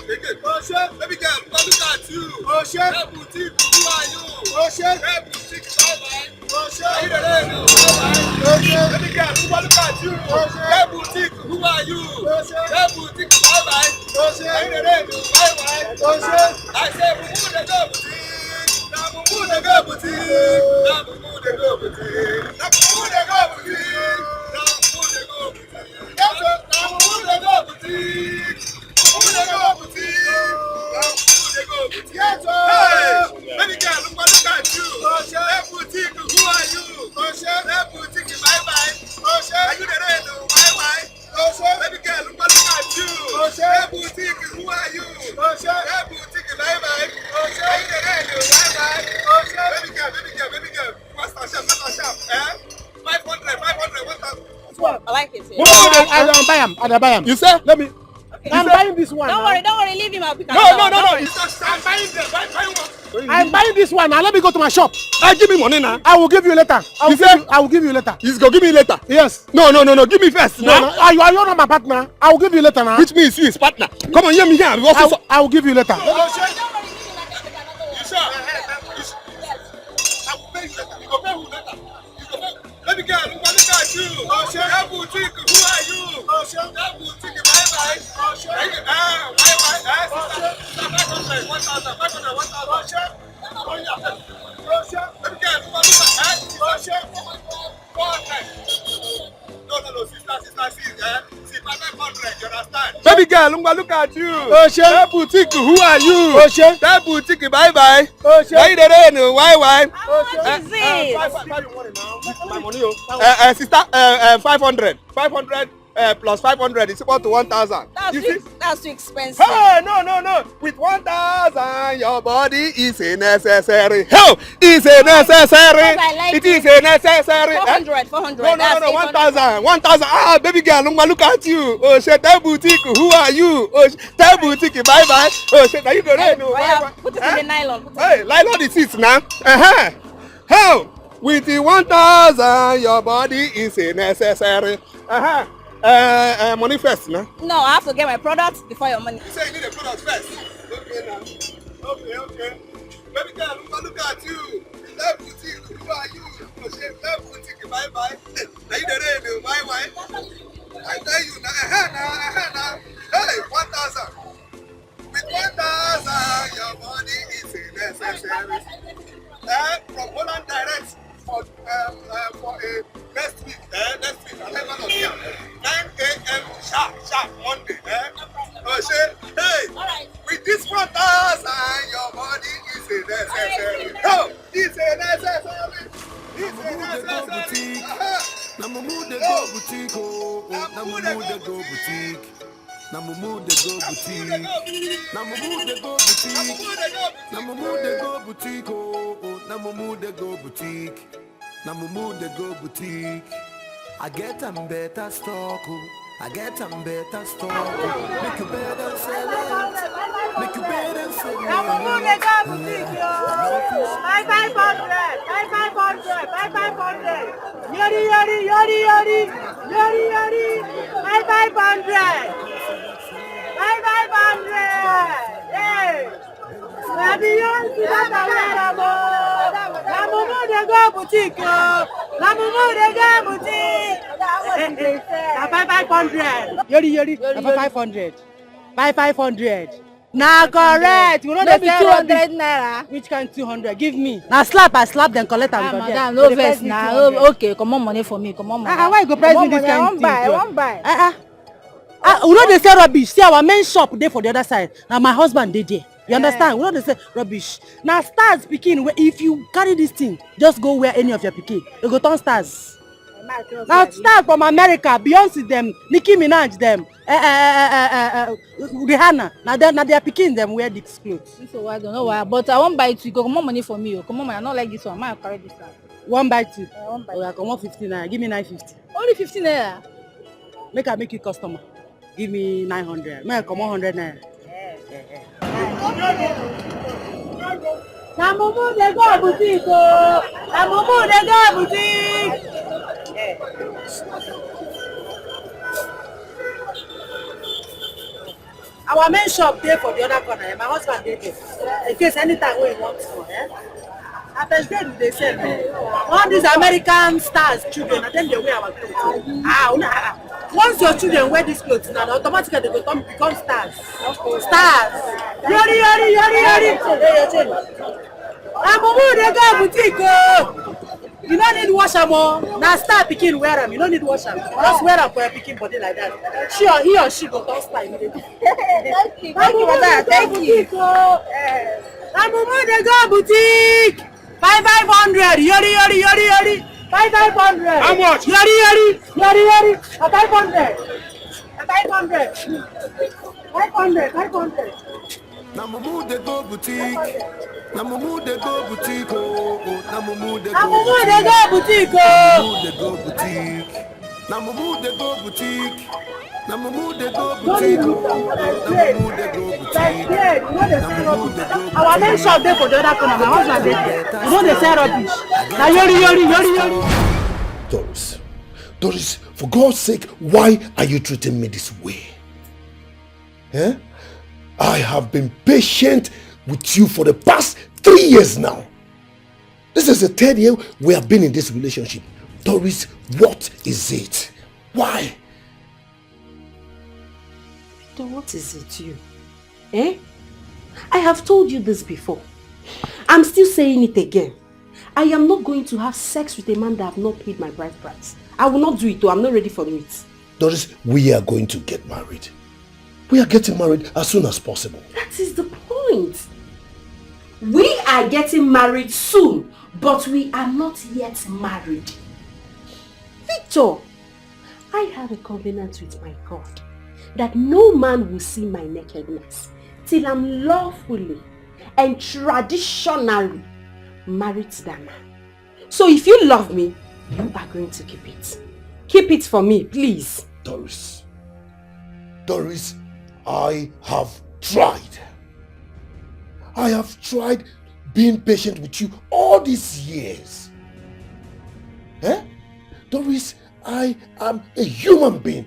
Baby girl, look at you. Oh shit. Hey boutique, who are you? Oh shit. Hey boutique, bye. Oh shit. Are you the lady? Oh shit. Baby girl, look at you. Oh shit. Hey boutique, who are you? Oh shit. Hey boutique, bye. Oh shit. Are you the lady? Bye. Oh shit. I say, who the go boutique? Now who the go boutique? Now who the go boutique? Now who the go boutique? Now who the go boutique? Now who the go boutique? Who the go boutique? Hey, baby girl, look at you. Hey boutique, who are you? Hey boutique, bye. Are you the ready? Bye. Baby girl, look at you. Hey boutique, who are you? Hey boutique, bye. Are you the ready? Bye. Baby girl. Master shop. 500, 1,000. I like it. I don't buy him. You say? Let me. I'm buying this one. Don't worry, leave him. I'll pick No. I'm buying them. Buy one. I'm buying this one. Now let me go to my shop. Give me money now. I will give you later. I will give you later. He's gonna give me later. Yes. No. Give me first. No. You are not my partner. I will give you later now. Which means you his partner. Come on, hear me here. I will give you later. You sure? I will pay you later. You go pay who later? Let me go. Look at you. That boutique, who are you? That boutique, bye. Why? 1,000. Let me go. Look at No, sister. See, 500, you understand? Baby girl, look at you. That boutique, who are you? That boutique, bye. Why you don't know? Why? How much is it? My money, sister, 500. 500 plus 500 is equal to 1,000. That's too expensive. Hey, no. With 1,000, your body is a necessary. Hell, is a necessary. It is a necessary. 400. No, 1,000. 1,000. Ah, baby girl, look at you. Oh, shit, that boutique. Who are you? Oh, that boutique. Bye. Oh, shit, are you going to put it in the nylon. Hey, nylon is it now. Hell, with the 1,000, your body is a necessary. Money first, no? No, I have to get my products before your money. You say you need the products first. Okay, now. Okay. Baby girl, look at you. That boutique, who are you? That boutique, bye. Are you the ready? Why? I tell you now. Hey, 1,000. With 1,000, your body is a necessary. From Holland Direct for a next week, 11 of here, 9 a.m. sharp Monday. Hey, with this 1,000, your body is a necessary. No, it's a necessary. Namumu de go boutique, Namumu de go boutique. Namumu de go boutique. Namumu de go boutique. Namumu de go boutique. Namumu de go boutique. Namumu de go boutique. I get them better stock. I get them better stock. Make you better sell it. Make you better sell it. Namumu de go boutique, yo. 500. Yori. 500. 500. Hey. Namumu de go boutique, yo. Namumu de go boutique. 500. Yori. 500. 500. Nah, correct. You know the 200 naira. Which kind 200? Give me. Now I slap them, collect them. Madam, no verse now. Okay, come on, money for me. Come on, money. Why you go price me this kind I won't buy. We know they say rubbish. See, our main shop there for the other side. Now my husband did there. You understand? We know they say rubbish. Now stars speaking. If you carry this thing, just go where any of your pikin. You go turn stars. Now stars from America, Beyonce them, Nicki Minaj them, Rihanna. Now they are picking them wear these clothes. So I don't know why, but I won't buy it. Go come on, money for me. Come on, I don't like this one. I might carry this one. One buy two. One buy. Oh, I come on 15 naira. Give me 950. Only 15 naira. Make you customer. Give me 900. May I come on 100 naira. Namumu de go boutique. Namumu de go boutique. Our main shop there for the other corner. My husband dey there. In case anytime we want to. At the day they sell all these American stars children, and then they wear our clothes. Once your children wear these clothes, now automatically they become stars. Stars. Yori. Amumu they go boutique. You don't need wash am o. Now star pikin wear am. You don't need wash am. Just wear am for your pikin body like that. He or she go turn style immediately. Thank you, Mother. Thank you. Amumu they go boutique. 500. Yori. 500. How much? Yori. 500. 500. Now mumu they go boutique. Now mumu they go boutique. Now mumu they go boutique. Now mumu they go boutique. Now mumu they go boutique. Our main shop there for the other corner. My husband there. You know they sell rubbish. Now yori. Doris, for God's sake, why are you treating me this way? I have been patient with you for the past 3 years now. This is the 3rd year we have been in this relationship. Doris, what is it? Why? Victor, what is it you? I have told you this before. I'm still saying it again. I am not going to have sex with a man that I have not paid my bride price. I will not do it though. I'm not ready for it. Doris, we are going to get married. We are getting married as soon as possible. That is the point. We are getting married soon, but we are not yet married. Victor, I have a covenant with my God that no man will see my nakedness till I'm lawfully and traditionally married to that man. So if you love me, you are going to keep it. Keep it for me, please. Doris, I have tried. I have tried being patient with you all these years. Doris, I am a human being.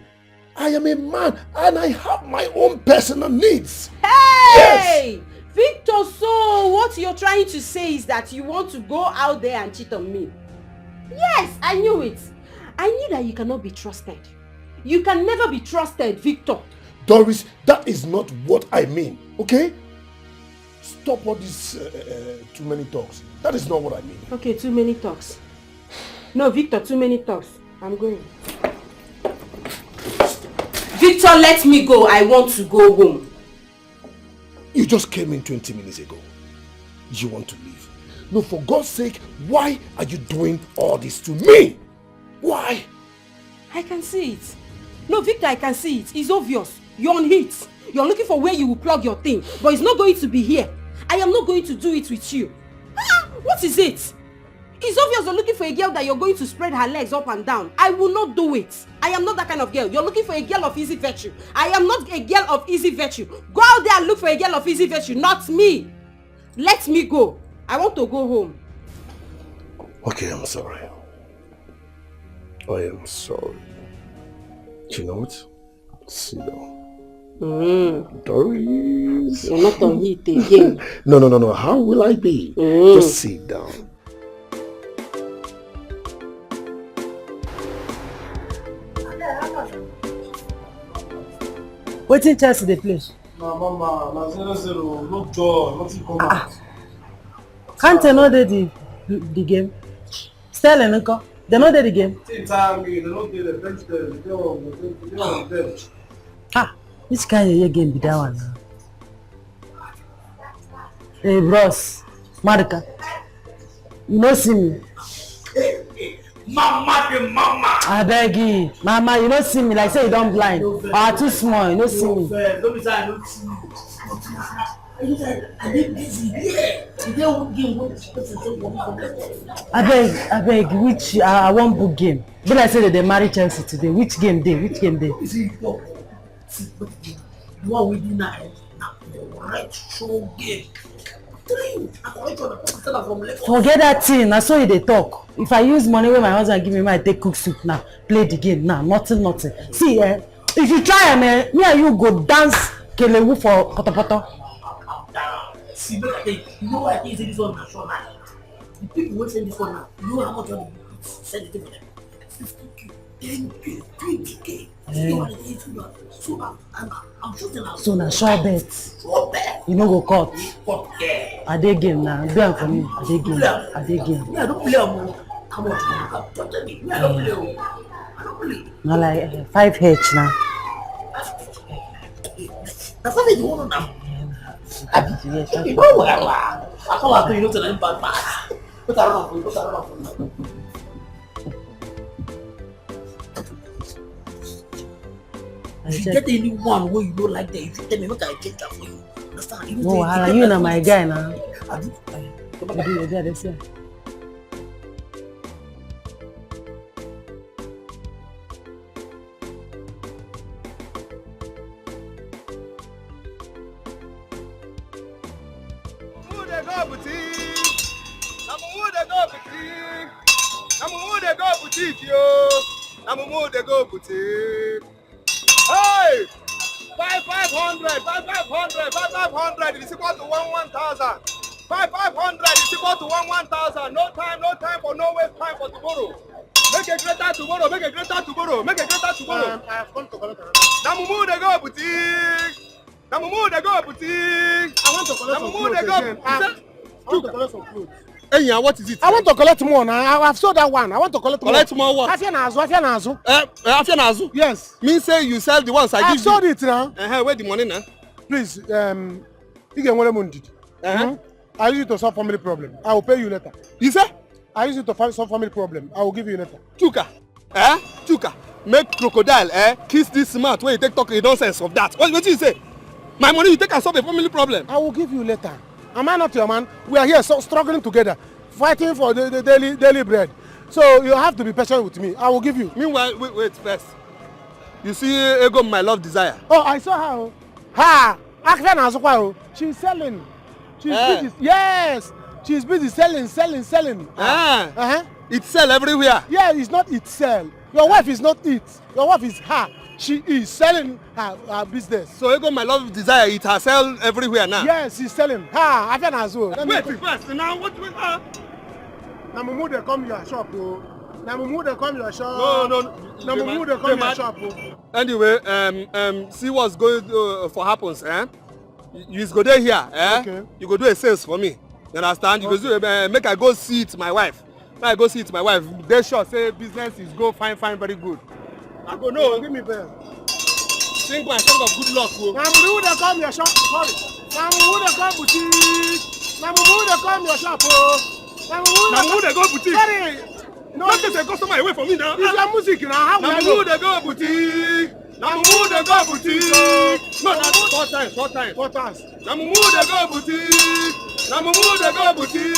I am a man and I have my own personal needs. Hey! Yes! Victor, so what you're trying to say is that you want to go out there and cheat on me? Yes, I knew it. I knew that you cannot be trusted. You can never be trusted, Victor. Doris, that is not what I mean, okay? Stop all these too many talks. That is not what I mean. Okay, too many talks. No, Victor, too many talks. I'm going. Victor, let me go. I want to go home. You just came in 20 minutes ago. You want to leave. No, for God's sake, why are you doing all this to me? Why? I can see it. No, Victor, I can see it. It's obvious. You're on heat. You're looking for where you will plug your thing. But it's not going to be here. I am not going to do it with you. What is it? It's obvious you're looking for a girl that you're going to spread her legs up and down. I will not do it. I am not that kind of girl. You're looking for a girl of easy virtue. I am not a girl of easy virtue. Go out there and look for a girl of easy virtue, not me. Let me go. I want to go home. Okay, I'm sorry. I am sorry. You know what? Sit down. Doris. You're not on heat again. No. How will I be? Just sit down. Wetin Chelsea dey play? No, Mama, na 0-0. No joy, nothing come out. Kante no dey the game. Sterling nko? They no dey the game. Team time me, they no dey the bench there. They on the bench. Which kind of game be that one now? Hey bros, Marika, you no see me. Mama, I beg you, Mama, you no see me like say you don't blind. Or too small, you no see me. Don't be sad, I don't see you. I dey busy here. Today one game wey I beg, which I wan book game. Be like say they marry Chelsea today. Which game dey? You see, the one we do now, the right show game. Forget that thing. Na so you dey talk. If I use money wey my husband give me, I take cook soup now. Play the game now. Nothing. See, if you try me and you go dance Kelewu for Kotopoto. See, look at it. You know what I think this one now, sure now. The people who send this one now, you know how much money you send it to them? 50k, 10k, 20k. You know what it is? So I'm shooting out. So now sure bet. Sure bet. You know go cut. Cut, yeah. I dey game now. Do am for me. I dey game. Yeah, don't play more. How much money? Don't tell me. I don't play. I don't play. No like 5H now. That's what they want now. Yes, You know what I come out to you to the bad pass. Put that on for you. Put that on for you. If you get anyone where you don't like that, if you tell me, what can I change that for you? Understand? You no, you know my guy now. I do. You do this. Boutique. Hey! 500 is equal to 1,000. 500 is equal to 1,000. No time for no waste time for tomorrow. Make a greater tomorrow. Make a greater tomorrow. Make a greater tomorrow. I have come to collect. Namumu de go boutique. Namumu de go boutique. I want to collect some clothes again. I want to collect some clothes. Hey, what is it? I want to collect more now. I've sold that one. I want to collect more. Collect more what? Afianazu. Yes. Mean say you sell the ones I give you. I've sold it now. Where the money now? Please, you get one money. I use it to solve family problem. I will pay you later. You say? I use it to solve family problem. I will give you later. Chuka. Chuka. Make crocodile, kiss this smart when you take talk nonsense of that. What you say? My money you take and solve a family problem. I will give you later. Am I not your man? We are here so struggling together, fighting for the daily bread. So you have to be patient with me. I will give you. Meanwhile, wait first. You see Ego, my love desire. Oh, I saw her. She's selling. She's busy. Yes. She's busy selling. It sell everywhere. Yeah, it's not it sell. Your wife is not it. Your wife is her. She is selling her business. So Ego, my love desire, it has sell everywhere now. Yes, she's selling. I can as well. Wait first. Now what with her? Namumu they come your shop, oh. Namumu they come your shop. No. Namumu they come your shop, oh. Anyway, see what's going for happens, You go there here, Okay. You go do a sales for me. You understand? You go do make I go see it my wife. When I go see it my wife, they sure say business is go fine, very good. I go no. Give me bell. Sing my song of good luck, bro. Namumu they come your shop. Sorry. Namumu they come boutique. Namumu they come your shop, oh. Namumu they go boutique. Sorry. No, don't take a customer away from me now. It's your music now. How will I Namumu know? they go boutique. Namumu they go boutique. No, that's four times. What else? Namumu they go boutique. Namumu they go boutique.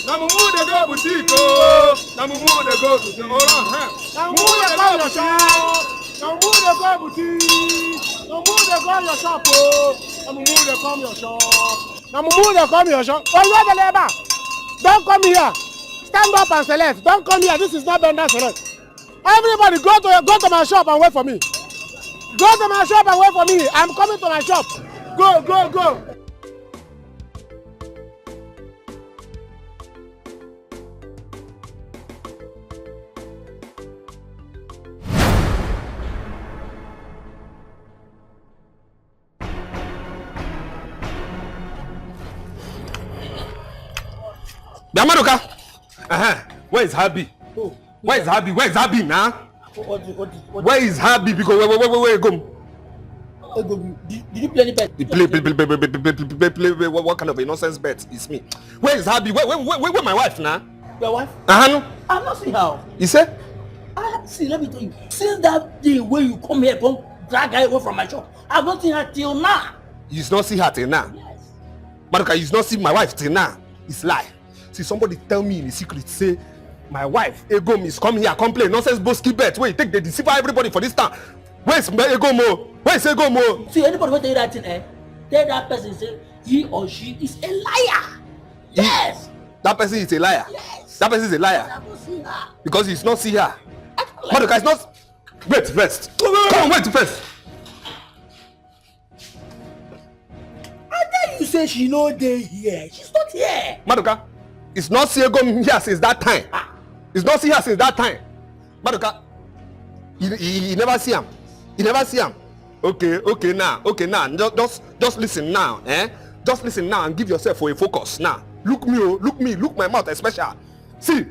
Namumu they go boutique. Oh, Namumu they go boutique. Hold on, Namumu they come your shop. Namumu they go boutique. Namumu they come your shop, oh. Namumu they come your shop. Namumu they come your shop. Oh, you are the labor. Don't come here. Stand up and select. Don't come here. This is not Bender select. Everybody go to my shop and wait for me. Go to my shop and wait for me. I'm coming to my shop. Go. Yamadoka. Where is Habi? Oh, Where is Habi? Where is Habi now? What? Where is Habi? Because where go? Did you play any bet? Play. What kind of a nonsense bet is me? Where is Habi? Where my wife now? Your wife? No. I'm not seeing how. You say? See, let me tell you. Since that day when you come here, come drag her away from my shop, I've not seen her till now. You not see her till now? Yes. Madoka, you not see my wife till now? It's lie. See, somebody tell me in a secret, say, my wife, Egom, is come here, complain, nonsense, boski bet. Wait, take the deceive everybody for this town. Where's Egomo? Where's Egomo? See, anybody who tell you that thing, tell that person, say, he or she is a liar. Yes. That person is a liar. Yes. That person is a liar. I don't see her. Because he's not see her. Madoka is not. Wait first. Come on, wait first. say she no dey here. She's not here. Maduka, it's not see Egom here since that time. It's not see her since that time. Maduka, you never see him. You never see him. Okay now. Just listen now, eh? Just listen now and give yourself for a focus now. Look my mouth especially. See,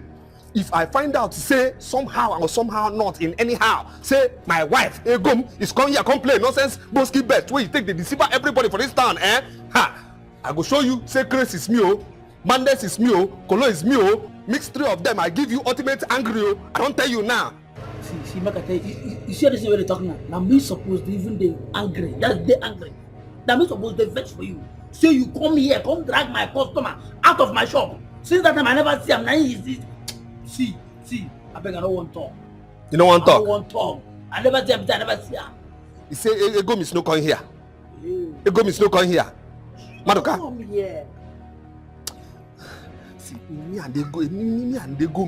if I find out, say somehow or somehow not in anyhow, say my wife Egom is coming here complain nonsense boski bet where you take the deceiver everybody for this town, eh? Ha! I go show you. Say Grace is me, oh, Mandes is me, oh, Kolo is me, oh. Mix three of them, I give you ultimate angry, oh. I don't tell you now. See, make I tell you, you see this way they talking now. Now me supposed to even they angry. That's they angry. Now me supposed to vex for you. So you come here, come drag my customer out of my shop. Since that time I never see him. Now he is this. See, I beg I don't want talk. You don't want talk? I don't want talk. I never see him, I never see him. You say Egom is no coming here. Egom is no coming here. Maduka. Come here. See, me and they go,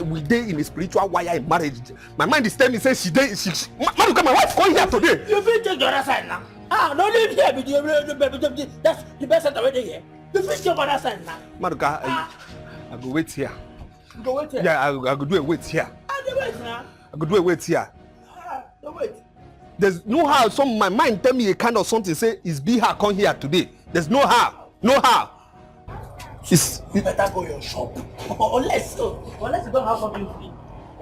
we dey in a spiritual wire in marriage. My mind is telling me say Maduka, my wife going here today. You fit take the other side now. No live here, that's the best side already here. You fit take the other side now. Maduka, I go wait here. You go wait here? Yeah, I go do a wait here. Wait now. I go do a wait here. Don't wait. There's no how. My mind tell me a kind of something say is be her come here today. There's no how. You better go your shop. Unless you don't have something free.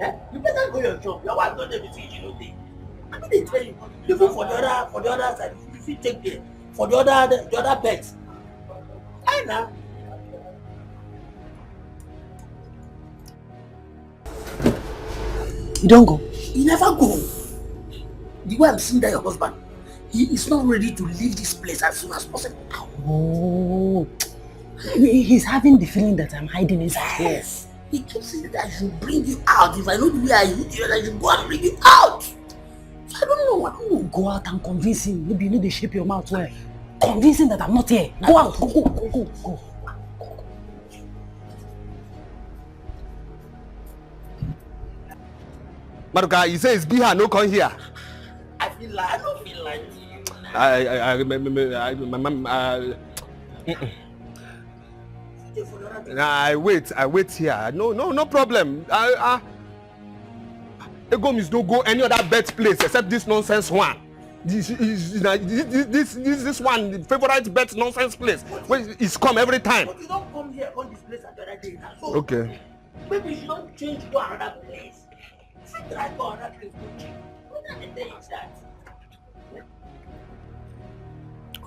Eh? You better go your shop. Your wife don't let me see you know day. I mean they tell you, even for the other side, if you take there, for the other beds. I know. You don't go. You never go. The way I'm seeing that your husband, he is not ready to leave this place as soon as possible. Oh, he's having the feeling that I'm hiding inside. Yes. He keeps saying that I should bring you out. If I know the way I hit you, I should go and bring you out. So I don't know. Go out and convince him. Maybe you need to shape your mouth well. Convince him that I'm not here. Go out. Go. Maduka, you say it's be her no come here. I don't feel like I wait here. No problem. Egom is no go any other bet place except this nonsense one. This one, the favorite bet nonsense place. Where it's come every time. But you don't come here on this place the other day now. So Okay. maybe you don't change to another place. Try to another place to change. What are the things that?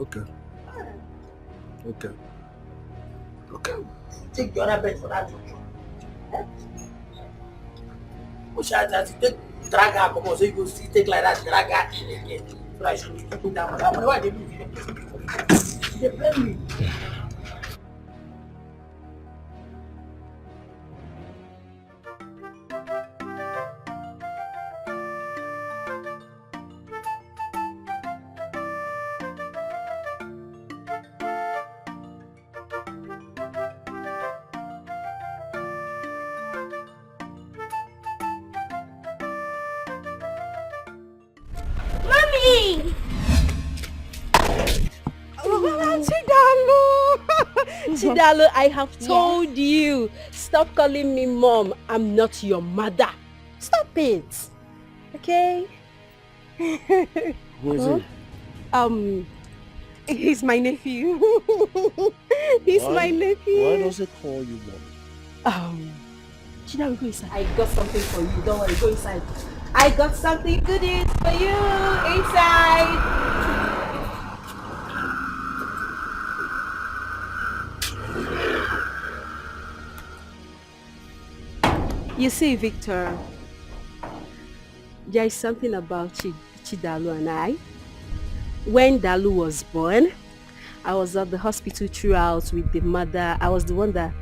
Okay. Take the other bed for that junction. Push out that you take drag her, come on, so you go see take like that, drag her in again. So I should be put down. Why they do it? They blame me. Chidalu, I have told you. Stop calling me mom. I'm not your mother. Stop it. Okay? Who is it? He's my nephew. He's my nephew. Why does it call you mom? Chidalu, go inside. I got something for you. Don't worry, go inside. I got something goodies for you inside. You see, Victor, there is something about Chidalu and I. When Dalu was born, I was at the hospital throughout with the mother. I was the one that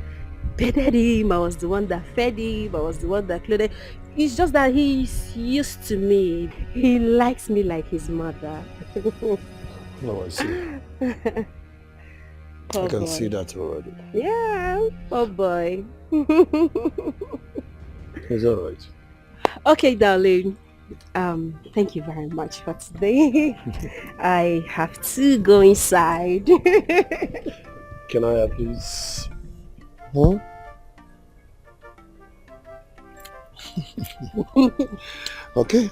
bedded him. I was the one that fed him. I was the one that clothed him. It's just that he's used to me. He likes me like his mother. Oh, I see. Poor I can boy. see that already. Yeah, poor boy. It's alright. Okay, darling. Thank you very much for today. I have to go inside. Can I please? Huh? Okay.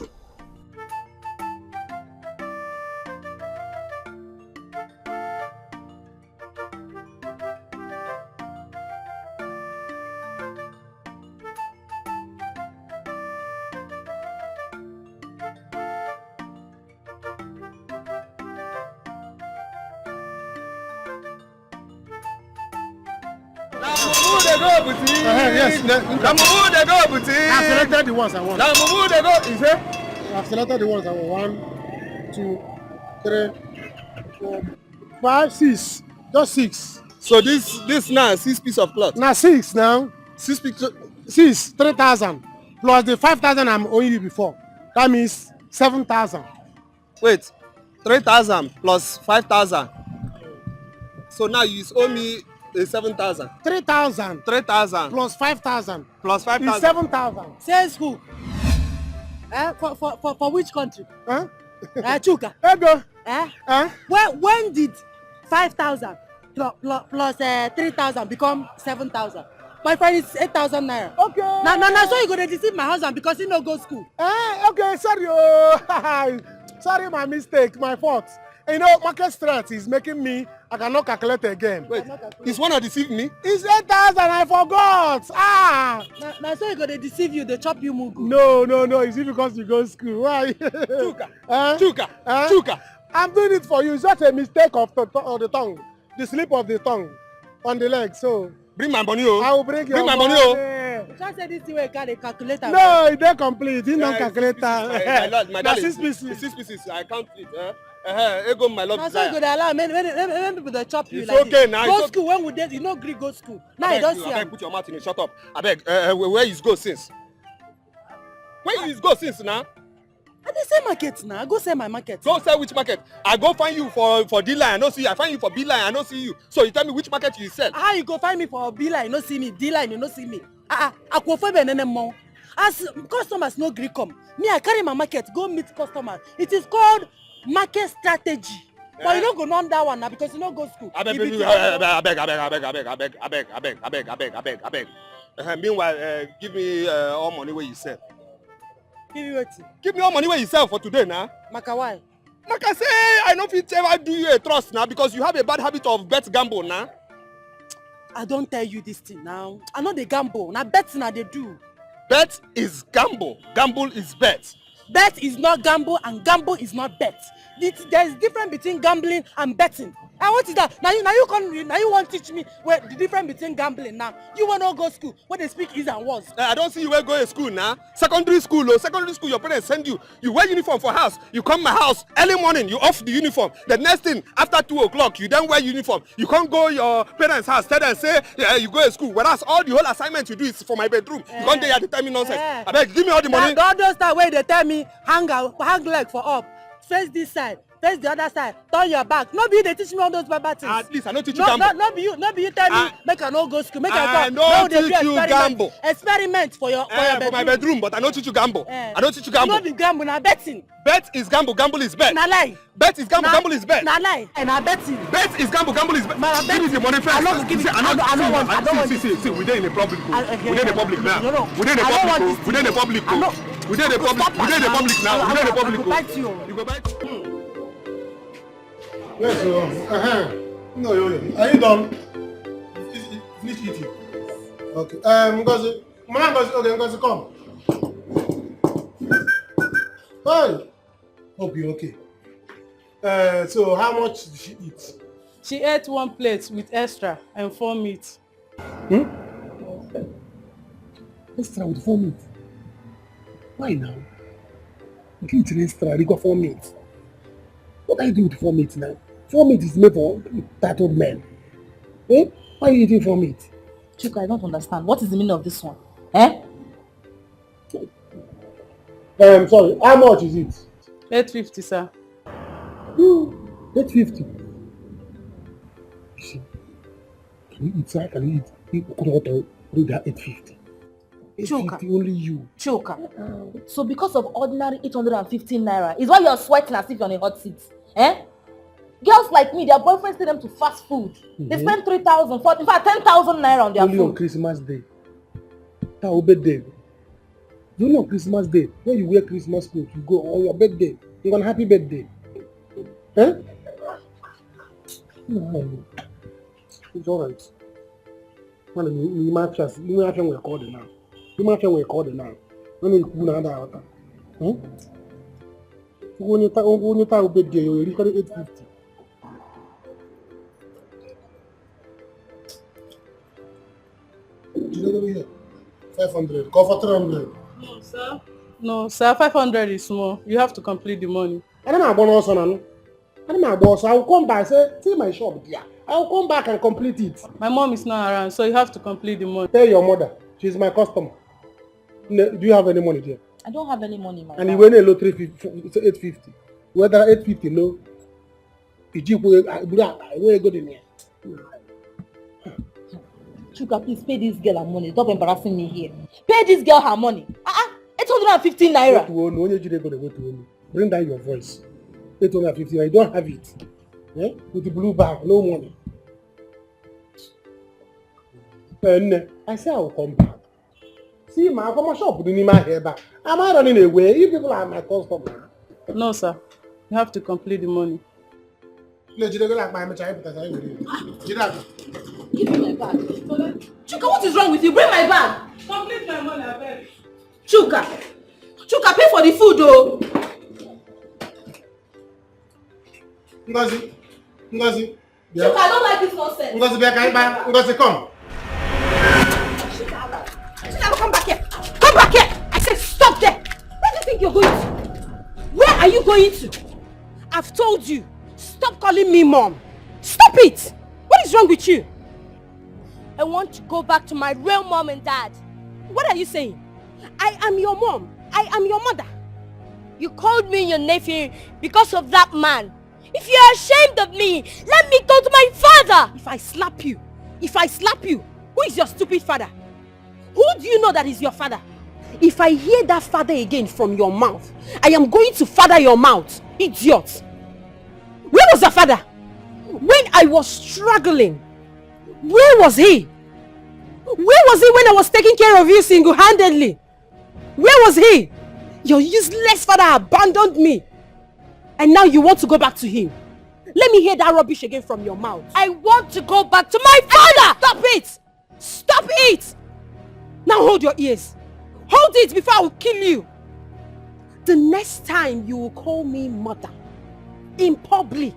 Yes. Namumu they go boutique. I've selected the ones I want. Namumu they go. Is it? I've selected the ones I want. 1, 2, 3, 4, 5, 6. Just 6. So this now 6 piece of cloth. Now 6 now. 6 piece. 6, 3,000. Plus the 5,000 I'm owing you before. That means 7,000. Wait, 3,000 plus 5,000. So now you owe me 7,000. 3,000. 3,000 Plus 5,000. plus 5,000. Is 7,000. Says who? For which country? Huh? Chuka. Ego. When did 5,000 plus 3,000 become 7,000? My friend is 8,000 naira. Okay. Now so you gonna deceive my husband because he no go school. Okay, sorry. Oh. Sorry, my mistake, my fault. You know, market stress is making me, I cannot calculate again. Wait, is one to deceive me? It's 8,000, I forgot. Now so you gonna deceive you, they chop you mugu. No, it's because you go to school. Why? Chuka. I'm doing it for you. It's just a mistake of the tongue, the slip of the tongue on the leg. So bring my money, oh. I will bring your my money, oh. Just say this thing where you carry calculator. No, it don't complete. It don't calculate. My Now dad 6 pieces. 6 pieces. I count it. Ego, my love. Now so you go dey allow when people dey chop you It's like okay this. now, Go it's school when we dey, you no gree go school. Now you don see am. Put your mouth in it. Shut up. Abeg, where you go since? Where you go since now? I dey sell market now. I go sell my market. Go sell which market? I go find you for D line. I no see you. I find you for B line. I no see you. So you tell me which market you sell? How you go find me for B line, you no see me. D line, you no see me. Akwofe benene mo. As customers no gree come, me I carry my market go meet customers. It is called market strategy. But you no go know that one now because you no go school. Abeg. Meanwhile, give me all money where you sell. Give me wetin? Give me all money where you sell for today now. Maka why? Maka say I no fit ever do you a trust now because you have a bad habit of bet gamble now. I don tell you this thing now. I no dey gamble. Na bet na dey do. Bet is gamble. Gamble is bet. Bet is not gamble and gamble is not bet. There is difference between gambling and betting. And what is that? Now you want teach me where the difference between gambling now. You want to go school where they speak is and was. I don't see you where go to school now. Secondary school, your parents send you. You wear uniform for house. You come my house early morning. You off the uniform. The next thing after 2 o'clock, you then wear uniform. You can't go your parents' house. Tell them say you go to school. Whereas all the whole assignment you do is for my bedroom. You can't there to tell me nonsense. I beg, give me all the money. All those time where they tell me hang leg for up. Face this side. Face the other side. Turn your back. No be you they teach me all those bad things. At least I don't teach you gamble. No be you tell me make I no go school. Make I don't teach you gamble. Experiment for your bedroom. For my bedroom, but I don't teach you gamble. I don't teach you gamble. No be gamble, na betting. Bet is gamble, gamble is bet. Na lie. Bet is gamble, gamble is bet. Na lie. Na betting. Bet is gamble, gamble is bet. Give me the money first. I don't give it. I don't want. See, we dey in the public. We dey in the public now. No. We dey in the public. We dey in the public. We dey in the public. We dey in the public now. We dey in the public. You go bite you. You go bite. Yes, no, are you done? Finish eating. Okay. Ngozi, okay, Ngozi, come. Hey. Hope you're okay. So how much did she eat? She ate 1 plate with extra and 4 meat. Extra with 4 meat? Why now? You can't eat extra, you got 4 meat. What are you doing with 4 meat now? 4 meat is made for tattooed men. Why are you eating 4 meat? Chuka, I don't understand. What is the meaning of this one? Sorry, how much is it? 850, sir. 850. Can you eat, sir? Can you eat? You could do that 850. Chuka. Only you. Chuka. So because of ordinary 815 naira, is why you're sweating as if you're on a hot seat. Eh? Girls like me, their boyfriends take them to fast food. They spend 3,000, 4,000, in fact 10,000 naira on their only food. On Christmas Day. That will be day. Only on Christmas Day, when you wear Christmas clothes, you go on your birthday. You want a happy birthday. Eh? No. It's alright. You might just record it now. You might just record it now. When you put another. When you talk birthday, you record 850. You know over here? 500. Call for 300. No, sir. No, sir. 500 is small. You have to complete the money. I don't know about also now. I don't know about so I will come back. Say, see my shop there. I will come back and complete it. My mom is not around, so you have to complete the money. Tell your mother. She's my customer. Do you have any money there? I don't have any money, my And you went a low 850. Whether 850 low, where go in here? Chuka, please pay this girl her money. Stop embarrassing me here. Pay this girl her money. 815 naira. Bring down your voice. 850 naira. You don't have it. Eh? With the blue bag, no money. And I say I will come back. See, my shop didn't my hair back. Am I running away? You people are my customer. No, sir. You have to complete the money. Give me my bag. Chuka, what is wrong with you? Bring my bag. Complete my money, I beg. Chuka, pay for the food, though. Ngozi. Chuka, I don't like this nonsense. Ngozi, come. Chuka, come back here. Come back here. I said stop there. Where do you think you're going to? Where are you going to? I've told you. Stop calling me mom. Stop it. What is wrong with you? I want to go back to my real mom and dad. What are you saying? I am your mom. I am your mother. You called me your nephew because of that man. If you're ashamed of me, let me go to my father. If I slap you, who is your stupid father? Who do you know that is your father? If I hear that father again from your mouth, I am going to father your mouth, idiot. Where was your father? When I was struggling, where was he? Where was he when I was taking care of you single-handedly? Where was he? Your useless father abandoned me. And now you want to go back to him. Let me hear that rubbish again from your mouth. I want to go back to my father! Stop it! Stop it! Now hold your ears. Hold it before I will kill you. The next time you will call me mother, in public,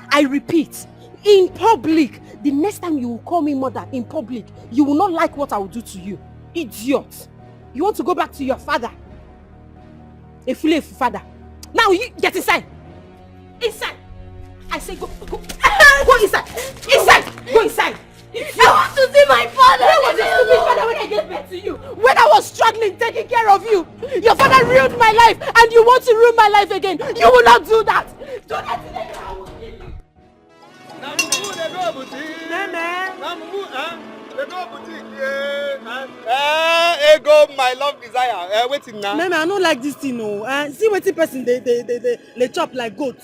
I repeat, in public, the next time you will call me mother in public, you will not like what I will do to you. Idiot. You want to go back to your father? A fool father. Now you get inside. Inside. I say go inside. Inside. Go inside. I want to see my father. Where was your stupid father when I gave birth to you? When I was struggling taking care of you. Your father ruined my life and you want to ruin my life again. You will not do that. Do that today. I will kill you. Ego, my love desire. Waiting now. Mama, I don't like this thing, no. See what person they chop like goat.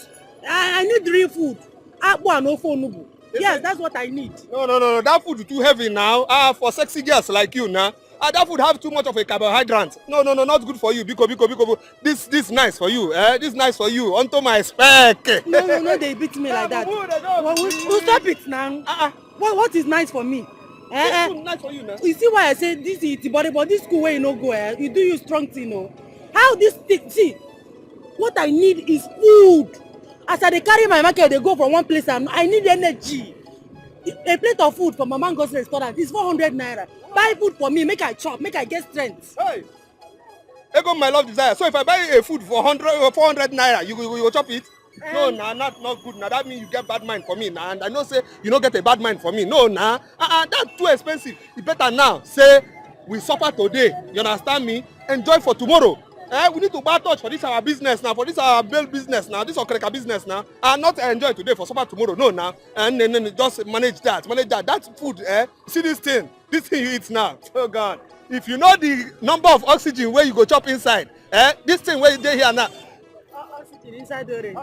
I need real food. No phone. Yes, that's what I need. No. That food is too heavy now. For sexy girls like you now. That food have too much of a carbohydrate. No, not good for you. Biko. This nice for you. This nice for you. Onto my spec. No, they beat me like that. We'll stop it now. What is nice for me? Nice for you now. You see why I say this is body, but this school where you no go, you do you strong thing, no? How this thing, see, what I need is food. As I carry my market, they go from one place and I need energy. A plate of food from Mama Ngozi restaurant is 400 naira. Buy food for me, make I chop, make I get strength. Hey, Ego, my love desire. So if I buy a food for 400 naira, you will chop it? No, not good. Now that means you get bad mind for me. Now, and I know say you don't get a bad mind for me. No, that's too expensive. It's better now. Say we suffer today. You understand me? Enjoy for tomorrow. We need to buy touch for this our business now. For this our bill business now. This our Okreka business now. And not enjoy today for suffer tomorrow. No, now. And then just manage that. That food. See this thing you eat now. Oh God. if you know the number of oxygen where you go chop inside, this thing where you dey here now. Oxygen inside the orange.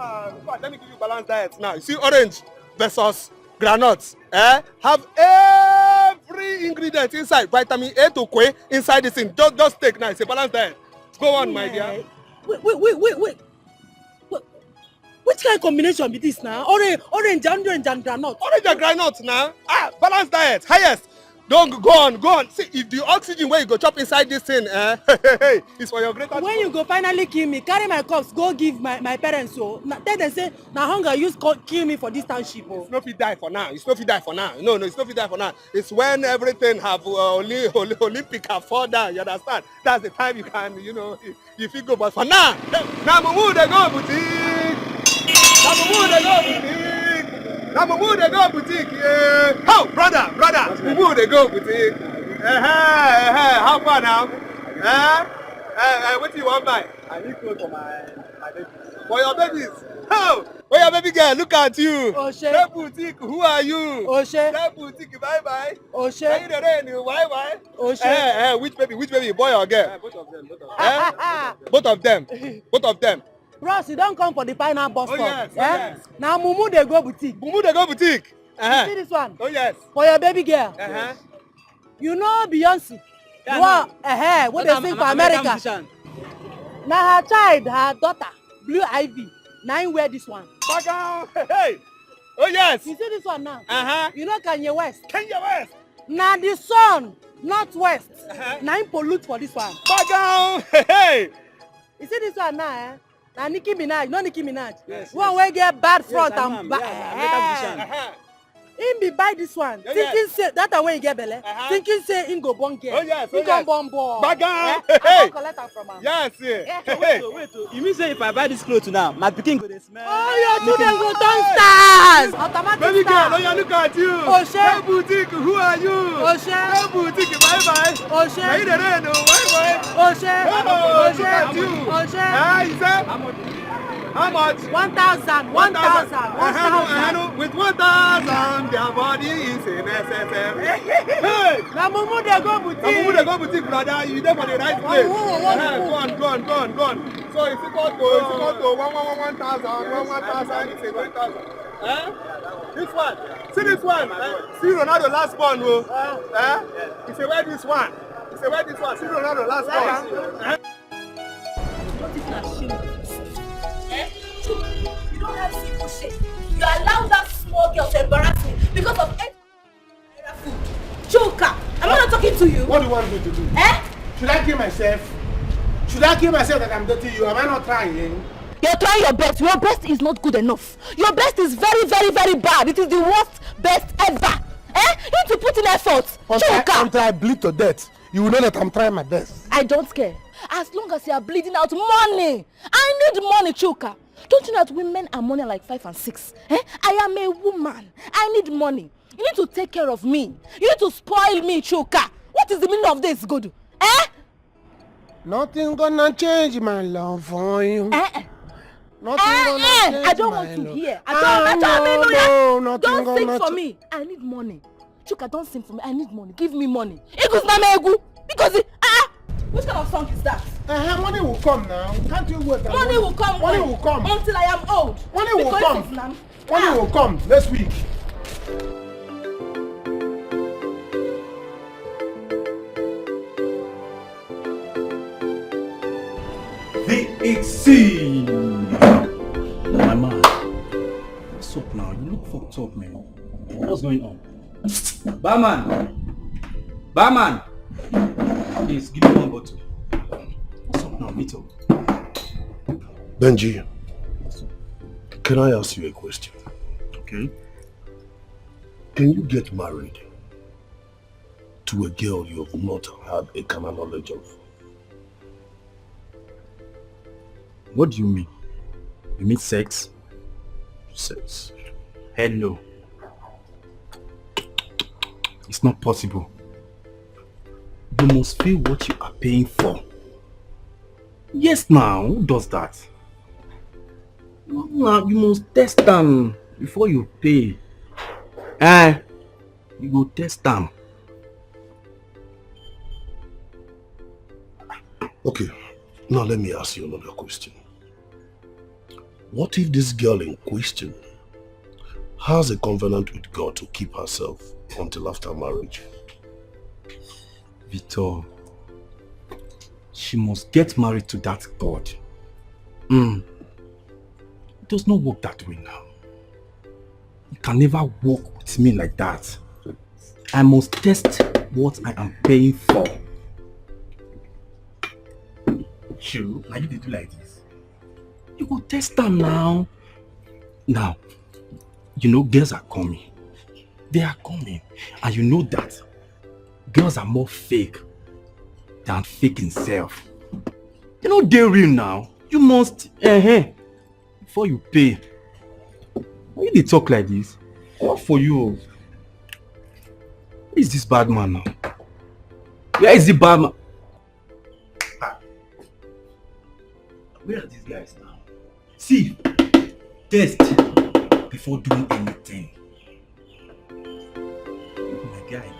Let me give you balanced diet now. You see orange versus groundnuts. Have every ingredient inside. Vitamin A to K inside this thing. Just take now. It's a balanced diet. Go on, my dear. Wait. Which kind of combination be this now? Orange and groundnut. Orange and groundnut now. Balanced diet. Highest. Don't go on. See, if the oxygen where you go chop inside this thing, it's for your greater. When you go finally kill me, carry my corpse, go give my parents. So then they say, now hunger kill me for this township. Oh. It's not fit die for now. No, it's not fit die for now. It's when everything have Olympic have fall down. You understand? That's the time you can, you feel good. But for now, Mumu they go boutique. Mumu they go boutique. Yeah. Oh, brother, Mumu they go boutique. How far now? What do you want buy? I need clothes for my babies. For your babies? Oh, your baby girl, look at you. Oshe. That boutique, who are you? Oshe. That boutique, bye. Oshe. Are you the rain? Why? Oshe. Which baby, boy or girl? Both of them. Both of them. Bros, you don't come for the pineapple bus stop. Yes. Now Mumu they go boutique. You See this one? Oh yes. For your baby girl. You know Beyonce? Yeah, what they sing for America. Now her child, her daughter, Blue Ivy. Now you wear this one. Hey. Oh yes. You see this one now? You know Kanye West? Kanye West. Now the sun, northwest. Now you pollute for this one. Hey. You see this one now, Now Nicki Minaj, not Nicki Minaj. Yes, one way get bad front and back. Him be buy this one. Thinking say that way he get belle. Thinking say him go born girl. Oh yes. He go born boy. Baga. I collect am from am. Yes. Wait. You mean say if I buy this clothes now, my pikin go dey smell? Oh, your children go turn stars. Automatic baby star. Baby girl, look at you. Oshe. Hey boutique, who are you? Oshe. Hey boutique, bye. Oshe. Now you the rain, bye. Oshe. Look at you. Oshe. You say? How much? 1,000. 1,000. With 1,000, their body is a necessary. Hey! Now Mumu they go boutique. Brother. You there for the right place. Go on. So it's equal to 1,000. It's a 1,000. This one. See this one. See Ronaldo last one. It's a wear this one. See Ronaldo last one. You don't have simple shit. You allow that small girl to embarrass me because of food. Joker, am I not talking to you? What do you want me to do? Should I kill myself? That I'm dirty you? Am I not trying? You're trying your best. Your best is not good enough. Your best is very, very, very bad. It is the worst best ever. You need to put in effort. Until I bleed to death, you will know that I'm trying my best. I don't care. As long as you are bleeding out money. I need money, Chuka. Don't you know that women are money like 5 and 6? I am a woman. I need money. You need to take care of me. You need to spoil me, Chuka. What is the meaning of this, good? Nothing gonna change my love for you. I don't want to hear. Don't sing for me. I need money. Chuka, don't sing for me. I need money. Give me money. Because which kind of song is that? Money will come now. Can't you wait? Money will come. Money will come. Until I am old. Money will come. Money will come next week. VXC. My man. What's up now? You look fucked up, man. What's going on? Barman. Please give me one bottle. What's up now, Mito? Benji, can I ask you a question? Okay. Can you get married to a girl you have not had a carnal knowledge of? What do you mean? You mean sex? Sex. Hello. It's not possible. You must feel what you are paying for. Yes, now, who does that? Now, you must test them before you pay. You go test them. Okay, now let me ask you another question. What if this girl in question has a covenant with God to keep herself until after marriage? Victor, she must get married to that God. It does not work that way now. You can never walk with me like that. I must test what I am paying for. Sure, now you do like this. You go test them now. Now, you know girls are coming. They are coming. And you know that girls are more fake than fake himself. You know they're real now. You must, before you pay. Why they talk like this? What for you? Who is this bad man now? Where is the bad man? Where are these guys now? See, test before doing anything. Oh my guy.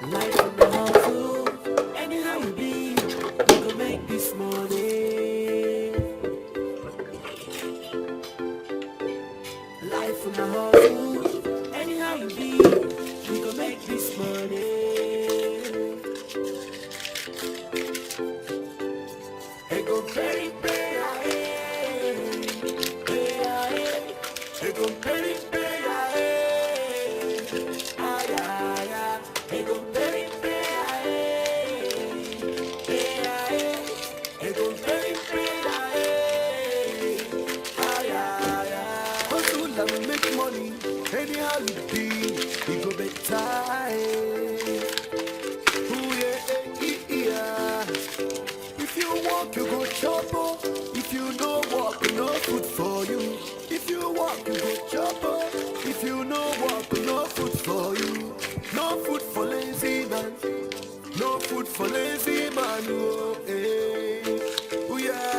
Life on the hustle, anyhow you be, you go make this money. Life on the hustle, anyhow you be, you go make this money. Hey, go very, hey, go very, make money, anyhow you be, you go better. Ooh yeah. If you walk, you go chop. If you no walk, no food for you. If you walk, you go chop. If you no walk, no food for you. No food for lazy man. No food for lazy man. Oh, eh. Ooh yeah.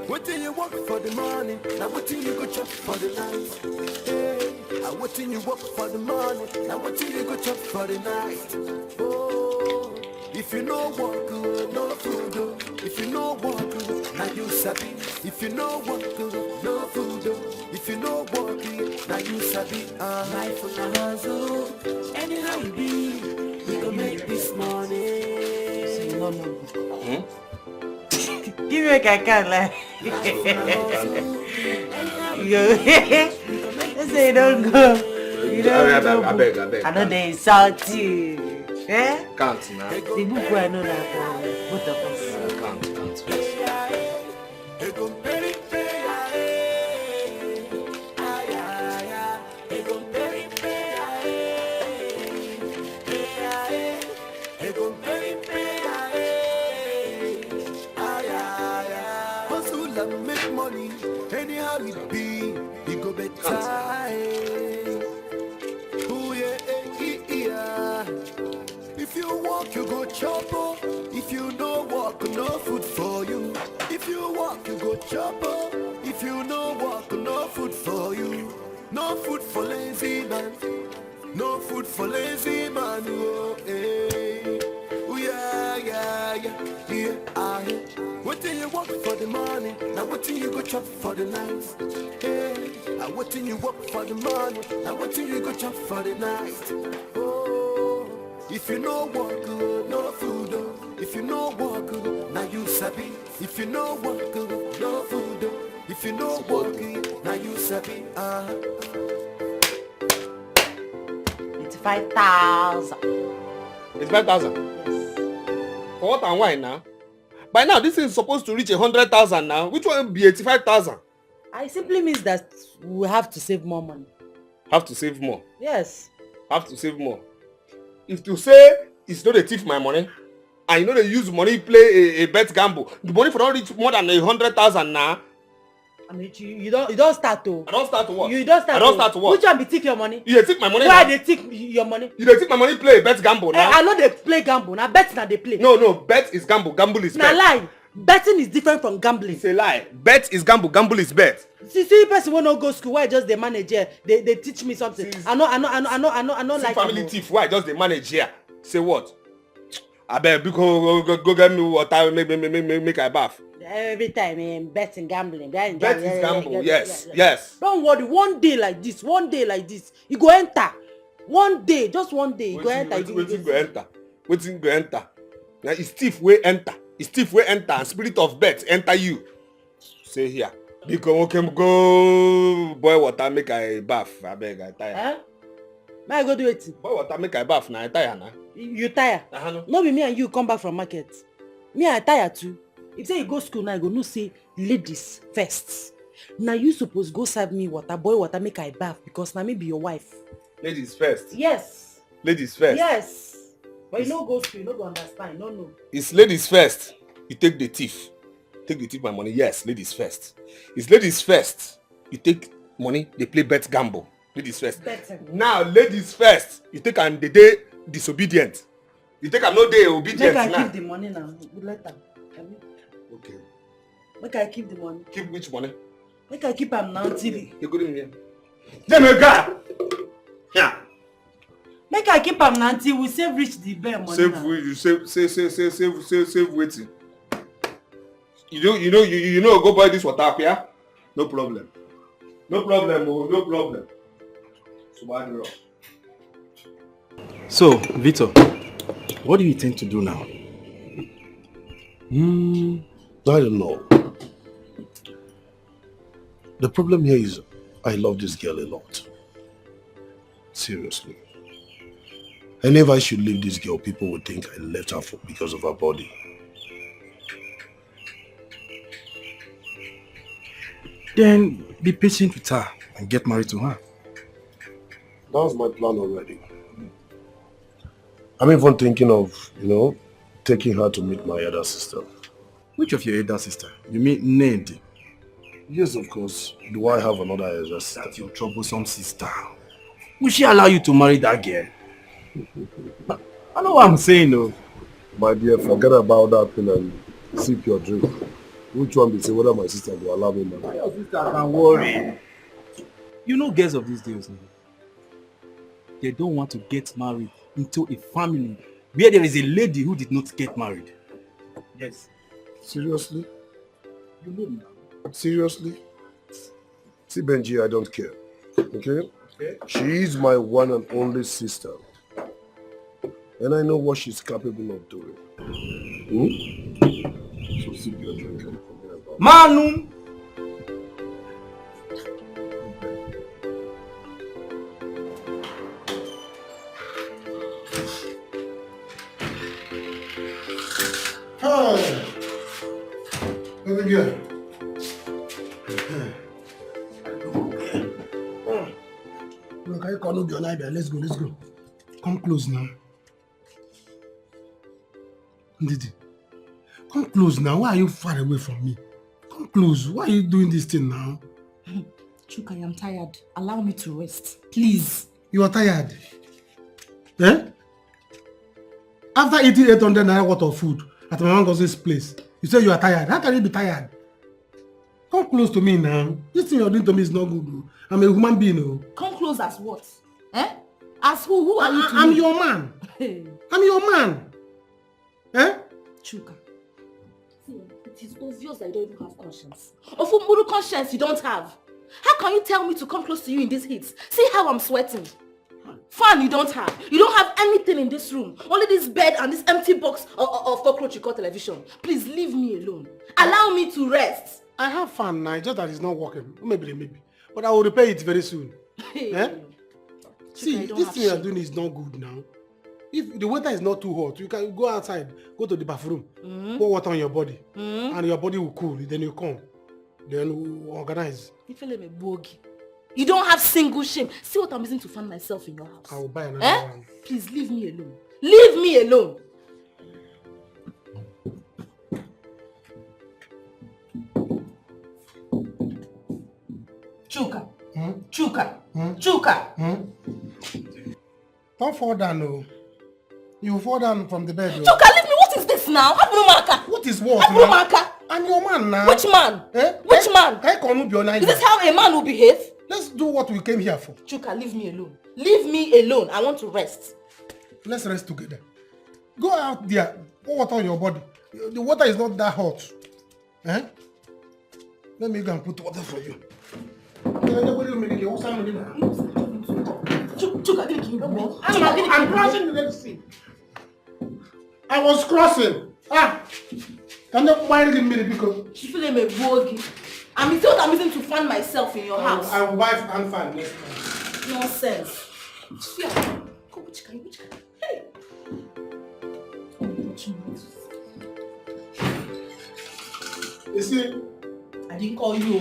What till you work for the money, now what till you go chop for the night? Hey, what till you work for the money, now what till you go chop for the night? Oh, if you no work, no food. If you no work, now you sabi. If you no work, no food. If you no work, now you sabi. Life on the hustle, anyhow you be, we go make this money. So you don't know. Give me a caca like. Let's say you don't go. You don't go. I beg. I know they insult you. Eh? Can't now. The book I know that both of us. Can't. Make money, anyhow it be, you go better. Ooh yeah. If you walk, you go chop. If you no walk, no food for you. If you walk, you go chop. If you no walk, no food for you. No food for lazy man. No food for lazy man. Oh, eh. Ooh yeah. What till you work for the money, now what till you go chop for the night? Hey, what till you work for the money, now what till you go chop for the night? Oh, if you no work, no food. If you no work, now you sabi. If you no work, no food. If you no work, now you sabi. 85,000. 85,000? Yes. For what and why now? By now, this is supposed to reach 100,000 now. Which one will be 85,000? It simply means that we have to save more money. Have to save more. Yes. Have to save more. If to say it's not a thief my money, and you know they use money play a bet gamble, the money for not reach more than 100,000 now. I mean, you don't start to. I don't start to what? You don't start. I don't start to what? Which one be take your money? You dey take my money. Why now? they take your money? You dey take my money play bet gamble now. I know they play gamble. Now bet now they play. No, bet is gamble. Gamble is Now bet. lie. Betting is different from gambling. It's a lie. Bet is gamble. Gamble is bet. See, person will not go school. Why just the manager? They teach me something. I know like family thief. Why just the manager? Say what? I bet go get me water. Make I bath. Every time betting, gambling. Bet is gamble. Yes. Don't worry. One day like this, you go enter. One day, just one day, you go enter. Wetin go enter? Now it's thief wey enter. It's thief wey enter and spirit of bet enter you. Say here. Because we can go boil water make I bath. I beg, I tire. Huh? May I go do it? Boil water make I bath now. I tire now. You tire? No be me and you come back from market. Me I tire too. If say you go school now, you go no say ladies first. Now you suppose go serve me water, boil water make I bath because now me be your wife. Ladies first. Yes. Ladies first. Yes. But you no go school, you no go understand. No. It's ladies first. You take the thief. Take the thief my money. Yes, ladies first. It's ladies first. You take money, they play bet gamble. Ladies first. Betting. Now ladies first. You take and the day disobedient. You take and no day obedient. Make I keep the money now. Later. Okay. Make I keep the money. Keep which money? Make I keep am now till you go in here. Demega! Yeah. Make I keep am now until we save reach the bare money. Save waiting. You know go buy this water up here? No problem. No problem. So, Victor, what do you intend to do now? I don't know. The problem here is I love this girl a lot. Seriously. And if I should leave this girl, people would think I left her because of her body. Then be patient with her and get married to her. That was my plan already. I'm even thinking of, taking her to meet my elder sister. Which of your elder sister? You mean Ned? Yes, of course. Do I have another elder sister? That's your troublesome sister. Will she allow you to marry that girl? I know what I'm saying, though. My dear, forget about that thing and sip your drink. Which one be say whether my sister will allow me marry? Your sister can worry. You know girls of these days now. They don't want to get married into a family where there is a lady who did not get married. Yes. Seriously? You know now. Seriously? See, Benji, I don't care. Okay? She is my one and only sister. And I know what she's capable of doing. So sip your drink and forget about it. Manu! Hi! Over here. Look, I call your neighbor. Let's go. Come close now. Ndidi, come close now. Why are you far away from me? Come close. Why are you doing this thing now? Chuka, I am tired. Allow me to rest, please. You are tired? Eh? After eating 800 naira worth of food at my Ngozi's place, you say you are tired. How can you be tired? Come close to me now. This thing you're doing to me is not good. I'm a human being. Come close as what? Eh? As who? Who are you to I'm me? your man. I'm your man. Eh? Chuka, see, it is obvious that you don't even have conscience. Of Umuru conscience you don't have. How can you tell me to come close to you in this heat? See how I'm sweating. Fan you don't have. You don't have anything in this room. Only this bed and this empty box of cockroach you call television. Please leave me alone. Allow me to rest. I have fun now, just that it's not working. Maybe. But I will repair it very soon. Eh? See, this thing you're doing is not good now. If the weather is not too hot, you can go outside, go to the bathroom, pour water on your body, and your body will cool. Then you come. Then we'll organize. You don't have single shame. See what I'm using to find myself in your house. I will buy another one. Please leave me alone. Leave me alone. Chuka. Chuka. Don't fall down, no. You fall down from the bed. Chuka, leave me. What is this now? What is what? And your man now? Which man? Which man? Is this how a man will behave? Let's do what we came here for. Chuka, leave me alone. Leave me alone. I want to rest. Let's rest together. Go out there. Pour water on your body. The water is not that hot. Eh? Let me go and put water for you. Chuka, give me. I'm crossing the Red Sea. I was crossing. Can you buy the mirror because she feel like a bogey. I'm using to find myself in your house. I will buy and find next time. Nonsense. Hey. You see, I didn't call you.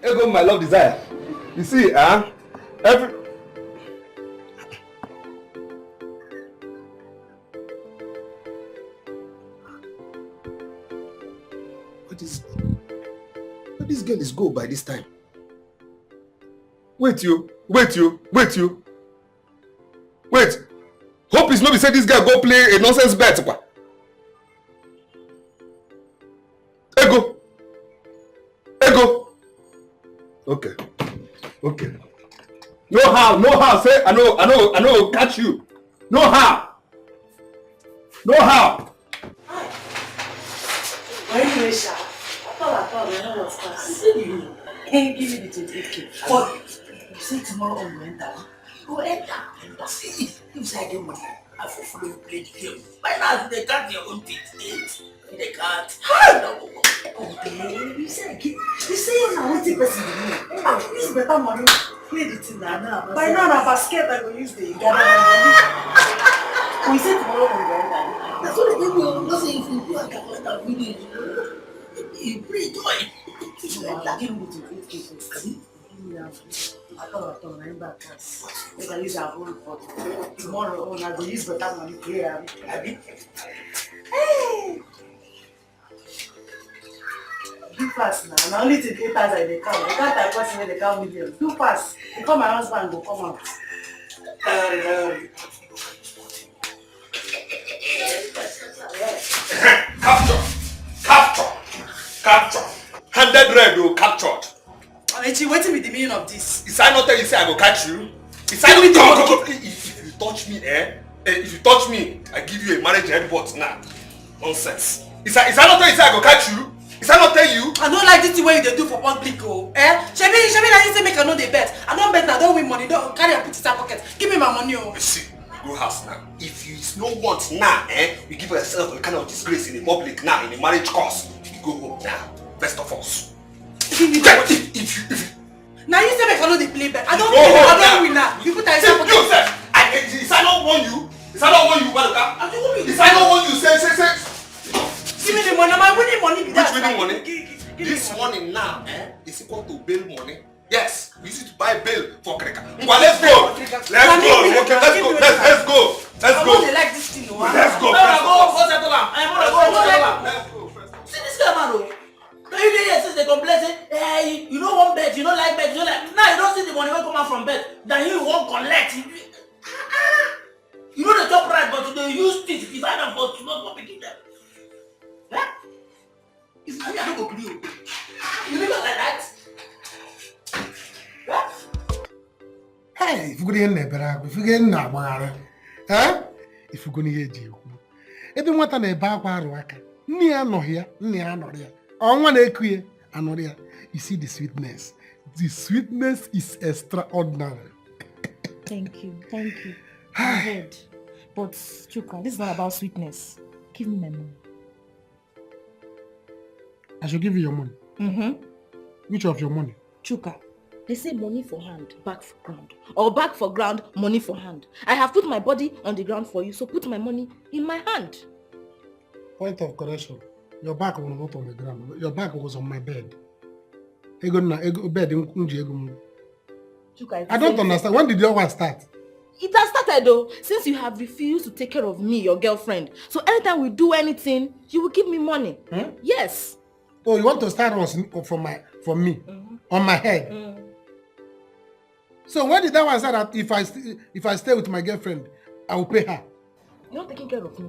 Here go my love desire. You see, every. Where this girl is go by this time? Wait. Hope is not be say this guy go play a nonsense bet. Ego. Okay. No how. Say I know. Catch you. No how. Why you Sha? I thought I know what's past. You can't give me the 28K. But you say tomorrow on you enter. Go enter. See, if I get money, I will follow you play the game. By now, they can't your own teeth. They can't. Oh, baby, you say you're not waiting person to me. I use better money. Play the thing now. By now, na basket I go use the gather my money. We say tomorrow on you enter. That's what they do. Don't say if you do a calculator video. You play joy. Give me the 28K. I thought I'm back. If I use our own for tomorrow, I will use better money here. Hey! Do fast now. Now only take 8,000 they come. They can't type person when they count millions. Do fast. Because my husband will come out. Capture. 100 red will captured. Alechi, wait with the meaning of this. Is I not tell you say I go catch you? Is I not come. If you touch me, if you touch me, I give you a marriage headbutt now. Nonsense. Is I not tell you say I go catch you? Is I not tell you? I don't like this way they do for public, oh. Shebi, like you say make I know the bet. I don't bet, I don't win money. Don't carry and put it in my pocket. Give me my money, oh. See, you go house now. If you no want now, you give yourself a kind of disgrace in the public now, in the marriage course. You go home now. Best of us. Now you say make I know the play bet. I don't win now. You put that in my pocket. Is I not want you? Is I not want you, Baluka? Is I not want you? Say. Give me the money. My winning money. Which winning money? This money now is equal to bail money. Yes, we used to buy bail for Kreka. But let's go. Let's go. I want to like this thing, no? Let's go. See this guy, man. You dey since they complain say, hey, you don't want bed, you don't like bed, you don't like. Now you don't see the money will come out from bed. Then you won't collect. You know the top right, but they use teeth. If I don't go to not picking them. If I don't go to you, you live like that. Hey, if you go in there, if you get in there, if you go in here, if you want to buy a worker, near no here, near no here. I want to queer another. You see the sweetness. The sweetness is extraordinary. Thank you. I heard. But Chuka, this is not about sweetness. Give me my money. I should give you your money. Which of your money? Chuka, they say money for hand, back for ground. Or back for ground, money for hand. I have put my body on the ground for you, so put my money in my hand. Point of correction. Your back was not on the ground. Your back was on my bed. I don't understand. When did your one start? It has started though, since you have refused to take care of me, your girlfriend. So anytime we do anything, you will give me money. Yes. Oh, you want to start from me? On my head? So when did that one start that if I stay with my girlfriend, I will pay her? You're not taking care of me.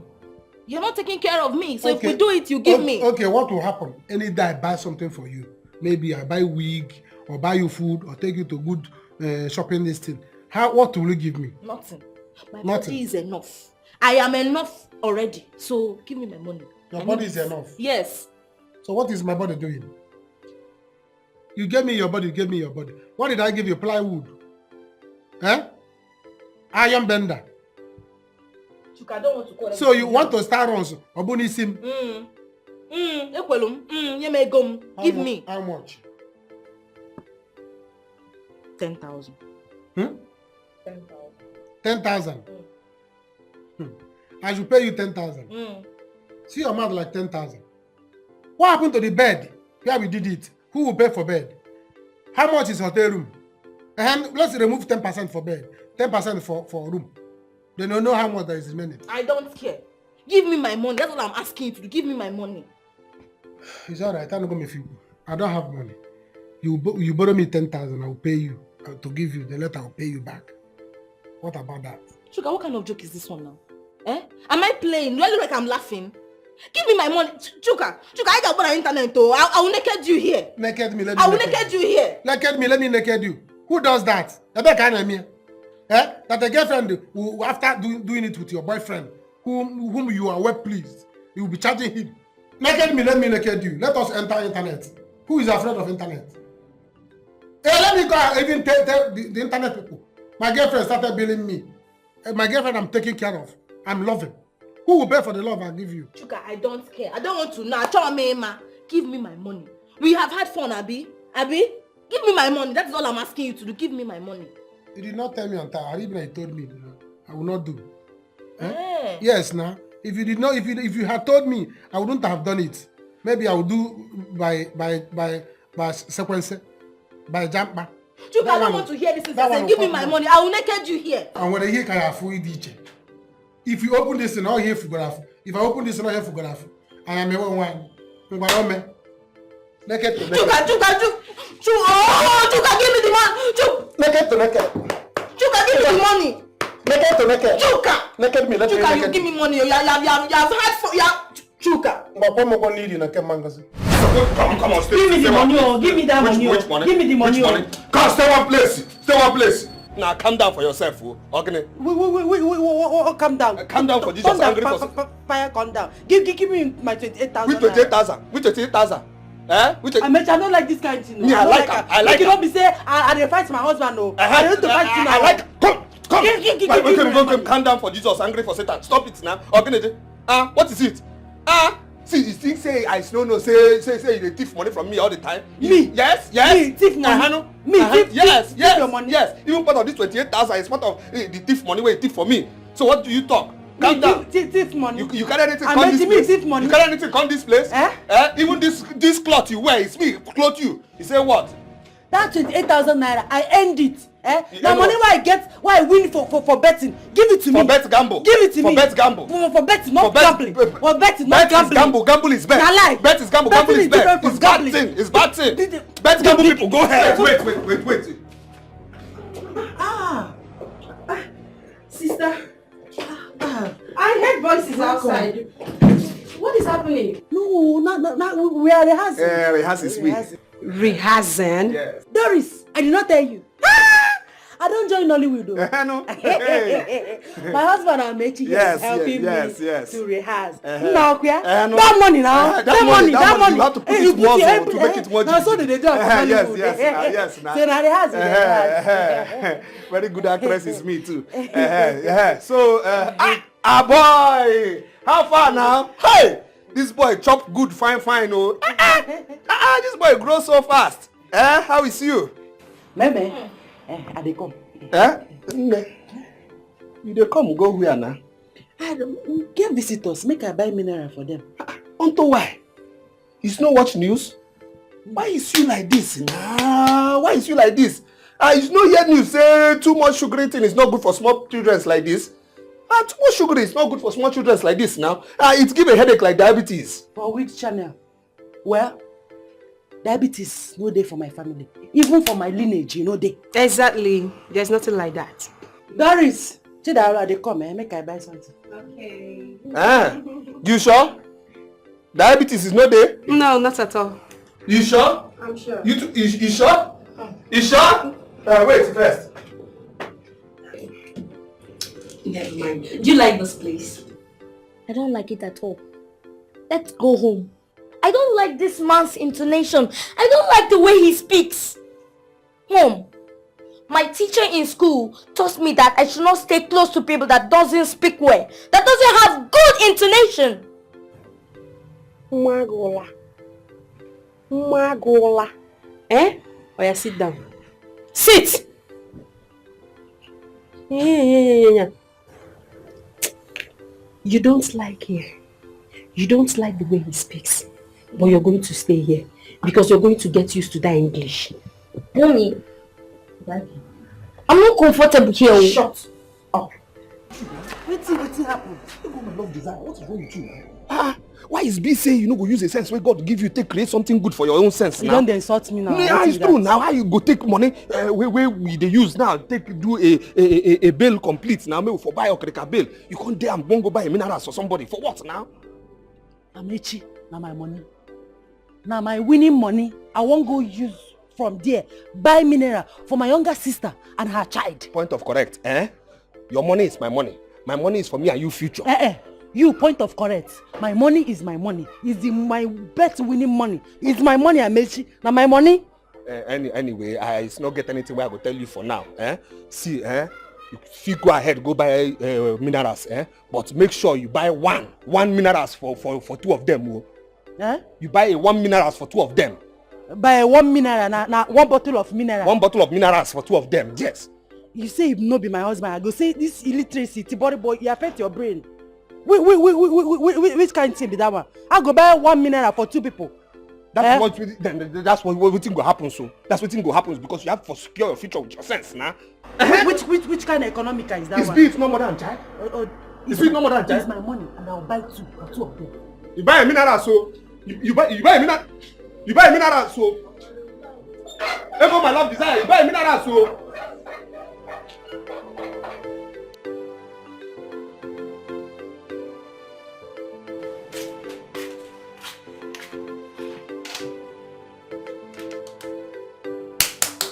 You're not taking care of me. So if we do it, you give me. Okay, what will happen? Any day I buy something for you. Maybe I buy wig or buy you food or take you to good shopping listing. What will you give me? Nothing. My body is enough. I am enough already. So give me my money. Your body is enough? Yes. So what is my body doing? You gave me your body, you gave me your body. What did I give you? Plywood? Iron bender? I don't want to call so you want to start on Obunisim? Give me. How much? 10,000. 10,000. I should pay you 10,000. See your mouth like 10,000. What happened to the bed where we did it? Who will pay for bed? How much is hotel room? And let's remove 10% for bed, 10% for room. They don't know how much there is remaining. I don't care. Give me my money. That's all I'm asking you to do. Give me my money. It's alright. I don't have money. You borrow me 10,000. I will pay you. To give you the letter, I'll pay you back. What about that? Sugar, what kind of joke is this one now? Am I playing? Do I look like I'm laughing? Give me my money. Chuka, I got on the internet though. I will naked you here. Naked me, I will naked you here. Naked me, let me naked you. Who does that? That a girlfriend who after doing it with your boyfriend, whom you are well pleased, you will be charging him. Naked me, let me naked you. Let us enter internet. Who is afraid of internet? Hey, let me go even tell the internet people. My girlfriend started billing me. My girlfriend I'm taking care of. I'm loving. Who will pay for the love I give you? Chuka, I don't care. I don't want to know. Give me my money. We have had fun, Abi. Give me my money. That's all I'm asking you to do. Give me my money. You did not tell me on time. Even you told me, I will not do. Yes, now. If you did not, if you had told me, I wouldn't have done it. Maybe I would do by sequence, by jumper. Chuka, I don't want to hear this. Give me my money. I will naked you here. And when I hear Kayafu, if you open this and all here photograph, if I open this and all here photograph, I am a one. Naked to naked. Chuka, give me the money. Naked to naked. Chuka, give me the money. Naked to naked. Chuka. Naked me. Chuka, you give me money. You have had for Chuka. Come on, stay. Give me the money. Give me that money. Which money? Give me the money. Come, stay one place. Stay one place. Now calm down for yourself, okay? Wait, calm down. Calm down for this. Angry for fire, calm down. Give me my 28,000. Which 28,000? Which 28,000? I don't like this kind of thing. Yeah, I like it. You cannot be say I fight my husband. No, I don't fight you now. I like. Come. Calm down for Jesus. Angry for Satan. Stop it now. Okay, what is it? See, you think say I no say you thief money from me all the time? Me? Yes. Me thief money? Me thief? Yes. Your money? Yes. Even part of this 28,000 is part of the thief money where you thief for me. So what do you talk? Calm down. Thief money. You carry anything come this place? Thief money. You carry anything come this place? Even this cloth you wear, it's me clothe you. You say what? That 28,000 naira, I end it. The money why I win for betting, give it to me. For bet gamble. Give it to me. For bet gamble. For betting, not gambling. For betting, not gambling. Gamble. Gamble is bet. Na lie. Bet is gamble. Gamble is bet. It's bad thing. It's bad thing. Bet gamble people, go ahead. Wait. Sister. I heard voices outside. What is happening? No, we are rehearsing. Rehearsing is me. Rehearsing? Yes. Doris, I did not tell you. I don't join Nollywood though. No. My husband and Mechi is helping me to rehearse. No. That money now. That money. You have to put it more to make it more now so they do Nollywood. Yes. So now rehearse. Very good actress is me too. So, boy, how far now? Hey, this boy chop good, fine. Oh, this boy grows so fast. How is you? Meme, I dey come. You dey come go where now? Get visitors, make I buy mineral for them. Unto why? You no watch news? Why is you like this? Why is you like this? You no hear news say too much sugar eating is not good for small children like this. Too much sugar is not good for small children like this now. It give a headache like diabetes. For which channel? Well, diabetes no dey for my family. Even for my lineage, you know dey. Exactly. There's nothing like that. Doris, Chidara, they come, make I buy something. Okay. You sure? Diabetes is not there? No, not at all. You sure? I'm sure. You sure? You sure? Wait first. Never mind. Do you like this place? I don't like it at all. Let's go home. I don't like this man's intonation. I don't like the way he speaks. Mom, my teacher in school taught me that I should not stay close to people that doesn't speak well, that doesn't have good intonation. Magola. Magola. Eh? Oh yeah, sit down. Sit! Yeah. You don't like here. You don't like the way he speaks. But you're going to stay here. Because you're going to get used to that English. Mommy, I'm not comfortable here. Shut up. What's happened? You go my love desire. What is wrong with you? Why is B saying you no go use a sense where God give you take create something good for your own sense You now? don't insult me now. Yeah, it's true now. How you go take money where we they use now take do a bill complete now? Maybe for buy a critical bill. You can't dare and go buy a minerals for somebody for what now? Amechi, now my money. Now my winning money. I won't go use from there buy mineral for my younger sister and her child. Point of correct, eh? Your money is my money. My money is for me and you future. You point of correct. My money is my money. It's my bet winning money. It's my money, Amechi. Now my money. Anyway, I not get anything where I go tell you for now. See, if you go ahead, go buy minerals, but make sure you buy one minerals for two of them. You buy one minerals for two of them. Buy one mineral, now one bottle of mineral. One bottle of minerals for two of them, yes. You say if no be my husband, I go say this illiteracy, body boy, you affect your brain. Which kind of thing be that one? I go buy one mineral for two people. That's what will happen. So that's what will happen because you have to secure your future with your sense, now. Which kind of economical is that it's one? It's no more than child. It's no more than child. It's my money, and I'll buy two of them. You buy a mineral, so you buy a mineral. You buy a mineral, so. Ever my love desire. You buy a mineral, so.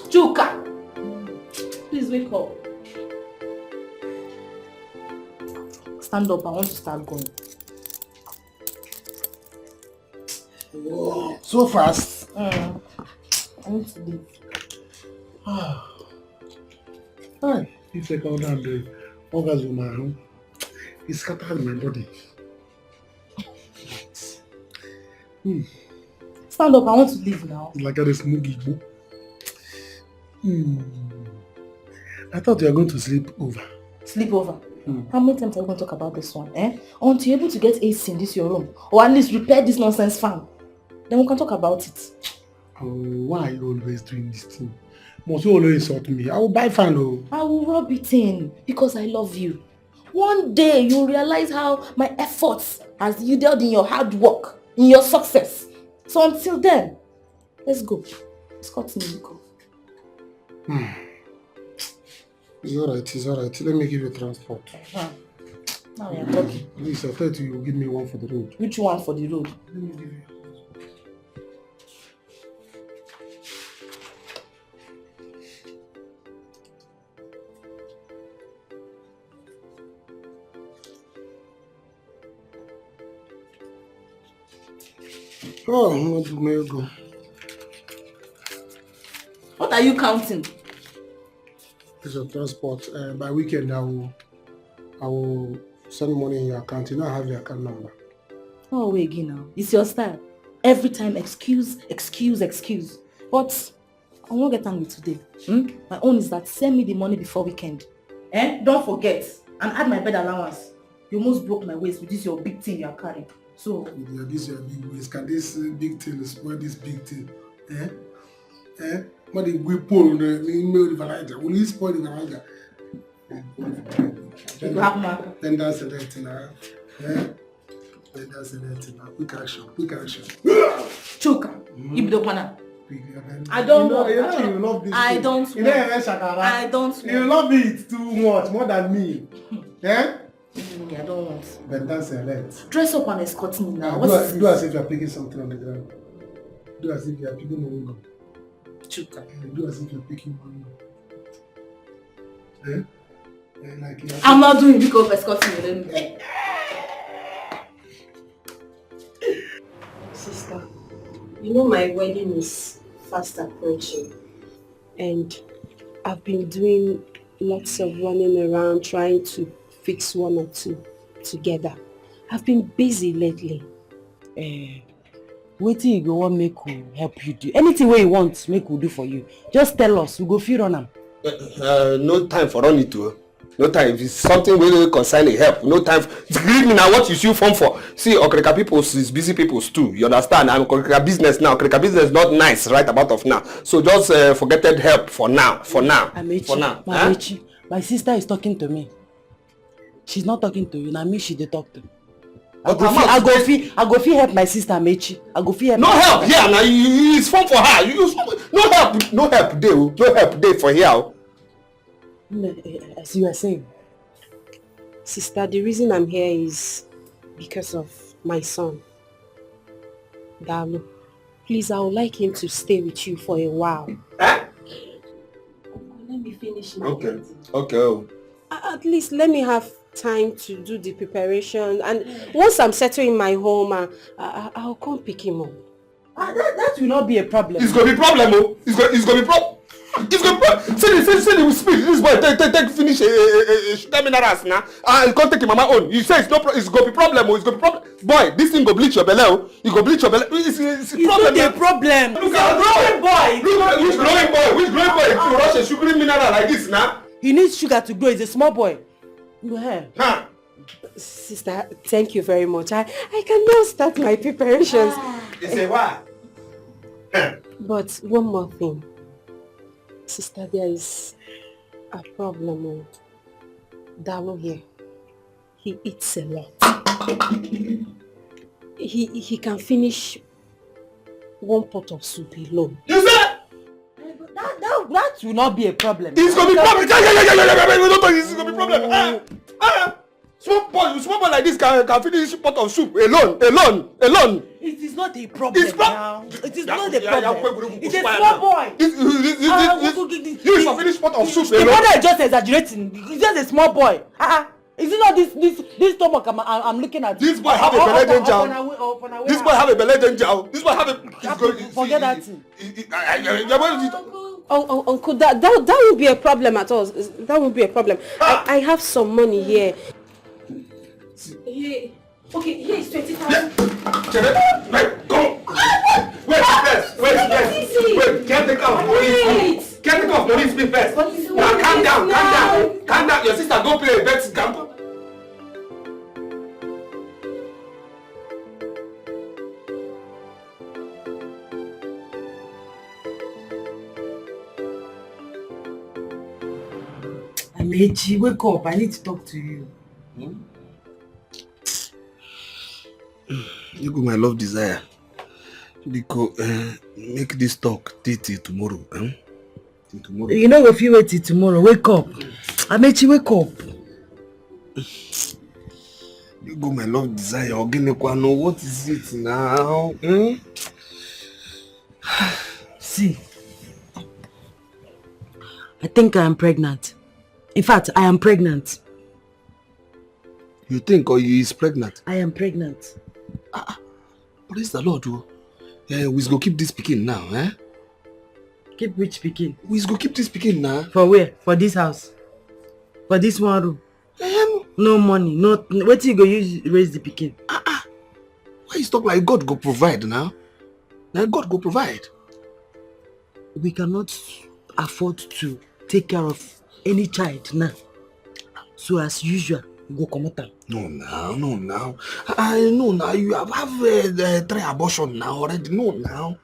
Chuka, please wake up. Stand up, I want to start going. Whoa, so fast. I need to leave. Hi, if I go down the orgasm, man, it scattered my body. Stand up, I want to leave now. It's like a smoothie book. I thought you were going to sleep over. Sleep over? How many times are we going to talk about this one? Until you're able to get AC in this your room, or at least repair this nonsense fan, then we can talk about it. Oh, why are you always doing this thing? Must you always insult me? I will buy fan. Oh. I will rub it in because I love you. One day you'll realize how my efforts has yielded in your hard work, in your success. So until then, let's go. Let's continue. Go. It's alright. Let me give you transport. Now you're talking. Please, I thought you would give me one for the road. Which one for the road? Let me give you. Oh, go. What are you counting? It's a transport. By weekend, I will send money in your account. You know, I have your account number. Oh, wait again now. It's your style. Every time, excuse. But I won't get angry today. My own is that send me the money before weekend. Don't forget. And add my bed allowance. You almost broke my waist with this your big thing you are carrying. So yeah, this your big waist. Can this big thing spoil this big thing? What if we pull the Vanaja? Will you spoil the Vanaja? Then that's the next thing now. Then that's the next thing now. Quick action. Chuka, Ibdokwana. I don't know. You love this. I don't. You know, I don't. You love it too much, more than me. I don't want. But that's a let. Dress up and escort me now. Do as if you're picking something on the ground. Do as if you're picking mango. Chuka. Do as if you're picking mango. Eh? Like I'm not doing it because escorting me. Sister, you know my wedding is fast approaching. And I've been doing lots of running around trying to fix one or two together. I've been busy lately. Wetin you go want make we help you do? Anything wey you want make we do for you. Just tell us, we go fit run am. No time for run it too. No time. If it's something really concerning help, no time. Believe me now, what you see phone for? See, Okrika people is busy people too. You understand? I'm Okrika business now. Okrika business is not nice right about of now. So just forget that help for now. For now. Amechi, for now. Amechi, my sister is talking to me. She's not talking to you. Now me she dey talk to. I go fit help my sister Amechi. I go fit help. No help here now. It's fun for her. No help. No help there. No help there for here. As you were saying. Sister, the reason I'm here is because of my son, Dalu. Please, I would like him to stay with you for a while. Eh? Let me finish my Okay. editing. Okay. At least let me have time to do the preparation, and once I'm settled in my home, I'll come pick him up. That will not be a problem. It's gonna be problem, oh. It's gonna be problem. It's gonna be see the speed. This boy take finish terminal now. I'll come take him on my own. You say it's gonna be problem, oh. It's gonna be problem. Boy, this thing go bleach your belly, oh. You go bleach your belly. It's problem. Not a problem. Look at growing boy. Look at which growing boy. Which growing boy? If you rush a sugary mineral like this now. He needs sugar to grow. He's a small boy. Go ahead. Huh? Sister, thank you very much. I can now start my preparations. It's a what? But one more thing. Sister, there is a problem with Dalu here. He eats a lot. He can finish one pot of soup alone. You said? That will not be a problem. It's gonna be problem. It's gonna be problem. Small boy like this can finish a pot of soup alone. It is not a problem now. It is not a problem. It's a small small boy. You should finish pot of soup The alone. brother is just exaggerating. He's just a small boy. Is it not this stomach I'm looking at? This boy have a belly danger. This boy have a belly danger. This boy have a. Forget that thing. Oh, Uncle, that won't be a problem at all. That won't be a problem. I have some money here. Here. Okay, here is 20,000. Go. Wait. Can't take off police. Can't take off police me first. Now calm down. Your sister go play a bet. Calm. Amechi, wake up. I need to talk to you. You go my love desire. Because make this talk till tomorrow. Till tomorrow. You know if you wait till tomorrow, wake up. Amechi, wake up. You go my love desire. Ogenekwa, what is it now? See, I think I am pregnant. In fact, I am pregnant. You think or you is pregnant? I am pregnant. Praise the Lord. We go keep this pikin now, eh? Keep which pikin? We go keep this pikin now. For where? For this house? For this one room? No money. No. What you go use raise the pikin? Why you talk like God go provide now? Now God go provide. We cannot afford to take care of any child now. So as usual, we go come out. No now. I know now. You have 3 abortions now already. No now.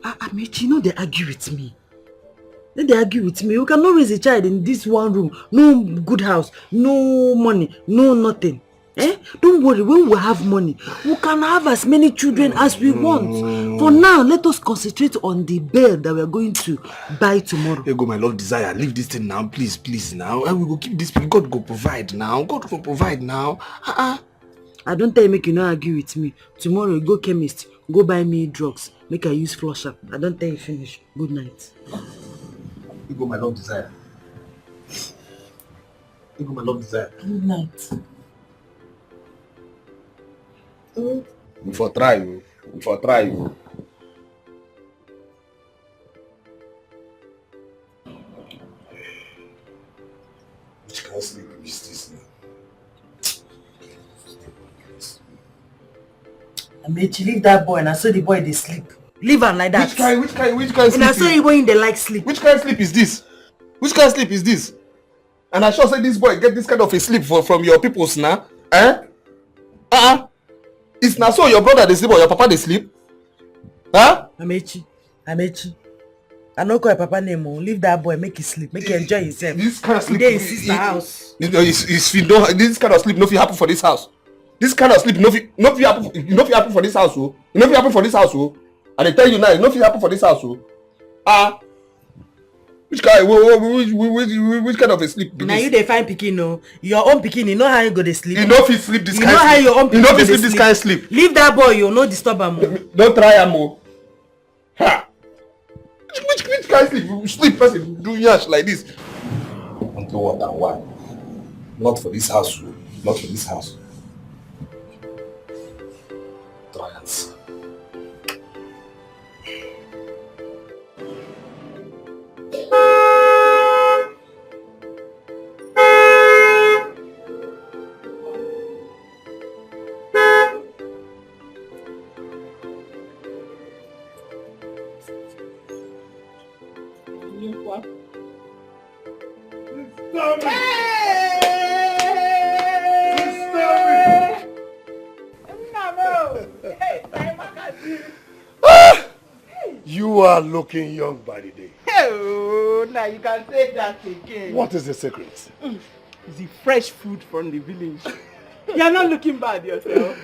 Amechi, no, they argue with me. You cannot raise a child in this one room. No good house, no money, no nothing. Don't worry, when we have money, we can have as many children as we want. no. For now, let us concentrate on the bed that we are going to buy tomorrow. Here go my love desire. Leave this thing now, please, please now. And we go keep this. God go provide now. God will provide now. I don't tell you make you not argue with me. Tomorrow you go chemist, go buy me drugs. Make I use flusher. I don't tell you finish. Good night. Here go my love desire. Here go my love desire. Good night. Before try you. Before try you. Which kind of sleep is this now? Amechi, leave that boy and I saw the boy they sleep. Leave him like that. Which kind sleep? And I saw the boy in the like sleep. Which kind of sleep is this? Which kind of sleep is this? And I sure say this boy get this kind of a sleep from your peoples now. Eh? It's not so your brother they sleep or your papa they sleep? Huh? Amechi. I don't call your papa name. Leave that boy, make him sleep, make him enjoy himself. This kind of sleep. He in sister house. This kind of sleep no fit happen for this house. This kind of sleep no fit happen for this house. Oh. No fit happen for this house. Oh. And they tell you now, no fit happen for this house. Oh. Which kind of a sleep? Now you dey find pikin no. Your own pikin, you know how you go to sleep. You know if you sleep this you kind know of how sleep. your own pikin You know if go you dey sleep this kind of sleep. Leave that boy, you no disturb him. Don't try him. Ha! Which kind of sleep? You sleep person do yash like this. Until what and why? Not for this house. Not for this house. Try and see. You are looking young by the day. Oh, now you can say that again. What is the secret? It's the fresh food from the village. You're not looking bad yourself.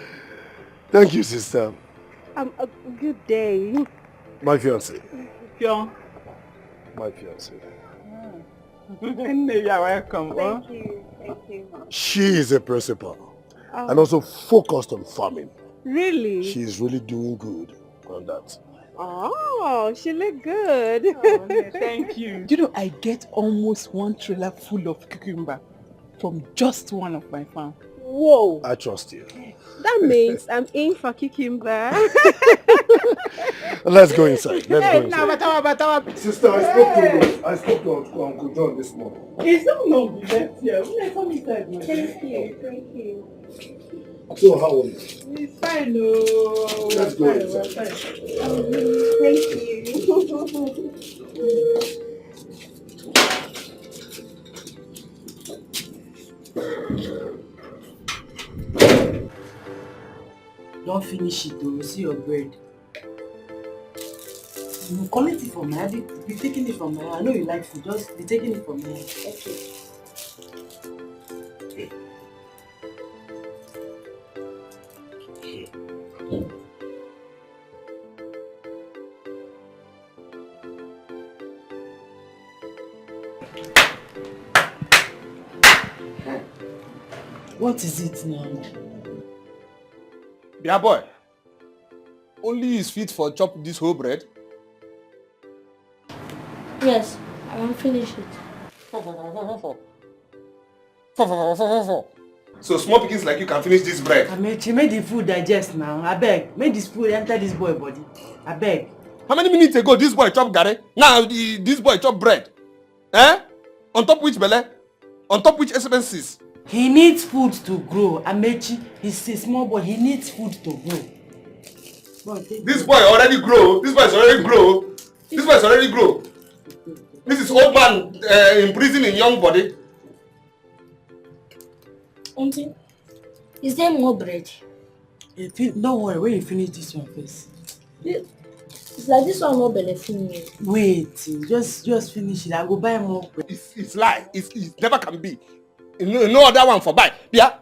Thank you, sister. A good day. My fiancé. Pure. My fiancé. You're welcome. Thank you. She is a principal and also focused on farming. Really? She is really doing good on that. Oh, she look good. Oh, yeah, thank you. Do you know I get almost 1 trailer full of cucumber from just one of my farm. Whoa. I trust you. That means I'm in for cucumber. Let's go inside. Let's go inside. But Sister, I spoke to Uncle John this morning. It's not long left here. Come inside, my Thank you. So how are you? It's fine, no. Let's go inside. Thank you. Don't finish it though, see your bread. You collect it from me, be taking it from me. I know you like food, just be taking it from me. Okay. What is it now? Dear boy, only his feet for chop this whole bread? Yes, I won't finish it. So small pickings like you can finish this bread? Amechi, make the food digest now. I beg. Make this food enter this boy body. I beg. How many minutes ago this boy chop garri? Now this boy chop bread? Eh? On top which belly? On top which expenses? He needs food to grow. Amechi, he's a small boy. He needs food to grow. Boy, this boy already grow. This boy is already grow. This boy is already grow. This is old man in prison in young body. Auntie, is there more bread? Don't worry, when you finish this one first. It's like this one not benefiting. Wait, just finish it. I go buy more bread. It's lie. It never can be. No other one for buy. Yeah,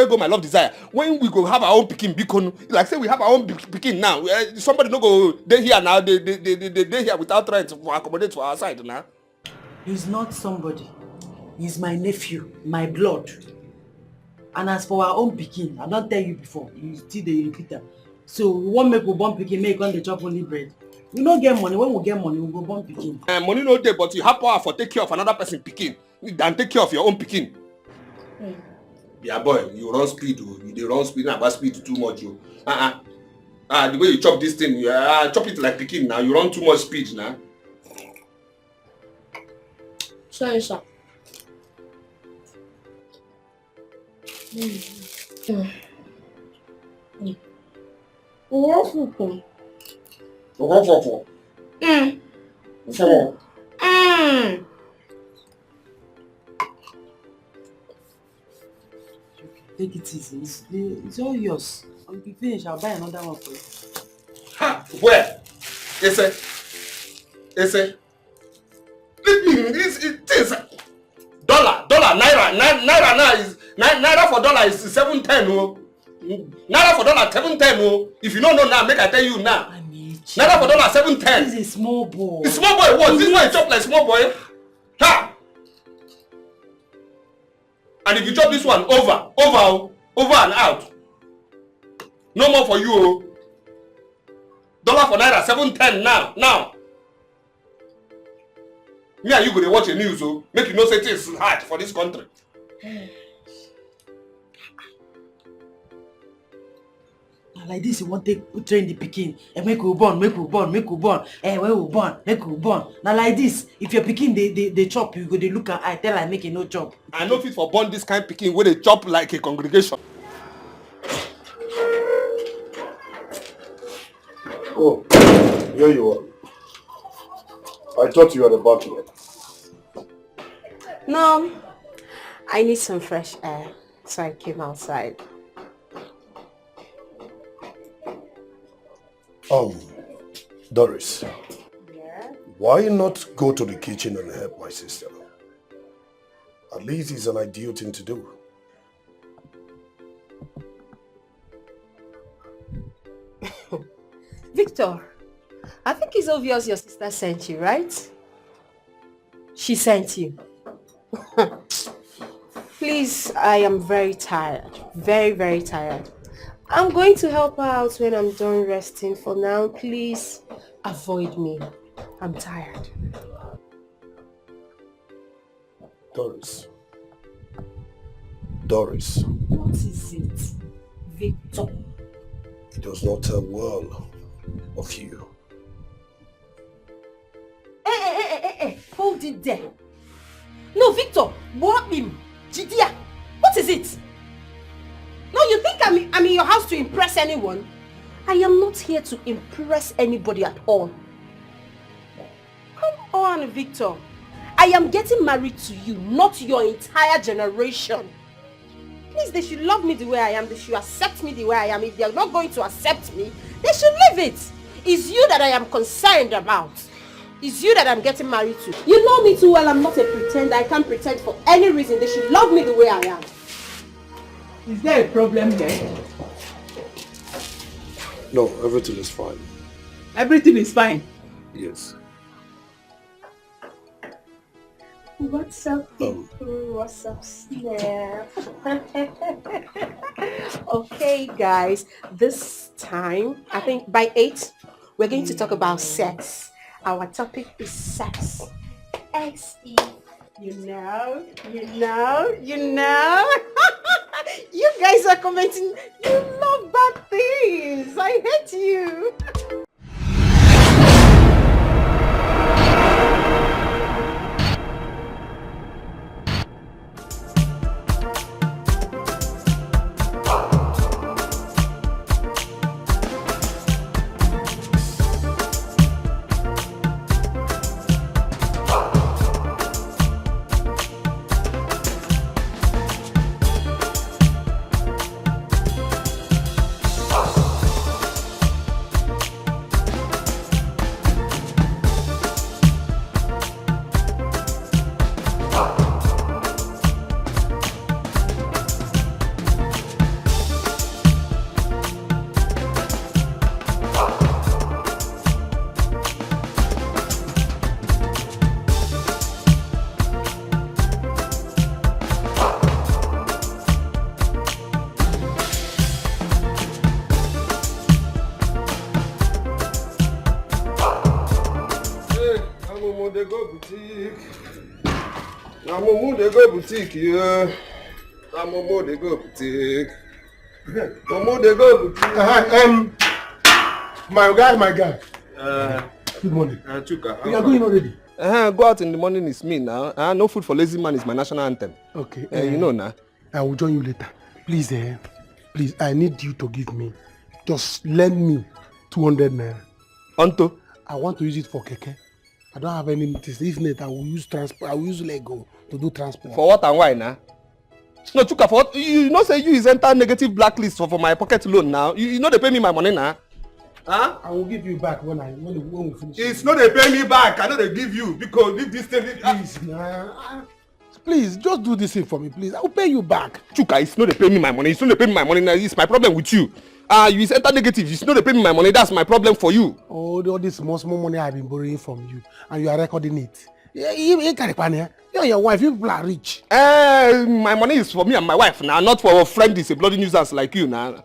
go my love desire. When we go have our own pikin bikonu, like say we have our own pikin now. Somebody no go they here now. They here without rent to accommodate for our side now. He's not somebody. He's my nephew, my blood. And as for our own pikin, I don't tell you before. You still the repeater. So we won't make we born pikin, make on the chop only bread. We don't get money. When we get money, we go born pikin. Money no dey, but you have power for take care of another person pikin than take care of your own pikin. Yeah, boy, you run speed. You dey run speed. About speed too much. You. The way you chop this thing, you chop it like pikin now. You run too much speed now. Sorry, sir. Take it easy. It's all yours. When you finish, I'll buy another one for you. Ha! Where? Ese. Leave me. This dollar, naira now is naira for dollar is 710. Oh. Naira for dollar 710. Oh. If you don't know now, make I tell you now. Naira for dollar 710. This is a small boy. The small boy what? This boy chop like small boy. Ha! And if you chop this one over and out. No more for you. Oh. Dollar for naira 710 now. Me and you go to watch the news, oh. Make you know say things hard for this country. Like this, you want to train the pikin and make we born. When we born, make we born. Now like this, if your pikin they chop, you go they look at I tell I make it no chop. I know fit for born this kind of pikin where they chop like a congregation. Oh, here you are. I thought you were the butler. No, I need some fresh air, so I came outside. Doris. Yeah? Why not go to the kitchen and help my sister? At least it's an ideal thing to do. Victor, I think it's obvious your sister sent you, right? She sent you. Please, I am very tired. Very, very tired. I'm going to help her out when I'm done resting. For now, please avoid me. I'm tired. Doris. What is it, Victor? It does not tell well of you. Hey, hold it there. No, Victor, what him? Jidia, what is it? No, you think I'm in your house to impress anyone? I am not here to impress anybody at all. Come on, Victor. I am getting married to you, not your entire generation. Please, they should love me the way I am. They should accept me the way I am. If they are not going to accept me, they should leave it. It's you that I am concerned about. It's you that I'm getting married to. You know me too well. I'm not a pretender. I can't pretend for any reason. They should love me the way I am. Is there a problem there? No, everything is fine. Everything is fine. Yes. What's up, people? What's up, Snap? Okay, guys. This time, I think by 8, we're going to talk about sex. Our topic is sex. X-E. You know. You guys are commenting, you love bad things. I hate you. they go boutique. Na Mumu they go boutique, yeah. Na Mumu they go boutique. Mumu they go boutique. My guy. Good morning. Chuka. You are going already? Go out in the morning is me now. No food for lazy man is my national anthem. Okay. You know now. I will join you later. Please, please, I need you to give me, just lend me 200 naira. Onto? I want to use it for keke. I don't have any this. If not, I will use transport. I will use Lego to do transport. For what and why now? No, Chuka, for what? You know say you is enter negative blacklist for my pocket loan now. You know they pay me my money now. Huh? I will give you back when we finish. It's not they pay me back. I know they give you because leave this thing. Please, nah. Please, just do this thing for me, please. I will pay you back. Chuka, it's not they pay me my money. It's not they pay me my money now. It's my problem with you. You is enter negative. It's not they pay me my money. That's my problem for you. All this small money I've been borrowing from you, and you are recording it. You and your wife, you people are rich. My money is for me and my wife now, not for a friend is a bloody nuisance like you now.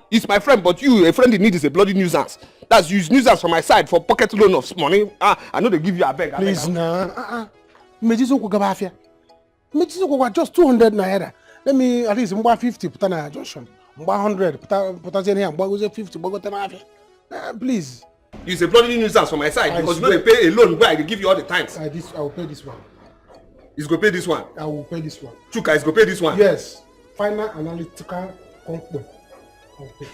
It's my friend, but you, a friend in need is a bloody nuisance. That's use nuisance from my side for pocket loan of money. I know they give you a beg. Please, nah. Just 200 naira. Let me at least 50 put on junction. 100 put here. 50 please. It's a bloody nuisance from my side because you know they pay a loan where I give you all the times. I will pay this one. It's go pay this one. I will pay this one. Chuka, it's go pay this one. Yes. Final analytical conquest. Okay.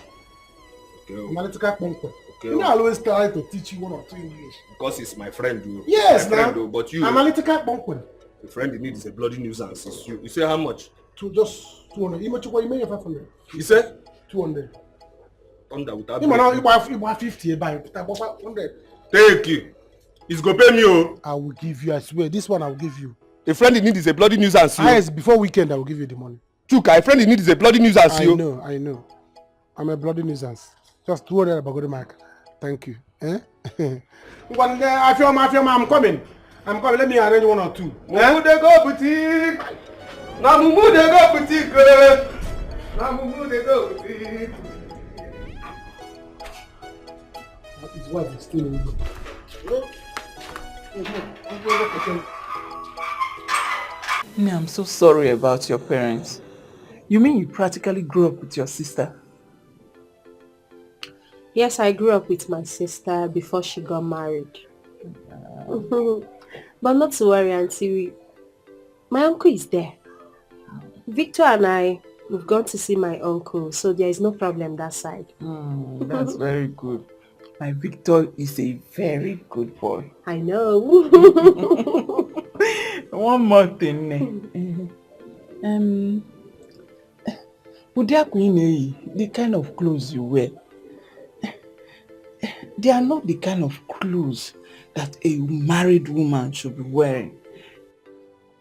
Analytical conquest. Okay. You know, I always try to teach you 1 or 2 English. Because it's my friend, though. Yes, my friend, though. But you. Analytical conquest. The friend in need is a bloody nuisance. It's you. You say how much? Just 200. You make 500. You say? 200. Under without. You buy 50. Buy 100. Thank you. It's go pay me, oh. I will give you. I swear, this one I will give you. A friend in need is a bloody nuisance. Yes, before weekend I will give you the money. Chuka, a friend in need is a bloody nuisance. I know. I'm a bloody nuisance. Just 200 about good mark. Thank you. I feel I'm coming. Let me arrange 1 or 2. Mumu they go boutique. Now Mumu they go boutique. Now Mumu they go boutique. His wife is still in I'm so sorry about your parents. You mean you practically grew up with your sister? Yes, I grew up with my sister before she got married. But not to worry, Auntie. My uncle is there. Victor and we've gone to see my uncle, so there is no problem that side. That's very good. My Victor is a very good boy. I know. One more thing. The kind of clothes you wear, they are not the kind of clothes that a married woman should be wearing.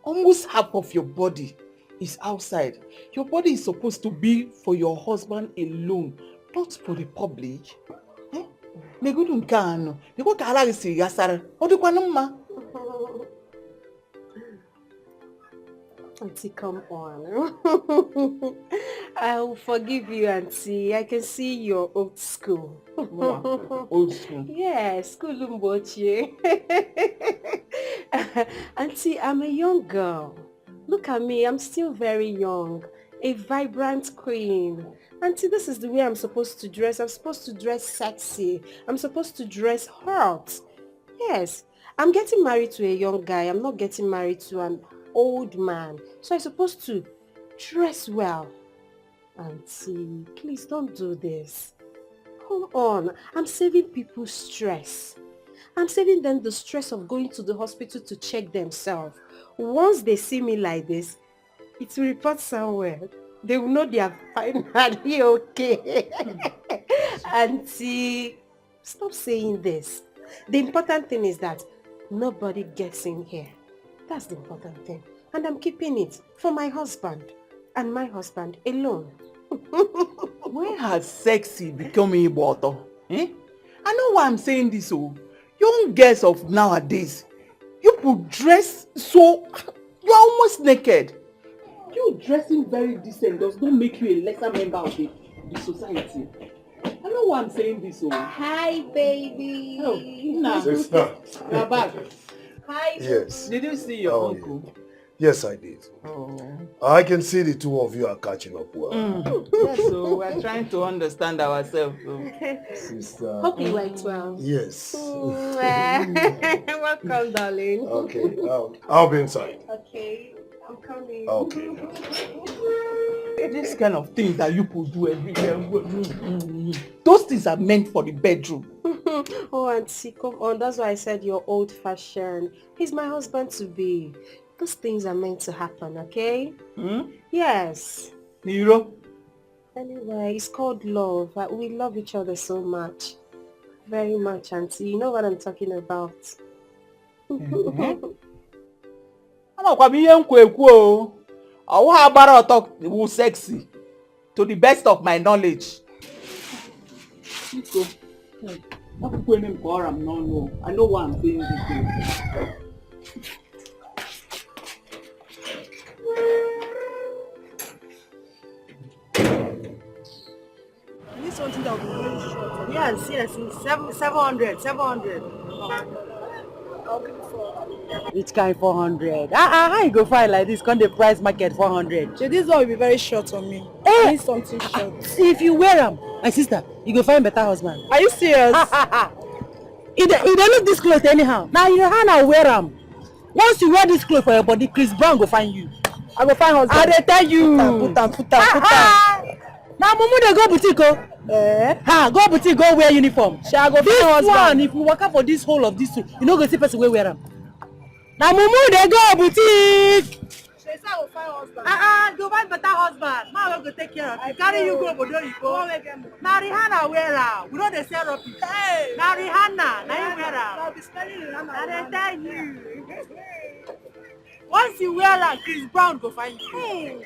Almost half of your body is outside. Your body is supposed to be for your husband alone, not for the public. Auntie, come on. I'll forgive you, Auntie. I can see your old school. Wow. Old school? Yeah, school Umbochi. Auntie, I'm a young girl. Look at me, I'm still very young. A vibrant queen. Auntie, this is the way I'm supposed to dress. I'm supposed to dress sexy. I'm supposed to dress hot. Yes, I'm getting married to a young guy. I'm not getting married to an old man. So I'm supposed to dress well. Auntie, please don't do this. Come on. I'm saving people stress. I'm saving them the stress of going to the hospital to check themselves. Once they see me like this, it will report somewhere. They will know they are finally okay. Auntie, stop saying this. The important thing is that nobody gets in here. That's the important thing. And I'm keeping it for my husband and my husband alone. When has sexy become a bottle? I know why I'm saying this. Young girls of nowadays, you could dress so you're almost naked. You dressing very decent does not make you a lesser member of the society. I know why I'm saying this. Hi, baby. Sister. Hi. Yes. Did you see your uncle? Yeah. Yes, I did. Oh. I can see the two of you are catching up well. Yes, so we're trying to understand ourselves. Sister. Hope you went well. Yes. Welcome, darling. Okay, I'll be inside. Okay, I'm coming. Okay. This kind of thing that you could do every day. Those things are meant for the bedroom. Oh, Auntie, come on. That's why I said you're old-fashioned. He's my husband-to-be. Those things are meant to happen, okay? Yes. Nero? Anyway, it's called love. We love each other so much. Very much, Auntie. You know what I'm talking about. Sexy. To the best of my knowledge. I know what I'm saying. This something that will be very short. Yes, 700. Which kind 400? How you go find like this? Can't the price market 400? So this one will be very short on me. Hey! I need something short. See, if you wear them, my sister, you go find better husband. Are you serious? If they look this clothes anyhow. Now your hand I wear them. Once you wear this clothes for your body, Chris Brown go find you. I go find husband. I tell you. Put am. Now mumu they go boutique go boutique go wear uniform. Shall I go This find one, husband? if you walk out for this whole of this, you no go see person wear them. Now mumu they go boutique. Say I go find husband. Go find better husband. Man go take care of you. Carry you go Bodo you go. Now Rihanna wear am. We know they sell rubbish. Hey. Now Rihanna, now you wear am. I'll be spending Rihanna. I tell you. Once you wear am, Chris Brown go find you.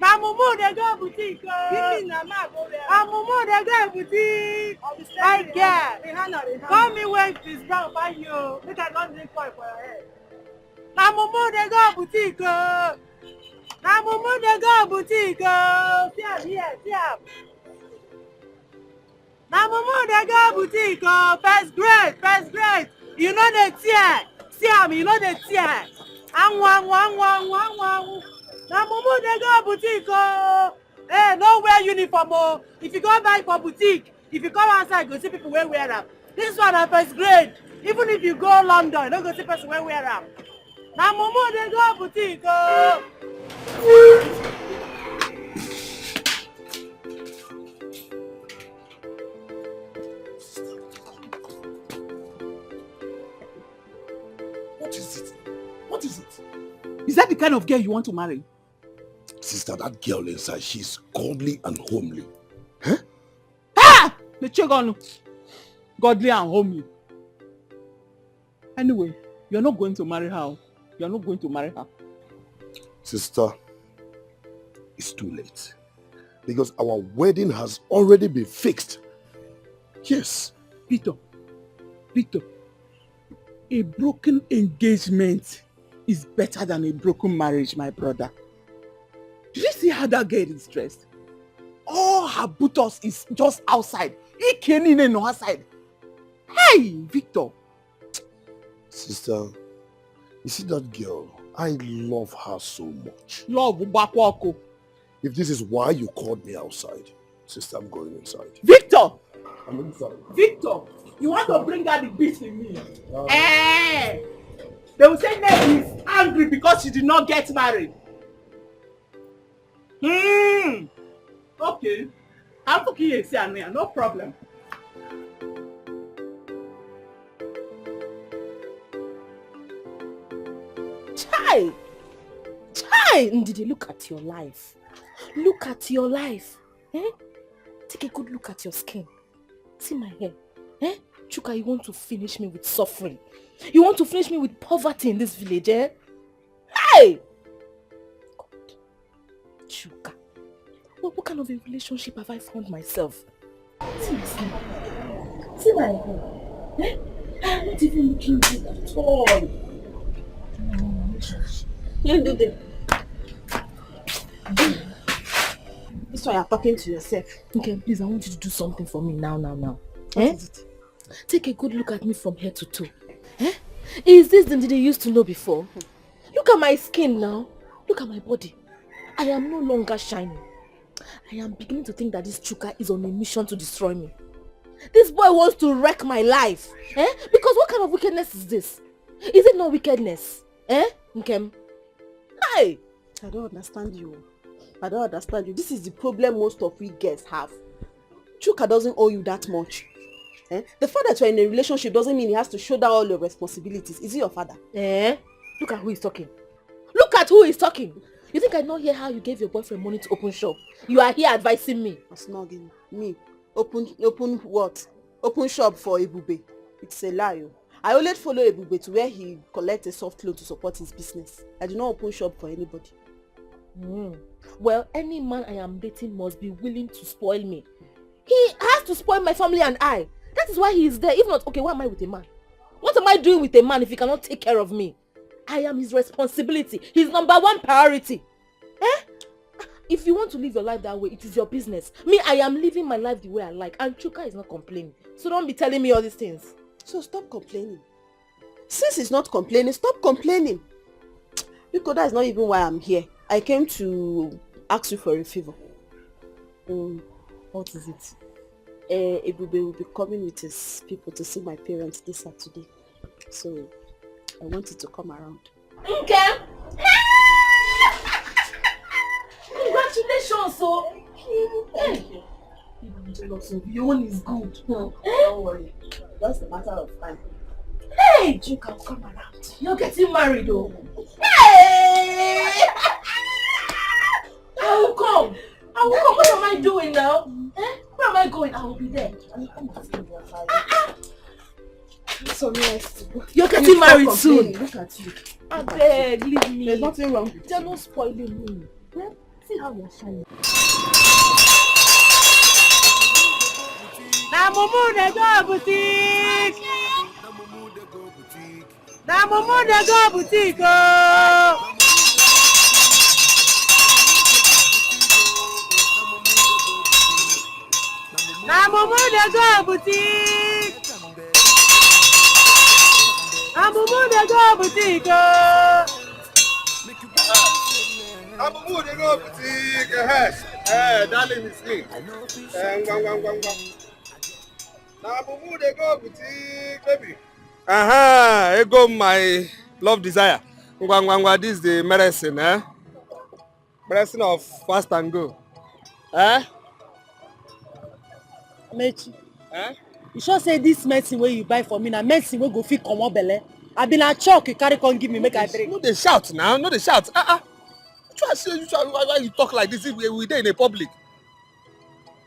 Now mumu they go boutique. Give me na ma go there. Mumu they go boutique. I'll be spending I get. Rihanna. Call me when Chris Brown find you. Make I don't drink oil for your head. Now mumu they go boutique. Now mumu they go boutique. See am here, see am. Now mumu they go boutique. First grade. You know the tear. See am, you know the tear. Ang. Now mumu they go boutique. Hey, no wear uniform. If you go buy for boutique, if you come outside, go see people wear them. This one na first grade. Even if you go London, you don't go see person wear them. Now mumu they go boutique. What is it? Is that the kind of girl you want to marry? Sister, that girl inside, she's godly and homely. The chicken, godly and homely. Anyway, you're not going to marry her. You're not going to marry her. Sister, it's too late. Because our wedding has already been fixed. Yes. Peter, a broken engagement is better than a broken marriage, my brother. Did you see how that girl is dressed? All her buttocks is just outside. He came in and outside. Hey, Victor. Sister, you see that girl? I love her so much. Love Ubapwako. If this is why you called me outside, sister, I'm going inside. Victor! I'm inside. Victor! You want to bring out the beast in me? They will say Nelly is angry because she did not get married. Okay. I'm fucking you, no problem. Chai, Ndidi, look at your life. Look at your life. Take a good look at your skin. See my hair. Chuka, you want to finish me with suffering. You want to finish me with poverty in this village, Hey! God. Chuka. What kind of a relationship have I found myself? See my skin. See my hair. I'm not even looking good at all. You do this. This one you're talking to yourself. Okay, please, I want you to do something for me now. What is it? Take a good look at me from head to toe. Is this the Ndidi you used to know before? Look at my skin now. Look at my body. I am no longer shining. I am beginning to think that this Chuka is on a mission to destroy me. This boy wants to wreck my life. Because what kind of wickedness is this? Is it not wickedness? Nkem? Hi! I don't understand you. I don't understand you. This is the problem most of we girls have. Chuka doesn't owe you that much. The fact that you're in a relationship doesn't mean he has to shoulder all your responsibilities. Is he your father? Look at who is talking. Look at who is talking. You think I not hear how you gave your boyfriend money to open shop? You are here advising me. Snogging me. Open what? Open shop for Ebube. It's a lie. I always follow Ebube to where he collects a soft loan to support his business. I do not open shop for anybody. Well, any man I am dating must be willing to spoil me. He has to spoil my family and I. That is why he is there. If not, okay, why am I with a man? What am I doing with a man if he cannot take care of me? I am his responsibility. His #1 priority. If you want to live your life that way, it is your business. Me, I am living my life the way I like. And Chuka is not complaining. So don't be telling me all these things. So stop complaining. Since he's not complaining, stop complaining. Because that is not even why I'm here. I came to ask you for a favor. What is it? Ebube will be coming with his people to see my parents this Saturday. So I want you to come around. Okay. Congratulations, so. Thank you. Your one is good. Don't worry. Just a matter of time. Hey, Chuka will come around. You're getting married, though. Hey! I will come. What am I doing now? Where am I going? I will be there. So nice. You're getting married soon. Look at you. I beg, leave me. There's nothing wrong with you. They're not spoiling me. See how you're shining. Na mumu de go boutique. Na mumu de go boutique. Na mumu de go boutique. Na mumu de go boutique. Na mumu de go boutique. Darling is me. Na mumu de go boutique, baby. Ego my love desire. This is the medicine, medicine of fast and go. Mechi. You sure say this medicine where you buy for me na medicine wey go fit comot belle? I been a chalk you carry come give me make I drink. No dey shout now, no dey shout. Why you talk like this if we dey in a public?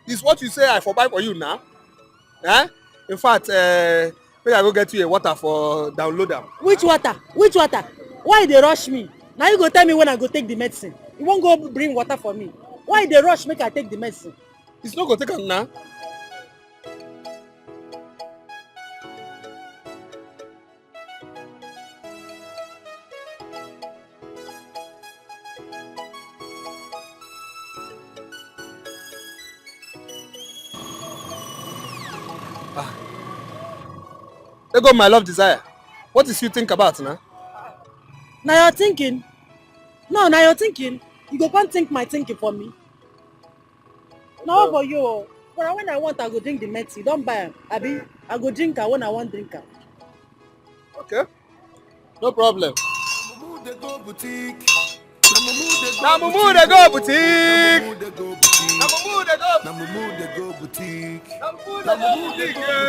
This what you say I for buy for you now. In fact, maybe I go get you a water for download am. Which water? Which water? Why they rush me? Now you go tell me when I go take the medicine. You won't go bring water for me. Why they rush make I take the medicine? It's not gonna take am now. There go my love desire. What is you think about now? Now you're thinking. No, now you're thinking. You go can't think my thinking for me. No, for you. But when I want, I go drink the medicine. Don't buy them. Abi, I go drink her when I want drink her. Okay. No problem. Na mumu de go boutique. Na mumu de go. Na mumu de go boutique. Na mumu de go boutique.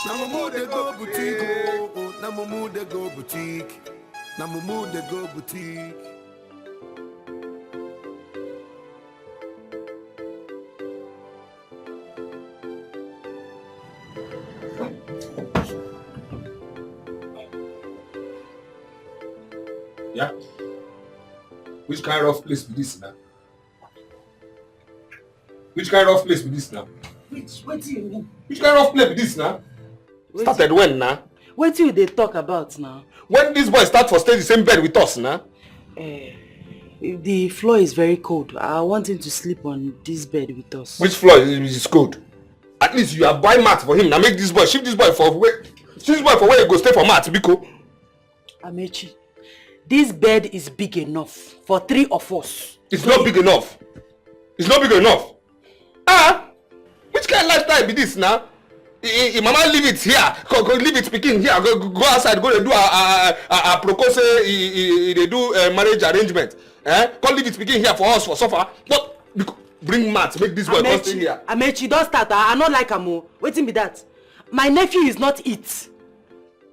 Na mumu de go boutique. Na mumu de go boutique. Na mumu de go boutique. Yeah. Which kind of place be this now? Which kind of place be this now? What do you mean? Which kind of place be this now? Started when now? What do they talk about now? When this boy start for stay the same bed with us now? The floor is very cold. I want him to sleep on this bed with us. Which floor is cold? At least you are buying mat for him. Now make this boy, shift this boy for wait. Since boy for where you go stay for mat, Biko. Amechi, this bed is big enough for 3 of us. It's not big enough. It's not big enough. Ah, which kind of lifestyle be this now? Mama leave it here, go leave it speaking here, go outside, go to do a propose, they do marriage arrangement. Come leave it speaking here for us for suffer. But bring mat, make this boy come stay here. Amechi, don't start. I not like Amo. Waiting be that. My nephew is not it.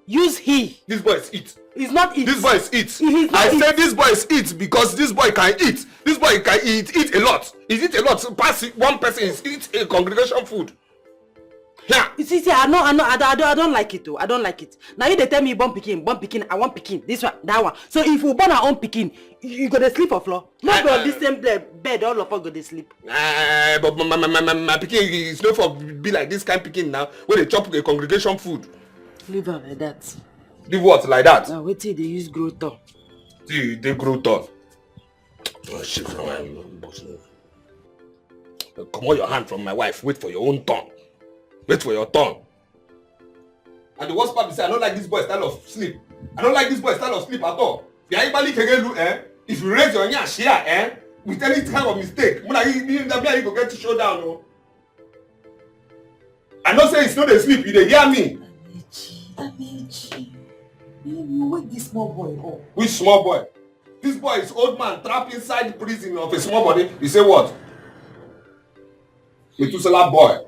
Use he. This boy is it. He's not it. This boy is it. I said this boy is it because this boy can eat. This boy can eat a lot. He eat a lot. Pass one person is eat a congregation food. Yeah. You see, I don't like it though. I don't like it. Now you they tell me born pikin, I want pikin. This one, that one. So if we born our own pikin, you go to sleep on floor. Not on this same bed, all of us go to sleep. But my pikin is not for be like this kind of pikin now. Where they chop a congregation food. Leave her like that. Leave what like that? Now wait till they use growth on. See, they grow on. Oh shit! Come on, your hand from my wife. Wait for your own turn. Wait for your turn. And the worst part is I don't like this boy style of sleep. I don't like this boy style of sleep at all. If you raise your nyash here, with any kind of mistake, you go get to showdown. No? I don't say it's not a sleep, you hear me? Amechi, you wake this small boy up. Which small boy? This boy is old man trapped inside prison of a small body. You say what? Methuselah boy.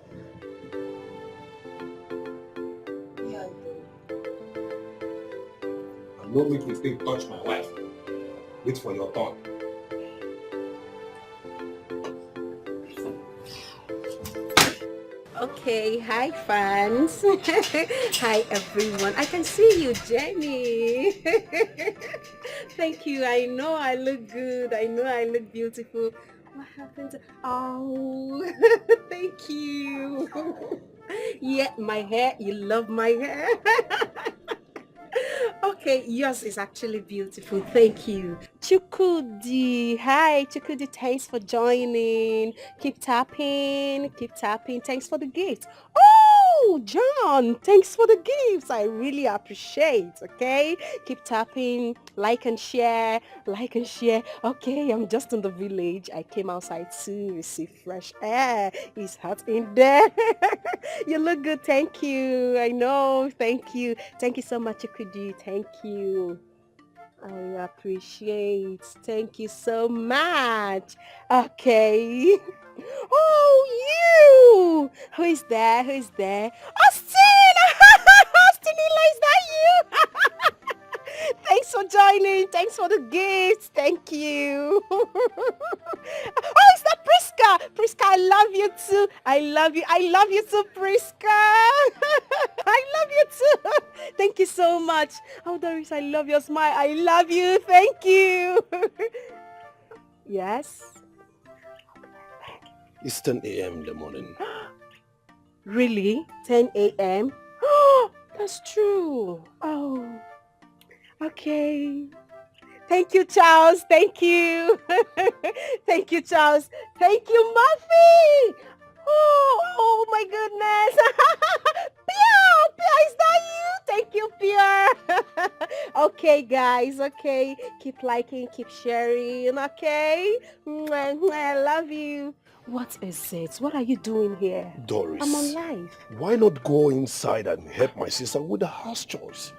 Don't make mistake touch my wife. Wait for your turn. Okay, hi fans. Hi everyone. I can see you, Jenny. Thank you. I know I look good. I know I look beautiful. What happened? Oh, thank you. Yeah, my hair. You love my hair. Okay, yours is actually beautiful. Thank you. Chukudi. Hi, Chukudi. Thanks for joining. Keep tapping. Keep tapping. Thanks for the gift. Oh, John. Thanks for the gifts. I really appreciate. Okay. Keep tapping. Like and share. Like and share. Okay, I'm just in the village. I came outside to receive fresh air. It's hot in there. You look good. Thank you. I know. Thank you. Thank you so much, Chukudi. Thank you. I appreciate. Thank you so much. Okay. Oh, you. Who is there? Who is there? Austin! Austinila, is that you? Thanks for joining. Thanks for the gifts. Thank you. Oh, is that Priska? Priska, I love you too. I love you. I love you too, Priska. I love you too. Thank you so much. Oh, Doris, I love your smile. I love you. Thank you. Yes? It's 10 a.m. in the morning. Really? 10 a.m.? Oh, that's true. Oh, okay. Thank you, Charles. Thank you. Thank you, Charles. Thank you, Muffy. Oh my goodness. Pia, Pia, is that you? Thank you, Pia. Okay, guys. Okay. Keep liking, keep sharing. Okay. I love you. What is it? What are you doing here? Doris. I'm on live. Why not go inside and help my sister with the house chores?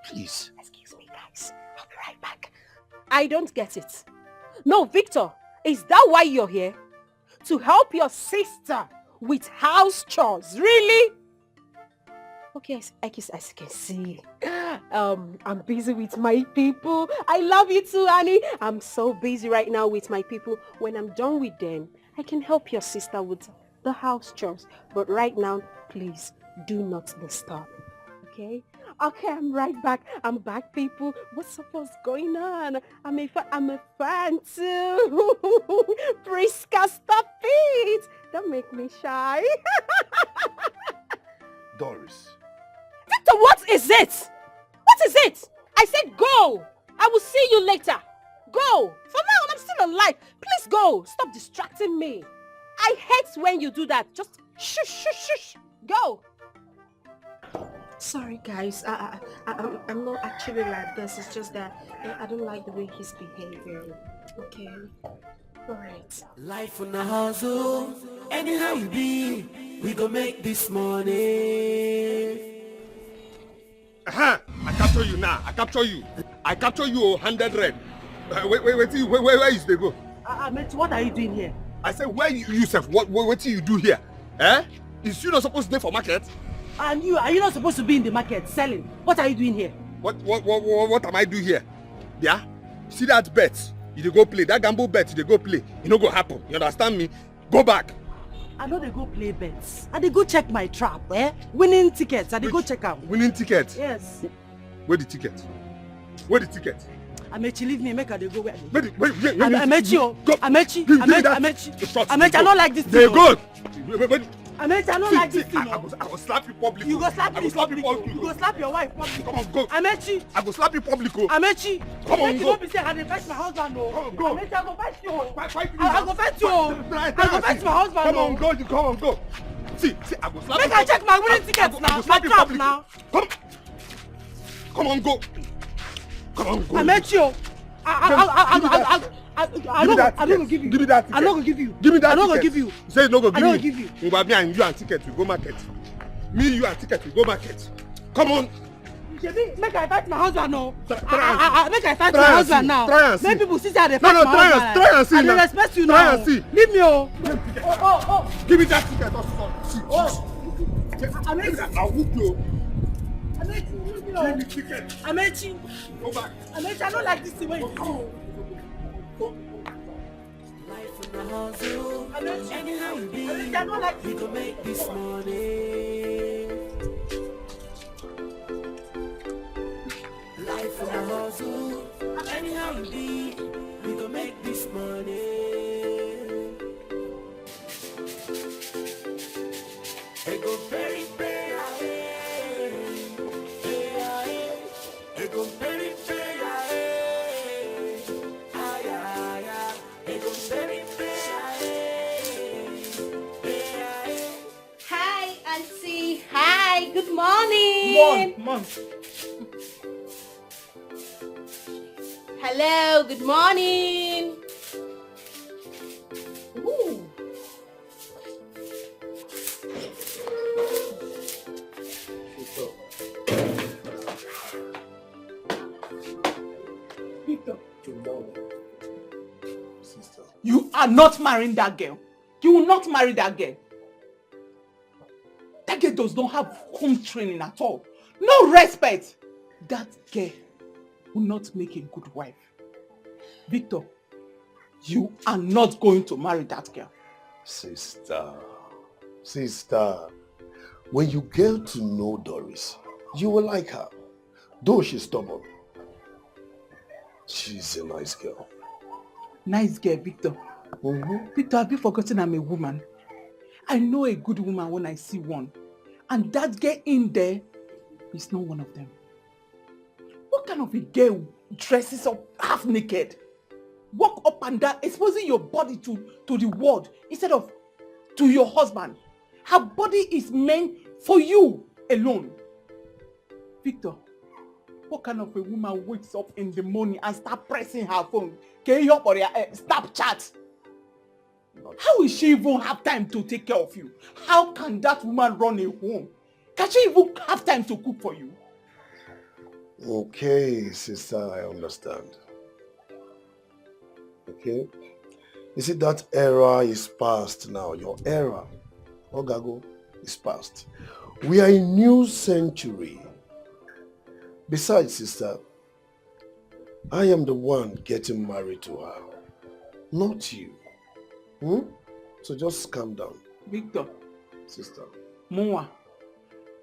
Please. Excuse me, guys. I'll be right back. I don't get it. No, Victor, is that why you're here? To help your sister with house chores? Really? Okay, as you can see, I'm busy with my people. I love you too, Annie. I'm so busy right now with my people. When I'm done with them, I can help your sister with the house chores. But right now, please do not disturb. Okay? Okay, I'm right back. I'm back, people. What's going on? I'm a fan too. Priska, stop it. Don't make me shy. Doris. Victor, what is it? What is it? I said go. I will see you later. Go. For now, I'm still alive. Please go. Stop distracting me. I hate when you do that. Just shush, shush, shush. Go. Sorry guys, I'm not actually like this. It's just that I don't like the way he's behaving. Okay? Alright. Life on the hustle, anyhow you be, we go make this money. I capture you now. I capture you. I capture you 100 red. Where is they go? Mate, what are you doing here? I said, where you yourself? What do you do here? Eh? Is you not supposed to be for market? And you, are you not supposed to be in the market selling? What are you doing here? What am I doing here? Yeah? See that bet? You dey go play. That gamble bet, you dey go play. It no go happen. You understand me? Go back. I know they go play bets. And they go check my trap, eh? Winning tickets, and they go check out. Winning tickets? Yes. Where the ticket? Where the ticket? Amechi, leave me, make her they go where wait. Amechi, Amechi, I don't like this thing. They go. Amechi, I don't like this thing. I will slap you publicly. You go slap me publicly. You go slap your wife publicly. Come on, go. Amechi. I go slap you publicly. Amechi. Come on, go. Don't be saying I dey fetch my husband, no. Come on, go. Amechi, I go fetch you. Fight I go fetch you. I go fetch my husband. Come on, go. Come on, go. See, I go slap you. Make I check my winning tickets now. My trap now. Come on, go. Come on, go. Amechi. I don't go give you. Give me that ticket. I don't go give you. Give me that I don't ticket. go give you. You say you no go give me. I don't give you. Me and you and ticket we go market. Me, you and ticket we go market. Come on. Make I fight my husband now. Make I fight my husband now. Try and see. Make people see that they fight my husband. Try and see. I dey respect you now. Try and see. Leave me, oh. Give me that ticket. See. I'll whoop you. Amechi, leave me, Give me ticket. Amechi. Go back. Amechi, I don't like this thing when you do. Life on the hustle, Amechi, anyhow you be, Amechi, I don't like we this. go make this money. Life on the hustle, anyhow you be, we go make this money. Hey, go very, hey, go very, Hi, Auntie. Hi, good morning. Mom. Hello, good morning. Ooh. Victor, Sister. you are not marrying that girl. You will not marry that girl. That girl does not have home training at all. No respect. That girl will not make a good wife. Victor, you are not going to marry that girl. Sister, when you get to know Doris, you will like her. Though she's stubborn, she's a nice girl. Nice girl, Victor. Victor, have you forgotten I'm a woman? I know a good woman when I see one. And that girl in there is not one of them. What kind of a girl dresses up half naked? Walk up and down, exposing your body to the world instead of to your husband. Her body is meant for you alone. Victor, what kind of a woman wakes up in the morning and start pressing her phone? Can you help or Snapchat? How will she even have time to take care of you? How can that woman run a home? Can she even have time to cook for you? Okay, sister, I understand. Okay? You see, that era is past now. Your era, Ogago, is past. We are in new century. Besides, sister, I am the one getting married to her, not you. So just calm down. Victor. Sister. Moa.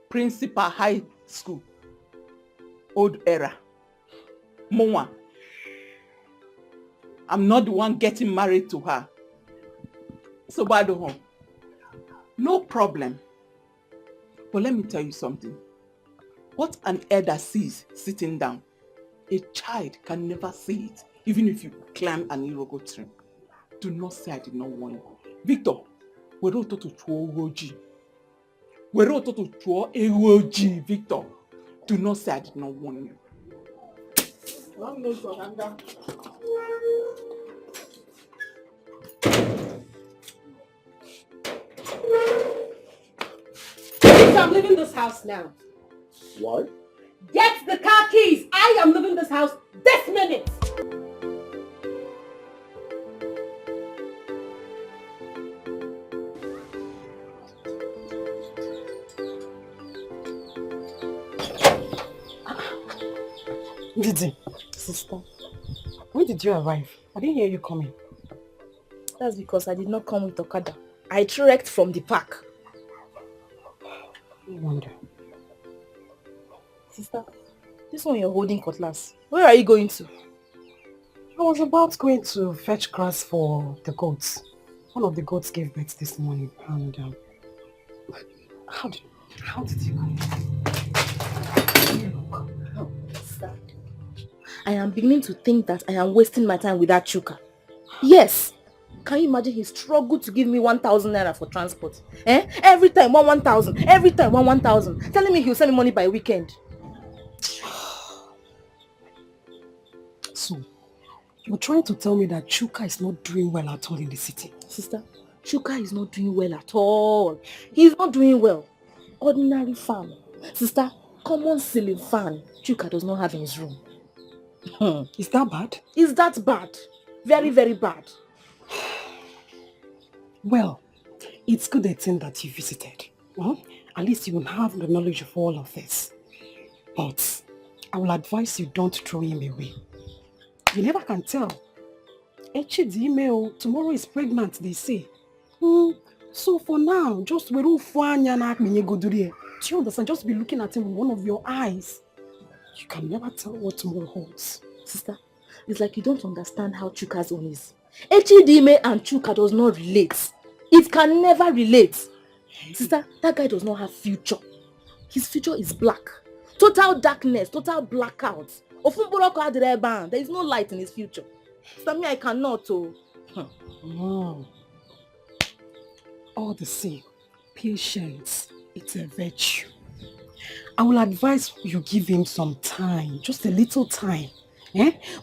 Principal High School. Old era. Moa. I'm not the one getting married to her. So bad home. No problem. But let me tell you something. What an elder sees sitting down, a child can never see it, even if you climb an Irogo tree. Do not say I did not warn you. Victor, we don't talk to Roji. were to chụọ ewu ojii, Victor. Do not say I did not warn you. I'm leaving this house now. Why? Get the car keys. I am leaving this house this minute. Didi, sister, when did you arrive? I didn't hear you coming. That's because I did not come with Okada. I trekked from the park. No wonder. Sister, this one you're holding cutlass. Where are you going to? I was about going to fetch grass for the goats. One of the goats gave birth this morning, and how did you come? I am beginning to think that I am wasting my time with that Chuka. Yes. Can you imagine he struggled to give me 1,000 naira for transport? Every time 1,000. Every time 1,000. Telling me he'll send me money by weekend. So, you're trying to tell me that Chuka is not doing well at all in the city? Sister, Chuka is not doing well at all. He's not doing well. Ordinary fan. Sister, common ceiling fan. Chuka does not have in his room. Is that bad? Is that bad? Very, very bad. Well, it's good a thing that you visited. At least you will have the knowledge of all of this. But I will advise you don't throw him away. You never can tell. Tomorrow is pregnant, they say. So for now, just do you understand? Just be looking at him with one of your eyes. You can never tell what tomorrow holds. Sister, it's like you don't understand how Chuka's own is. Echidime and Chuka does not relate. It can never relate. Sister, that guy does not have future. His future is black. Total darkness, total blackout. There is no light in his future. Sister, me, I cannot. All the same, patience, it's a virtue. I will advise you give him some time, just a little time.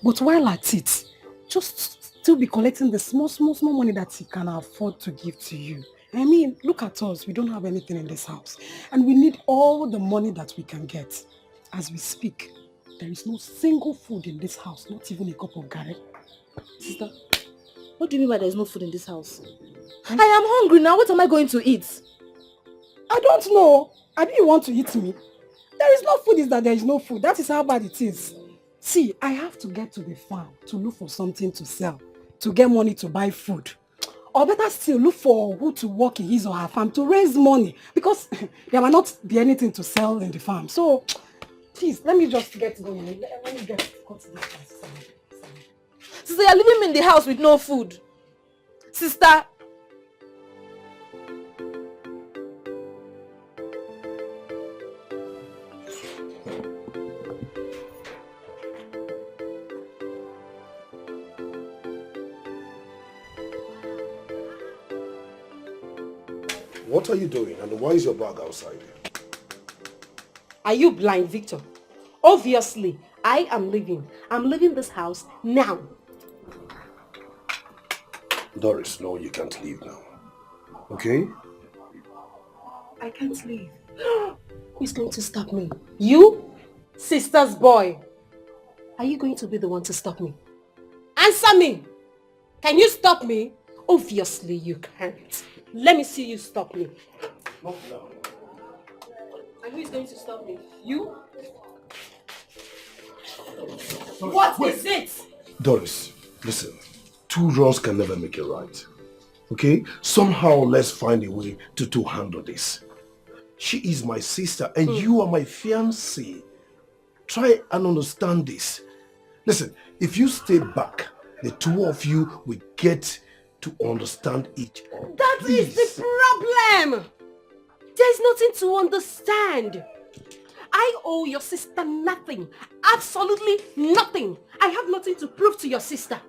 But while at it, just still be collecting the small money that he can afford to give to you. I mean, look at us. We don't have anything in this house. And we need all the money that we can get. As we speak, there is no single food in this house, not even a cup of garri. Sister, what do you mean by there is no food in this house? I am hungry now. What am I going to eat? I don't know. I didn't want to eat me. There is no food is that there is no food. That is how bad it is. See, I have to get to the farm to look for something to sell, to get money to buy food. Or better still, look for who to work in his or her farm to raise money. Because there might not be anything to sell in the farm. So, please, let me just get going. Let me get cut this place. Sister, you're leaving me in the house with no food. Sister. What are you doing and why is your bag outside? Are you blind, Victor? Obviously, I am leaving. I'm leaving this house now. Doris, no, you can't leave now. Okay? I can't leave. Who's going to stop me? You? Sister's boy. Are you going to be the one to stop me? Answer me! Can you stop me? Obviously you can't. Let me see you stop me. And who is going to stop me? You? What is it? Doris, listen. Two wrongs can never make it right. Okay? Somehow let's find a way to handle this. She is my sister and you are my fiancé. Try and understand this. Listen, if you stay back, the two of you will get to understand each other. That is the problem! There is nothing to understand. I owe your sister nothing. Absolutely nothing. I have nothing to prove to your sister.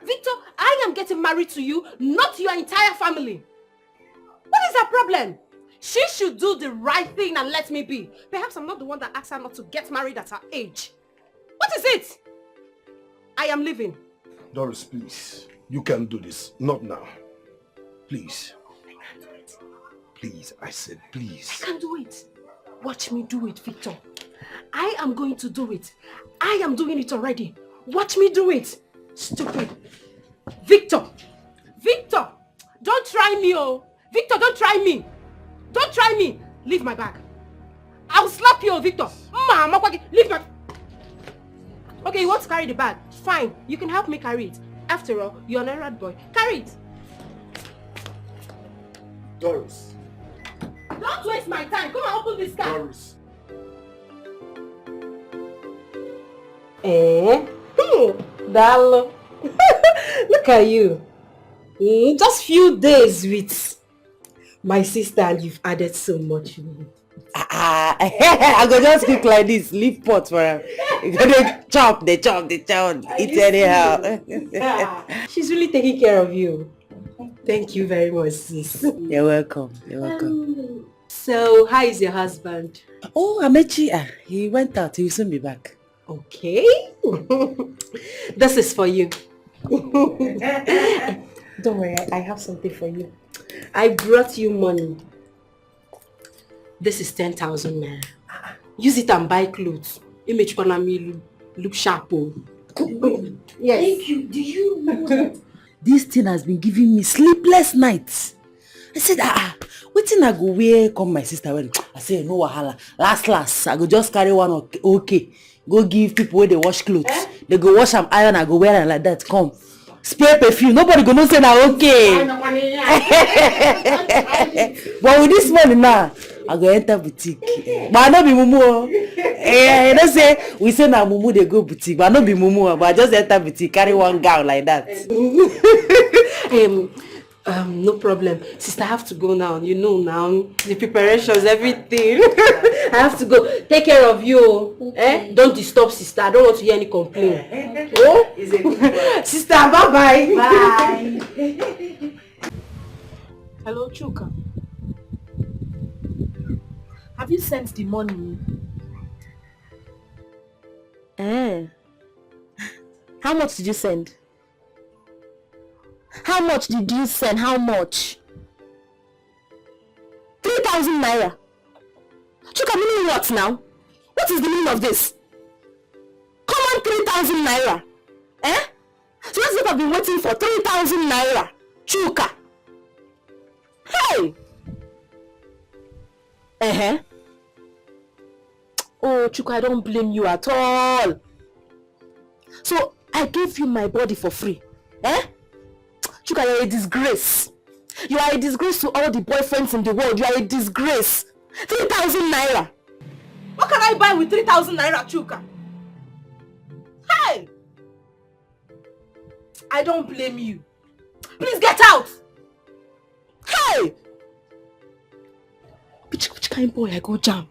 Victor, I am getting married to you, not your entire family. What is her problem? She should do the right thing and let me be. Perhaps I'm not the one that asked her not to get married at her age. What is it? I am leaving. Doris, please. You can't do this. Not now. Please. Please, I said please. I can't do it. Watch me do it, Victor. I am going to do it. I am doing it already. Watch me do it. Stupid. Victor. Victor. Don't try me, oh. Victor, don't try me. Don't try me. Leave my bag. I'll slap you, Victor. Leave my... Okay, you want to carry the bag? Fine. You can help me carry it. After all, you're an errand boy. Carry it. Doris. Don't waste my time. Come and open this car. Doris. Darling. Look at you. Just few days with my sister and you've added so much. I go just cook like this, leave pot for him. They chop, eat anyhow. She's really taking care of you. Thank you very much, sis. You're welcome. You're welcome. So, how is your husband? Oh, Amechi, he went out. He will soon be back. Okay. This is for you. Don't worry, I have something for you. I brought you money. This is 10,000 naira. Use it and buy clothes. Image me look sharp. Yes. Thank you. Do you know that? This thing has been giving me sleepless nights. I said, wetin I go wear come my sister wedding? I said, no wahala. Last, I go just carry one okay. Go give people where they wash clothes. They go wash them, iron, I go wear them like that. Come. Spray perfume. Nobody gonna say that okay. But with this money now, I go enter boutique. But I no be mumu. You know say we say na mumu they go boutique, but I no be mumu. But I just enter boutique, carry one gown like that. No problem. Sister, I have to go now. You know now. The preparations, everything. I have to go. Take care of you. Don't disturb sister. I don't want to hear any complaint. Oh? Sister, bye-bye. Bye. Hello, Chuka. Have you sent the money? How much did you send? How much did you send? How much? 3,000 naira. Chuka, meaning what now? What is the meaning of this? Come on, 3,000 naira. So that's what I've been waiting for. 3,000 naira. Chuka. Hey! Oh, Chuka, I don't blame you at all. So, I gave you my body for free. Chuka, you're a disgrace. You are a disgrace to all the boyfriends in the world. You are a disgrace. 3,000 naira. What can I buy with 3,000 naira, Chuka? Hey! I don't blame you. Please get out! Hey! Which kind of boy I go jam?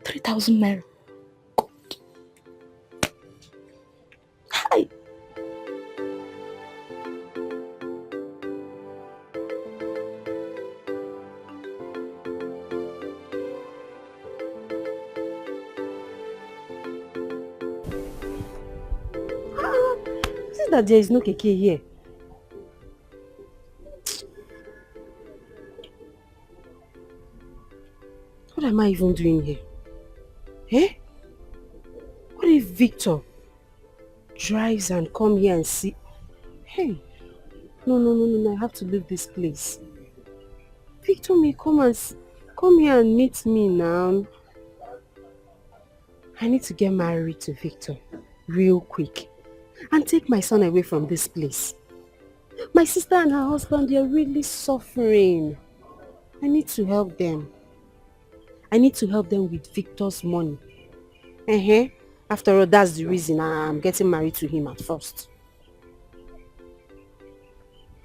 3,000 naira. God. Hi. See that there is no keke here. What am I even doing here? What if Victor drives and come here and see? Hey, no, I have to leave this place. Victor may come here and meet me now. I need to get married to Victor real quick and take my son away from this place. My sister and her husband, they are really suffering. I need to help them. I need to help them with Victor's money. After all, that's the reason I'm getting married to him at first.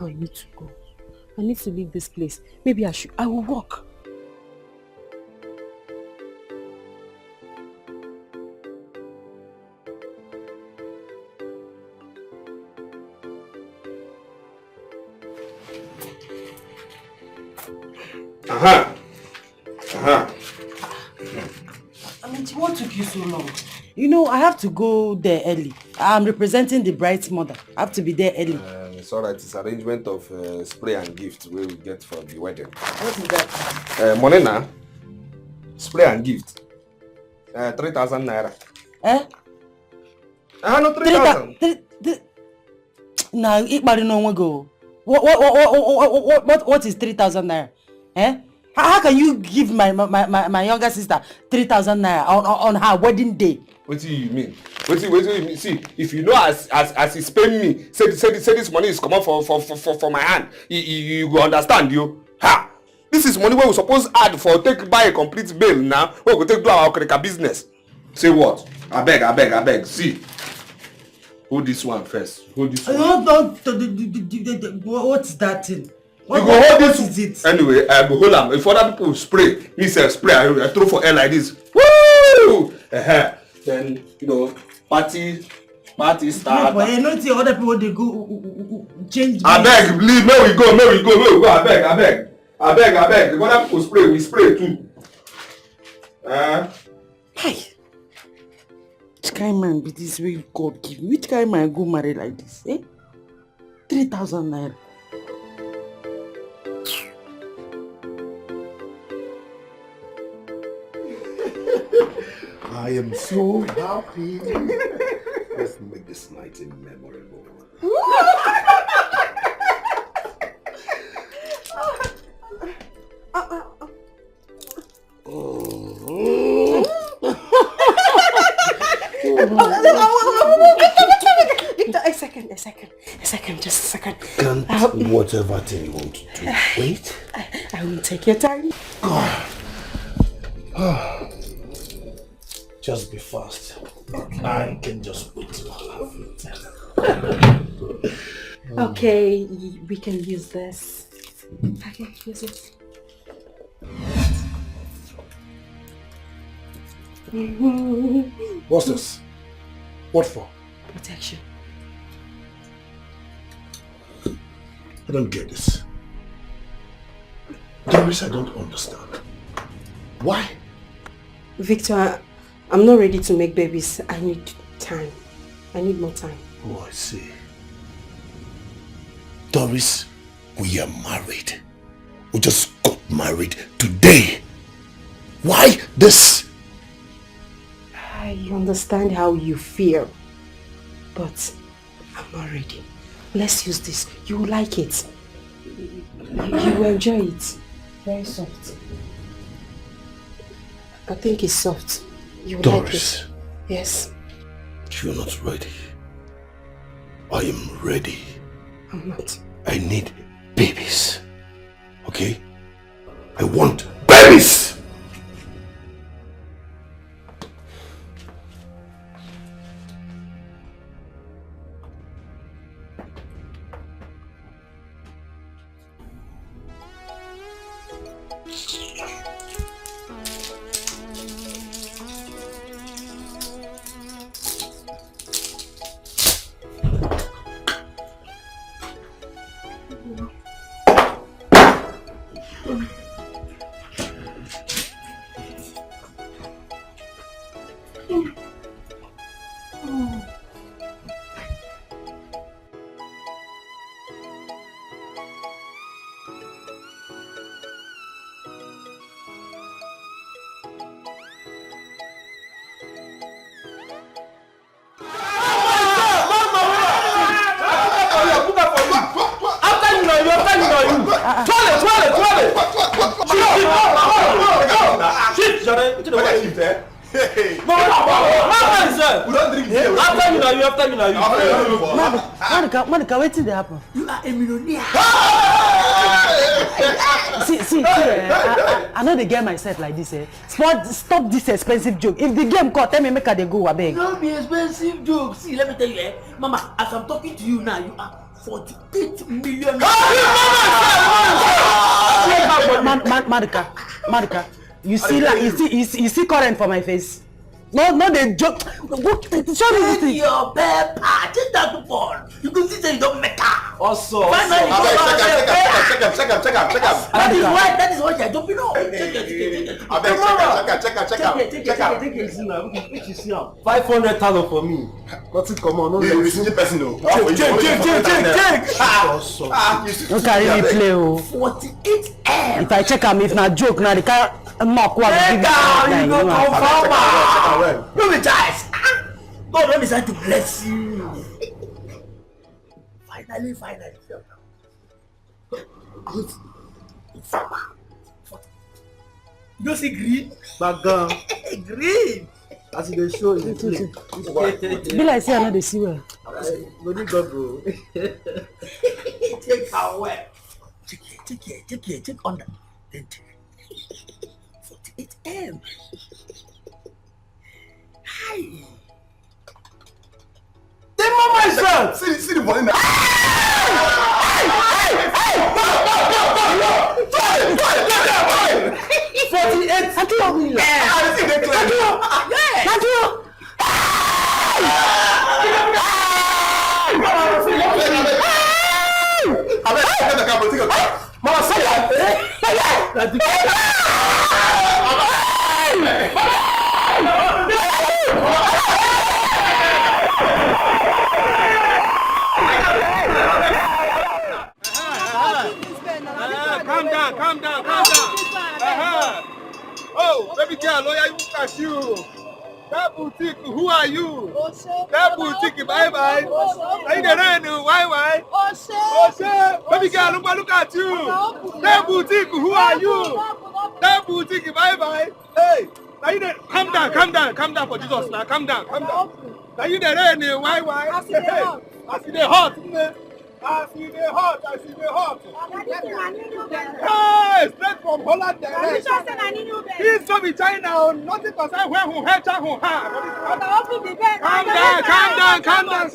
Oh, I need to go. I need to leave this place. Maybe I will walk. I mean, what took you so long? You know, I have to go there early. I'm representing the bride's mother. I have to be there early. It's alright. It's arrangement of spray and gift we will get for the wedding. What is that? Money now. Spray and gift. 3,000 naira. Eh? No, 3,000. Nah, no go. What is 3,000 naira? Eh? How can you give my younger sister 3,000 naira on her wedding day? What do you mean? What do you mean? See, if you know as he spend me, say this money is coming for my hand, you will understand you. Ha! This is money we we suppose add for take buy a complete bill now. We go take do our okrika business. Say what? I beg. See. Hold this one first. Hold this one. What's that thing? You go hold this. Is it? Anyway, I go hold them. If other people spray, me say spray, I throw for air like this. Woo! Then, you know, party start. But you know the other people they go change. I beg, leave. May we go. I beg. If other people spray, we spray too. Hi. Which kind man be this way God give me? Which kind man go marry like this? 3,000 naira. I am so happy. Let's make this night memorable. Victor, a second, just a second. Can't whatever thing you want to do. Wait. I will take your time. Just be fast. I can just wait to have it. Okay, we can use this. Okay, use it. What's this? What for? Protection. I don't get this. Doris, I don't understand. Why? Victor, I'm not ready to make babies. I need time. I need more time. Oh, I see. Doris, we are married. We just got married today. Why this? I understand how you feel, but I'm not ready. Let's use this. You will like it. You will enjoy it. Very soft. I think it's soft. You will Doris, like it. Yes. you're not ready. I am ready. I'm not. I need babies. Okay? I want babies! Monica, wait till they happen. You are a millionaire. See, I know they get myself like this. Stop this expensive joke. If the game caught, tell me make they go, I beg. Don't be expensive joke. See, let me tell you, Mama, as I'm talking to you now, you are 48 million. Monica, you see current for my face. No, they joke. Go, show me this thing. Your pepper. Take that to fall. You can see that you don't make her. Also. Check him. That is why you're jumping off. Check. 500,000 for me. Nothing come on. No, Check. Don't carry me play. 48 M. If I check him, if not joke, now they can't mock what You go confirm. No be choice. God don't decide to bless you. Finally. Good. You don't see green? Bagan. Green. As you show you. Be like say I know they see well. Go need go, bro. Take away. Check under. Then check. 48 M. Hi. Take myself. See the money now. Calm down. Oh, baby girl, lawyer, look at you. That boutique, who are you? That boutique, bye. Are you the rain? Why? Baby girl, look at you. That boutique, who are you? That boutique, bye. Hey, are you the? Calm down for Jesus now. Calm down. Are you the rain? Why? I see the hot. I see the hot. Hey, straight from Holland direct. He's from China. Nothing concern where who had Calm down.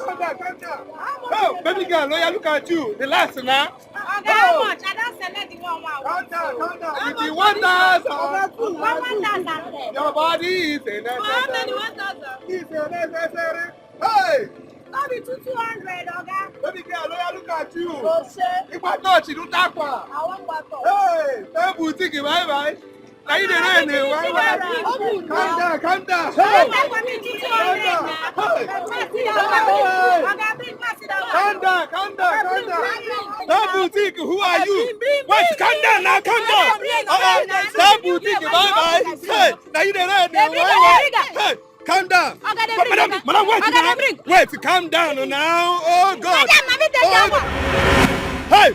Oh, baby girl, lawyer, look at you. The last now. How much? I don't select the one. Calm down. With the 1,000. Your body is a necessary. How many 1,000? It's a necessary. Hey. That be 200, okay? Baby girl, lawyer, look at you. If I thought you do that one. I want water. Hey, that boutique, bye. Are you the rain? Why? Calm down. Hey. Calm down. That boutique, who are you? Wait, calm down. That boutique, bye. Hey, now you the rain? Hey. Calm down. Madam, wait, calm down now. Oh, God. Hey.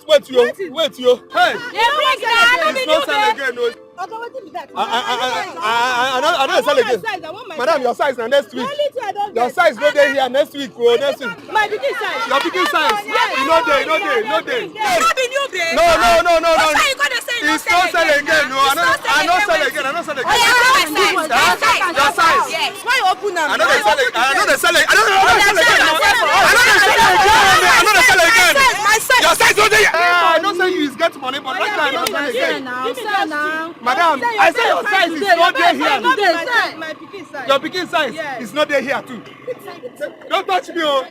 Wait, yo. Hey. It's not sell again, no. I don't sell again. Madam, your size now next week. Your size no day here next week. Next week. My biggie size. Your biggie size. No day. No be new day. No. That's why you gonna say it's not sell again. No, I don't sell again. Oh, yeah, Your size. Yes. Why you open them? I know they sell again. I know they sell again. My size. Your size no day. I don't say you get money, but right now I don't sell again. Madam, I say your size is not there here. My picking size. Your picking size is not there here too. Don't touch me, oh.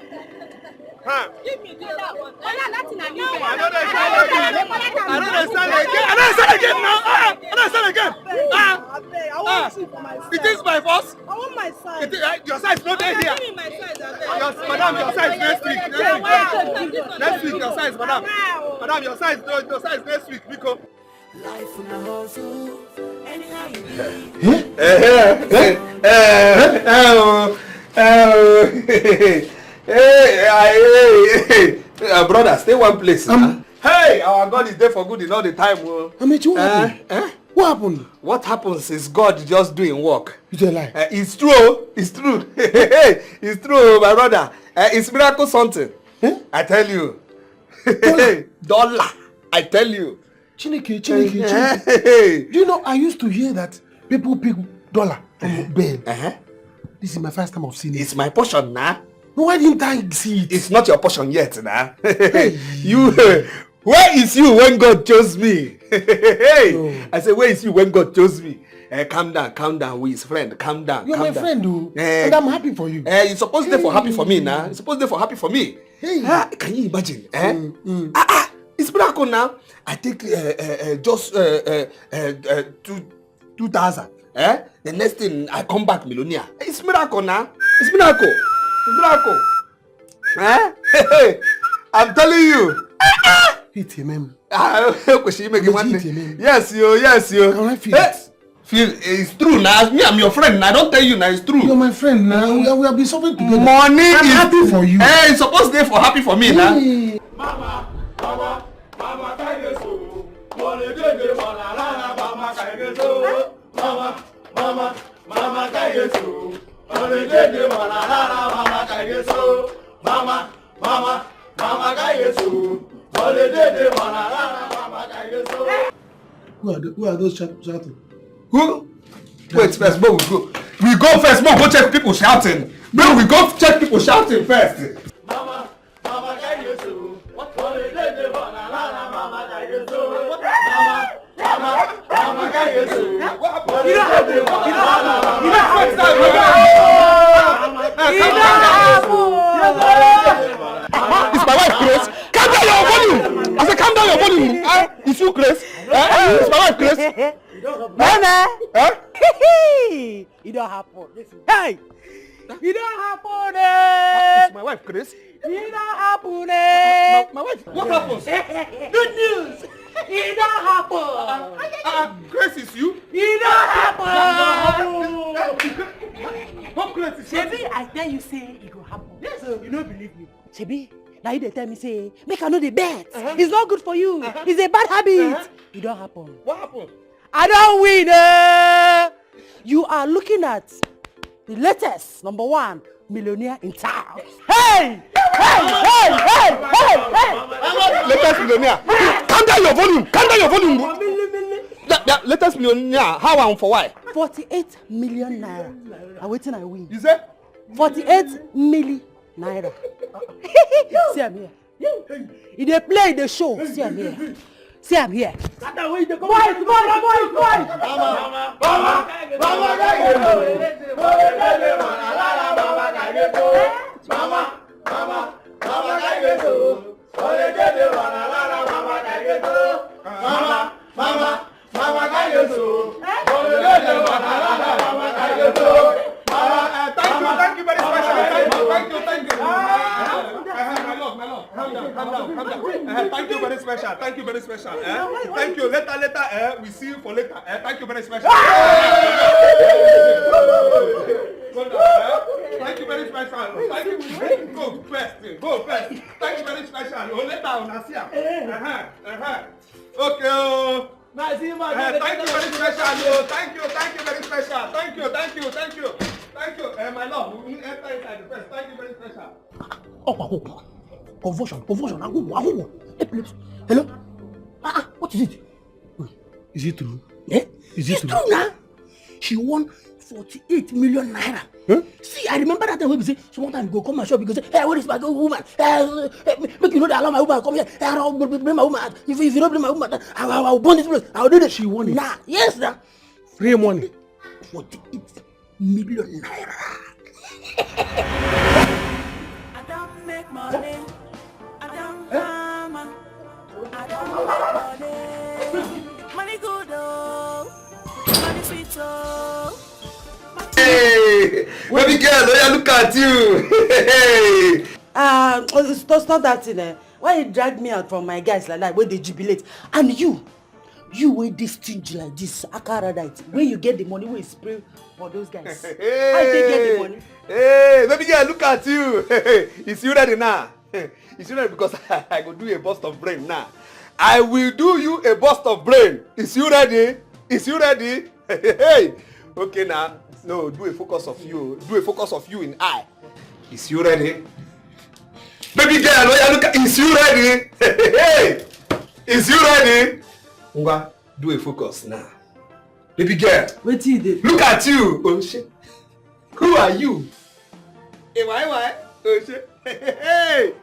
Huh? Give me that one. Oh, yeah, that's in a new bed. I know they sell again now. I don't sell again. I want to see for my size. It is by force. I want my size. Your size not there here. Give me my size. Madam, your size next week. Next week, your size, madam. Madam, your size next week, Nico. Life in a hustle. Anyhow you Hey, brother, stay one place. Hey, our God is there for good in all the time. What happened? What happened? What happens is God just doing work. You tell lie. It's true. It's true, my brother. It's miracle something. I tell you. Dollar. I tell you. Chineke. Do you know, I used to hear that people pick dollar from bail. This is my first time of seeing it. It's my portion now. No, why didn't I see it? It's not your portion yet now. You, Where is you when God chose me? I said, where is you when God chose me? Calm down with his friend. Calm down. You're calm my down. friend, though. And I'm happy for you. You're supposed to for happy for me now. You're supposed to for happy for me. Hey. Can you imagine? It's miracle now. I take just 2,000. The next thing I come back millionaire. It's miracle now. It's miracle. It's miracle. I'm telling you. Hit him, man. Yes, yo. Can I feel it? Feel it's true now. Me, I'm your friend. I don't tell you now. It's true. You're my friend now. We have been suffering together. Money I'm is happy for you. It's supposed to be for happy for me now. Mama, Who are those shouting? Who? Wait, first, bro, we go first, bro, go check people shouting. Bro, we go check people shouting first. Mama, can you sue? Mama, can you sue? It's my wife, Grace. Calm down your volume. I said, calm down your volume. It's you, Grace. It's my wife, Grace. Nana. It don't happen. Hey. It don't happen. It's my wife, Grace. It don't happen. My wife. What happens? Good news. It don't happen. Grace is you. It don't happen. What Grace is you? Shebi, I tell you, say it will happen. Yes, sir. You don't believe me. Shebi, now you dey tell me, say, make I know the bet. It's not good for you. It's a bad habit. It don't happen. What happened? I don't win. You are looking at the latest #1 millionaire in town. Hey! Latest millionaire. Calm down your volume. Latest millionaire. How and for why? 48 million naira. I'm waiting, I win. You say? 48 million naira. See, I'm here. If they play the show, see, I'm here. See, I'm here. Boys. Thank you very special. Thank you. My love. Calm down. Thank you very special. Thank you. Later. We see you for later. Thank you very special. Thank you very special. Thank you. Go first. Thank you very special. Later on Asia. Okay. Thank you very special. Thank you very special. Thank you. My love, we will enter inside the first. Thank you very special. Oh. Confusion. Hello? What is it? Is it true? Is it true now? She won 48 million naira. Huh? See, I remember that time when we say, so one time go come my shop because hey, where is my woman? Make you know that allow my woman come here. I'll bring my woman. If you don't bring my woman, I'll burn this place. I'll do that. She won it. Nah, yes, nah. Free money. 48 million naira. I don't make money. I don't drama. I don't make money. Money good though. Money sweet though. Hey, baby girl, look at you. Stop that thing. Why you drag me out from my guys like that when they jubilate? And you wey this stingy like this, Akaradite, where you get the money, where you spray for those guys? How you get the money? Hey, baby girl, look at you. Is you ready now? Is you ready because I go do a bust of brain now. I will do you a bust of brain. Is you ready? Hey. Okay now. No, do a focus of you. Do a focus of you in eye. Is you ready? Baby girl, look at. Is you ready? Hey. Is you ready? Ngwa, do a focus now. Baby girl. What you did? Look at you. Oh shit. Who are you? Hey, why? Oh shit. Hey.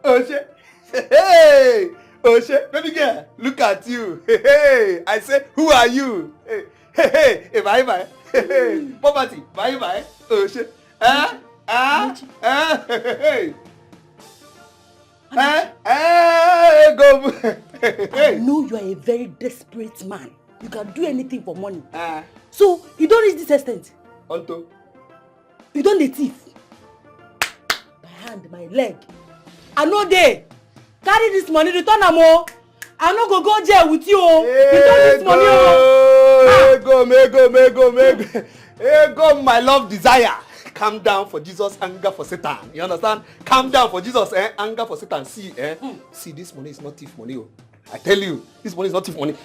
Oh shit. Hey. Oh shit, baby girl, look at you. Hey, hey. I say, who are you? Hey, hey, hey, bye bye. Hey, hey. Poverty, bye bye. Oh shit. Hey. Go. I know you are a very desperate man. You can do anything for money. So you don't reach this extent. Tonto. You don't the thief. My hand, my leg. I know they carry this money, return am o. I no go jail with you. Return this money o. Hey, go, my love desire. Calm down for Jesus, anger for Satan. You understand? Calm down for Jesus, anger for Satan. See, see, this money is not thief money. Oh. I tell you, this money is not thief money.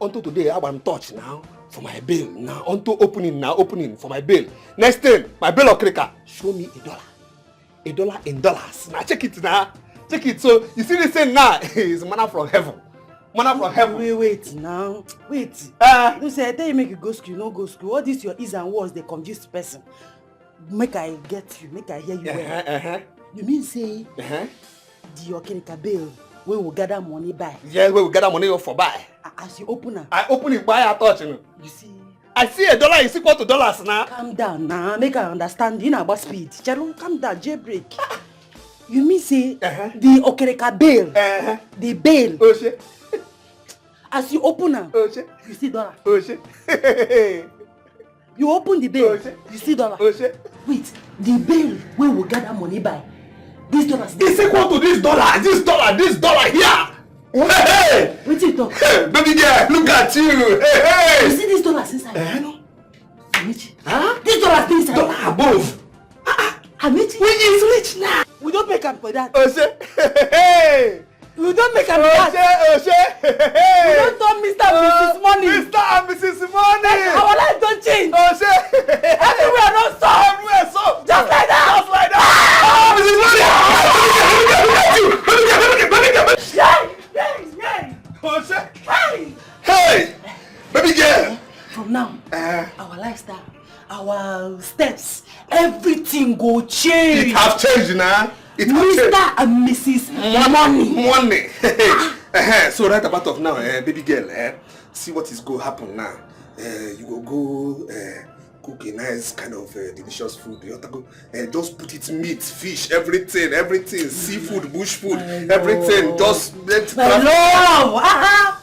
Until today, I want touch now for my bill. Now, until opening for my bill. Next thing, my bill of cricket. Show me $1. $1 in dollars. Now check it now. Check it. So you see this thing now is manna from heaven. Manna from heaven. Wait now. Wait. You say I tell you make you go school, you no go school. All this your is and was the confused person. Make I get you, make I hear you well. You mean say the Okerika bill we will gather money by? Yes, we will gather money for buy. As you open it. I open it by I touch you. You see. I see $1 is equal to dollars now. Calm down now, make I understand. You know about speed. Chalo, calm down, jailbreak. You mean say the Okerika bill, the bail. Oh shit. As you open it, you see $1. Oh shit. You open the bill, you see $1. Oh shit. Wait, the bill we will gather money by. This $1 is equal to this dollar here. Hey! What you talk? Hey, baby girl, look at you. Hey! You see this $1 inside? No. Amici. This $1 inside. $1 above. Amici. We is rich now. We don't make up for that. Oh shit. Hey! We don't make up for that. Oh shit. We don't turn Mr. and Mrs. Money. Mr. and Mrs. Money. Our life don't change. Oh shit. Everywhere no stop. Everywhere so. Just like that. Just like that. Mrs. Money. Oh shit. Hey. Baby girl. From now, our lifestyle, our steps, everything go change. It have changed now. Mr. and Mrs. Money. So right about of now, baby girl, see what is going to happen now. You will go cook a nice kind of delicious food. You have to go just put it meat, fish, everything, seafood, bush food, everything. Just let That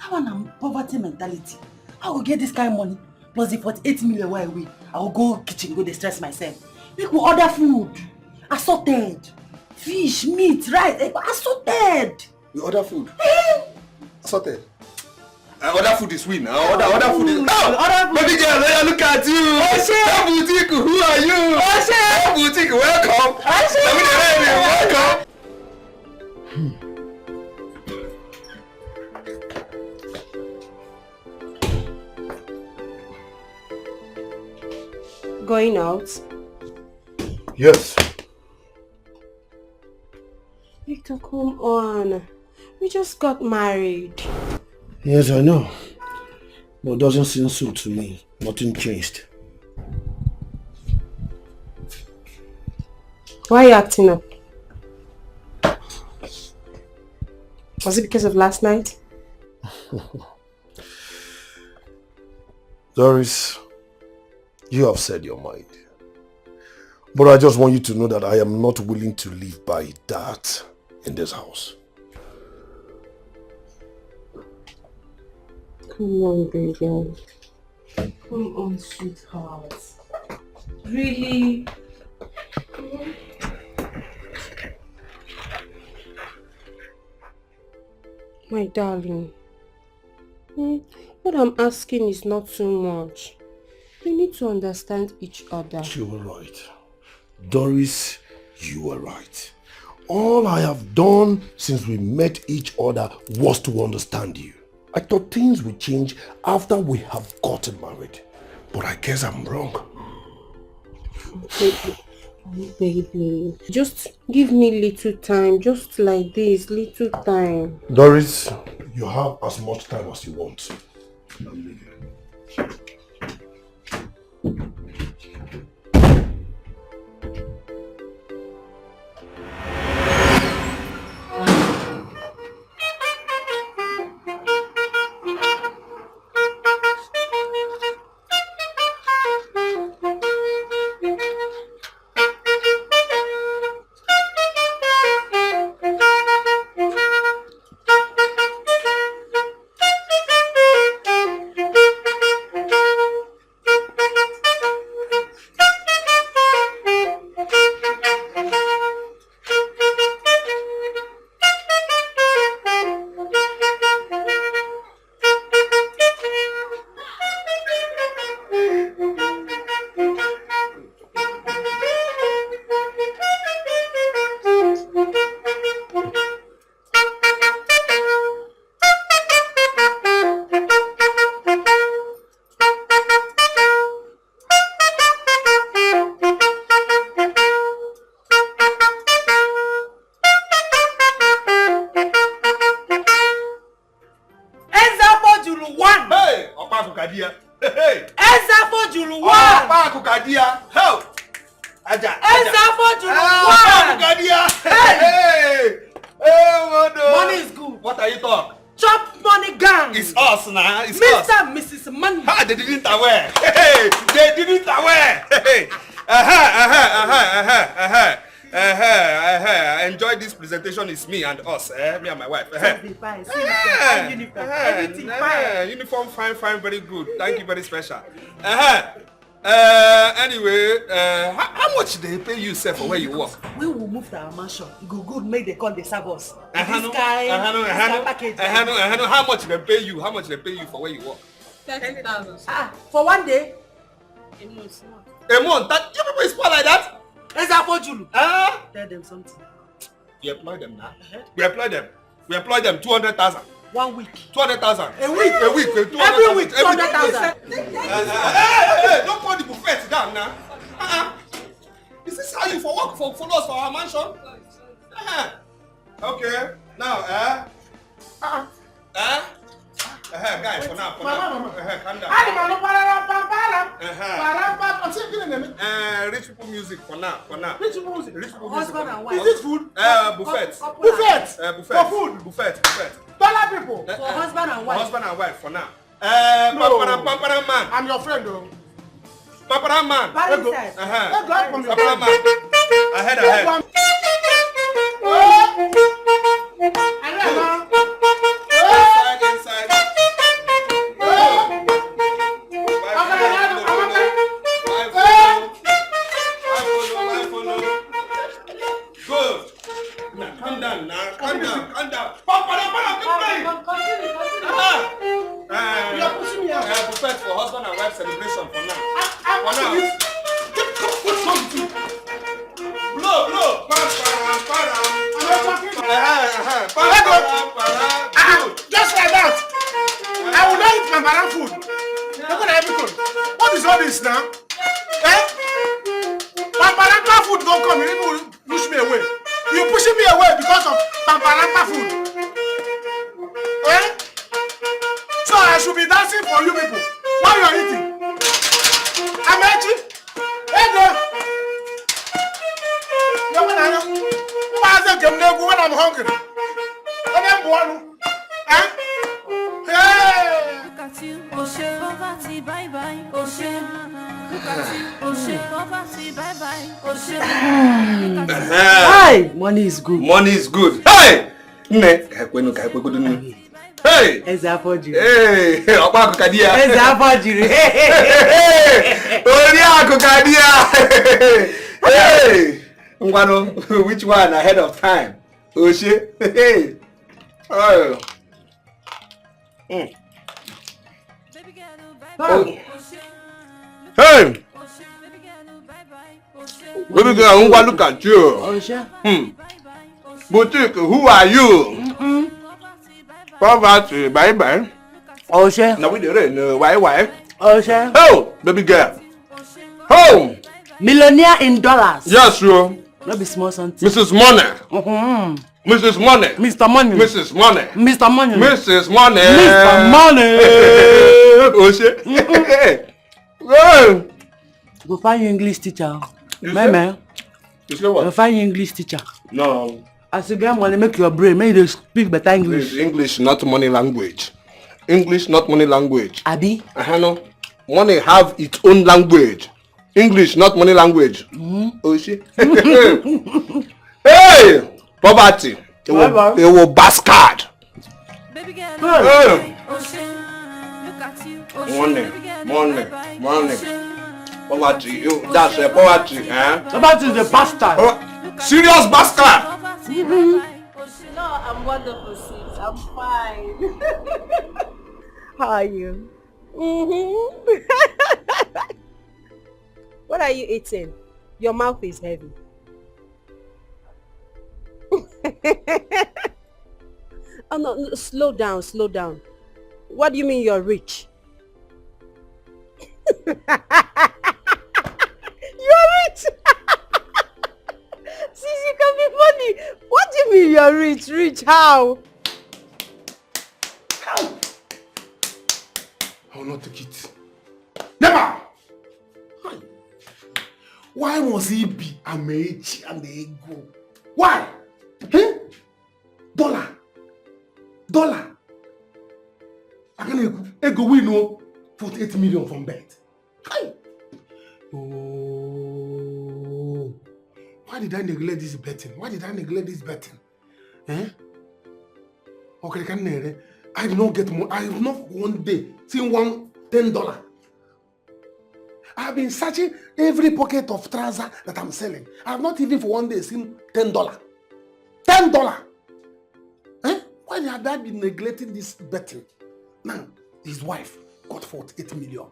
one is poverty mentality. I will get this kind of money plus the 48 million where away. I will go kitchen, go distress myself. Make me order food, assorted, fish, meat, rice, assorted. You order food? Assorted. Other food is win. Other food is. Oh, baby girl, look at you. Hey, boutique, who are you? Hey, boutique, welcome. Welcome. Going out? Yes. Victor, come on. We just got married. Yes, I know. But it doesn't seem so to me. Nothing changed. Why are you acting up? Was it because of last night? Doris, you have said your mind. But I just want you to know that I am not willing to live by that in this house. Come on, baby. Come on, sweetheart. Really? My darling. What I'm asking is not too much. We need to understand each other. You were right. Doris, you were right. All I have done since we met each other was to understand you. I thought things would change after we have gotten married. But I guess I'm wrong. Baby, just give me little time. Just like this, little time. Doris, you have as much time as you want. I'm leaving. Julu 1. Hey, Opa Kukadia. Hey. Ezafo Julu 1. Opa Kukadia. Help. Aja. Ezafo Julu 1. Opa Kukadia. Hey. Hey, money is good. What are you talking? Chop money gang. It's us now. It's Mr. us. and Mrs. Money. Ha, they didn't aware. Hey, they didn't aware. Hey. I enjoy this presentation. It's me and us, me and my wife. Everything fine. Uniform fine, very good. Thank you, very special. Anyway, how much they pay you, sir, for where you work? We will move to our mansion. Good, make they call the servers. How much they pay you? How much they pay you for where you work? 30,000. For one day? A month. A month? That you people is poor like that? Ezafo Julu. Tell them something. We employ them now. We employ them 200,000. 1 week. 200,000. A week. Every week 200,000. Hey, don't call the buffet down now. Is this how you work for us for our mansion? Okay. Now, guys, for now. Calm down. Rich people music for now. Rich people music. Husband and wife. Is it food? Buffet. For food. Buffet. Dollar people. For husband and wife. Husband and wife for now. Pampara man. I'm your friend though. Pampara man. Inside. Pampara man. Ahead. Inside. Good. Now calm down. Buffet for husband and wife celebration for now. Blow. Just like that. I will not eat Pampara food. Look at everything. What is all this now? Pampara food don't come. You will push me away. You're pushing me away because of Pampara food. So I should be dancing for you people while you're eating. I'm eating. When I'm hungry. When I'm born. Look at you, Oshe, poverty, bye bye, Oshe. Look at you, Oshe, poverty, bye bye, Oshe. Hi, money is good. Hey! Hey! Ezafo Julu. Hey! Opa Kukadia. Ezafo Julu. Oria Kukadia. Hey! Ngwano, which one ahead of time? Oshe. Hey! Oh. Hey! Baby girl, look at you. Boutique, who are you? Poverty, bye. Oshe. Now we the why? Oshe. Oh, baby girl. Oh! Millionaire in dollars. Yes, you. Not be small something. Mrs. Money. Mrs. Money. Mr. Money. Mrs. Money. Mr. Money. Mrs. Money. Mr. Money. Oshe. Go find your English teacher. You Man. You say what? Go find your English teacher. No. As you get money, make your brain. Make you speak better English. English, not money language. English, not money language. Abi? No. Money have its own language. English, not money language. Oshe. Hey! Poverty. It will bastard. Baby girl, Hey! Oshe. Look at you, Oshe. Money. Poverty. That's a poverty, Poverty is the bastard. Serious bastard. No, I'm wonderful, sis. I'm fine. How are you? What are you eating? Your mouth is heavy. Oh no, slow down. What do you mean you're rich? You're rich! Sis, you can be funny. What do you mean you're rich? Rich how? will not take it. Never! Why must he be Amechi and the ego? Why? Eh? Dollar. I can ego we know 48 million from bed. Oh. Why did I neglect this betting? Eh? Okay, I did not get more. I have not one day seen $10. I have been searching every pocket of trouser that I'm selling. I have not even for one day seen $10. $10! Eh? Why have I been neglecting this betting? Now, his wife got 48 million.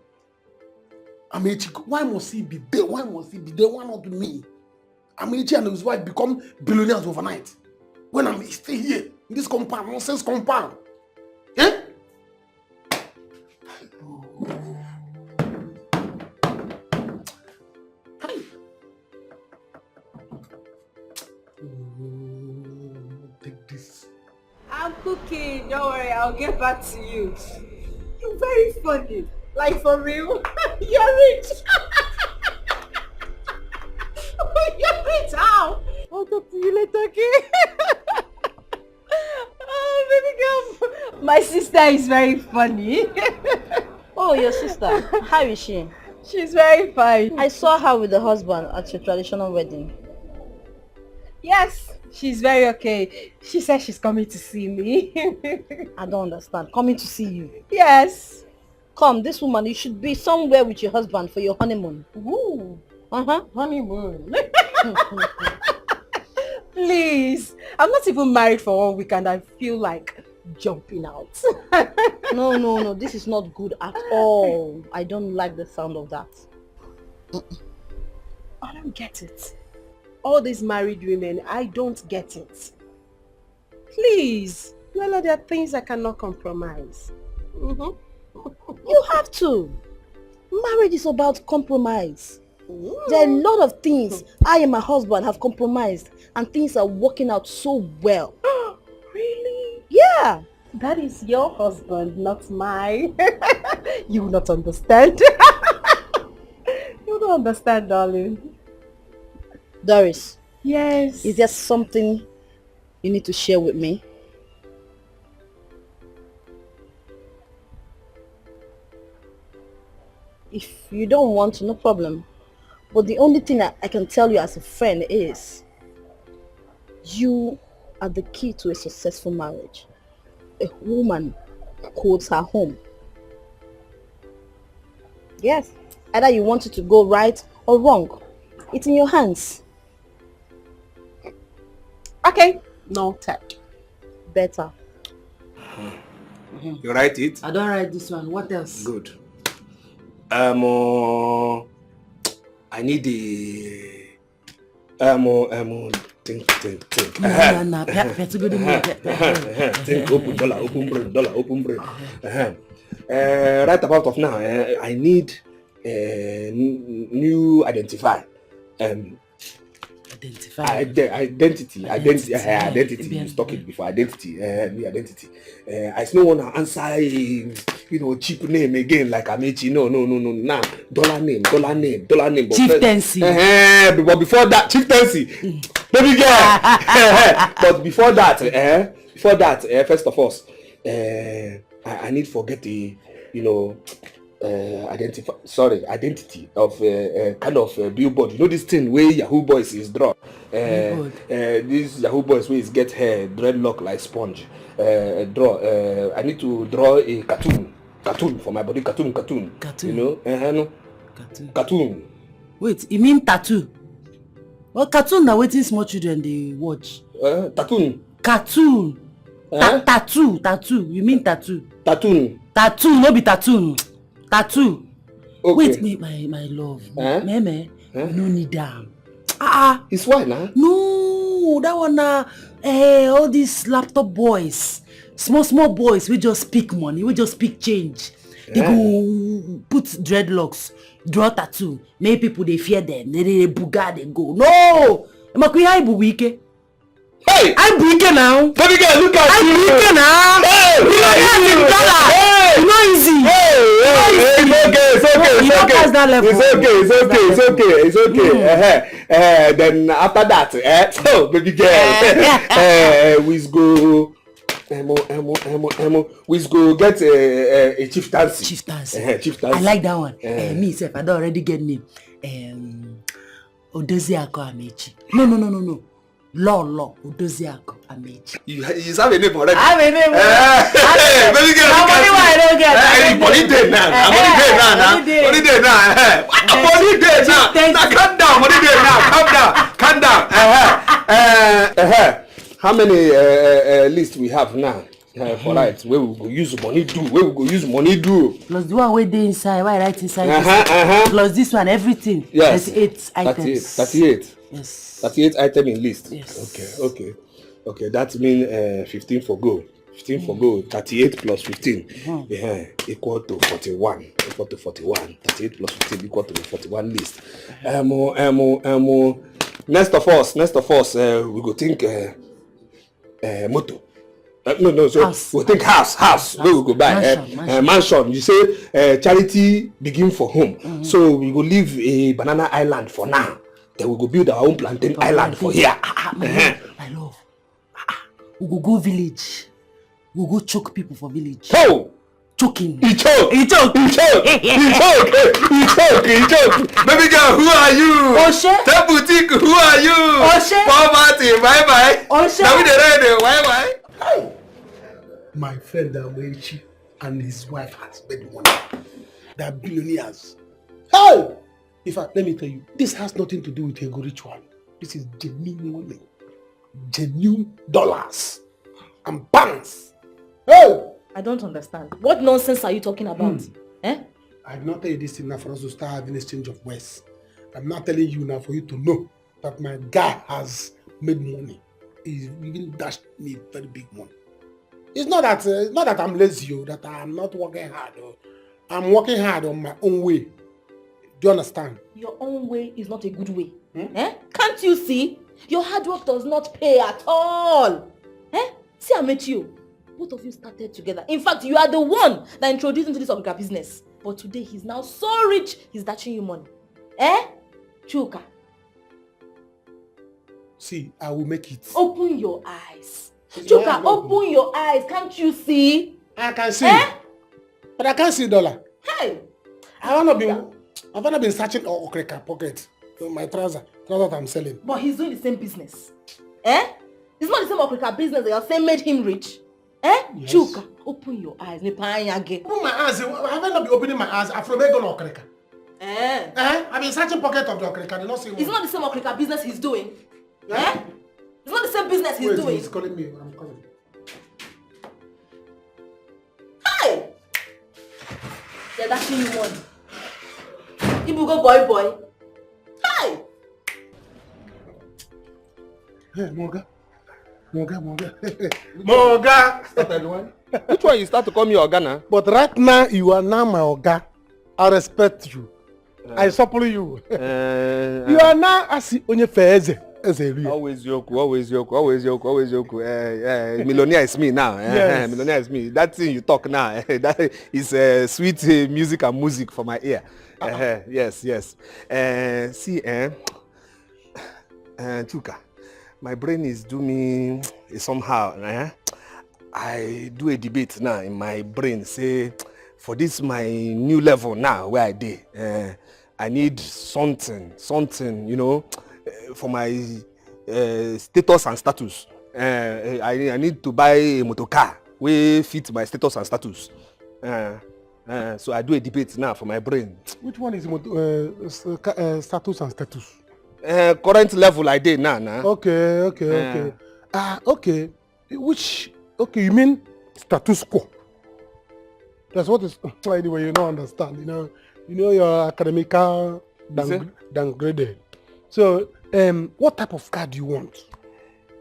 Amechi, why must he be there? Why not me? Amechi and his wife become billionaires overnight. When I'm still here, in this compound, nonsense compound. Eh? Take this. I'm cooking. Don't worry, I'll get back to you. You're very funny. Like for real. You're rich. You're rich. How? I'll talk to you later, okay? Oh, baby girl. My sister is very funny. Oh, your sister. How is she? She's very fine. I saw her with the husband at your traditional wedding. Yes, she's very okay. She said she's coming to see me. I don't understand. Coming to see you? Yes. Come, this woman, you should be somewhere with your husband for your honeymoon. Ooh. Uh-huh. Honeymoon. Please. I'm not even married for 1 week and I feel like jumping out. No. This is not good at all. I don't like the sound of that. I don't get it. All these married women, I don't get it. Please. Well, there are things I cannot compromise. You have to. Marriage is about compromise. There are a lot of things I and my husband have compromised and things are working out so well. Really? Yeah. That is your husband, not mine. You will not understand. You don't understand, darling. Doris. Yes. Is there something you need to share with me? If you don't want to, no problem. But the only thing I can tell you as a friend is you are the key to a successful marriage. A woman holds her home. Yes. Either you want it to go right or wrong. It's in your hands. Okay. Noted. Better. You write it? I don't write this one. What else? Good. I need the think. No. Think, open dollar, open brain. Right about of now, I need new identify. Identity. You stock it before identity. New identity. I still want to answer, cheap name again like Amechi. No. Nah, dollar name. But Chieftaincy. But before that, chieftaincy, baby girl. But before that, first of all, I need forget the, identity of kind of billboard. You know this thing where Yahoo Boys is draw. This Yahoo Boys where is get hair dreadlock like sponge. Draw. I need to draw a cartoon for my body. Cartoon. Cartoon. Wait, you mean tattoo? Well, cartoon now waiting small children they watch. Cartoon. Tattoo. You mean tattoo? Tattoo, no be tattoo. Tattoo. Okay. Wait, my love. No need them. It's why now? No, that one all these laptop boys, small boys, we just speak money, we just speak change. They go put dreadlocks, draw tattoo, make people they fear them, they buga, they go. No! Hey! I'm buike now. Baby girl, look at you. I'm buike now. Hey! You know easy. Hey! That's that level. It's okay. Then after that, so baby girl, we go. We go get a chieftaincy. Chieftaincy. I like that one. Me self, I don't already get name. Odoziako Amechi. No. Law. Odoziako Amechi. You have a name already. I have a name. Baby girl, I don't get. Money day now. Money day now. Now calm down. Money day now. Calm down. How many lists we have now? For right, where we go use money do? Plus the one where they inside, why right inside? Plus this one, everything. Yes. 38 items. 38. Yes. 38 item in list. Yes. Okay. That means 15 for go. 15 for go. 38 plus 15. Equal to 41. 38 plus 15 equal to the 41 list. Next of us, we go think motor. So we think house. Where we go buy mansion. You say charity begin for home. So we go leave a banana island for now. Then we go build our own plantain island for here. My love. We go village. We go choke people for village. Oh! Choking. He choke. Baby girl, who are you? Oshe. Tell boutique, who are you? Oshe. Poverty, bye. Oshe. Now we the ready, why? My friend Amechi and his wife has made money. They are billionaires. Hey! In fact, let me tell you, this has nothing to do with ego ritual. This is genuine money. Genuine dollars and pounds. Hey! I don't understand. What nonsense are you talking about? I did not tell you this thing now for us to start having exchange of words. I'm not telling you now for you to know that my guy has made money. He's even dashed me very big money. It's not that I'm lazy or that I'm not working hard. I'm working hard on my own way. Do you understand? Your own way is not a good way. Can't you see? Your hard work does not pay at all. See, I met you. Both of you started together. In fact, you are the one that introduced him to this Okrika business. But today, he's now so rich, he's dashing you money. Chuka. See, I will make it. Open your eyes. Chuka, open your eyes. Can't you see? I can see. But I can't see dollar. Hey! I've not been searching Okrika pocket. My trouser that I'm selling. But he's doing the same business. It's not the same Okrika business that you're saying made him rich. Yes. Chuka, open your eyes. Open my eyes. Have I not been opening my eyes? I've never gone Okrika. I've been searching pocket of the Okrika. It's not the same Okrika business he's doing. It's not the same business he's doing. He's calling me. I'm calling. Hey! They're dashing you money. Ibugo boy. Hey! Hey, Moga. Started one. Which one you start to call me Ogana? But right now, you are now my Oga. I respect you. I support you. You are now as onye feze. Always joke. Millionaire is me now. Yes. Millionaire is me. That thing you talk now, that is sweet music and music for my ear. Yes. See, Chuka, my brain is doing me somehow. I do a debate now in my brain. Say, for this my new level now where I did, I need something, for my status and status. I need to buy a motor car wey fit my status and status. So I do a debate now for my brain. Which one is status and status? Current level I did now. Okay. Okay. You mean status quo? That's what is. Anyway, you don't understand. You know your academical downgraded. So, what type of car do you want?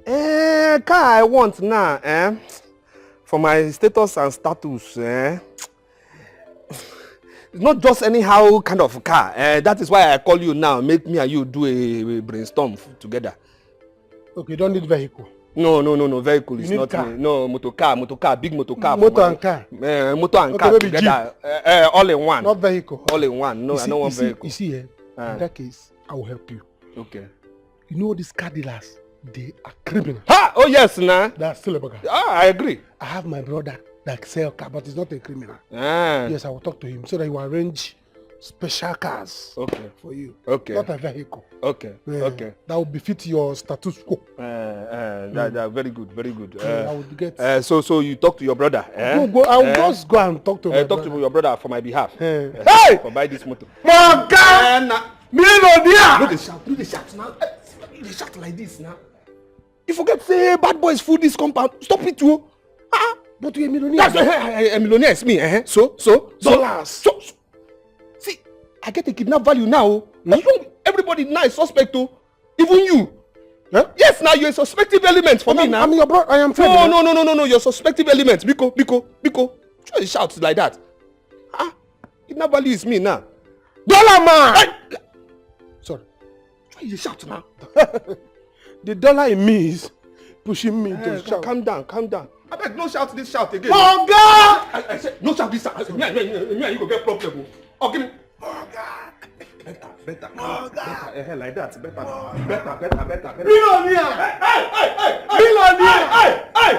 Car I want now, for my status and status, it's not just anyhow kind of car. That is why I call you now. Make me and you do a brainstorm together. Okay, you don't need vehicle. No. Vehicle is not car? me. No, motor car, big motor car. Motor and car. Motor and car maybe together. All in one. Not vehicle. All in one. No, I don't want vehicle. You see, in that case, I will help you. Okay. You know these car dealers, they are criminals. Ha! Oh yes, nah. That's still a bugger. I agree. I have my brother that sell car, but he's not a criminal. Ah. Yes, I will talk to him so that he will arrange special cars for you. Okay. Not a vehicle. Okay. Okay. That will befit your status quo. That very good. I would get. So you talk to your brother. I will just go and talk to my talk brother. to your brother for my behalf. Hey! For buy this motor. My God! Millionaire! No, they shout now. They shout like this now. You forget say bad boys fool this compound. Stop it, too. But you're a millionaire. That's a millionaire is me. So dollars. See, I get a kidnap value now. Everybody now is suspect too. Even you. Huh? Yes, now you're a suspective element for me now. I'm your brother. I am friend. No. You're suspective element. Biko. Try to shout like that. Kidnap value is me now. Dollar man. Hey. Sorry. Try to shout now. The dollar in me is pushing me to shout. Calm down. I beg, no shout this shout again. Oh God! I said, no shout this shout. Me and you go get problem. Oh, give me. Oh God! Better. Oh God! Like that. Better. Millionaire! Hey! Millionaire! Hey!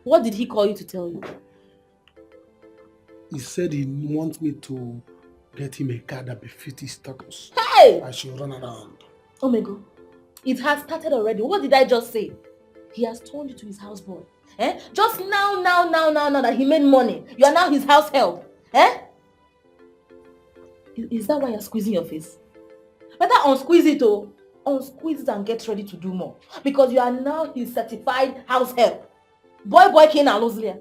What did he call you to tell you? He said he wants me to get him a car that befits his status. Hey! I should run around. Oh my God. It has started already. What did I just say? He has turned you to his houseboy. Just now that he made money, you are now his house help. Is that why you're squeezing your face? Better unsqueeze it, oh. Unsqueeze it and get ready to do more. Because you are now his certified house help. Boy, King Alozlia.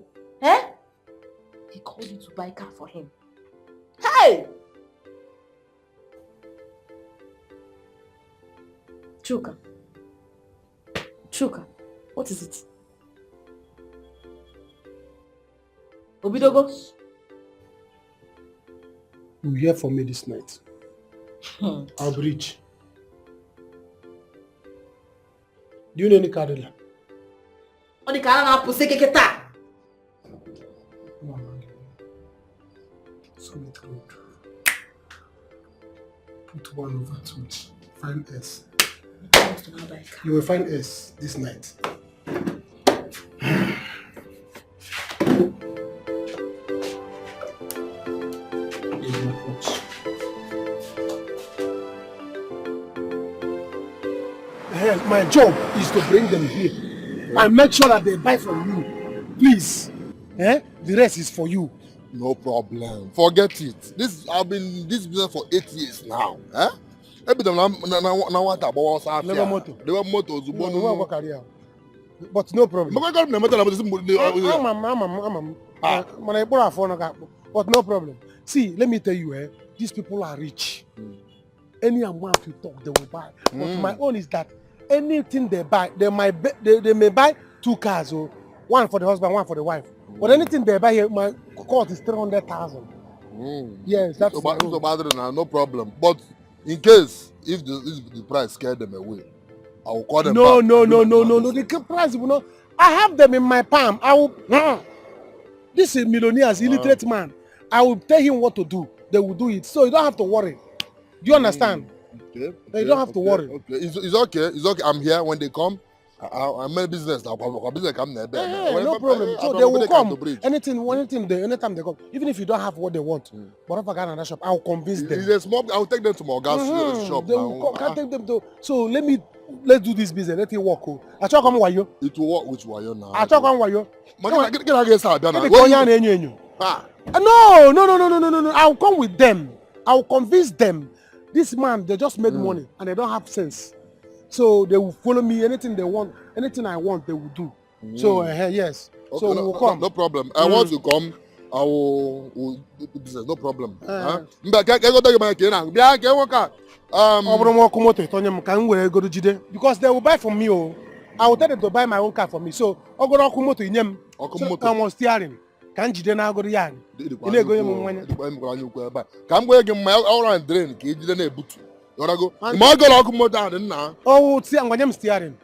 He called you to buy a car for him. Hey! Chuka, what is it? Obidogo? You hear from me this night. I'll be rich. Do you know any car dealer? Oh, the car now puse keketa. Summit Road. Put 1 over 2. Find S. You will find S this night. My job is to bring them here and make sure that they buy from you. Please. The rest is for you. No problem. Forget it. I've been in this business for 8 years now. Every time now what about us? Never motor. Never motor. But no problem. But no problem. See, let me tell you, these people are rich. Any amount you talk, they will buy. But my own is that anything they buy, they may buy 2 cars, one for the husband, one for the wife. But anything they buy here, my cost is 300,000. Yes, that's no problem. But in case if the price scared them away, I will call them back. No. The price will not. I have them in my palm. I will. This is millionaires, illiterate man. I will tell him what to do. They will do it. So you don't have to worry. Do you understand? Okay. You don't have to worry. Okay. It's okay. I'm here when they come. I'm in business now. Business come there. No problem. So they will come. Anytime they come. Even if you don't have what they want, whatever kind of that shop, I will convince them. It's a small. I will take them to my gas shop. They will can't take them to. So let's do this business. Let it work. I talk on wayo. It will work with wayo now. I talk on wayo. No. I will come with them. I will convince them. This man, they just made money and they don't have sense. So they will follow me. Anything they want, anything I want, they will do. So yes. Okay, so we will come. No problem. I want to come. I will do business. No problem. Because they will buy from me. I will tell them to buy my own car for me. So I was steering. Can't you now go to Yan? gotta go. My girl, come down now. Oh, see, I'm going to steering.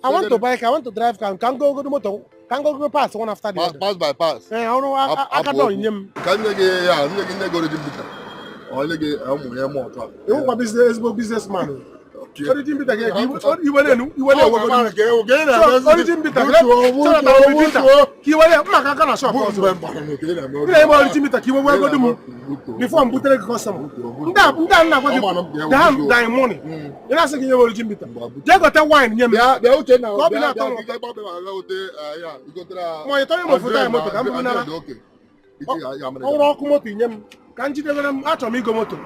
I want to bike. I want to drive. Can go to motor. Can go pass one after the other. Pass by pass. I don't know. I can't know him. Can you get go to the bit? Or you get more talk. You want businessman. Origin bit again. You want to origin bit again. You want to make a shop. Origin bit again. Before I'm putting a customer. Die money. You're not saying you origin bit. They got a wine. Yeah, they're okay now. You go to can't you never out of me go moto?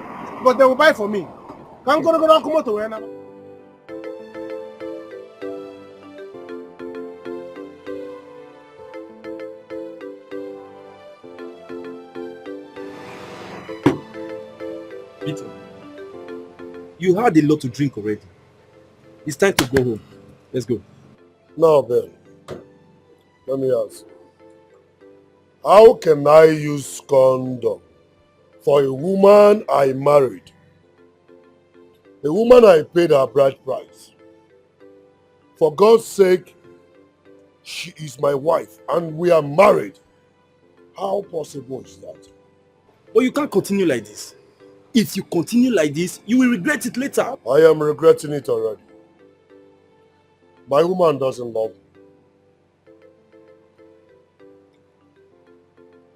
But they will buy for me. Can't go to moto when I'm. Peter, you had a lot to drink already. It's time to go home. Let's go. Now, Ben, let me ask. How can I use condom for a woman I married? A woman I paid her bride price. For God's sake, she is my wife and we are married. How possible is that? But you can't continue like this. If you continue like this, you will regret it later. I am regretting it already. My woman doesn't love me.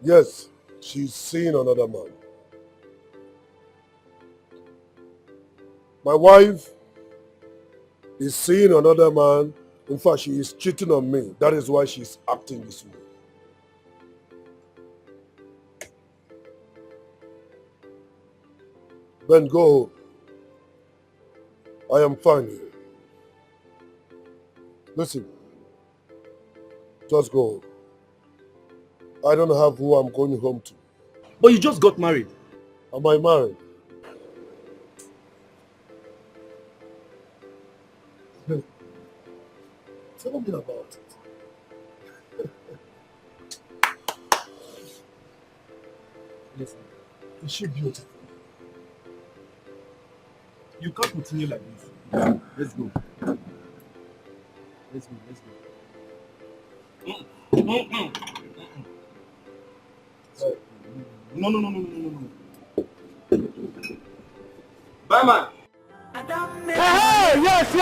Yes, she's seeing another man. My wife is seeing another man. In fact, she is cheating on me. That is why she's acting this way. Ben, go home. I am fine here. Listen, just go home. I don't have who I'm going home to. But you just got married. Am I married? Tell me about it. Listen, is she beautiful? You can't continue like this. Let's go. Let's go. No. Bye, man. Hey, yes. Come.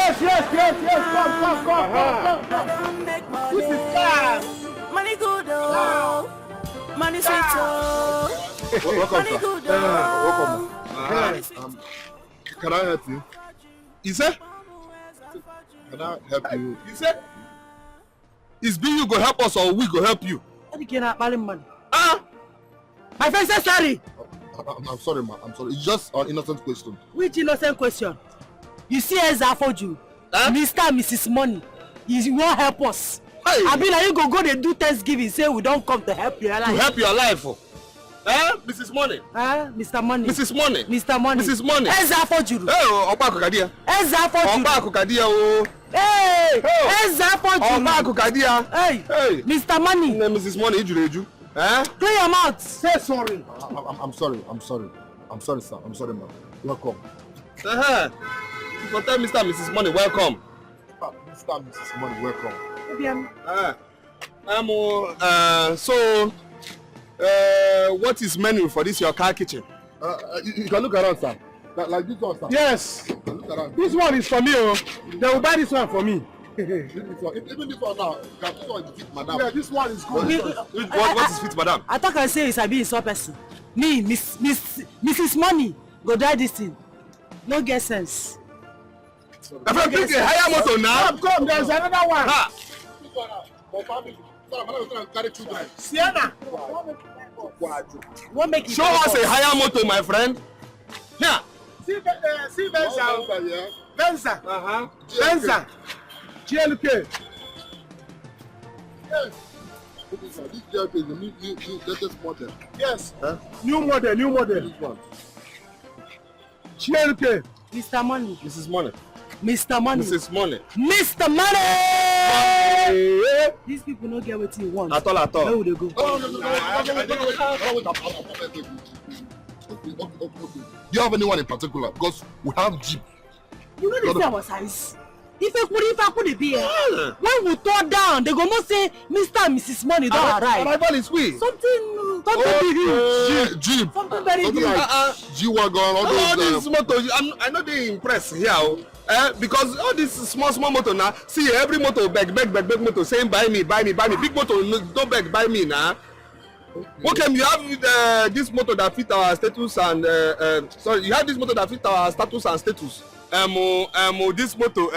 This is class. Money good, oh. Money sweet, oh. Money good, welcome. Can I help you? Is it? Can I help you? Is it? Is be you go help us or we go help you? My friend says sorry. I'm sorry, ma. I'm sorry. It's just an innocent question. Which innocent question? You see Ezafoju, Mr. and Mrs. Money. You won't help us. Hey. I mean, you go they do Thanksgiving, say we don't come to help your life. To help your life? Mrs. Money? Mr. Money. Mrs. Money? Mr. Money. Mrs. Money? Ezafoju. Hey, Opa Kokadia. Ezafoju. Opa Kokadia, oh. Hey, Ezafoju. Opa Kokadia. Hey, Mr. Money. Mrs. Money, Ijureju. Clear your mouth. Say sorry. I'm sorry. I'm sorry, sir. I'm sorry, ma'am. Welcome. You can tell Mr. and Mrs. Money, welcome. Mr. and Mrs. Money, welcome. So, what is menu for this your car kitchen? You can look around, sir. Like this one, sir. Yes. Look around. This one is for me, oh. They will buy this one for me. Even this one now, this one is fit, madam. Yeah, this one is good. What is fit, madam? I thought I say it's a bit so person. Me, Mrs. Money, go drive this thing. No get sense. I feel bring a higher motor now. Come, there's another one. Sienna. What make it? Show us a higher motor, my friend. Yeah. See Venza. Venza. Venza. GLK. Yes. This GLK is the new latest model. Yes. New model. This one. GLK. Mr. Money. Mrs. Money. Mr. Money. Mrs. Money. Mr. Money. These people don't get what you want. At all. Where would they go? Do you have anyone in particular? Because we have Jeep. You know they say our size. If I could be here, when we turn down, they go not say Mr. and Mrs. Money don't arrive. Arrival is we. Something very huge. Jeep. Something very huge. Like G-Wagon, all these motors, I know they impress here. Because all these small motor now, see every motor beg motor saying buy me. Big motor don't beg buy me now. Okay, you have this motor that fit our status and you have this motor that fit our status and status. This motor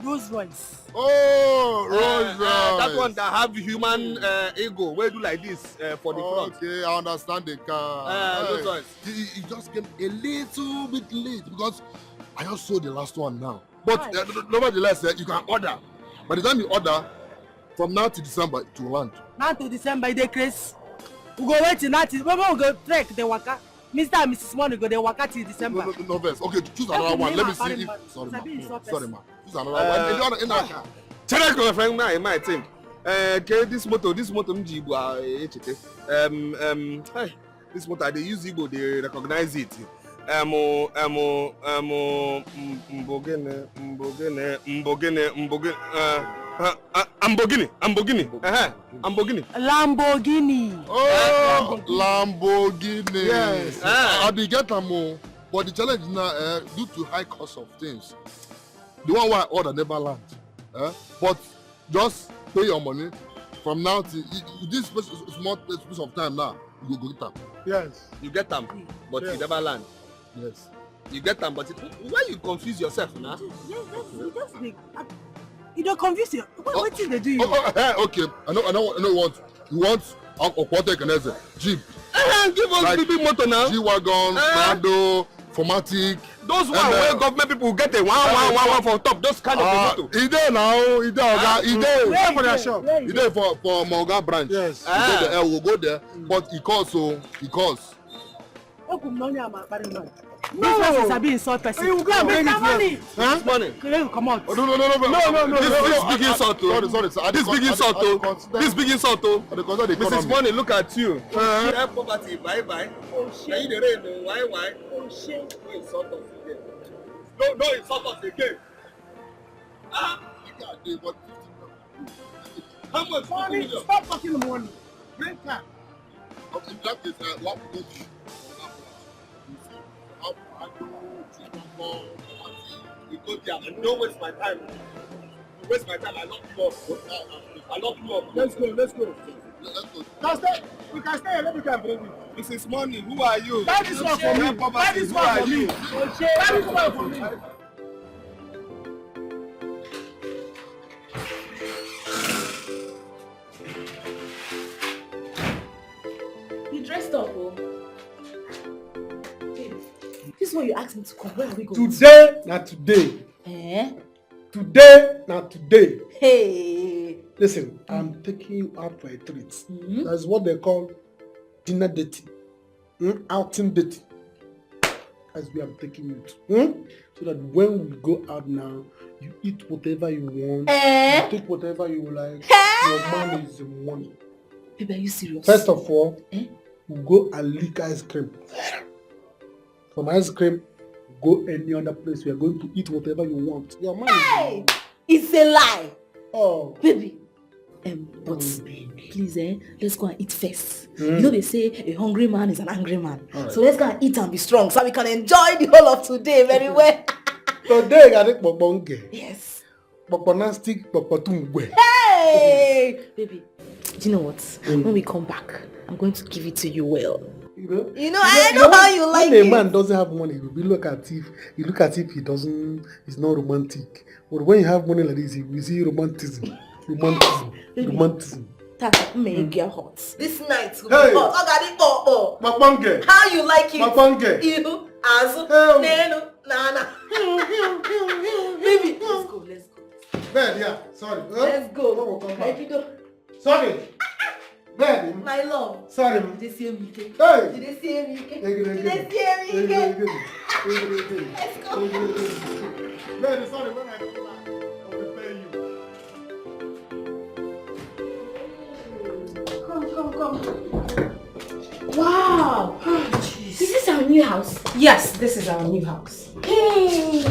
Rolls Royce. Oh, Rolls Royce. That one that have human ego. Where do like this for the front. Okay, I understand the car. Rolls Royce. It just came a little bit late because I just saw the last one now. But nevertheless, you can order. By the time you order, from now to December, it will land. Now to December, they crazy. We go wait till now. When we go trek the waka, Mr. and Mrs. Money go the waka till December. No verse. Okay, choose another one. Let me see if. Sorry, ma. Choose another one. In that car. Check my friend, my thing. This motor, Mjibu, hey, this motor they use Igbo, they recognize it. Lamborghini. Oh, Lamborghini. Yes. I be get them more, but the challenge now due to high cost of things. The one why I order never land. But just pay your money from now to this small space of time now. You go get them. Yes. You get them, but you never land. Yes. You get them, but why you confuse yourself now? You don't confuse you. What did they do you? Okay, I know what you want. Aquatic and Jeep. Give us like big motor now. G-Wagon, Prado, Formatic. Those one where government people get a one for top. Those kind of motor. He there now. He there. Where for their shop? He there for Morgan branch. Yes. We'll go there. But he costs. No, this person is being insult person. You go and bring money. Money. Come on. No. This big insult. Sorry. This big insult. Mrs. Money, look at you. That poverty, bye. Oh shit. Now you the rain, why? Oh shit. No insult us again. No insult us again. How much? Money. Stop talking the money. Bring car. In that case, what we go to? You go there and don't waste my time. You waste my time, I lock you up. Let's go. We can stay here, let me can bring you. Mrs. Money, who are you? Buy this one for me. Buy this one for me. You dressed up, oh. This is what you asked me to come. Where are we going? Today, not today. Today, not today. Hey. Listen, I'm taking you out for a treat. That's what they call dinner dating. Outing dating. That's where I'm taking you to. So that when we go out now, you eat whatever you want. You take whatever you like. Your money is the money. Baby, are you serious? First of all, we'll go and lick ice cream. From ice cream, go any other place. We are going to eat whatever you want. Your money. Hey! It's a lie. Oh. Baby. But please, let's go and eat first. You know they say a hungry man is an angry man. Right. So let's go and eat and be strong so we can enjoy the whole of today very well. Today, I think Bobonge. Yes. Boponastic, Bopotungwe. Hey! Baby, do you know what? When we come back, I'm going to give it to you well. I know how you like it. When a man doesn't have money, you look at if he's not romantic. But when you have money like this, you see romanticism. That make your hot. This night will be hot. Mapange. How you like it? Mapange. You, Azu, Nenu, Nana. Baby, let's go. Bed, yeah. Sorry. Let's go. Etiko. Sorry. Bed. My love. Sorry. Did they see me? Hey. Did they see me? Let's go. Bed, sorry. When I come back, I will pay you. Come. Wow. Is this our new house? Yes, this is our new house. Hey.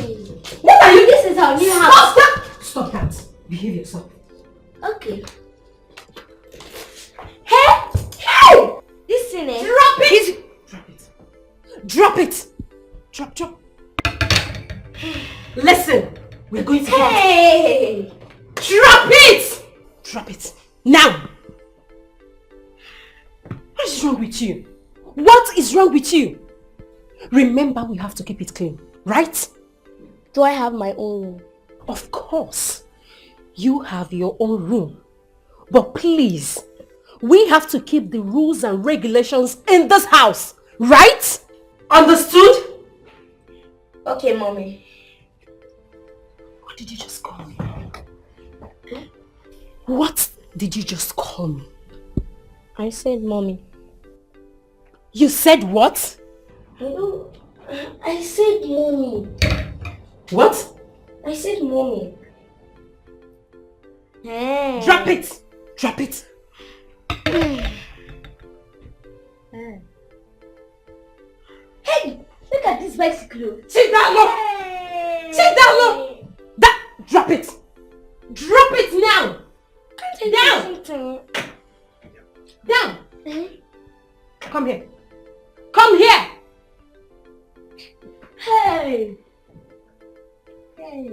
What are you? This is our new house. Stop that! Stop that. Behave yourself. Okay. Hey! Hey! This thing is... Drop it! Drop it! Drop. Listen, we're going to... Hey! Drop it! Drop it. Now! What is wrong with you? What is wrong with you? Remember, we have to keep it clean, right? Do I have my own room? Of course. You have your own room. But please, we have to keep the rules and regulations in this house, right? Understood? Okay, mommy. What did you just call me? What did you just call me? I said mommy. You said what? I said mommy. What? I said mommy. Hey. Drop it! Drop it! Hey! Look at this bicycle. Sit down, look! Hey. Sit down, look! Drop it! Drop it now! Down! Down! Come here. Come here! Hey! Hey!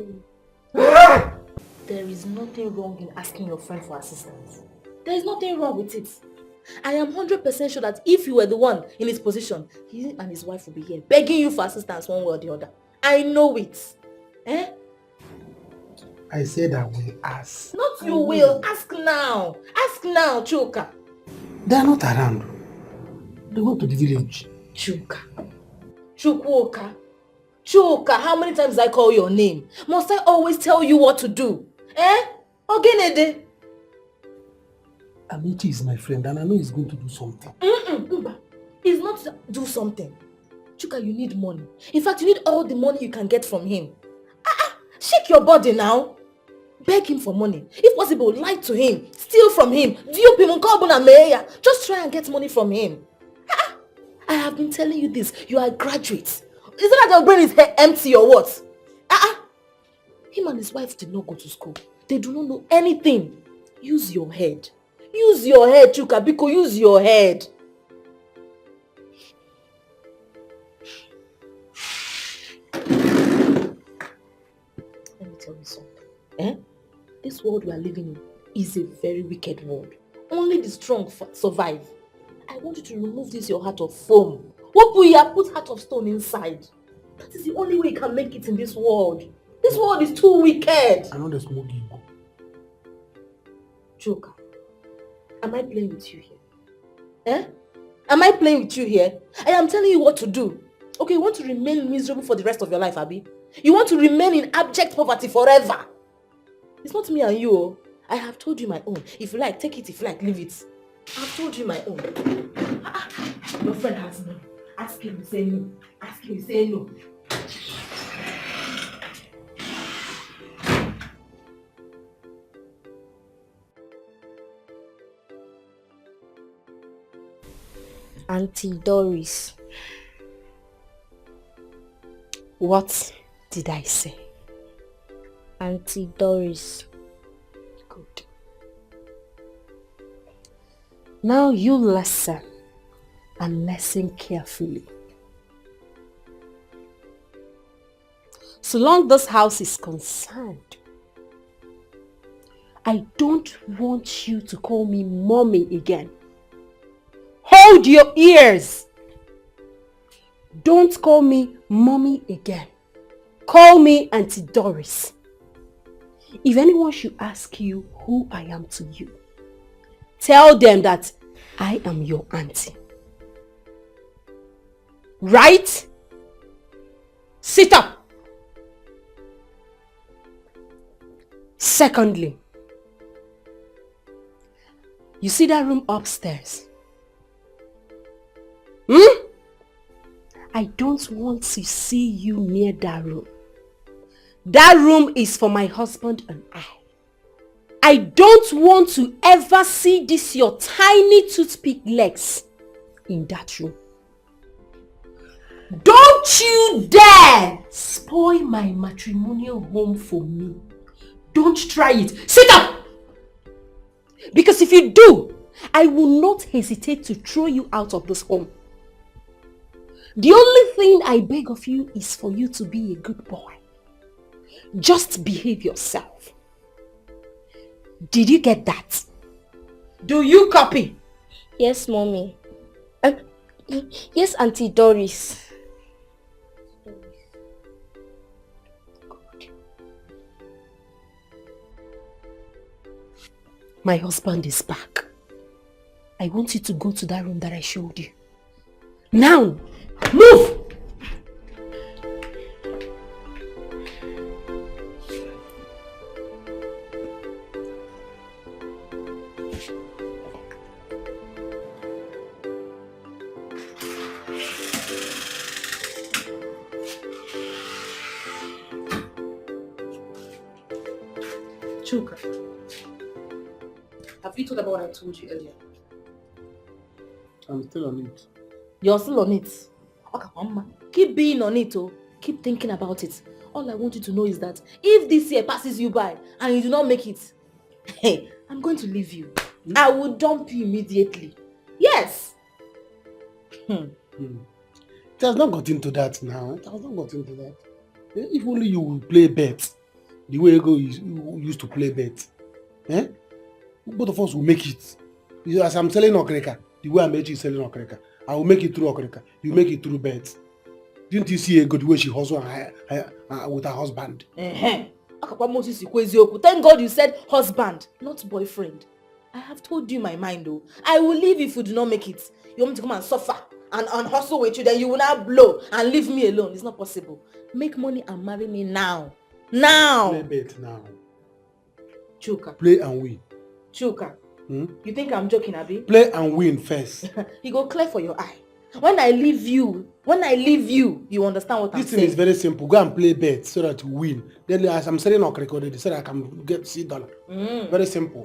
There is nothing wrong in asking your friend for assistance. There is nothing wrong with it. I am 100% sure that if you were the one in his position, he and his wife will be here begging you for assistance one way or the other. I know it. Eh? I said I will ask. Not you will. Ask now. Ask now, Chuka. They are not around. They went to the village. Chuka. Chukwuka. Chuka, how many times I call your name? Must I always tell you what to do? Eh? Ogenede. Amici is my friend and I know he's going to do something. He's not to do something. Chuka, you need money. In fact, you need all the money you can get from him. Shake your body now. Beg him for money. If possible, lie to him. Steal from him. Dupe him. Just try and get money from him. I have been telling you this. You are a graduate. Is it that your brain is empty or what? Him and his wife did not go to school. They do not know anything. Use your head. Use your head, Chuka. Biko, use your head. Let me tell you something. This world we are living in is a very wicked world. Only the strong survive. I want you to remove this your heart of foam. Put heart of stone inside. That is the only way you can make it in this world. This world is too wicked. I know there's more ego. Joker, am I playing with you here? Am I playing with you here? I am telling you what to do. Okay, you want to remain miserable for the rest of your life, Abi? You want to remain in abject poverty forever? It's not me and you. I have told you my own. If you like, take it. If you like, leave it. I've told you my own. Your friend has no. Ask him, say no. Ask him, say no. Auntie Doris. What did I say? Auntie Doris. Good. Now you listen and listen carefully. So long this house is concerned, I don't want you to call me mommy again. Hold your ears. Don't call me mommy again. Call me Auntie Doris. If anyone should ask you who I am to you, tell them that I am your auntie. Right? Sit up. Secondly, you see that room upstairs? I don't want to see you near that room. That room is for my husband and I. I don't want to ever see this your tiny toothpick legs in that room. Don't you dare spoil my matrimonial home for me. Don't try it. Sit up! Because if you do, I will not hesitate to throw you out of this home. The only thing I beg of you is for you to be a good boy. Just behave yourself. Did you get that? Do you copy? Yes, Mommy. Yes, Auntie Doris. My husband is back. I want you to go to that room that I showed you. Now, move! Chuka, have you thought about what I told you earlier? I'm still on it. You're still on it? Okay, Mama. Keep being on it, oh. Keep thinking about it. All I want you to know is that if this year passes you by and you do not make it, hey, I'm going to leave you. I will dump you immediately. Yes. It has not got into that now. It has not got into that. If only you will play bet the way Ego used to play bet. Eh? Both of us will make it. As I'm selling Okreka, the way I'm actually selling Okreka, I will make it through Okreka. You make it through bet. Didn't you see Ego the way she hustled with her husband? Thank God you said husband, not boyfriend. I have told you my mind though. I will leave if you do not make it. You want me to come and suffer and hustle with you, then you will now blow and leave me alone. It's not possible. Make money and marry me now. Now! Play bet now. Chuka. Play and win. Chuka. You think I'm joking, Abi? Play and win first. You go clear for your eye. When I leave you, you understand what I'm saying. This thing is very simple. Go and play bet so that you win. Then as I'm selling Okreka already, so that I can get $6. Very simple.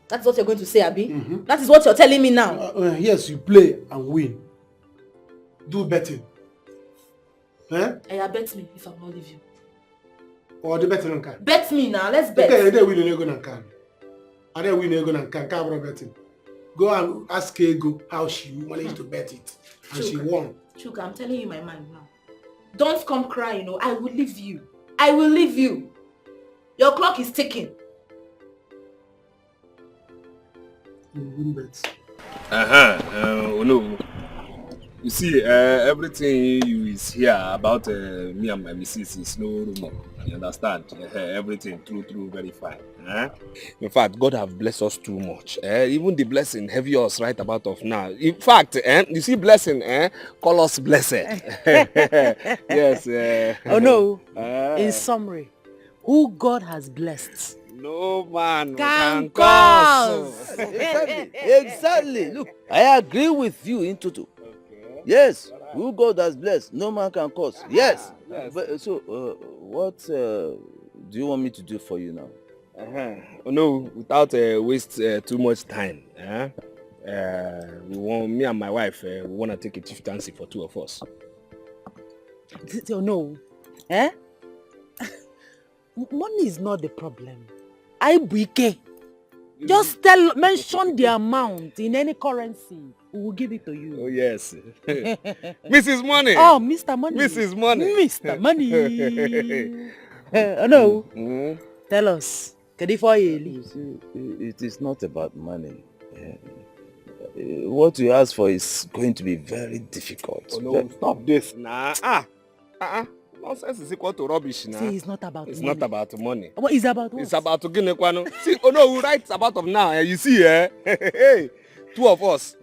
That's what you're going to say, Abi? That is what you're telling me now. Yes, you play and win. Do betting. Eh? Yeah, bet me if I will not leave you. Or the betting can. Bet me now, let's bet. Okay, they win Ego and can. And then win Ego and can. Can't betting. Go and ask Ego how she managed to bet it. And she won. Chuka, I'm telling you my mind now. Don't come crying, I will leave you. I will leave you. Your clock is ticking. You win bet. No. You see, everything you is here about me and my missus is no rumor. You understand? Everything through very fine. In fact, God have blessed us too much. Even the blessing heavy us right about of now. In fact, you see blessing, call us blessed. Yes. Oh no. In summary, who God has blessed, no man can cause. Exactly. Look, I agree with you in total. Yes, who God has blessed, no man can curse. Yes. But, so, what do you want me to do for you now? No, without waste too much time. Me and my wife, we want to take a chieftaincy for two of us. No. Money is not the problem. Just mention the amount in any currency. We will give it to you. Oh, yes. Mrs. Money. Oh, Mr. Money. Mrs. Money. Mr. Money. No. Tell us. It is not about money. What you ask for is going to be very difficult. Oh, no, stop this. Nah. Nonsense is equal to rubbish now. See, it's not about money. It's money. not about money. What is about what? It's about Guinequano. See, we write about of now. You see, hey, two of us,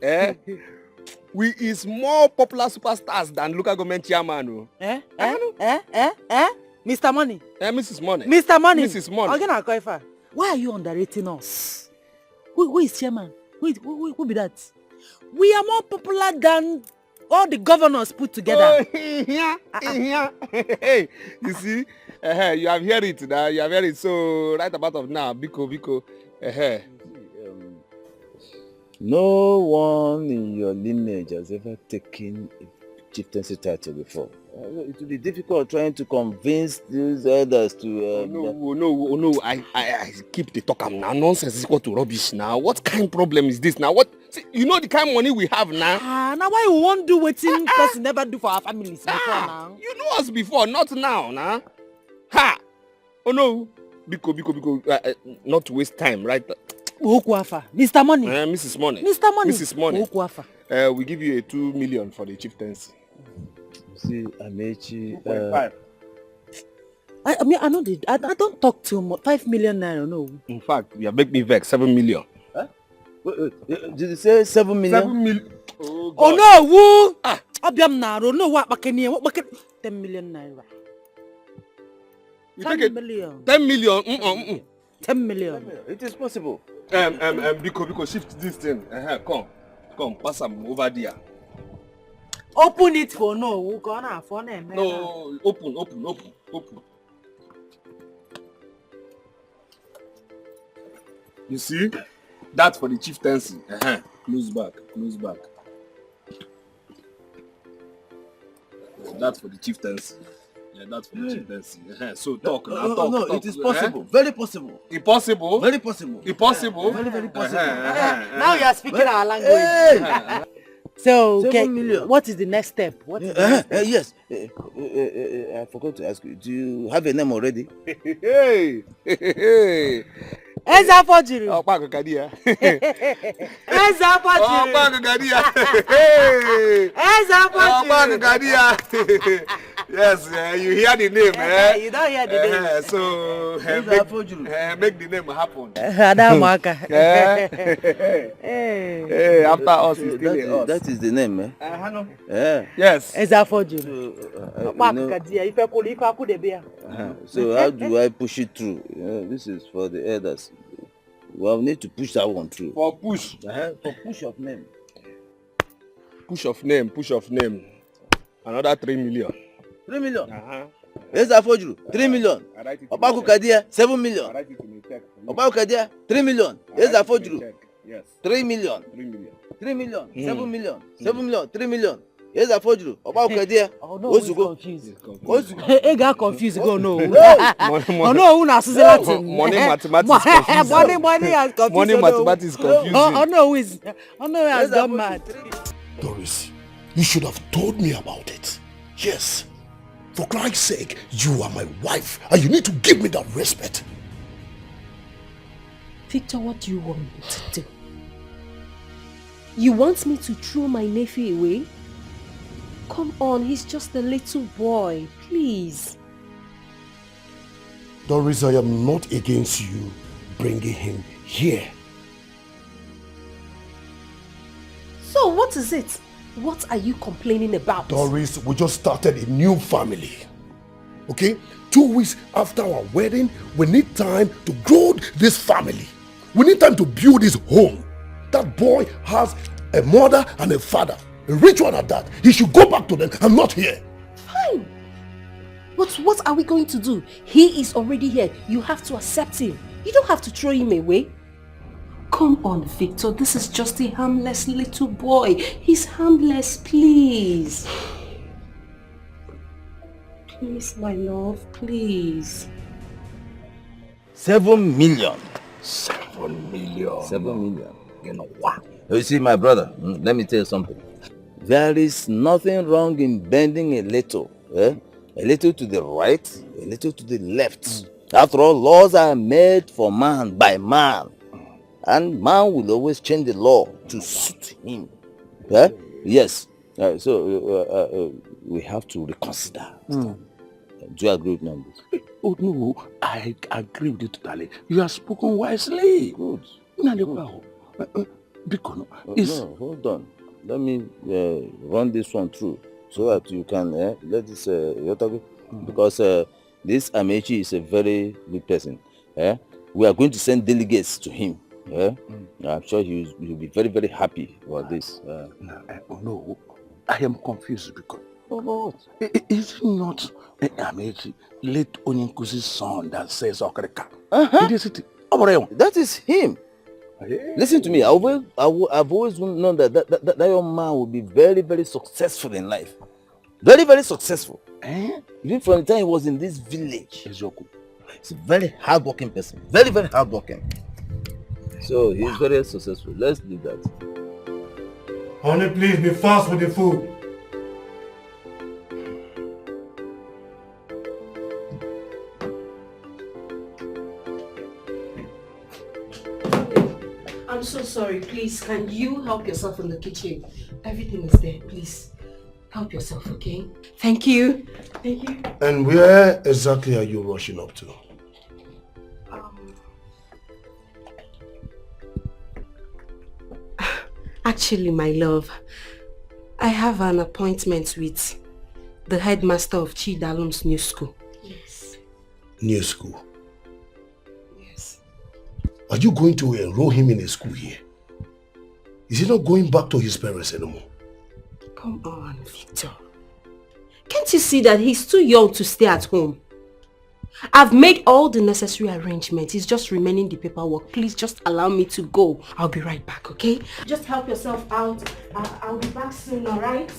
we is more popular superstars than local government chairman. Mr. Money. Mrs. Money. Mr. Money. Mrs. Money. Why are you underrating us? Who is chairman? Who be that? We are more popular than All the governors put together. Hey, you see, you have heard it now. You have heard it. So right about of now, Biko. No one in your lineage has ever taken a chieftaincy title before. It will be difficult trying to convince these elders to... No. I keep the talk now. Nonsense is equal to rubbish now. What kind of problem is this now? What? See, you know the kind of money we have now? Now why you won't do what person never do for our families before now? You know us before, not now, nah? Ha! Oh no. Biko, not to waste time, right? Mr. Money. Mrs. Money. Mr. Money. Mrs. Money. We give you a 2 million for the chieftaincy. See, Amechi. 2.5. I don't talk too much. 5 million naira, no. In fact, you have made me vex. 7 million. Huh? Wait. Did you say 7 million? 7 million. Oh no, woo! Abiam naro, no what bakeni? What bakeni? 10 million naira. 10 million. 10 million. 10 million. It is possible. Biko, shift this thing. Come, pass them over there. Open it for no. We're gonna for them. No, open. You see? That's for the chieftaincy. Close back. That's for the chieftaincy. Yeah, that's for the chieftaincy. So talk. No, it is possible. Very possible. Impossible? Very possible. Impossible? Very possible. Now you are speaking our language. So, okay, what is the next step? Yes. I forgot to ask you. Do you have a name already? Hey. Eza Fojiri. Okpako Kadia. Eza Fojiri. Okpako Kadia. Eza Fojiri. Okpako Kadia. Yes, you hear the name, eh? You don't hear the name. So, make the name happen. Adamaka. Hey, after us, it's still us. That is the name, eh? Yes. Eza Fojiri. Okpako Kadia. If I could be. So how do I push it through? This is for the elders. Well, we need to push that one through. For push? For push of name. Push of name. Another 3 million. 3 million? Yes, I afford you. 3 million. Obaku Kadia, 7 million. Obaku Kadia, 3 million. Yes, I afford you. 3 million. 3 million. 7 million. 7 million. 3 million. Yes, I afford you. Obaku Kadia. What's confused? He got confused. Go no. Oh no, una Latin. Money mathematics confusing. Money has confused. Money mathematics confusing. Oh no, he has gone mad. Doris, you should have told me about it. Yes. For Christ's sake, you are my wife and you need to give me that respect. Victor, what do you want me to do? You want me to throw my nephew away? Come on, he's just a little boy. Please. Doris, I am not against you bringing him here. So what is it? What are you complaining about? Doris, we just started a new family. Okay? 2 weeks after our wedding, we need time to grow this family. We need time to build this home. That boy has a mother and a father. A rich one at that. He should go back to them. I'm not here. Fine. But what are we going to do? He is already here. You have to accept him. You don't have to throw him away. Come on, Victor. This is just a harmless little boy. He's harmless, please. Please, my love, please. 7 million. 7 million. 7 million. You know what? You see, my brother, let me tell you something. There is nothing wrong in bending a little. A little to the right, a little to the left. After all, laws are made for man by man. And man will always change the law to suit him. Yes. So we have to reconsider. Do you agree with me on this? Oh no, I agree with you totally. You have spoken wisely. Good. No, hold on. Let me run this one through so that you can let this because this Amechi is a very good person. We are going to send delegates to him. I'm sure he'll be very, very happy about this. No, I am confused because is it not Amechi, late Onyenkuzi's son that says Okreka? That is him. Listen to me. I've always known that young man will be very, very successful in life. Very, very successful. Even from the time he was in this village. He's a very hardworking person. Very, very hardworking. So he's very successful. Let's leave that. Honey, please be fast with the food. I'm so sorry. Please, can you help yourself in the kitchen? Everything is there. Please, help yourself, okay? Thank you. Thank you. And where exactly are you rushing up to? Actually, my love, I have an appointment with the headmaster of Chidalum's new school. Yes. New school? Yes. Are you going to enroll him in a school here? Is he not going back to his parents anymore? Come on, Victor. Can't you see that he's too young to stay at home? I've made all the necessary arrangements. It's just remaining the paperwork. Please just allow me to go. I'll be right back, okay? Just help yourself out. I'll be back soon, alright?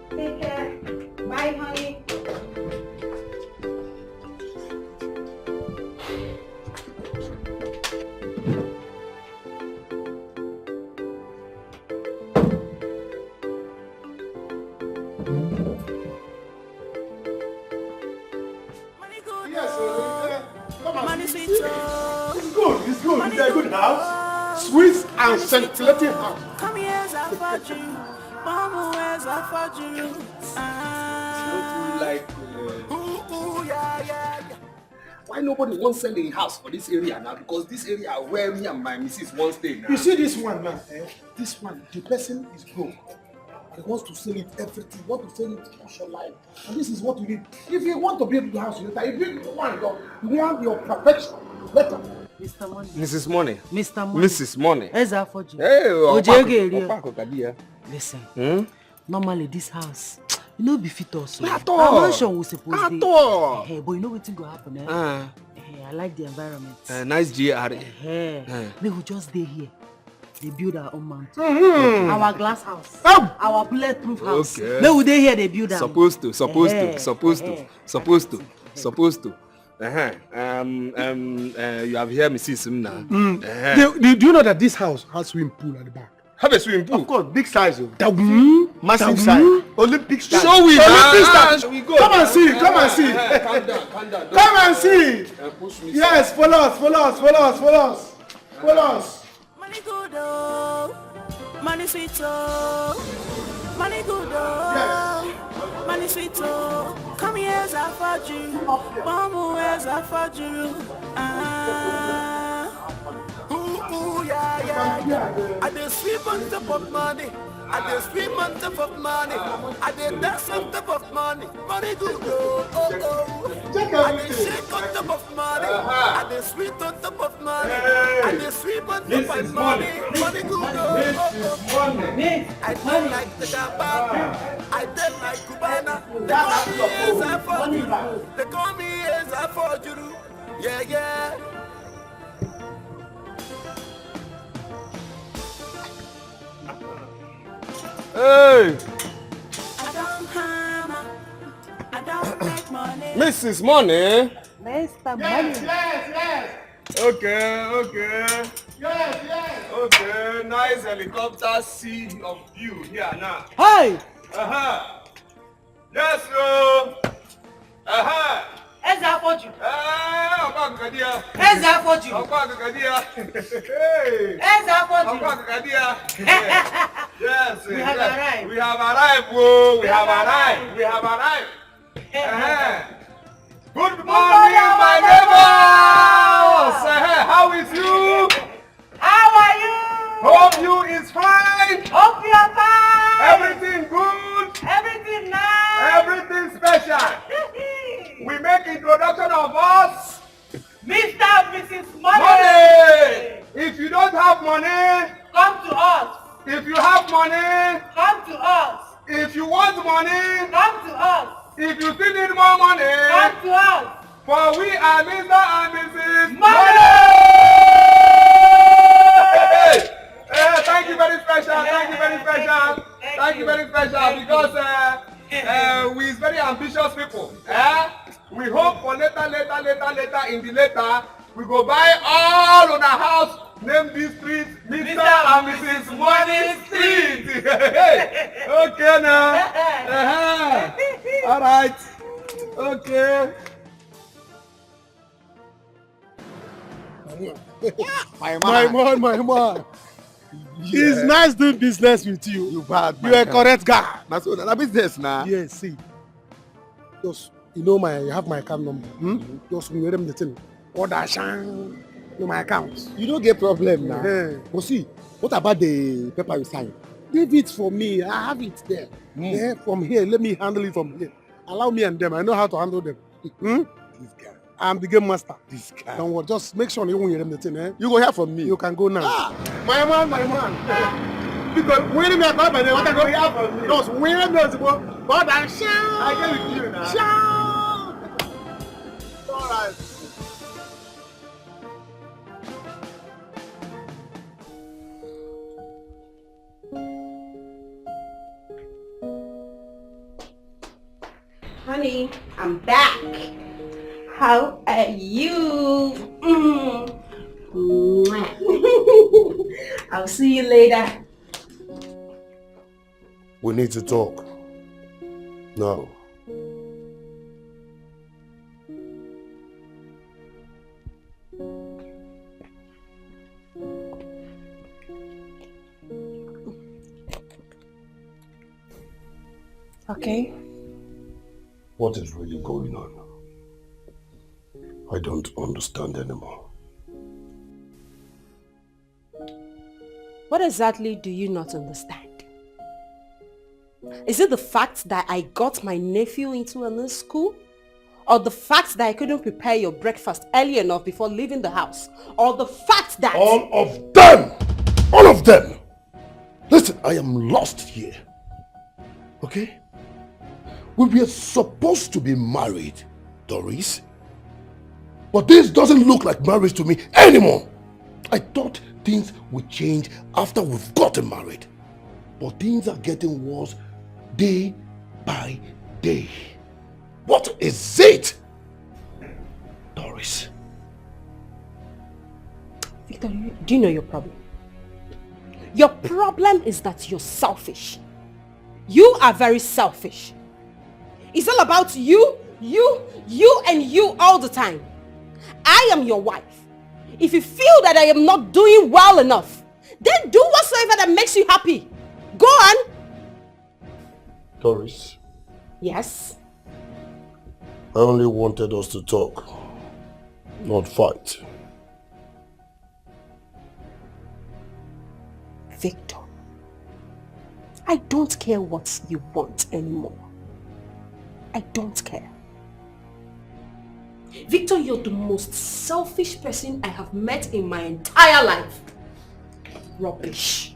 Take care. Bye, honey. It's good. It's a good house. Sweet and scintillating house. Come here, Zafaju. Mama, where's Zafaju? Why nobody wants sell a house for this area now? Because this area where me and my missus won't stay now. You see this one now, this one, the person is broke. He wants to sell it everything, wants to sell it for your life. And this is what you need. If you want to build the house later, you build one, you want your perfection later. Mr. Money. Mrs. Money. Mr. Money. Mrs. Money. Hey, listen. Normally this house, you know, befit us. At all. Our mansion was supposed to be. At all. But you know what's going to happen? I like the environment. Nice GRA. We will just stay here. They build our own mountain. Our glass house. Our bulletproof house. Okay. No, they here they build them. Supposed to. You have here Mrs. now. Do you know that this house has swimming pool at the back? Have a swimming pool? Of course, big size. Massive size. Olympic size. Show me Olympic we go. Come and see. Calm down. Come and see. Push me. Yes, follow us. Money good, oh. Money sweet, oh. Money good, oh. Money sweet, oh. Come here, Zafaju. Mama, where's Zafaju? I just sweep on top of money. I just scream on top of money. I just dance on top of money. Money good, oh. I just shake on top of money. I just sweep on top of money. I just sweep on top of money. Money good, oh. I don't like the Gabba. I don't like Cubana. They call me Eza Forjuru. Yeah. Hey! I don't make money. Mrs. Money? Mr. Money. Yes. Okay. Yes. Okay, nice helicopter sea of view here now. Hey! Yes, bro. Eza Foju. Ọkọ Akakadia. Eza Foju. Ọkọ Akakadia. Eza Foju. Ọkọ Akakadia. Yes. We have arrived. We have arrived, whoa. We have arrived. Good morning, my neighbors. How is you? How are you? Hope you is fine. Hope you are fine. Everything good. Everything nice. Everything special. We make introduction of us. Mr. and Mrs. Money. If you don't have money, come to us. If you have money, come to us. If you money, Come to us. if you still need more money, Come to us. for we are Mr. and Mrs. Money! Thank you very special. Thank you very special. Thank you very special because we is very ambitious people. We hope for later in the later we go buy all on our house. Name this street Mr. and Mrs. Money Street. Okay now. All right. Okay. My man. It's nice doing business with you. You bad, You're a correct guy. That's what that business now. Yes, see. Just you have my account number. Just when you the thing. Order shang to my account. You don't get problem now. But see, what about the paper you sign? Leave it for me. I have it there. From here, let me handle it from here. Allow me and them. I know how to handle them. This guy. I'm the game master. This guy. Don't worry. Just make sure you won't hear them the thing. You go hear from me. You can go now. My man. Because when me about my name, what I go hear from me. Just when me but I shout. I get with you now. Shout. All right. Honey, I'm back. How are you? I'll see you later. We need to talk. Now. Okay. What is really going on? I don't understand anymore. What exactly do you not understand? Is it the fact that I got my nephew into a new school? Or the fact that I couldn't prepare your breakfast early enough before leaving the house? Or the fact that... All of them! All of them! Listen, I am lost here. Okay? We were supposed to be married, Doris. But this doesn't look like marriage to me anymore. I thought things would change after we've gotten married. But things are getting worse day by day. What is it? Doris. Victor, do you know your problem? Your problem is that you're selfish. You are very selfish. It's all about you and you all the time. I am your wife. If you feel that I am not doing well enough, then do whatsoever that makes you happy. Go on. Doris. Yes? I only wanted us to talk, not fight. Victor, I don't care what you want anymore. I don't care. Victor, you're the most selfish person I have met in my entire life. Rubbish.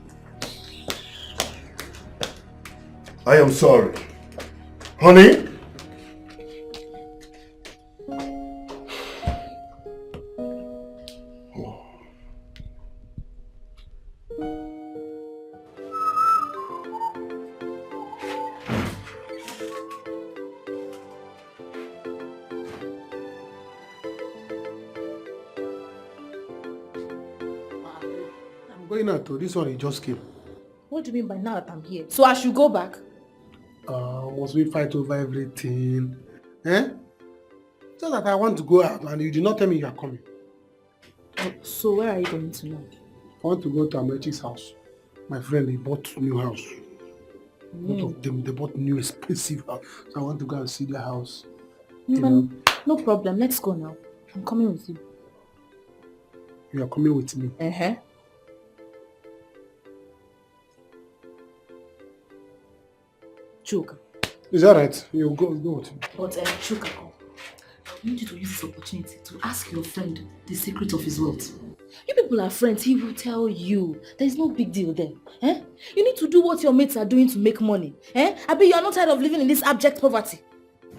I am sorry. Honey? Going out to this one, he just came. What do you mean by now that I'm here? So I should go back? Must we fight over everything? Just that I want to go out and you did not tell me you are coming. So where are you going to now? I want to go to Amechi's house. My friend, he bought a new house. Both of them, they bought new expensive house. So I want to go and see their house. No problem, let's go now. I'm coming with you. You are coming with me? Chuka. Is that right? You go with me. But Chuka, I need you to use this opportunity to ask your friend the secret of his wealth. You people are friends, he will tell you. There is no big deal there. Eh? You need to do what your mates are doing to make money. Eh? Abi, you are not tired of living in this abject poverty.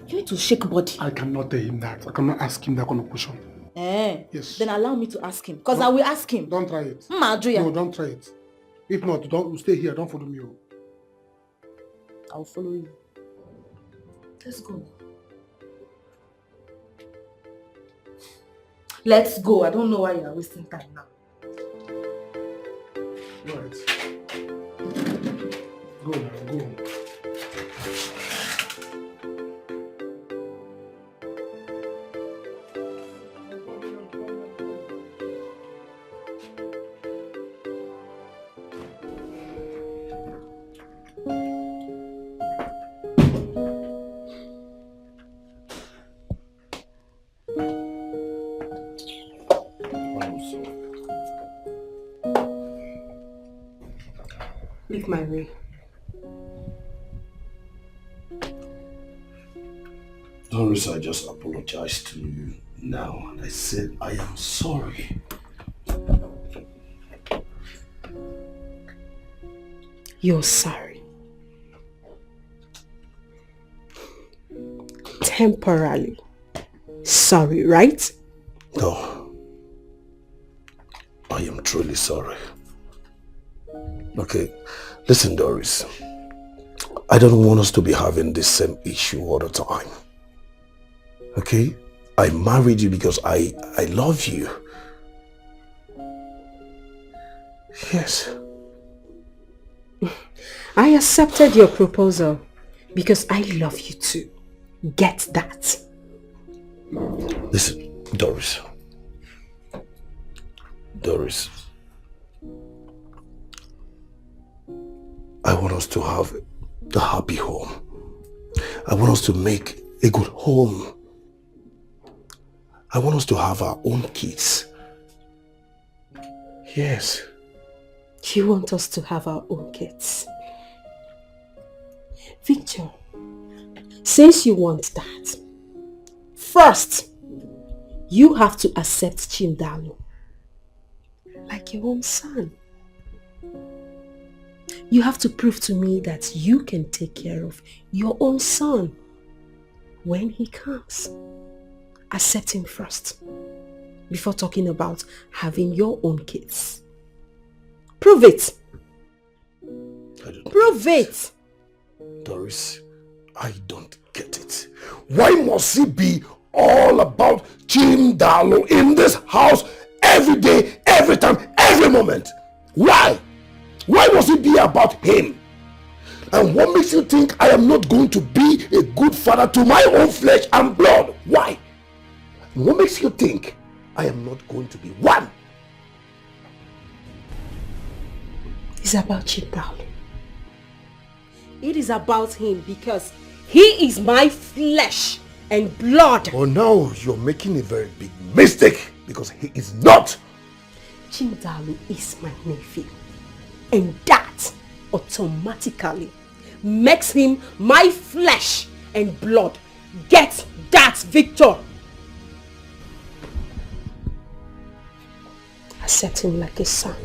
You need to shake body. I cannot tell him that. I cannot ask him that kind of question. Eh? Yes. Then allow me to ask him. Because I will ask him. Don't try it. No, don't try it. If not, don't stay here. Don't follow me. I'll follow you. Let's go. Let's go. I don't know why you are wasting time now. Right. Go now, go. Leave my way. Doris, I just apologized to you now and I said I am sorry. You're sorry. Temporarily. Sorry, right? No. I am truly sorry. Okay, listen, Doris. I don't want us to be having this same issue all the time. Okay? I married you because I love you. Yes. I accepted your proposal because I love you too. Get that? Listen, Doris. Doris. I want us to have a happy home. I want us to make a good home. I want us to have our own kids. Yes. You want us to have our own kids? Victor, since you want that, first, you have to accept Chimdalu like your own son. You have to prove to me that you can take care of your own son when he comes. Accept him first before talking about having your own kids. Prove it. Prove it. Doris, I don't get it. Why must it be all about Chimdalu in this house every day, every time, every moment? Why? Why must it be about him? And what makes you think I am not going to be a good father to my own flesh and blood? Why? And what makes you think I am not going to be one? It's about Chimdalu. It is about him because he is my flesh and blood. Oh, now you're making a very big mistake because he is not. Chimdalu is my nephew. And that automatically makes him my flesh and blood. Get that, Victor! Accept him like a son.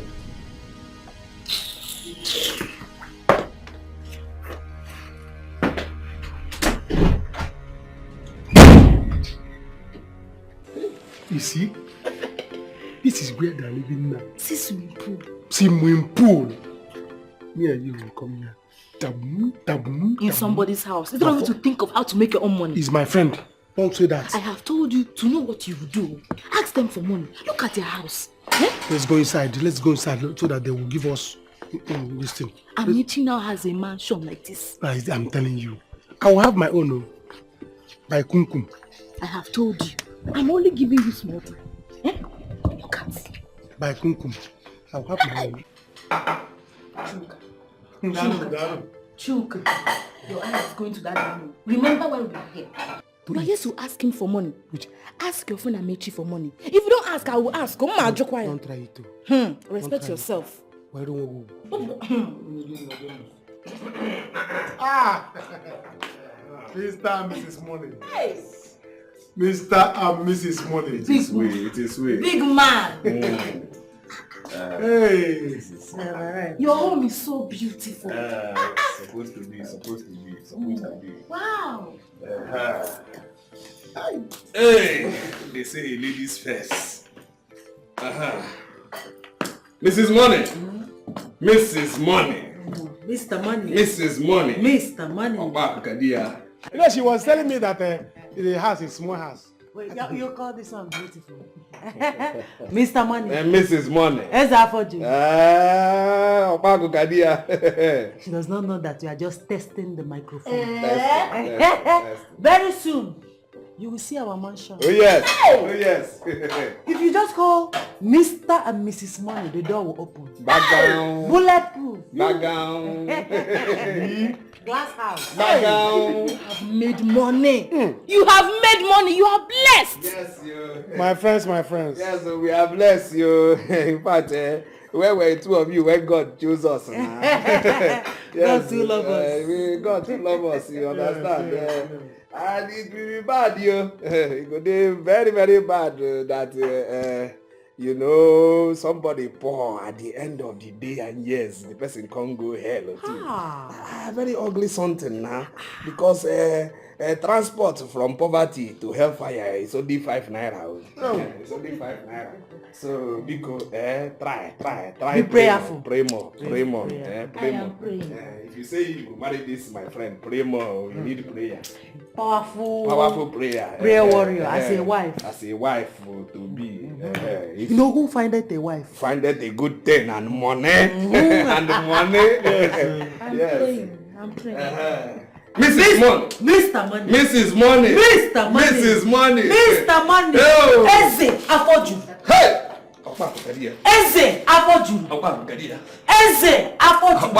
You see? This is where they're living now. See swimming pool. Swimming pool. Me and you will come here. Taboom, taboom, In somebody's house. You don't need to think of how to make your own money. He's my friend. Don't say that. I have told you to know what you do. Ask them for money. Look at their house. Eh? Let's go inside. Let's go inside so that they will give us this thing. Amici now has a mansion like this. I'm telling you. I will have my own. By Kumkum. I have told you. I'm only giving you small time. Eh? Look at. By Kumkum. I'll have my own. Chuka, your eye is going to that room. Remember when we were here? You are here to ask him for money. Ask your friend Amici for money. If you don't ask, I will ask. Don't try it too. Respect yourself. Why don't This time, Mrs. Money. Hey. Mr. and Mrs. Money. It is way. It is way. Big man. Hey. Your home is so beautiful. Supposed to be. Wow. Hey, they say a ladies first. Mrs. Money. Mrs. Money. Mr. Money. Mrs. Money. Mr. Money. You know, she was telling me that the house is small house. Wait, you call this one beautiful? Mr. Money. And Mrs. Money. She does not know that you are just testing the microphone. Test. Very soon, you will see our mansion. Oh yes. Oh yes. If you just call Mr. and Mrs. Money, the door will open. Back down. Bulletproof. Back down. Glass house. Back down. You have made money. You have made money. You are blessed. Yes, you. My friends. Yes, we are blessed, you. In fact, where were two of you when God chose us? Yes, God still love us. God still love us, you understand? And it will be bad, you. It could be very, very bad that, you know, somebody poor at the end of the day, and yes, the person can't go hell too. Very ugly something now, because transport from poverty to hellfire is only 5 naira. It's only 5 naira. So because try. Be prayerful. Pray more. Pray more. I am praying. If you say you will marry this, my friend, pray more. You need prayer. Powerful prayer. Prayer warrior as a wife. As a wife to be. You know who findeth a wife? Findeth a good thing and money. And the money. I'm praying. Mrs. Money. Mr. Money. Mrs. Money. Mr. Money. Mrs. Money. Mr. Money. Oh. Eze Afoju. Hey! Eze Afoju. Eze Afoju.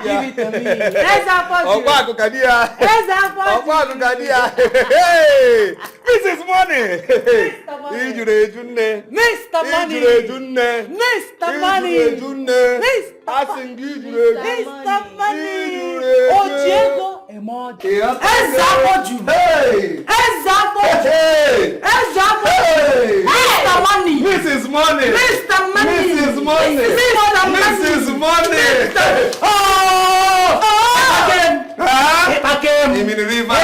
Give it to me. Eze Afoju. Eze Afoju. Mrs. Money. Mr. Money. Mr. Money. Mr. Money. Mr. Money. Ojiego Emoji. Eze Afoju. Eze Afoju. Eze Afoju. Mr. Money. Mrs. Money. Mr. Money. Mrs. Money. Mrs. Money. Epakem. In the river.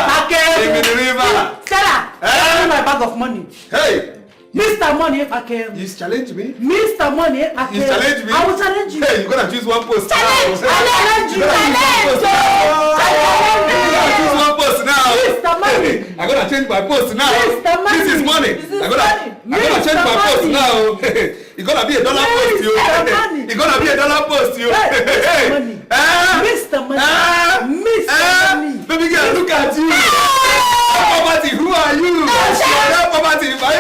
In the river. Stella, give me my bag of money. Hey. Mr. Money, Epakem. You challenge me? Mr. Money, Epakem. You challenge me? I will challenge you. Hey, you're gonna choose one post. Challenge. Now. I challenge you. You're gonna choose one post now. Mr. Money. I'm gonna change my post now. Mr. Money. This is money. I'm gonna change my post now. It's gonna be a dollar post, you. It's gonna be a dollar post, you. Mr. Money. Mr. Money. Baby girl, look at you. Poverty, who are you? Poverty, bye.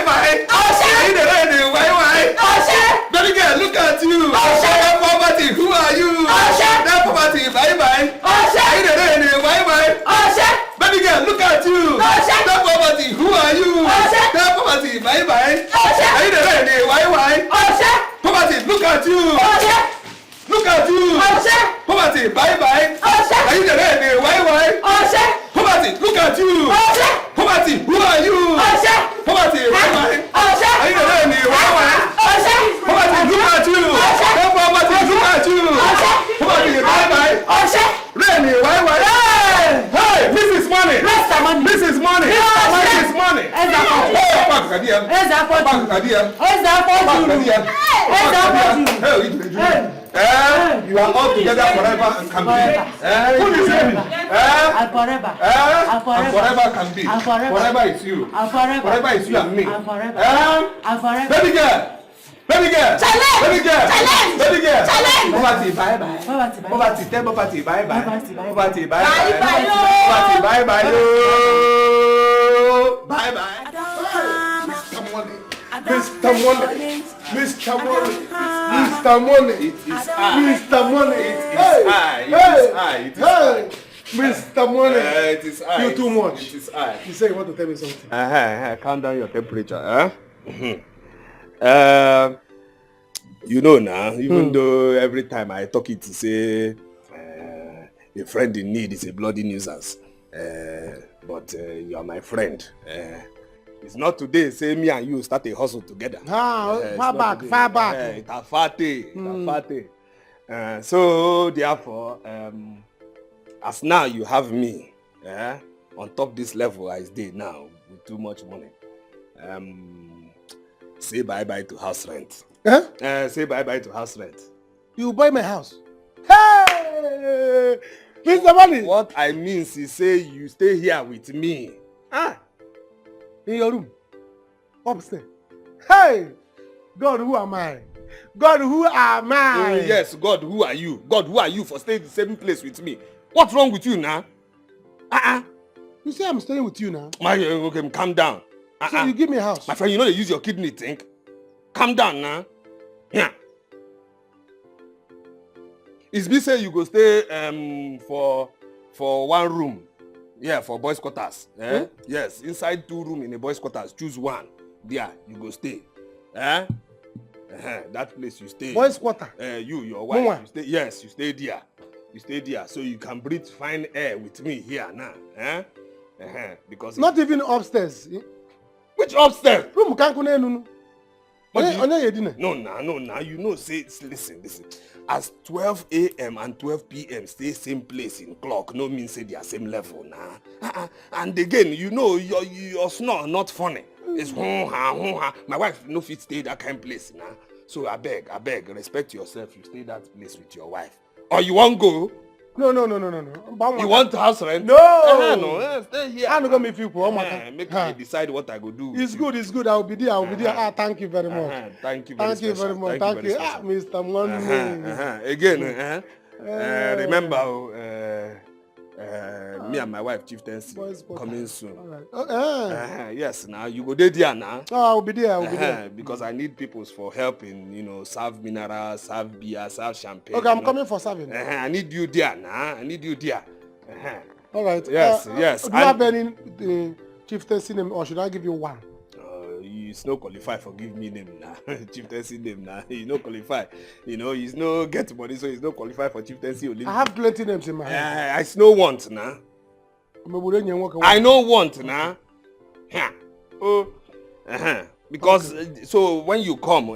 Baby girl, look at you. Poverty, who are you? Poverty, bye. Baby girl, look at you. Poverty, who are you? Poverty, bye. Poverty, look at you. Look at you. Poverty, bye. Poverty, look at you. Poverty, who are you? Poverty, bye. Poverty, look at you. Poverty, look at you. Poverty, bye. Remy, why? Hey, Mrs. Money. Mr. Money. Mrs. Money. Mrs. Money. You are all together forever and can be. Who is it? And forever. And forever can be. And forever. Forever is you. And forever. Forever is you and me. And forever. And forever. Baby girl. Challenge. Poverty, bye. Poverty, tell poverty, bye. Poverty, bye. Mr. Money. Mr. Money. It is I. Mr. Money. It is I. Mr. Money. It is I. You too much. It is I. You say you want to tell me something. Calm down your temperature. You know now, even though every time I talk it to say a friend in need is a bloody nuisance. but you are my friend. It's not today, say me and you start a hustle together. Far back. It's a fate. So therefore, as now you have me on top this level I stay now with too much money. Say bye-bye to house rent. Say bye-bye to house rent. You buy my house. Hey! Mr. Money! What I mean is say you stay here with me. In your room. Upstairs. Hey! God, who am I? God, who am I? Yes, God, who are you? God, who are you for staying in the same place with me? What's wrong with you now? You say I'm staying with you now? Okay, calm down. So you give me a house? My friend, you know they use your kidney, think? Calm down now. Yeah. It's me say you go stay for one room. Yeah, for boys' quarters. Yes, inside 2 rooms in a boys' quarters. Choose one. There, you go stay. That place you stay. Boys' quarter? You, your wife. You stay, yes, you stay there. You stay there. So you can breathe fine air with me here now. Because not even upstairs. Which upstairs? Room can't go no. No, you know, say, listen. As 12 a.m. and 12 p.m. stay same place in clock, no mean say they are same level now. And again, you know, your snore not funny. It's hoo-ha. My wife no fit stay that kind of place now. So I beg, respect yourself. You stay that place with your wife. Or you won't go? No. You want house rent? No. Stay here. I'm not going to make people. Make me decide what I go do. It's good. I'll be there. Thank you very much. Thank you very much. Thank you. Mr. Money. Again, remember, me and my wife, Chieftaincy, coming soon. Yes, now you go there now. I'll be there. Because I need people for helping, serve minerals, serve beer, serve champagne. Okay, I'm coming for serving. I need you there now. All right. Yes. Do you have any chieftaincy name, or should I give you one? He's no qualified for give me name now. Chieftaincy name now. He's no qualified. He's no get money, so he's no qualified for chieftaincy. I have plenty names in my head. I no want now. I no want now. Because so when you come,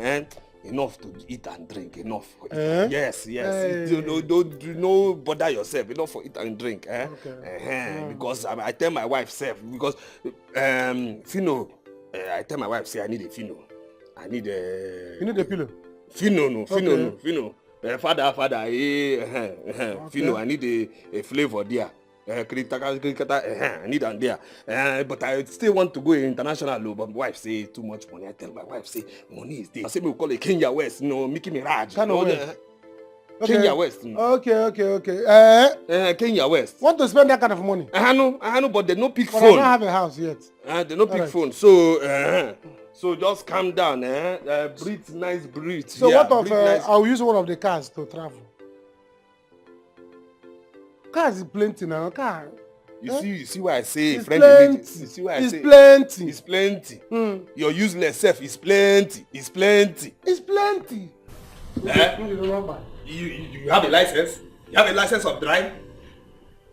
enough to eat and drink, enough. Yes. Don't bother yourself. Enough for eat and drink. Because I tell my wife self, because Fino. I tell my wife, say I need a Fino. I need a... You need a pillow? Fino. Father, Fino, I need a flavor there. I need them there. But I still want to go international, but my wife say too much money. I tell my wife, say money is there. I say we call it Kenya West, Mickey Mirage. Kenya West. Okay. Kenya West. Want to spend that kind of money? I know, but they no pick phone. I don't have a house yet. They no pick phone. So just calm down. Breathe, nice breathe. So what of I'll use one of the cars to travel. Cars is plenty now. Car. You see why I say it's friend plenty. You see why I say It's plenty. Your useless self is plenty. It's plenty. You have a license? You have a license of drive?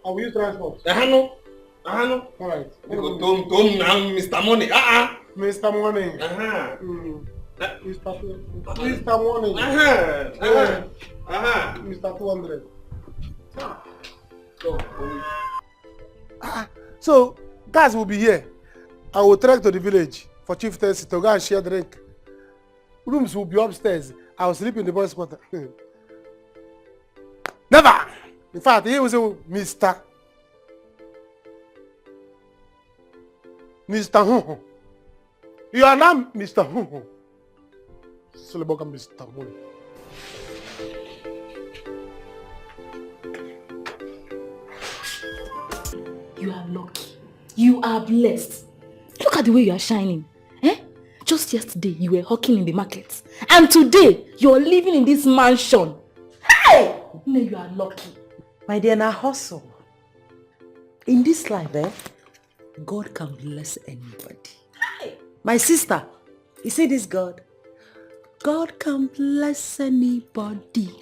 I will use transport. All right. You go tom now, Mr. Money. Mr. Money. Mr. Money. Mr. 200. So, guys will be here. I will trek to the village for chieftaincy to go and share drink. Rooms will be upstairs. I will sleep in the boys' quarter. Never! In fact, he was a Mr. Honho. You are now Mr. Honho. So, Mr. Money. You are lucky. You are blessed. Look at the way you are shining. Just yesterday, you were hawking in the market. And today, you're living in this mansion. Hey! No, you are lucky. My dear, now hustle. In this life, God can bless anybody. Hey! My sister, you see this God? God can bless anybody.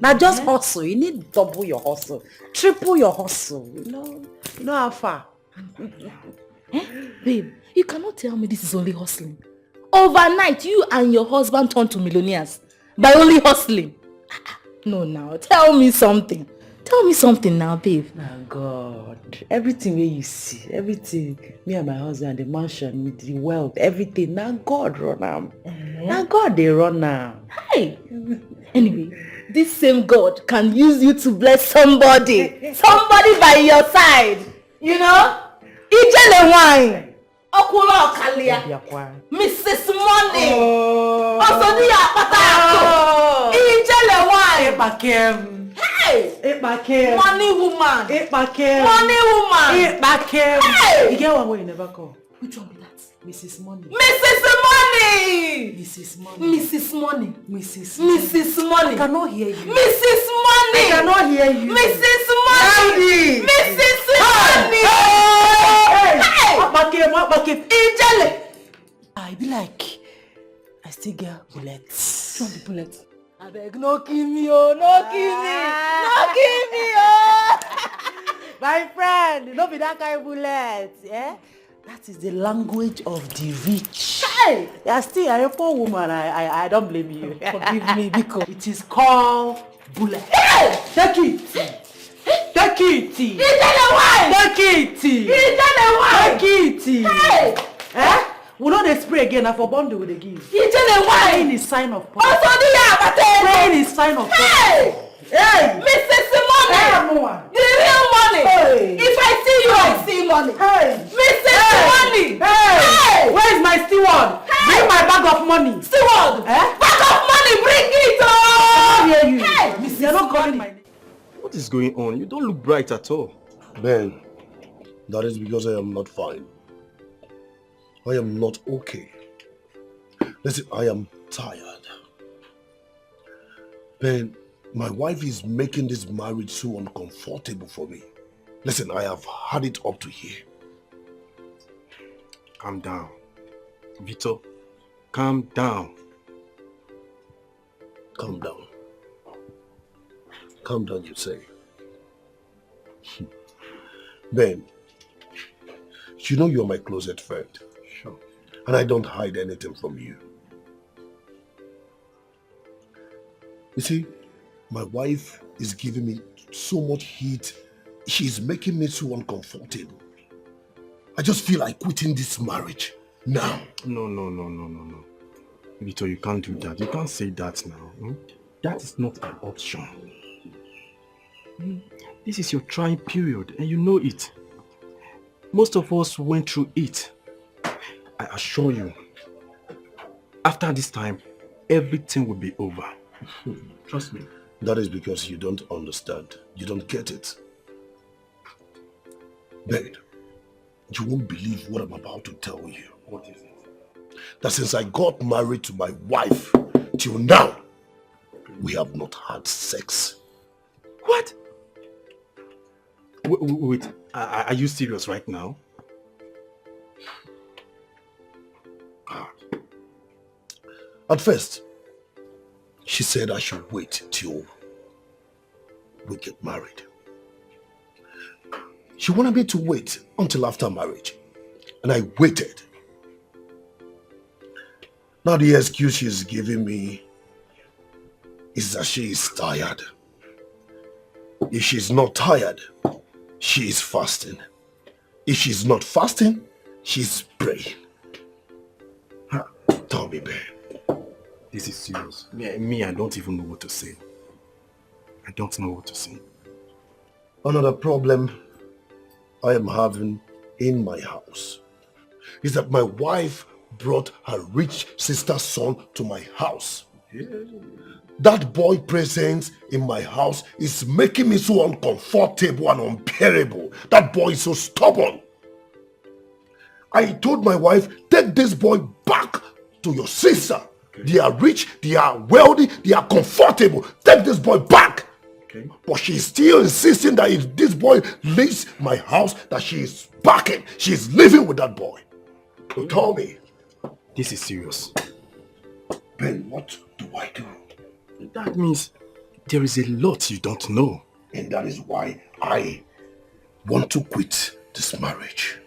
Now just hustle. You need double your hustle. Triple your hustle. You know how far. Babe, you cannot tell me this is only hustling. Overnight, you and your husband turned to millionaires by only hustling. No, now, tell me something. Tell me something now, babe. Now, God, everything where you see, everything, me and my husband, the mansion, with the wealth, everything, now God run am. Now God, they run now. Hey! Anyway, this same God can use you to bless somebody. Somebody by your side. You know? Ijele wine. Okuro Okalia. Mrs. Money. Osodiya Patako. Ijele wine. Hey! Money woman. Money woman. Hey! You get one way you never call. Which one be that? Mrs. Money. Mrs. Money! Mrs. Money. Mrs. Money. Mrs. Money. I cannot hear you. Mrs. Money. I cannot hear you. Mrs. Money. Mrs. Money. Hey! Ijele. I be like, I still get bullets. Which one be bullets? I beg, no kill me, oh, no kill me, no kill me, oh. My friend, don't be that kind of bullet, eh? That is the language of the rich. Hey! Yeah, still, I'm a poor woman. I don't blame you. Forgive me, because it is called bullet. Hey! Take it. Take it. Ijele wine. Take it. Ijele wine. Take it. Hey! Eh? We know they spray again. I for bundle with the give. Ijele wine. Praying is sign of poverty. Osodiya Patako. Praying is sign of poverty. Hey! Hey! Mrs. Money. The real money. Hey! If I see you, I see money. Hey! Mrs. Money. Hey! Where is my steward? Hey! Bring my bag of money. Steward. Eh? Bag of money, bring it. I Oh! hear you. Hey! You're not calling my name. What is going on? You don't look bright at all. Ben, that is because I am not fine. I am not okay. Listen, I am tired. Ben, my wife is making this marriage so uncomfortable for me. Listen, I have had it up to here. Calm down. Vito, calm down. Calm down. Calm down, you say. Ben, you know you're my closest friend. Sure. And I don't hide anything from you. You see, my wife is giving me so much heat. She's making me so uncomfortable. I just feel like quitting this marriage now. No. Vito, you can't do that. You can't say that now. That is not an option. This is your trying period and you know it. Most of us went through it. I assure you, after this time, everything will be over. Trust me. That is because you don't understand. You don't get it. Ben, you won't believe what I'm about to tell you. What is it? That since I got married to my wife, till now, we have not had sex. What? Wait, are you serious right now? At first, she said I should wait till we get married. She wanted me to wait until after marriage, and I waited. Now the excuse she's giving me is that she is tired. If she's not tired, she is fasting. If she's not fasting, she's praying. Tell me, babe. This is serious. Me, I don't even know what to say. I don't know what to say. Another problem I am having in my house is that my wife brought her rich sister's son to my house. Yeah. That boy presence in my house is making me so uncomfortable and unbearable. That boy is so stubborn. I told my wife, take this boy back to your sister. Okay. They are rich, they are wealthy, they are comfortable. Take this boy back. Okay. But she's still insisting that if this boy leaves my house, that she is backing. She is living with that boy. So tell me. This is serious. Ben, what do I do? That means there is a lot you don't know. And that is why I want to quit this marriage.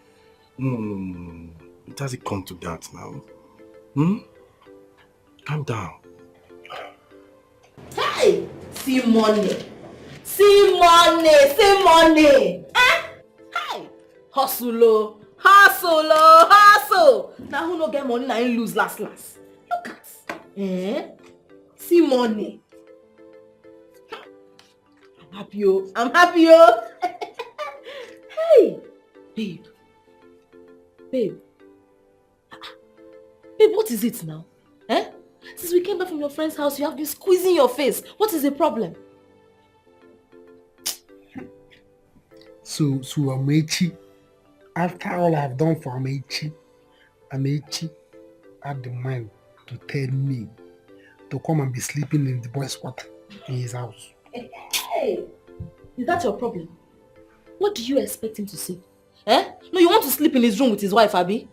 No. It doesn't come to that now. Calm down. Hey! See money. See money. See money. Eh? Hey! Hustle. Now who no get money, now you lose last. Look at. See money. I'm happy. Hey! Babe, what is it now? Since we came back from your friend's house, you have been squeezing your face. What is the problem? So Amechi, after all I've done for Amechi had the mind to tell me to come and be sleeping in the boys' quarter in his house. Hey! Is that your problem? What do you expect him to say? No, you want to sleep in his room with his wife, Abi?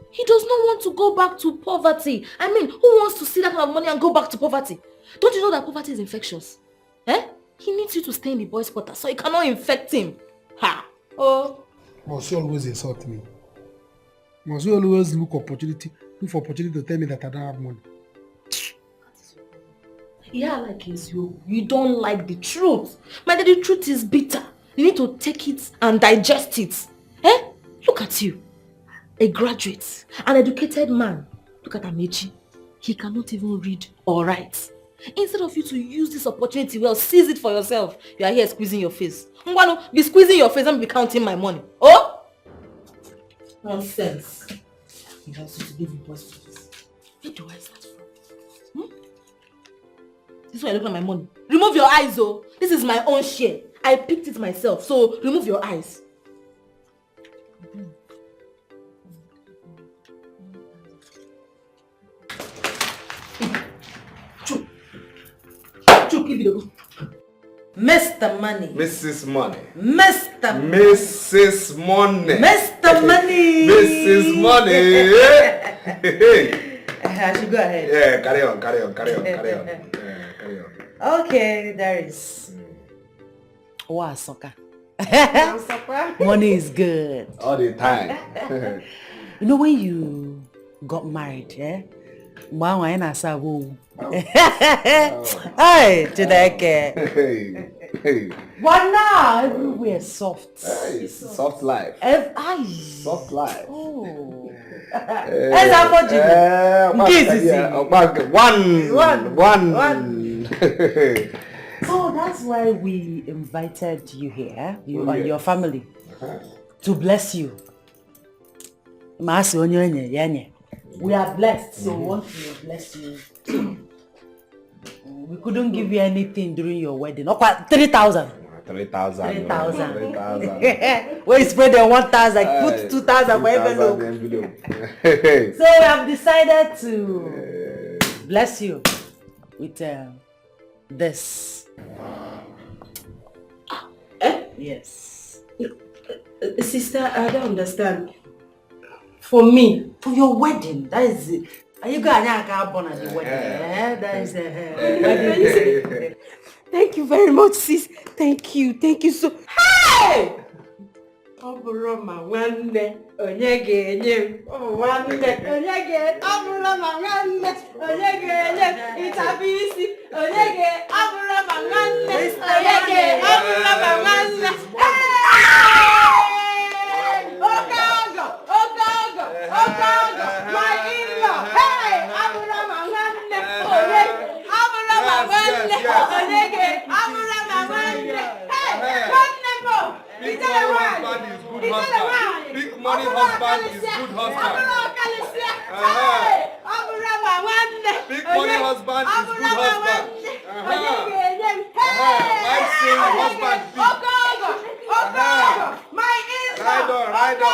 He does not want to go back to poverty. I mean, who wants to see that kind of money and go back to poverty? Don't you know that poverty is infectious? He needs you to stay in the boys' quarter so you cannot infect him. Ha! Oh. Must you always insult me? Must you always look for opportunity to tell me that I don't have money? Yeah, like you don't like the truth. Man, the truth is bitter. You need to take it and digest it. Look at you. A graduate, an educated man. Look at Amechi. He cannot even read or write. Instead of you to use this opportunity, well, seize it for yourself. You are here squeezing your face. Ngwano, be squeezing your face and be counting my money. Oh? Nonsense. He wants you to give me boys for this. Where do I start from? This is why you're looking at my money. Remove your eyes, oh. This is my own share. I picked it myself, so remove your eyes. Give it over. Mr. Money. Mrs. Money. Mr. Mrs. Money. Mr. Money. Mrs. Money. I should go ahead. Yeah, carry on. Okay, there is. Wow, soccer. Money is good. All the time. You know when you got married, Wow, I ain't sabu. Hey, Dikeh. Hey. But now everywhere soft. Hey, soft life. Soft life. Oh. One. So that's why we invited you here, you and your family, to bless you. We are blessed, so we want to bless you. We couldn't give you anything during your wedding. Not quite 3,000. 3,000. When you spread the 1,000, put 2,000 for envelope. So we have decided to bless you with this. Yes. Sister, I don't understand. For me, for your wedding, that is it. Are you going to born at the wedding? That is wedding. Thank you very much, sis. Thank you so. Hey! Oburoma wande onyege wande onyege oburoma wande onyege itabisi onyege oburoma wande onyege oburoma wande. Ogaga, my in-law. Hey, oburoma wande onyege oburoma wande onyege oburoma wande. Hey, wonderful. Big money husband is good husband. Big money husband is good husband. My sing husband big. Ride on.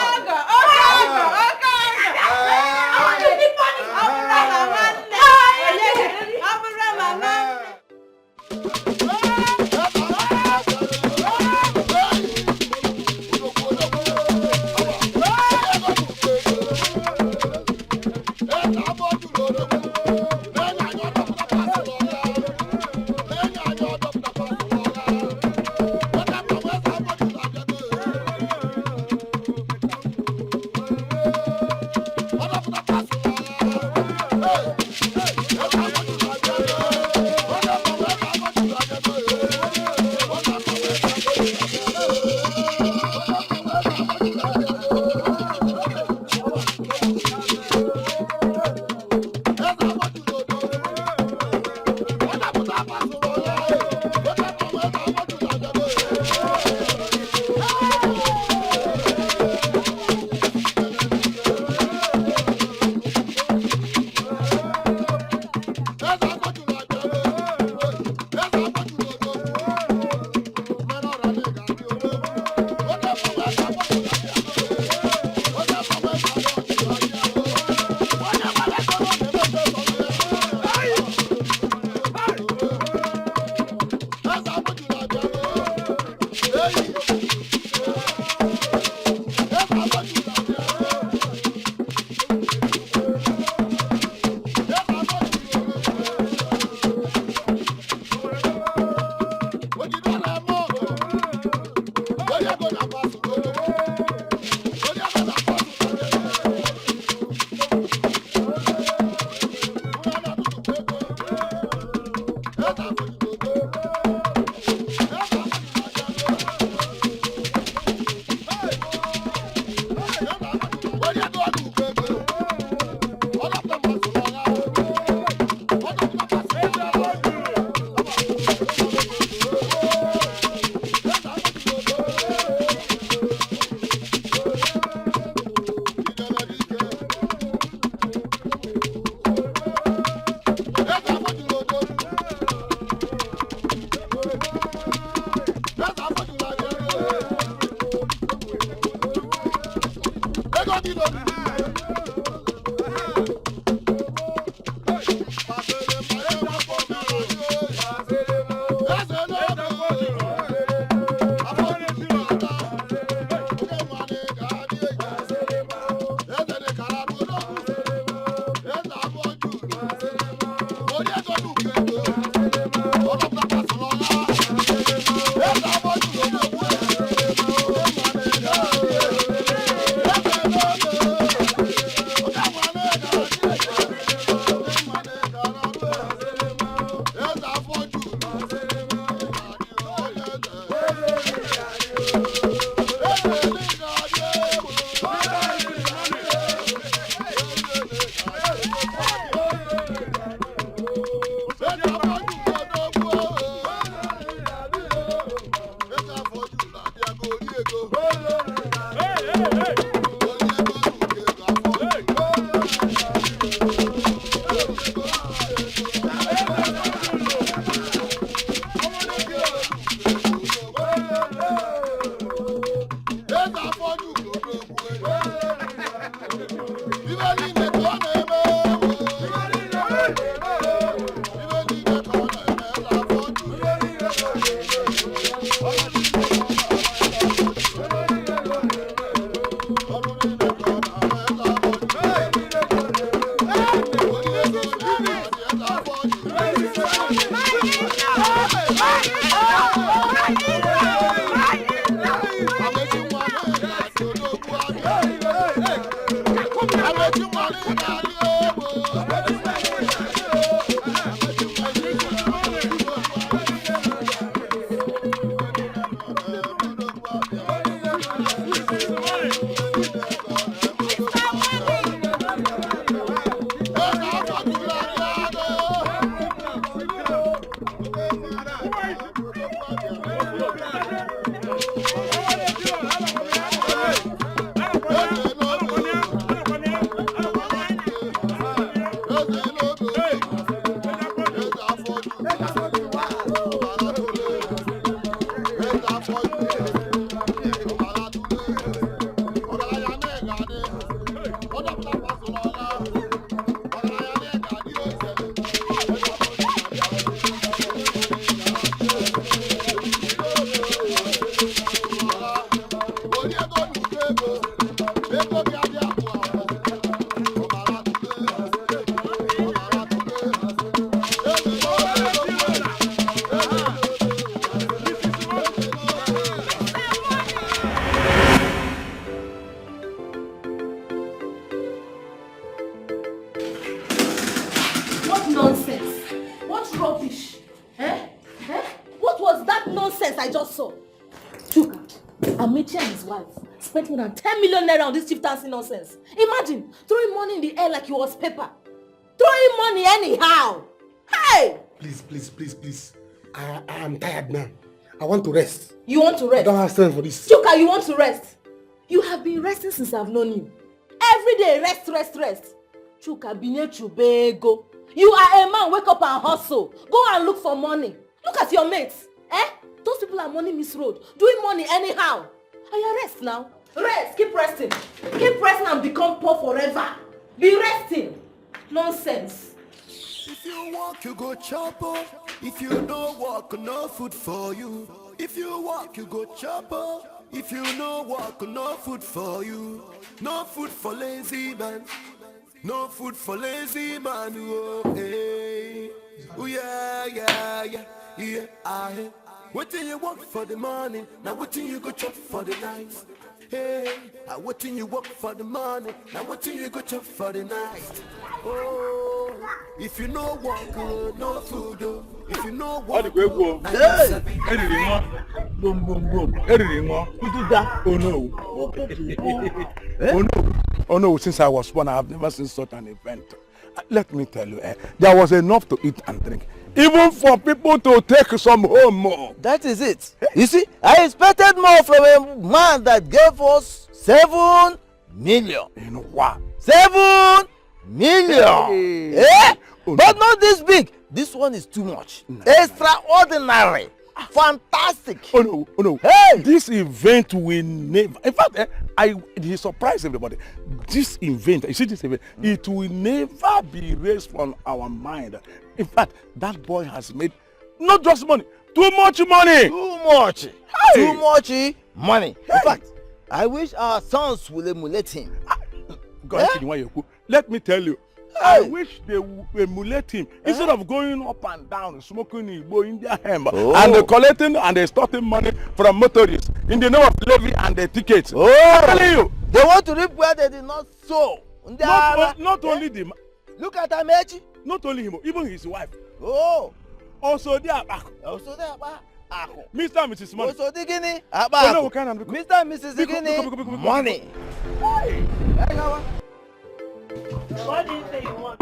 Spent more than 10 million naira on this chieftaincy nonsense. Imagine throwing money in the air like it was paper. Throwing money anyhow. Hey! Please. I am tired now. I want to rest. You want to rest? I don't have strength for this. Chuka, you want to rest? You have been resting since I've known you. Every day, rest. Chuka, binye chubego. You are a man, wake up and hustle. Go and look for money. Look at your mates. Those people are money misroad. Doing money anyhow. I rest now. Rest. Keep resting. Keep resting and become poor forever. Be resting. Nonsense. If you walk, you go chopper. If you don't walk, no food for you. If you walk, you go chopper. If you don't walk, no food for you. No food for lazy man. No food for lazy man. Oh, hey. Oh, yeah. What do you work for the morning? Now what do you go chop for the night? Hey, what do you work for the morning? Now what do you go chop for the night? Oh, if you know work, no food. If you know work, boom. Oh no, since I was born, I have never seen such an event. Let me tell you, there was enough to eat and drink. Even for people to take some home more. That is it. You see, I expected more from a man that gave us 7 million. You know what? 7 million. Hey. But not this big. This one is too much. Extraordinary. Fantastic. Oh no. Hey. This event will never. In fact, he surprised everybody. This event, you see this event, it will never be erased from our mind. In fact, that boy has made not just money, too much money. Too much. Hey. Too much money. Hey. In fact, I wish our sons will emulate him. God, let me tell you, I wish they would emulate him instead of going up and down, smoking Igbo in their hem, and collecting and extorting money from motorists in the name of levy and the tickets. I'm telling you. They want to reap where they did not sow. Not only the man. Look at Amechi. Not only him, even his wife. Also they are back. Mr. and Mrs. Money. Also the guinea. Mr. and Mrs. Guinea. Money. What do you say you want?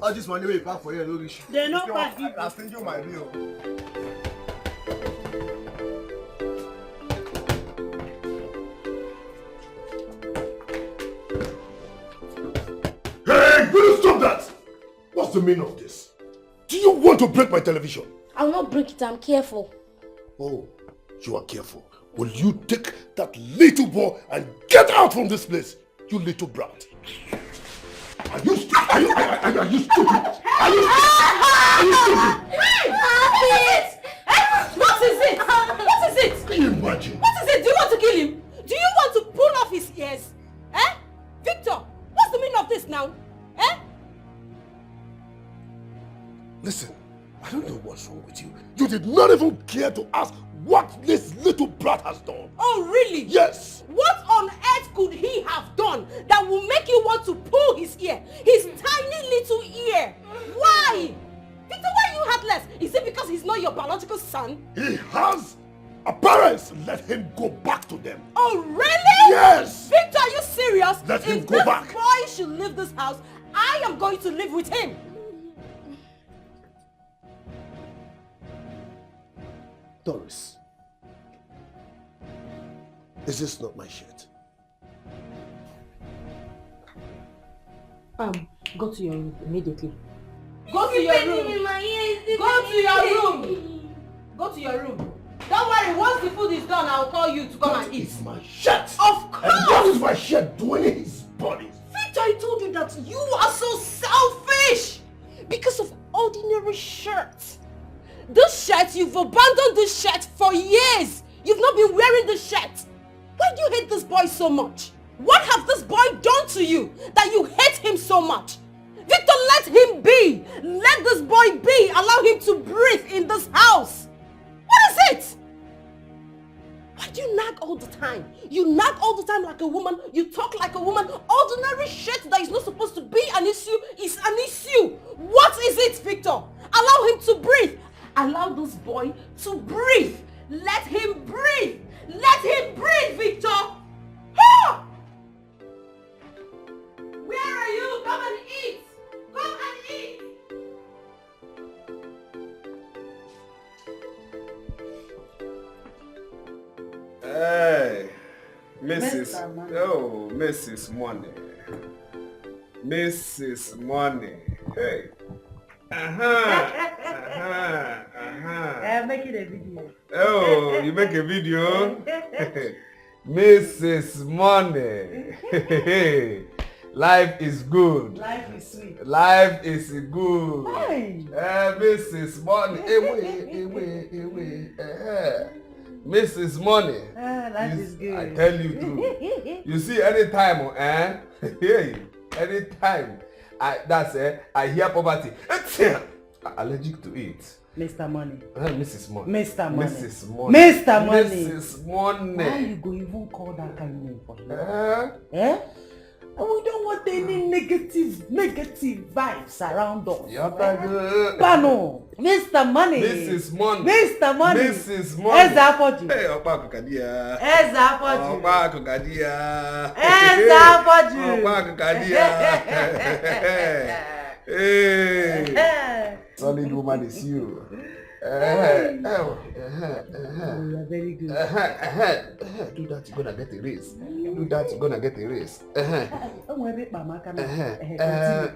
All this money we pack for you, no reach. They no pass you. I send you my bill. Hey, will you stop that? What's the meaning of this? Do you want to break my television? I will not break it, I'm careful. Oh, you are careful. Will you take that little boy and get out from this place, you little brat? Are you stupid? Are you stupid? Are you stupid? What is it? What is it? Can you imagine? What is it? Do you want to kill him? Do you want to pull off his ears? Eh? Victor, what's the meaning of this now? Eh? Listen, I don't know what's wrong with you. You did not even care to ask what this little brat has done. Oh, really? Yes. What on earth could he have done that will make you want to pull his ear? His tiny little ear. Why? Victor, why are you heartless? Is it because he's not your biological son? He has a parents. Let him go back to them. Oh, really? Yes. Victor, are you serious? Let him go back. If this boy should leave this house, I am going to live with him. Doris, is this not my shirt? Go to your room immediately. Go to your room. Go to your room. Go to your room. Don't worry, once the food is done, I'll call you to come and eat. It's my shirt. Of course. And what is my shirt doing in his body? Victor, I told you that you are so selfish because of ordinary shirts. This shirt, you've abandoned this shirt for years. You've not been wearing this shirt. Why do you hate this boy so much? What have this boy done to you that you hate him so much? Victor, let him be. Let this boy be. Allow him to breathe in this house. What is it? Why do you nag all the time? You nag all the time like a woman. You talk like a woman. Ordinary shit that is not supposed to be an issue is an issue. What is it, Victor? Allow him to breathe. Allow this boy to breathe. Let him breathe. Let him breathe, Victor. Ah! Where are you? Come and eat. Come and eat. Hey, Oh, Mrs. Money. Mrs. Money. Hey. I'm making a video. Oh, you make a video? Mrs. Money. Life is good. Life is sweet. Life is good. Hey. Mrs. Money. Mrs. Money. Life is good. I tell you true. You see, anytime, anytime I hear poverty, I'm allergic to it. Mr. Money. Mrs. Money. Mr. Money. Mrs. Money. Mr. Money. Mrs. Money. Why you go even call that kind of name for him? And we don't want any negative vibes around us. Bano. Mr. Money. Mrs. Money. Mr. Money. Mrs. Money. Ezapoji. Hey, Opa Kukadia. Ezapoji. Opa Kukadia. Ezapoji. Opa Kukadia. Hey. Solid woman is you. You are very good. Do that, you're gonna get a raise. Do that, you're gonna get a raise.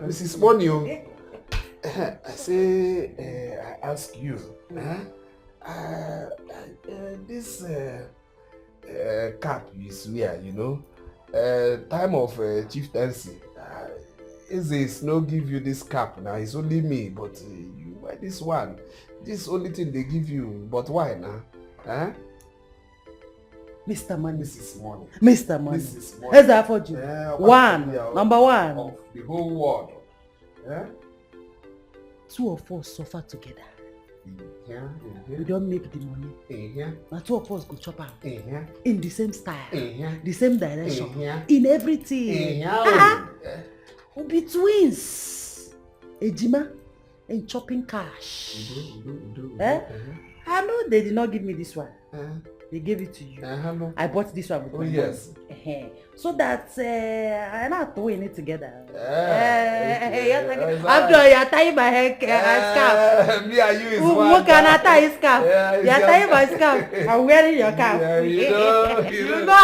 Mrs. Money, I say, I ask you, this cap you swear, time of chieftaincy, is no give you this cap now. It's only me, but you buy this one. This only thing they give you, but why now? Mr. Money. Mrs. Money. Mr. Money. Mrs. Money. Here's that for you. Number one. Of the whole world. Two of us suffer together. We don't make the money. Now two of us go chop out. In the same style. The same direction. In everything. We'll be twins. Ejima and chopping cash. I know they did not give me this one. They gave it to you. I bought this one with my yes. So that I'm not doing it together. After you're tying my hair scarf. Me and you is one. Who can I tie his scarf? You're tying my scarf. I'm wearing your cap. You know, Mr.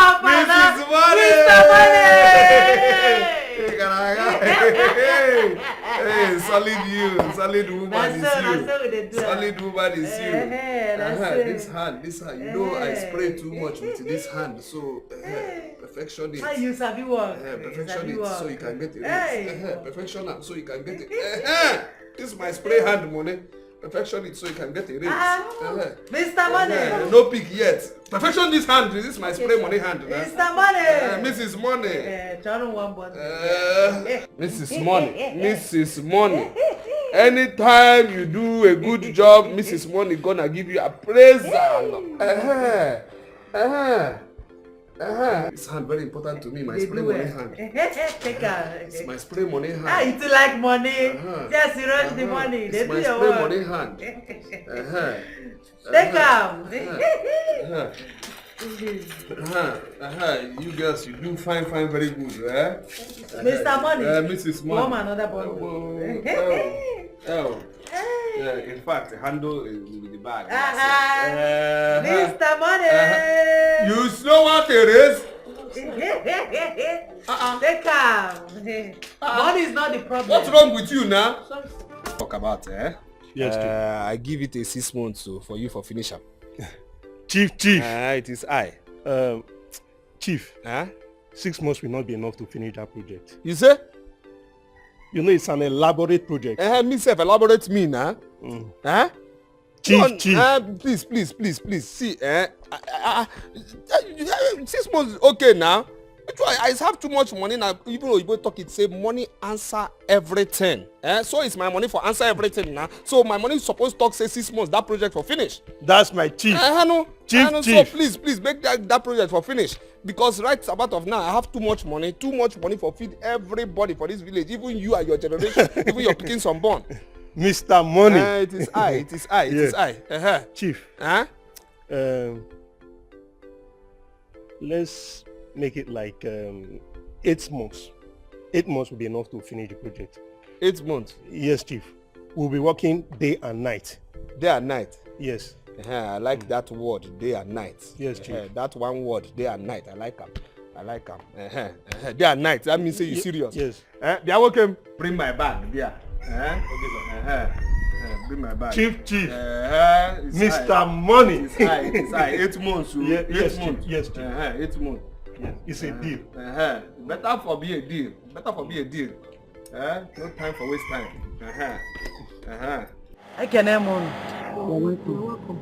Hey, solid you, solid woman is you. Solid woman is you. This hand, I spray too much with this hand, so perfection it. You sabi work. Perfection it so you can get it. Perfection it so you can get it. This is my spray hand money. Perfection it so you can get a raise. Mr. Money. No pick yet. Perfection this hand. This is my spray money hand. Mr. Money. Mrs. Money. Mrs. Money. Mrs. Money. Anytime you do a good job, Mrs. Money gonna give you appraisal. This hand very important to me, my spray money hand. Take her. It's my spray money hand. It's like money. Just you rush the money. It's my spray money hand. Take her. You girls, you do fine, very good, Mr. Money. Mrs. Money. Mom, another bottle. Yeah, in fact, the handle is with the bag. Mr. Money. You know what it is? Take her. Money is not the problem. What's wrong with you now? Talk about Yes, I give it a 6 months for you for finish up. Chief. It is I. Chief. 6 months will not be enough to finish that project. You say? You know it's an elaborate project. Me self elaborate me now. Chief. Please. See, 6 months is okay now. I have too much money now. Even though you talk it say money answer everything. So it's my money for answer everything now. So my money is supposed to talk say 6 months that project for finish. That's my chief. Chief. So please make that project for finish. Because right about of now I have too much money for feed everybody for this village. Even you and your generation, even your pickings unborn. Mr. Money. It is I. Chief. Let's make it like 8 months. 8 months will be enough to finish the project. 8 months? Yes, Chief. We'll be working day and night. Day and night? Yes. I like that word, day and night. Yes, Chief. That one word, day and night, I like it. I like them. They are night. That means say you serious. Yes. They are welcome. Bring my bag. There. Bring my bag. Chief. Mr. Mr. Money. It's high. 8 months. Yes, Yes, Chief. months. Yes, Chief. 8 months. Yes. It's a deal. Better for be a deal. No time for waste time. I can You're welcome.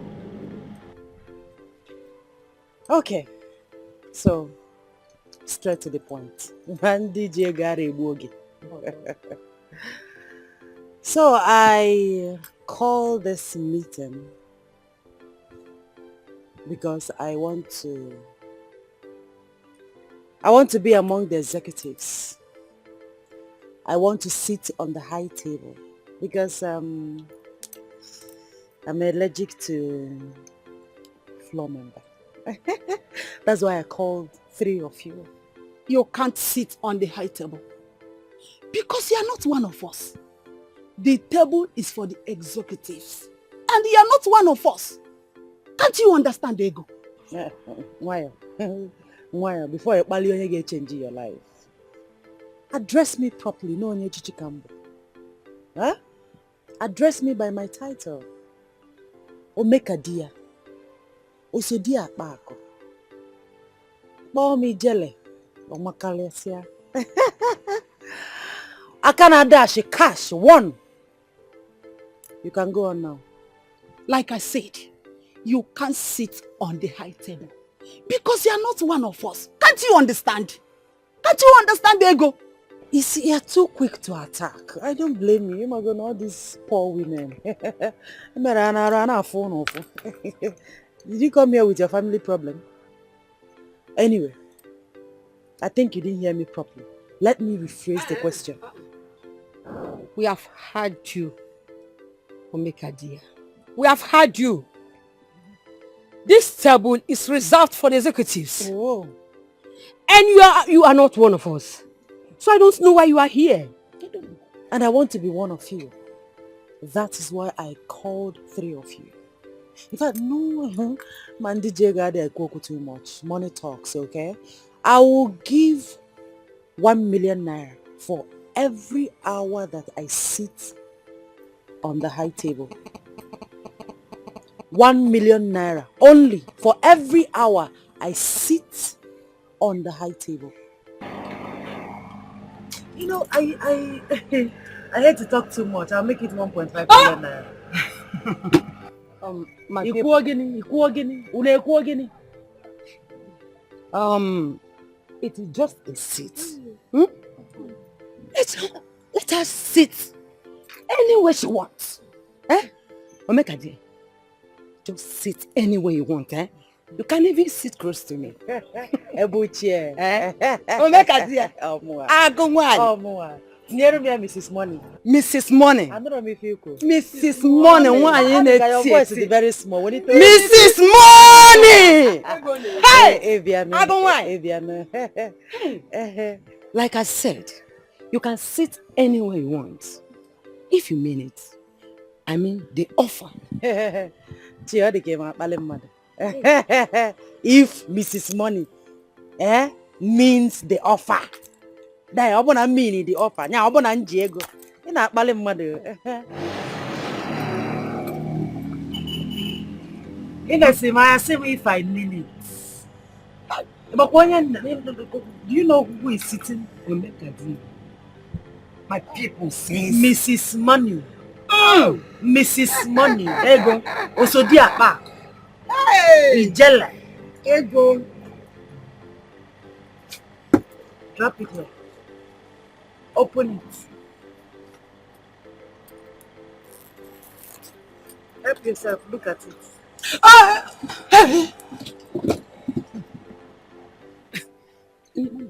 Okay. So, straight to the point. Man, DJ got a boogie. So I called this meeting because I want to be among the executives. I want to sit on the high table because I'm allergic to floor member. That's why I called 3 of you. You can't sit on the high table because you are not one of us. The table is for the executives and you are not one of us. Can't you understand, Ego? Why, before you get change your life, address me properly. No one Chichikambo. Huh? Address me by my title. Omeka dia. Osodia Bako. Call me Jele. Omakalesia. I can dash a cash. 1. You can go on now. Like I said, you can't sit on the high table because you are not one of us. Can't you understand? Can't you understand, Ego? You see, you're too quick to attack. I don't blame you. You're going all these poor women. Did you come here with your family problem? Anyway, I think you didn't hear me properly. Let me rephrase the question. We have heard you, Omeka dear. We have heard you. This table is reserved for the executives. Oh. And you are not one of us. So I don't know why you are here. And I want to be one of you. That is why I called 3 of you. In fact, no, man, DJ got there too much. Money talks, okay? I will give 1 million naira for every hour that I sit on the high table. 1 million naira only for every hour I sit on the high table. You know, I hate to talk too much. I'll make it 1.5 million naira. My it is just a seat. Let her sit anywhere she wants. Omeka dear, just sit anywhere you want. You can even sit close to me. Ebuchie. Omeka dear. Agungwan. Near me, Mrs. Money. Mrs. Money. I don't know if you could. Mrs. Money. Why in your voice is very small. Mrs. Money. Hey, like I said, you can sit anywhere you want. If you mean it. I mean the offer. If Mrs. Money means the offer. I want to mean the offer. Now I want to Diego. You know, mother. I say if I mean it. But do you know who is sitting on the table? My people say Mrs. Money. Mrs. Money. There you go. Also dear pa. Hey. Ijela. There you go. Drop it here. Open it. Help yourself. Look at it.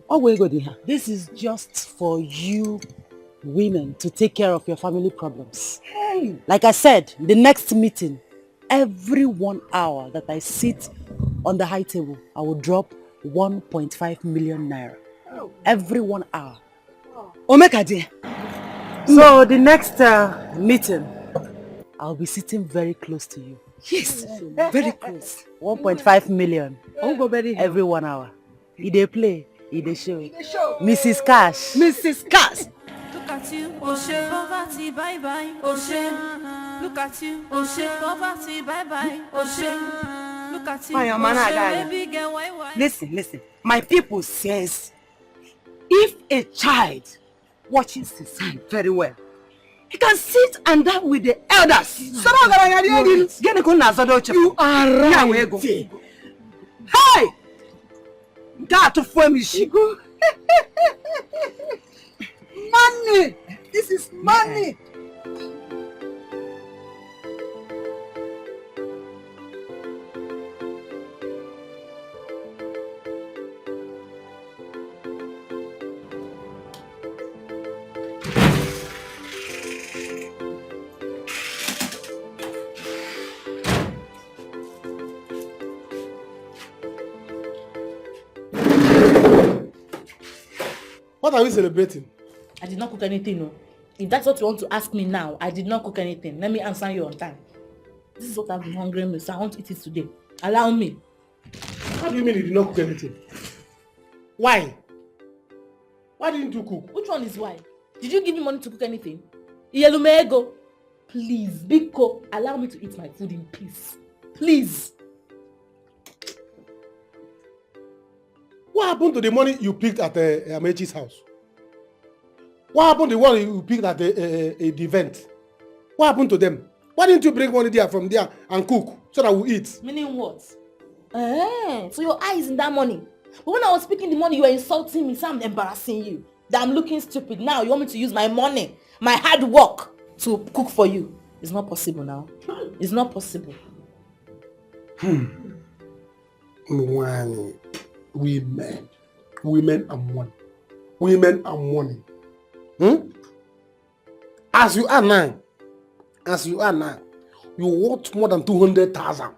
Oh, where go there? This is just for you women to take care of your family problems. Hey. Like I said, the next meeting, every 1 hour that I sit on the high table, I will drop 1.5 million naira. Oh. Every 1 hour. Omeka dear. So the next meeting, I'll be sitting very close to you. Yes, very close. 1.5 million every 1 hour. If they play, In the show. Mrs. Cash. Mrs. Cash. Look at you, Oshe, poverty, bye bye, Oshe. Look at you, Oshe, poverty, bye bye, Oshe. Look at you, Oshe, baby girl, why? Listen. My people says, if a child watches the sign very well, he can sit and dine with the elders. You are right. Hey! That to form is money! This is money! What are we celebrating? I did not cook anything, no. If that's what you want to ask me now, I did not cook anything. Let me answer you on time. This is what I've been hungry me, so I want to eat it today. Allow me. How do you mean you did not cook anything? Why? Why didn't you cook? Which one is why? Did you give me money to cook anything? Iyelumego. Please, Biko, allow me to eat my food in peace. Please. What happened to the money you picked at Amechi's house? What happened to the one you picked at the event? What happened to them? Why didn't you bring money there from there and cook so that we eat? Meaning what? So your eye is in that money. But when I was speaking the money, you were insulting me, so I'm embarrassing you. That I'm looking stupid. Now you want me to use my money, my hard work to cook for you. It's not possible now. It's not possible. Women and money. Women and money. As you are now, you want more than 200,000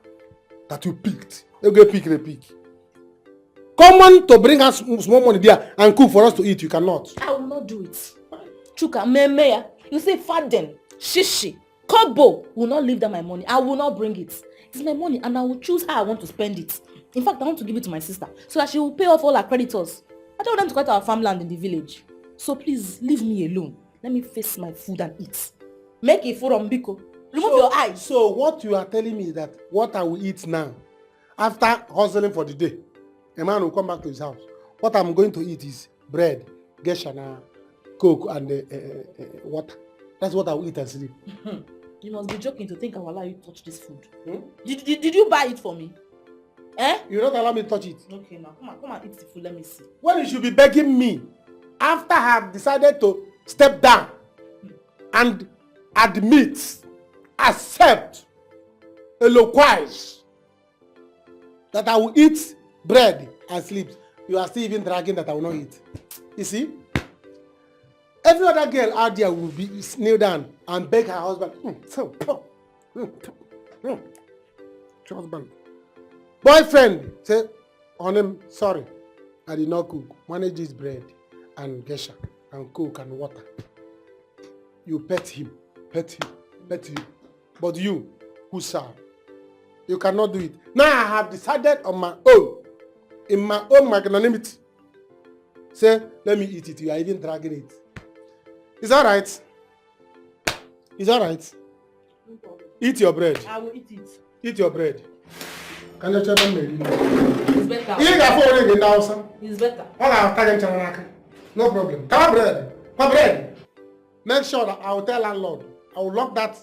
that you picked. You go pick the pick. Come on to bring us small money there and cook for us to eat. You cannot. I will not do it. Chuka, Memeya, you say Faden, Shishi, Kobo will not leave that my money. I will not bring it. It's my money and I will choose how I want to spend it. In fact, I want to give it to my sister so that she will pay off all her creditors. I don't want them to cut our farmland in the village. So please, leave me alone. Let me face my food and eat. Make it food on Biko. Remove your eyes. So what you are telling me is that what I will eat now, after hustling for the day, a man will come back to his house. What I'm going to eat is bread, geshana, coke, and water. That's what I will eat and sleep. You must be joking to think I will allow you to touch this food. Did you buy it for me? You don't allow me to touch it. Okay, now come and eat the food. Let me see. When you should be begging me, after I have decided to step down and admit, accept, eloquence that I will eat bread and sleep, you are still even dragging that I will not eat. You see? Every other girl out there will be kneel down and beg her husband. Husband. Boyfriend, say, on him, sorry, I did not cook. Manage this bread and gesha and coke and water. You pet him. But you, who serve, you cannot do it. Now I have decided on my own, in my own magnanimity. Say, let me eat it. You are even dragging it. Is that right? Is that right? Eat your bread. I will eat it. Eat your bread. Can you tell them? It's better. It's better. No problem. Come bread. Come bread. Make sure that I will tell landlord. I will lock that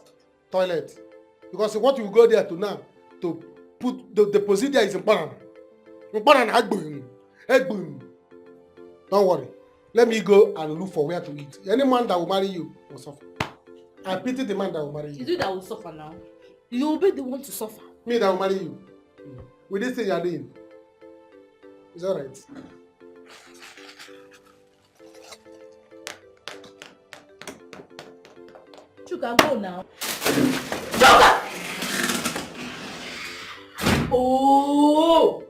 toilet. Because what you go there to now, to put the procedure is important. Don't worry. Let me go and look for where to eat. Any man that will marry you will suffer. I pity the man that will marry you. Is it that will suffer now? You will be the one to suffer. Me that will marry you. With this thing you are doing. It's alright. You can go now. Joker! Oh!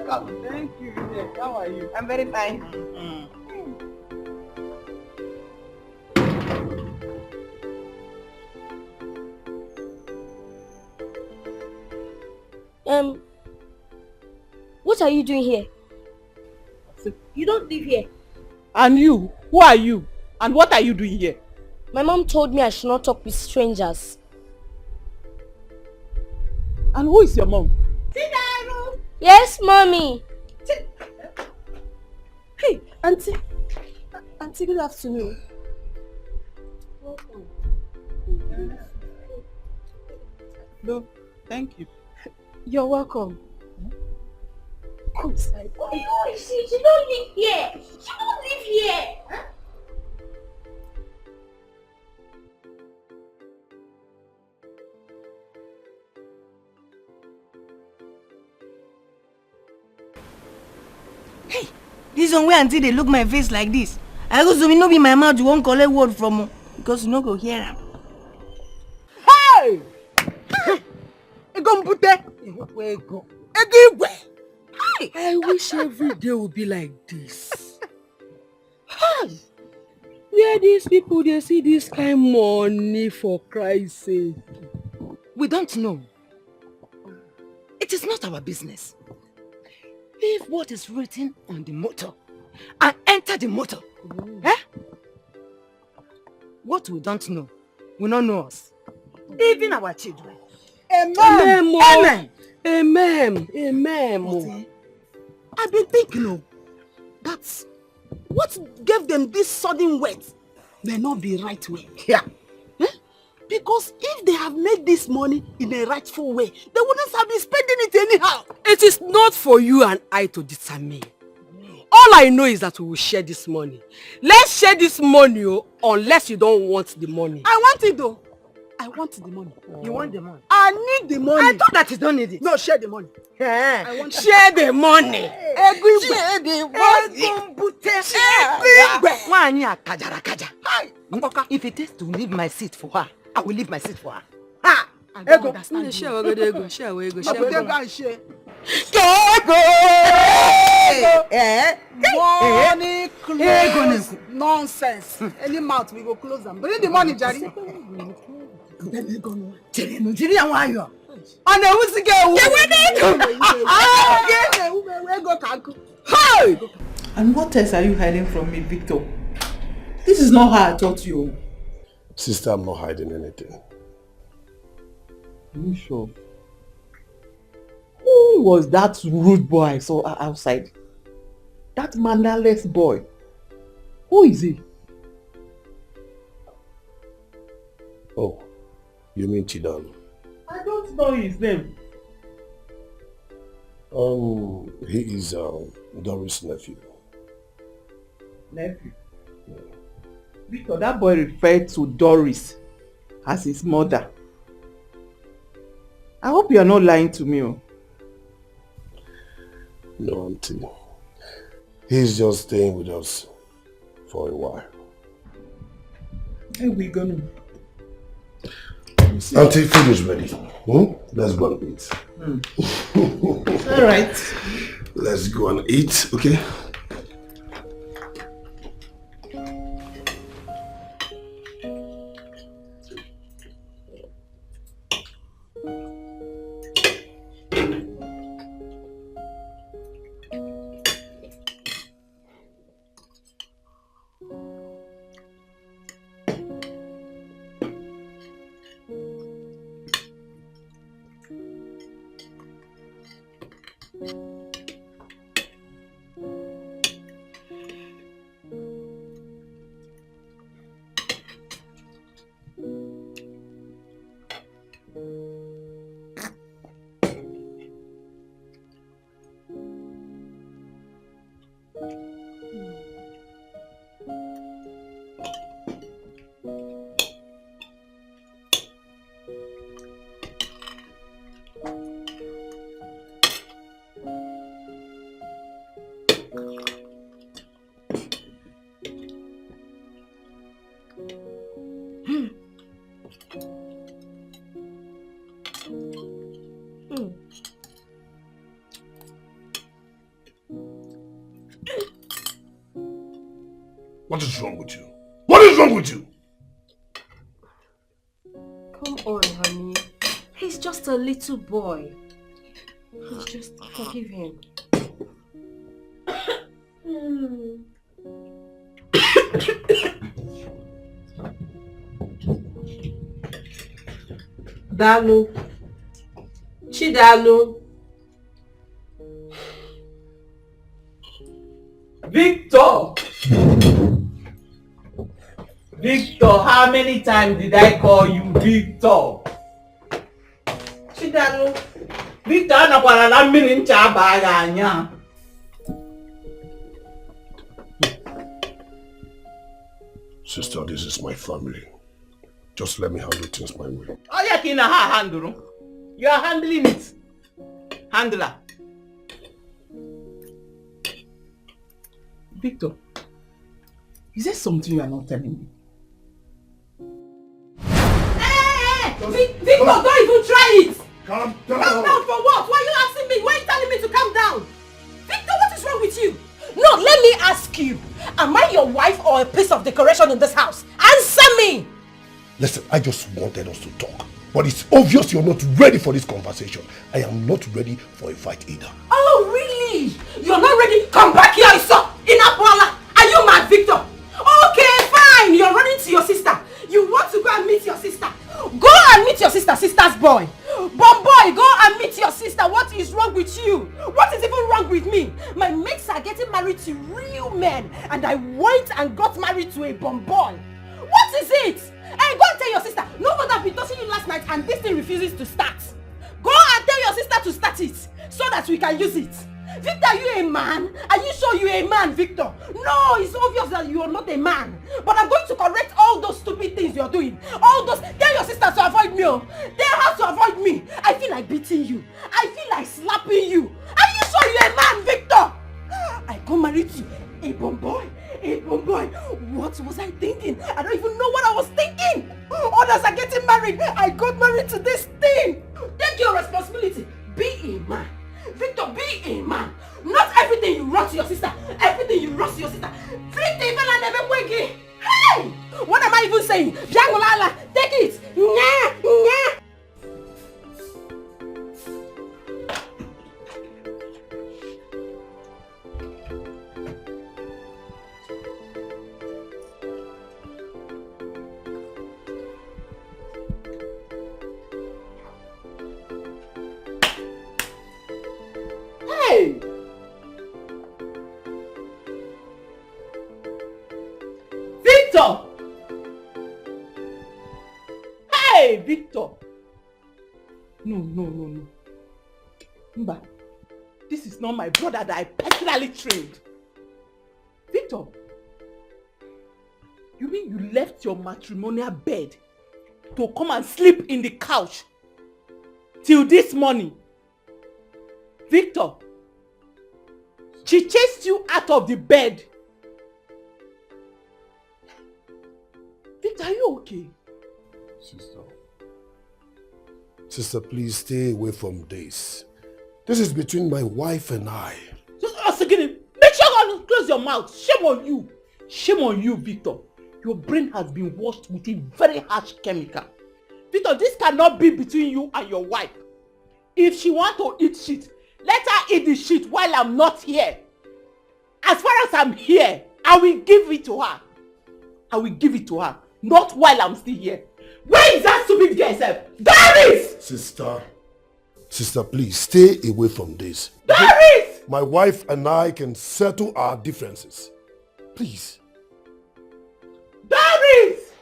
welcome. Thank you. How are you? I'm very fine. What are you doing here? You don't live here. And you? Who are you? And what are you doing here? My mom told me I should not talk with strangers. And who is your mom? Yes, mommy. Hey, auntie. Auntie, good afternoon. No, thank you. You're welcome. Come inside. She don't live here. She don't live here. Huh? This one where auntie they look my face like this. I go zoom in, no be my mouth, you won't collect word from her. Because you no go hear am. Hey! Egompute! Ego! Ego! I wish every day would be like this. Where these people they see this kind of money for Christ's sake? We don't know. It is not our business. Leave what is written on the motor and enter the motor. Eh? What we don't know will not know us. Even our children. Amen. Amen. Amen. Amen. I've been thinking that what gave them this sudden weight may not be right way. Yeah. Eh? Because if they have made this money in a rightful way, they wouldn't have been spending it anyhow. It is not for you and I to determine. All I know is that we will share this money. Let's share this money, unless you don't want the money. I want it though. I want the money. You want the money? I need the money. I thought that you don't need it. No, share the money. I want share the money. Share the money. If it is to leave my seat for her, I will leave my seat for her. Ha! I don't understand. Share ego. Share. Money close. Nonsense. Any mouth we go close them. Bring the money, Jerry. And what else are you hiding from me, Victor? This is not how I taught you. Sister, I'm not hiding anything. Are you sure? Who was that rude boy I saw outside? That mannerless boy. Who is he? Oh, you mean Chidan? I don't know his name. He is Doris' nephew. Nephew? Yeah. Victor, that boy referred to Doris as his mother. I hope you are not lying to me. No, auntie. He's just staying with us for a while. Where are we gonna? Auntie, food is ready. Let's go and eat. All right. Let's go and eat, okay? What is wrong with you? What is wrong with you? Come on, honey. He's just a little boy. Please just forgive him. Dalu. Chidalu. Victor! Victor, how many times did I call you Victor? Chidalu. Victor, anakwara na mmiri ncha abaghị anya. Sister, this is my family. Just let me handle things my way. Oh, yeah, kina ha handle. You are handling it. Handler. Victor, is there something you are not telling me? Hey! Victor, don't even try it! Calm down! Calm down for what? Why are you asking me? Why are you telling me to calm down? Victor, what is wrong with you? No, let me ask you. Am I your wife or a piece of decoration in this house? Answer me! Listen, I just wanted us to talk. But it's obvious you're not ready for this conversation. I am not ready for a fight either. Oh, really? You're not ready? Come back here, Isa! In Abuala! Are you mad, Victor? Okay, fine! You're running to your sister. You want to go and meet your sister. Go and meet your sister, sister's boy. But boy, go and meet your sister. What is wrong with you? What is even wrong with me? My mates are getting married to real men. And I went and got married to a bomb boy. What is it? Hey, go and tell your sister. No wonder I've been touching you last night and this thing refuses to start. Go and tell your sister to start it so that we can use it. Victor, are you a man? Are you sure you're a man, Victor? No, it's obvious that you are not a man. But I'm going to correct all those stupid things you're doing. All those. Tell your sister to avoid me. Tell her to avoid me. I feel like beating you. I feel like slapping you. Are you sure you're a man, Victor? I got married to a bomb boy. A bomb boy. What was I thinking? I don't even know what I was thinking. Others are getting married. I got married to this thing. Take your responsibility. Be a man. Victor, be a man. Not everything you run to your sister. Everything you run to your sister. Hey! What am I even saying? Jangolala, take it. Nya, nya. Hey! Victor! Hey, Victor! No. Mba, this is not my brother that I personally trained. Victor, you mean you left your matrimonial bed to come and sleep in the couch till this morning? Victor, she chased you out of the bed. Victor, are you okay? Sister, please stay away from this. This is between my wife and I. Just again, make sure you close your mouth. Shame on you. Shame on you, Victor. Your brain has been washed with a very harsh chemical. Victor, this cannot be between you and your wife. If she wants to eat shit, let her eat the shit while I'm not here. As far as I'm here, I will give it to her. I will give it to her. Not while I'm still here. Where is that stupid girl, sir? Doris! Sister, please stay away from this. Doris! My wife and I can settle our differences. Please. Doris!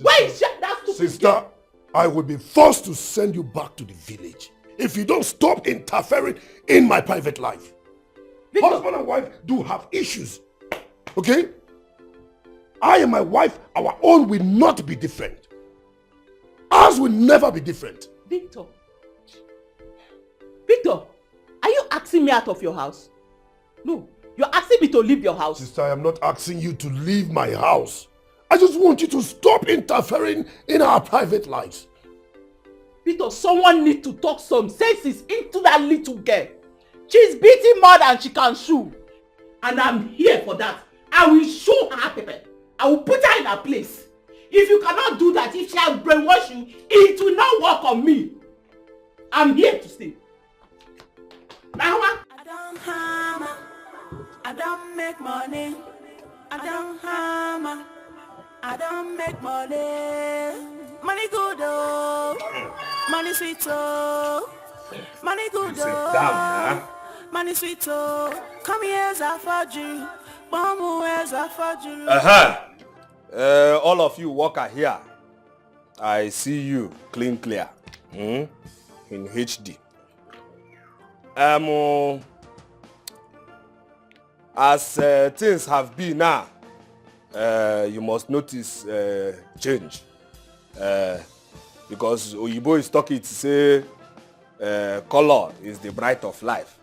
Where is that stupid Sister, girl? I will be forced to send you back to the village if you don't stop interfering in my private life. Victor. Husband and wife do have issues. Okay? I and my wife, our own will not be different. Ours will never be different. Victor, are you asking me out of your house? No, you're asking me to leave your house. Sister, I am not asking you to leave my house. I just want you to stop interfering in our private lives. Victor, someone needs to talk some senses into that little girl. She's beating more than she can chew. And I'm here for that. I will show her pepper. I will put her in her place. If you cannot do that, if she has brainwashed you, it will not work on me. I'm here to stay. Now, I don't hammer, I don't make money. I don't hammer, I don't make money. Money good oh, money sweet oh, money good oh, money sweet oh. Come here, Zafaji, Mamu Zafaji. All of you worker here, I see you clean clear in HD. As things have been now, you must notice change. Because Oyibo is talking to say color is the bright of life.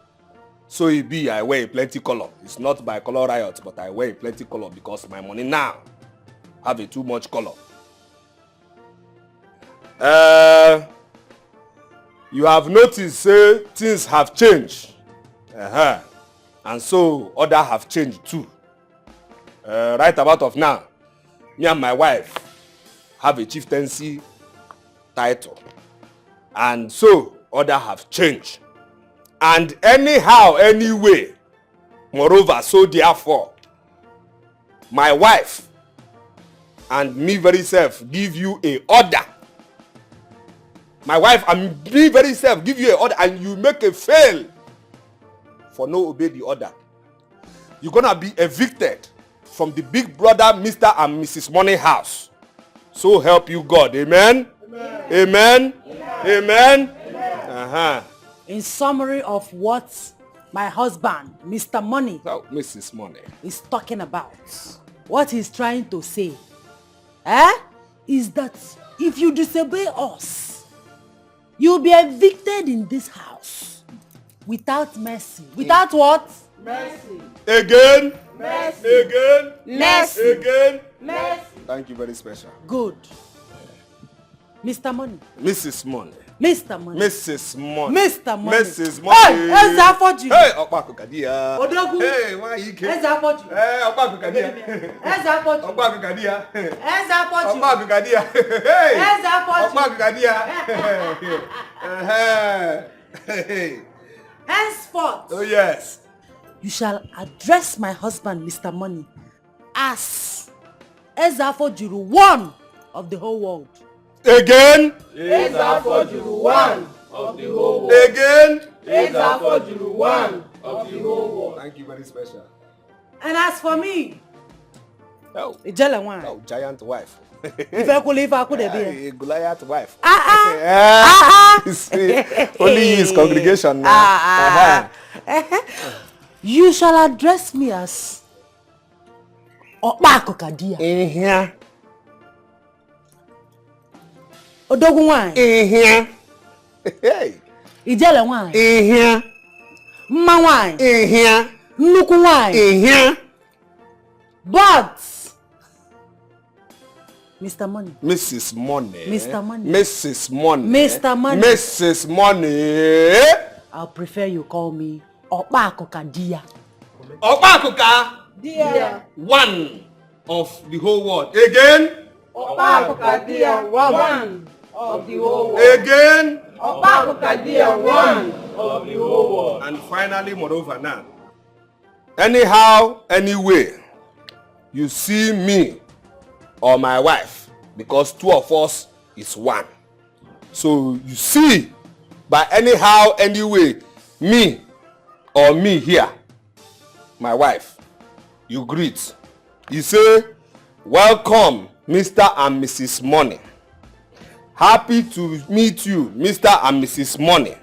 So it be I wear plenty color. It's not by color riot, but I wear plenty color because my money now have a too much color. You have noticed say things have changed. And so others have changed too. Right about of now, me and my wife have a chieftaincy title. And so others have changed. And anyhow, anyway, moreover, so therefore, my wife and me very self give you a order. My wife and me very self give you a order and you make a fail for no obey the order. You're gonna be evicted from the big brother Mr. and Mrs. Money house. So help you God. Amen? Amen? Amen? Amen. In summary of what my husband, Mr. Money, Mrs. Money, is talking about, what he's trying to say, is that if you disobey us, you'll be evicted in this house without mercy. Without what? Mercy. Again? Mercy. Again? Mercy. Again? Mercy. Thank you very special. Good. Mr. Money. Mrs. Money. Mr. Money. Mrs. Money. Mr. Money. Mrs. Money. Hey, Ezafoji. Hey, Okpako Kadia. Odogu. Hey, why you came? Ezafoji. Hey, Okpako Kadia. Ezafoji. Okpako Kadia. Ezafoji. Okpako Kadia. Hey. Ezafoji. Okpako Kadia. Hey. Henceforth. Oh yes. You shall address my husband, Mr. Money, as Ezafoji, one of the whole world. Again? Ezafoji, one of the whole world. Again? Ezafoji, one of the whole world. Thank you very special. And as for me, oh, giant wife. A Goliath wife. Only his congregation now. You shall address me as Okpako Kadia. In here. Odogu wine. In here. Hey. Ijele wine. In here. Mma wine. In here. Nnukwu wine. In here. But Mr. Money. Mrs. Money. Mr. Money. Mrs. Money. Mr. Money. Mrs. Money. I'll prefer you call me Okpako Kadia. Okpako Kadia. One of the whole world. Again. Okpako Kadia, one of the whole world. Again. Okpako Kadia, one of the whole world. And finally, moreover now. Anyhow, anyway, you see me or my wife, because two of us is one. So you see, by anyhow, anyway, me or me here, my wife, you greet. You say, welcome, Mr. and Mrs. Money. Happy to meet you, Mr. and Mrs. Money.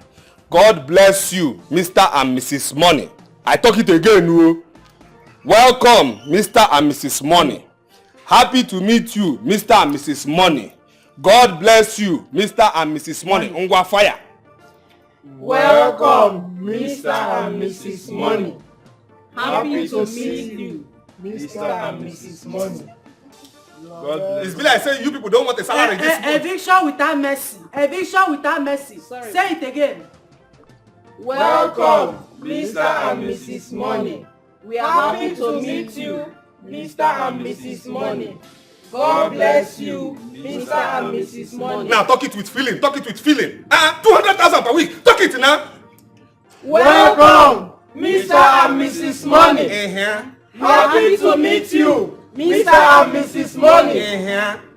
God bless you, Mr. and Mrs. Money. I talk it again, no? Welcome, Mr. and Mrs. Money. Happy to meet you, Mr. and Mrs. Money. God bless you, Mr. and Mrs. Money. Ngwa fire. Welcome, Mr. and Mrs. Money. Happy to meet you, Mr. and Mrs. Money. It's be like saying you people don't want a salary this month. Eviction without mercy. Eviction without mercy. Sorry. Say it again. Welcome, Mr. and Mrs. Money. We are happy to meet you, Mr. and Mrs. Money. God bless you, Mr. and Mrs. Money. Now talk it with feeling. Talk it with feeling. 200,000 per week. Talk it now. Welcome, Mr. and Mrs. Money. Happy to meet you, Mr. and Mrs. Money.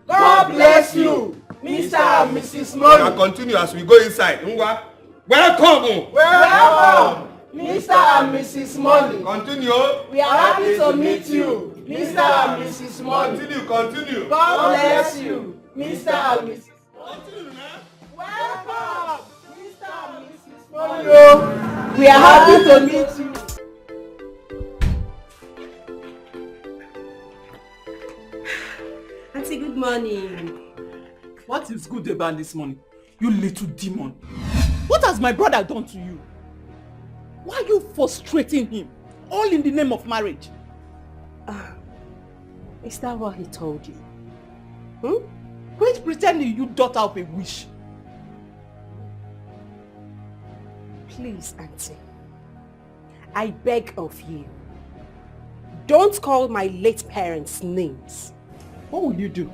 God bless you, Mr. and Mrs. Money. Now continue as we go inside. Welcome. Welcome, Mr. and Mrs. Money. Continue. We are happy to meet you, Mr. and Mrs. Money. Continue. God bless you, Mr. and Mrs. Money. Welcome, Mr. and Mrs. Money. We are happy to meet you. Auntie, good morning. What is good about this morning? You little demon. What has my brother done to you? Why are you frustrating him? All in the name of marriage. Is that what he told you? Quit pretending you daughter of a wish. Please, Auntie. I beg of you. Don't call my late parents names. What will you do?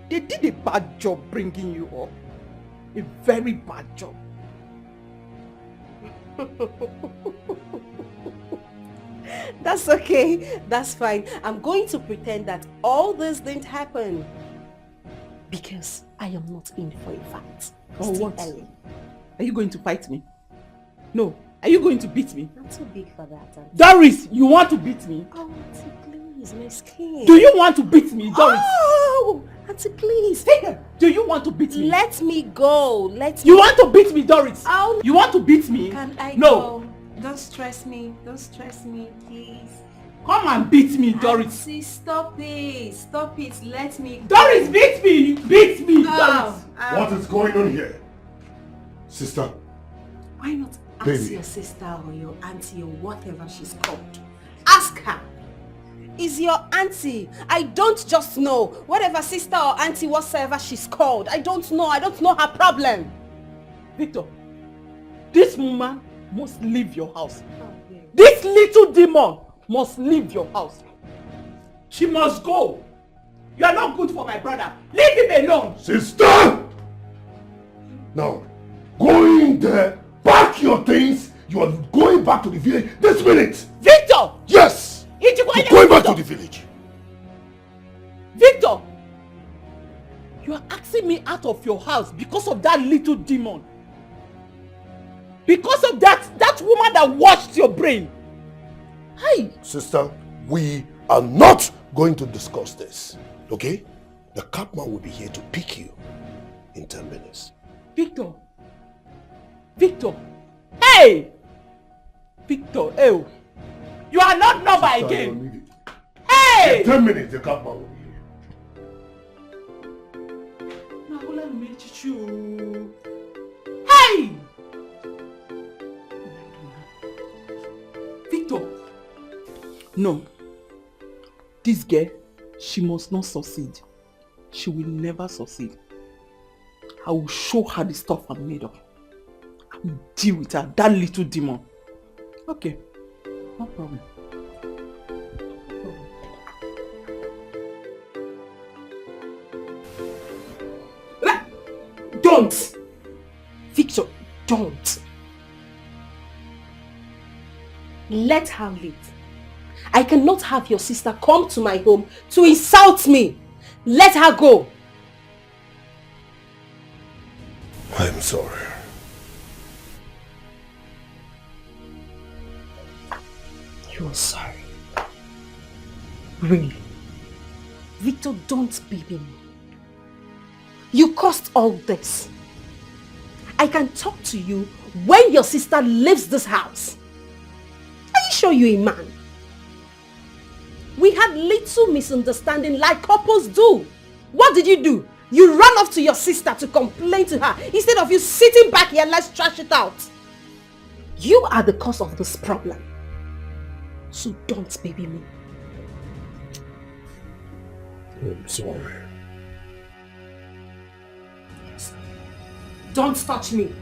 They did a bad job bringing you up. A very bad job. That's okay. That's fine. I'm going to pretend that all this didn't happen. Because I am not in for a fight. Oh, what? Are you going to fight me? No. Are you going to beat me? I'm too big for that, Auntie. Doris, you want to beat me? Oh, Auntie, please, my skin. Do you want to beat me, Doris? Oh, Auntie, please. Do you want to beat me? Let me go. You want to beat me, Doris? Oh. You want to beat me? Can I No. go? Don't stress me. Don't stress me, please. Come and beat me, Doris. Auntie, stop it. Stop it. Let me go. Doris, beat me. Beat me, Doris. What is going on here? Sister. Why not ask Baby. your sister or your auntie or whatever she's called? Ask her. Is your auntie. I don't just know. Whatever sister or auntie whatsoever she's called. I don't know. I don't know her problem. Victor, this woman must leave your house. This little demon must leave your house. She must go. You are not good for my brother. Leave him alone. Sister! Now, going there, pack your things. You are going back to the village this minute. Victor! Yes! You're going back to the village. Victor! You are asking me out of your house because of that little demon. Because of that woman that washed your brain. Hey! Sister, we are not going to discuss this. Okay? The capman will be here to pick you in 10 minutes. Victor! Victor! Hey! Victor, oh! You are not number again! Hey! In 10 minutes, the capman will be here. Hey! Victor! No. This girl, she must not succeed. She will never succeed. I will show her the stuff I'm made of. I will deal with her, that little demon. Okay, no problem. Don't! Victor, don't. Let her leave. I cannot have your sister come to my home to insult me. Let her go. I'm sorry. You're sorry. Really? Victor, don't baby me. You caused all this. I can talk to you when your sister leaves this house. Are you sure you're a man? We had little misunderstanding like couples do. What did you do? You ran off to your sister to complain to her instead of you sitting back here, let's trash it out. You are the cause of this problem. So don't baby me. I'm sorry. Don't touch me.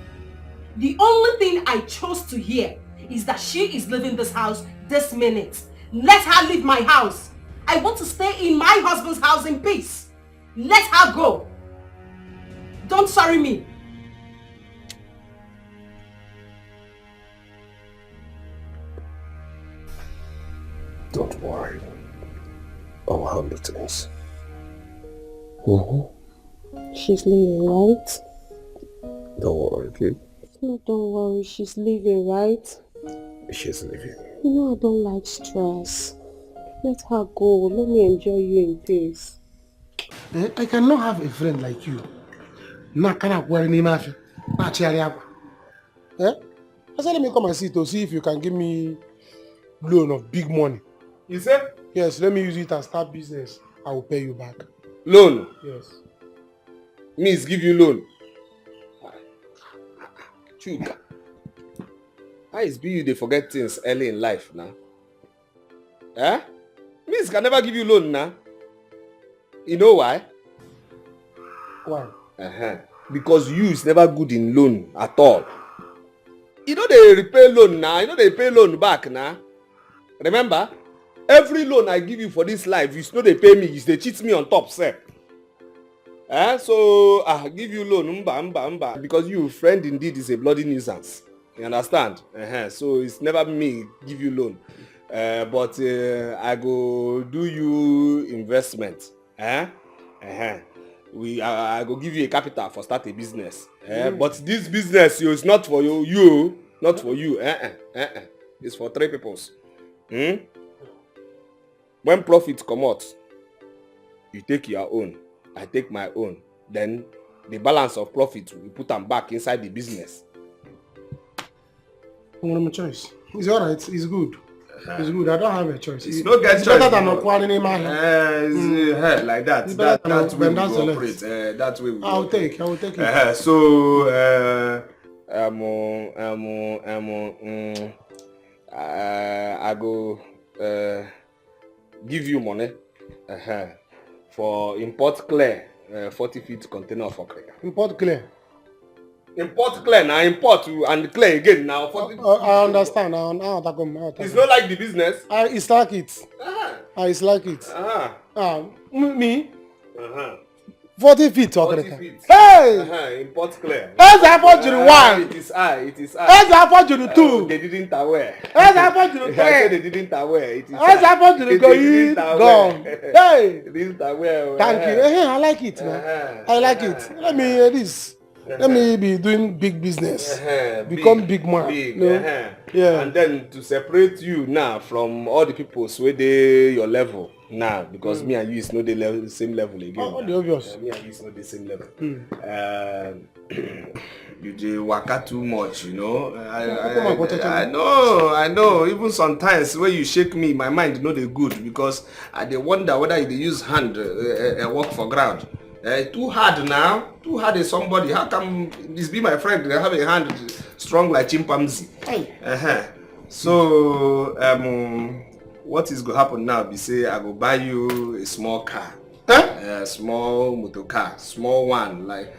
The only thing I chose to hear is that she is leaving this house this minute. Let her leave my house. I want to stay in my husband's house in peace. Let her go. Don't sorry me. Don't worry. I'll handle things. She's leaving, right? Don't worry, okay? No, don't worry. She's leaving, right? She's leaving. You know I don't like stress. Let her go. Let me enjoy you in peace. I cannot have a friend like you. Nakana wearing mafia. Eh? I said let me come and see to see if you can give me loan of big money. You said? Yes, let me use it and start business. I will pay you back. Loan? Yes. Means give you loan. Chuka. How is be you they forget things early in life now? Eh? Means can never give you loan now. You know why? Why? Because you is never good in loan at all. You know they repay loan now. You know they pay loan back now. Remember? Every loan I give you for this life, you know they pay me. You they cheat me on top, sir. So I give you loan, because you friend indeed is a bloody nuisance. You understand? So it's never me give you loan. But I go do you investment. I go give you a capital for start a business. But this business is not for you, not for you. It's for 3 peoples. When profit come out, you take your own, I take my own. Then the balance of profit we put them back inside the business. My choice. It's alright. It's good. It's good. I don't have a choice. It's no get it's choice. Better than acquiring a man. Like that. It's That better way we than go operate. That way we I will operate. take it. I go give you money for import clear 40 feet container of okra. Import clear. Import clear now, import and clear again now. I understand. It's not like the business. It's like it. It's like it. Me? 40 feet. 40 feet. Hey! Import clear. That's about you one. It is I. That's about you two. They didn't aware. That's about you three. They didn't aware. It is that's about you go gone. Hey! They didn't aware. Thank you. I like it, man. I like it. Let me hear this. Let me be doing big business. Become big man. Big. Yeah. And then to separate you now from all the people where they your level now, because me and you is not the same level again. Obvious. Me and you is not the same level. You do waka too much, you know. I know. Even sometimes when you shake me, my mind no dey good because I dey wonder whether you dey use hand work for ground. Too hard now. Too hard is somebody. How come this be my friend? They have a hand strong like chimpanzee. So what is going to happen now? Be say I go buy you a small car, a small motor car, small one like.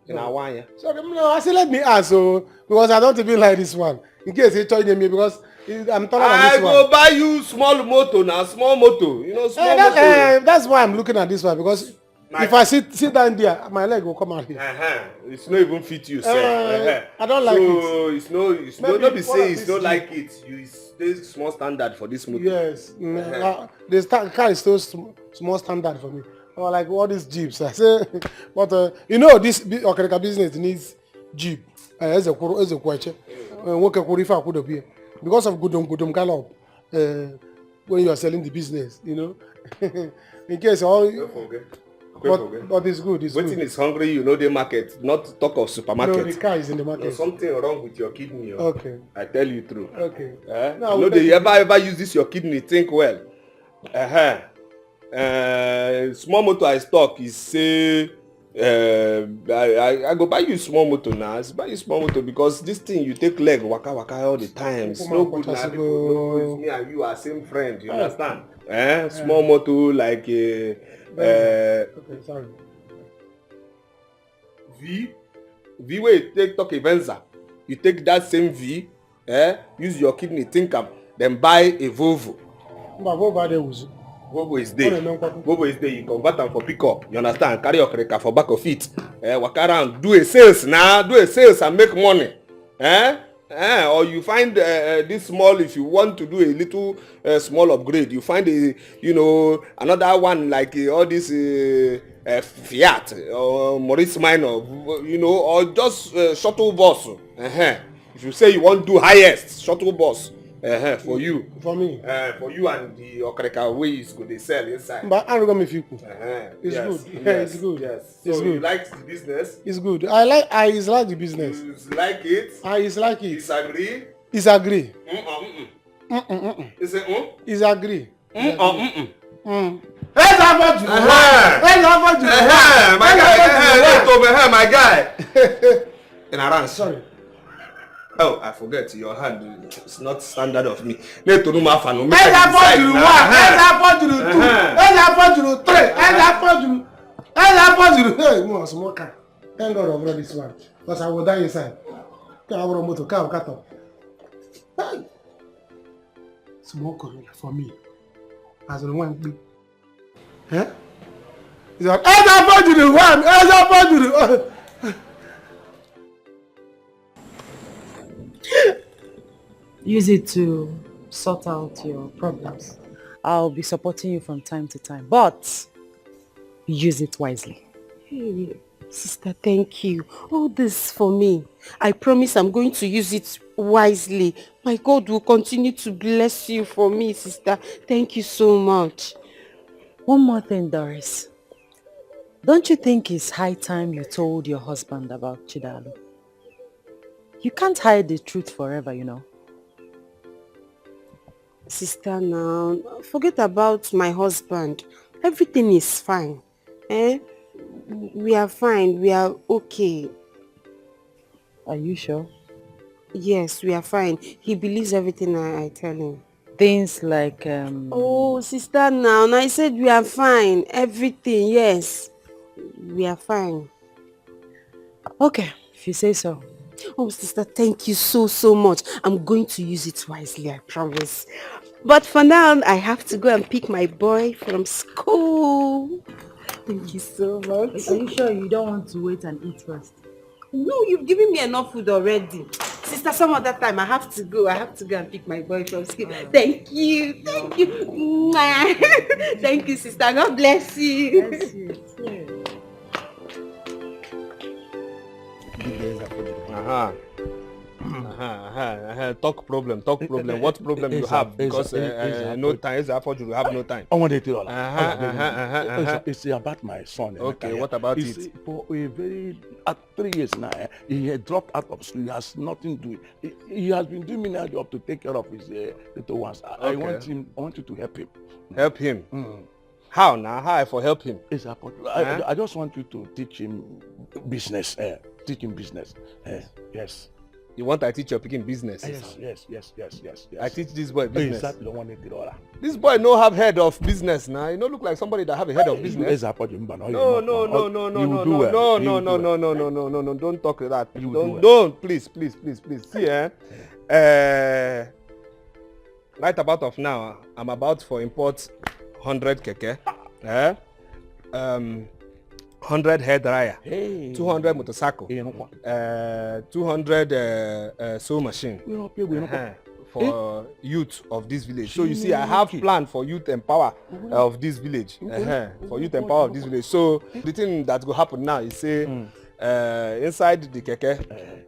One, Sorry, no, I say let me ask, because I don't even like this one. In case they join me, because I'm taller than this one. I go buy you small motor now, small motor. You know, small motor. That's why I'm looking at this one, because if I sit down there, my leg will come out here. It's not even fit you, sir. I don't like it. So it's not be say it's not like it. You stay small standard for this motor. Yes. The car is still small standard for me. Or like all these jeeps. I say, but you know this Okereka business needs jeep. As a question. Because of Gudum Gallop, when you are selling the business, you know. In case all. But it's good. It's Waiting good. is hungry, you know the market. Not talk of supermarket. No, the car is in the market. There's something wrong with your kidney. Okay. I tell you true. Okay. No, you know they ever use this your kidney, think well. Small motor I stock is say I go buy you small motor now. I buy you small motor because this thing you take leg waka all the time. It's no good now. People know it's me and you are same friend. You understand? Small motor like okay, sorry. V where you take talk a Venza. You take that same V, use your kidney, think am, then buy a Volvo. Bobo is there. Bobo is there. You convert am for pickup. You understand? Carry your kreka for back of it. Walk around, do a sales now. Do a sales and make money. Or you find this small, if you want to do a little small upgrade, you find another one like all this Fiat or Maurice Minor, or just shuttle bus. If you say you want to do highest shuttle bus, for you. For me. For you and the okreka ways go they sell inside. But I don't me people. It's yes, good. yes, Yeah, it's good. Yes. It's So good. you like the business? It's good. I is like the business. You like it? I is like it. Disagree? Is agree. Is it Is agree. Let's have what you want. Let's have what you want. My guy, let's over here, my guy. In Aran, sorry. Oh, I forget your hand. It's not standard of me. Let's do my fan. Let's have what you want. Let's have what you do. Let's have what you do. Three. Let's have what you do. Let's have what you do. Hey, no, smoker. Thank God over this one. Because I will die inside. I will motor car cut off. Smoker for me. As the one big. Huh? He's like, let's have what you do. One. Let's have what you do. Use it to sort out your problems. I'll be supporting you from time to time, but use it wisely. Hey, sister, thank you. All this for me. I promise I'm going to use it wisely. My God will continue to bless you for me, sister. Thank you so much. One more thing, Doris. Don't you think it's high time you told your husband about Chidalu? You can't hide the truth forever, you know. Sister, now, forget about my husband. Everything is fine. We are fine. We are okay. Are you sure? Yes, we are fine. He believes everything I tell him. Things like... Oh, sister, now I said we are fine. Everything, yes. We are fine. Okay, if you say so. Oh, sister, thank you so much. I'm going to use it wisely, I promise. But for now, I have to go and pick my boy from school. Thank you so much. Are you sure you don't want to wait and eat first? No, you've given me enough food already. Sister, some other time I have to go. I have to go and pick my boy from school. Thank you. Thank you. Thank you, sister. God bless you. Bless you. Talk problem. What problem you have? Because no time. It's afford you have no time. I want to tell you. It's about my son. Okay, what about it? For a very 3 years now, he had dropped out of school. He has nothing to do. He has been doing a job to take care of his little ones. I want you to help him. Help him. How now? How I for help him? It's I just want you to teach him business. Teach him business. Yes. You want I teach your picking business? Yes. I teach this boy business. Exactly. This boy no have head of business now. You don't look like somebody that have a head of business. No. Don't talk like that. Don't. Please. See, right about of now, I'm about for import 100 keke. 100 hair dryer, 200 motorcycle, 200 sew machine for youth of this village. So you see, I have plan for youth empower of this village. So the thing that will happen now is say inside the keke,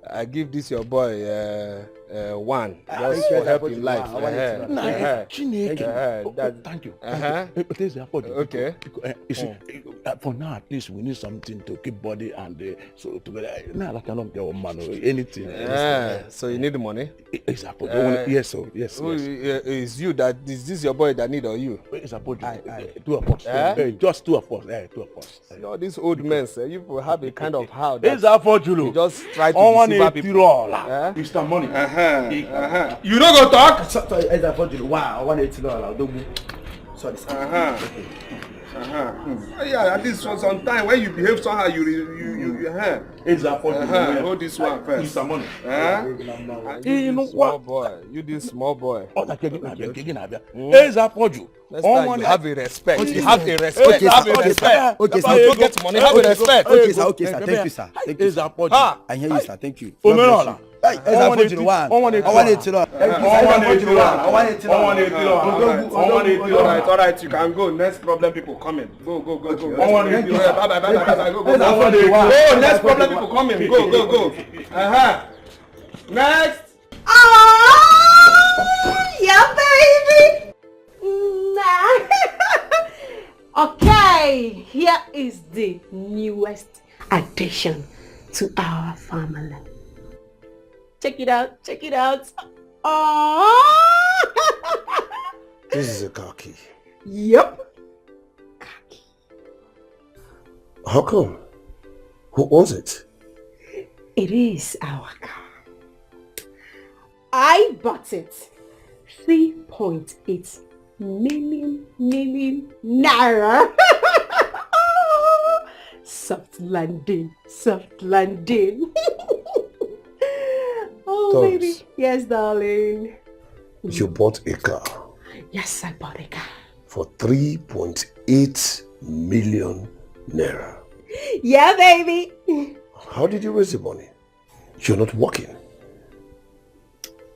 I give this your boy one just for help in life. Thank you. Okay. For now, at least we need something to keep body and so together. Now I cannot get man or anything. So you need the money. Exactly. Yes. Is you that is this your boy that need or you? It's about two of us. Just two of us. Two of us. You know, these old men, you will have a kind of how that you just try to deceive people. It's the money. You don't go talk? Wow, I want $180. Sorry. Yeah, at least for some time when you behave somehow, hold this one first. Small boy, you this small boy. Next time you have a respect. You have a respect. Have a respect. Okay, sir. You get money. Have a respect. Okay, sir. Okay, sir. Thank you, sir. Thank you, sir. I hear you, sir. Thank you. Alright, you can go. Next problem people coming. Go. Bye. Go. Next problem people coming. Go. Next. Yeah, baby. Okay, here is the newest addition to our family. Check it out. Oh. This is a car key. Yep. How come? Who owns it? It is our car. I bought it. 3.8 million naira. Soft landing. Oh, Doris, baby. Yes, darling. you bought a car Yes, I bought a car. for 3.8 million naira. Yeah, baby. How did you raise the money? You're not working.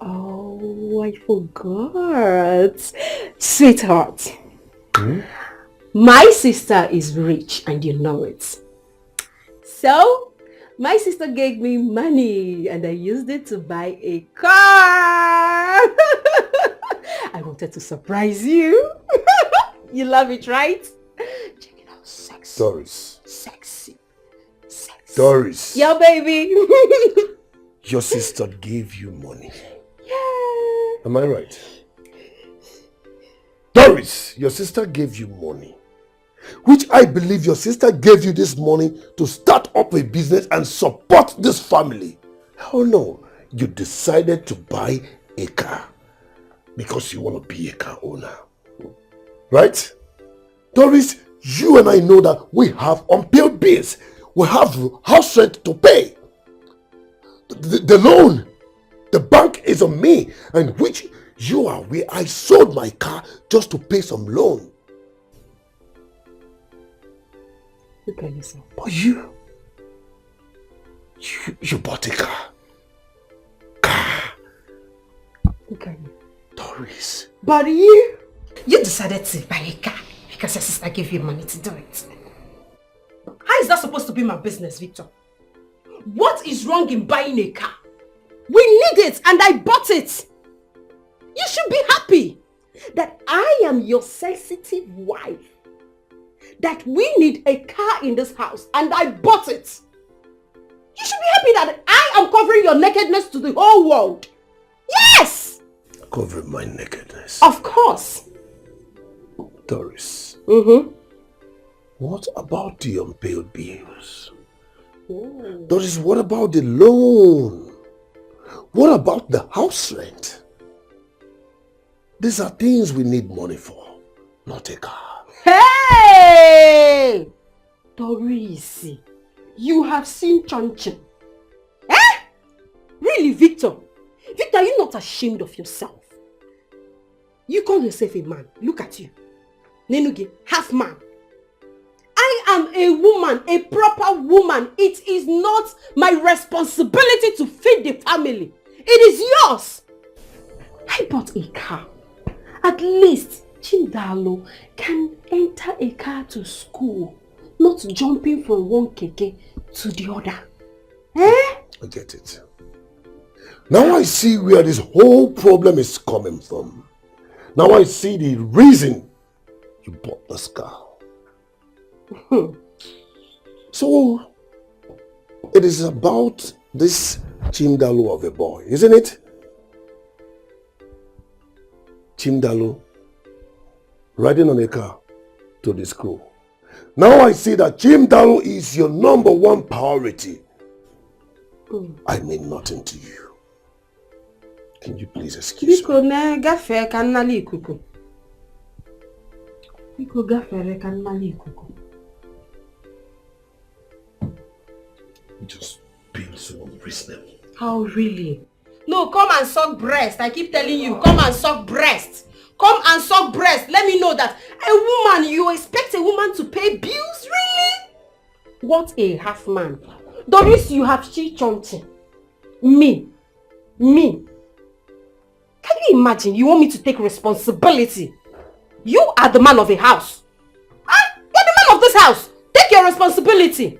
Oh, I forgot. Sweetheart. My sister is rich and you know it. So, my sister gave me money and I used it to buy a car. I wanted to surprise you. You love it, right? Check it out. Sexy. Doris. Sexy. Doris. Yeah, baby. Your sister gave you money. Yeah. Am I right? Doris, your sister gave you money. Which I believe your sister gave you this money to start up a business and support this family. Oh no, you decided to buy a car because you want to be a car owner. Right? Doris, you and I know that we have unpaid bills. We have house rent to pay. The loan, the bank is on me, and which you are aware I sold my car just to pay some loan. Look at yourself. But you bought a car. Look at you. Doris. But you decided to buy a car because your sister gave you money to do it. How is that supposed to be my business, Victor? What is wrong in buying a car? We need it and I bought it. You should be happy that I am your sensitive wife. That we need a car in this house and I bought it. You should be happy that I am covering your nakedness to the whole world. Yes! Cover my nakedness. Of course. Doris. Mm-hmm. What about the unpaid bills? Doris, what about the loan? What about the house rent? These are things we need money for, not a car. Hey! Doris, you have seen Chanchin. Eh? Really, Victor? Victor, are you not ashamed of yourself? You call yourself a man. Look at you. Nenuge, half man. I am a woman, a proper woman. It is not my responsibility to feed the family. It is yours. I bought a car. At least Chindalo can enter a car to school, not jumping from one keke to the other. Eh? I get it. Now I see where this whole problem is coming from. Now I see the reason you bought this car. So, it is about this Chimdalo of a boy, isn't it? Chimdalo riding on a car to the school. Now I see that Chimdalo is your number one priority. I mean nothing to you. Can you please excuse me? Iko gafere ka mmali ikuku. Just being so unreasonable. How really? No, come and suck breast. I keep telling you, come and suck breast. Come and suck breast. Let me know that a woman, you expect a woman to pay bills, really? What a half man. Doris, you have chonchi. Me. Can you imagine? You want me to take responsibility? You are the man of a house. Huh? You're the man of this house. Take your responsibility.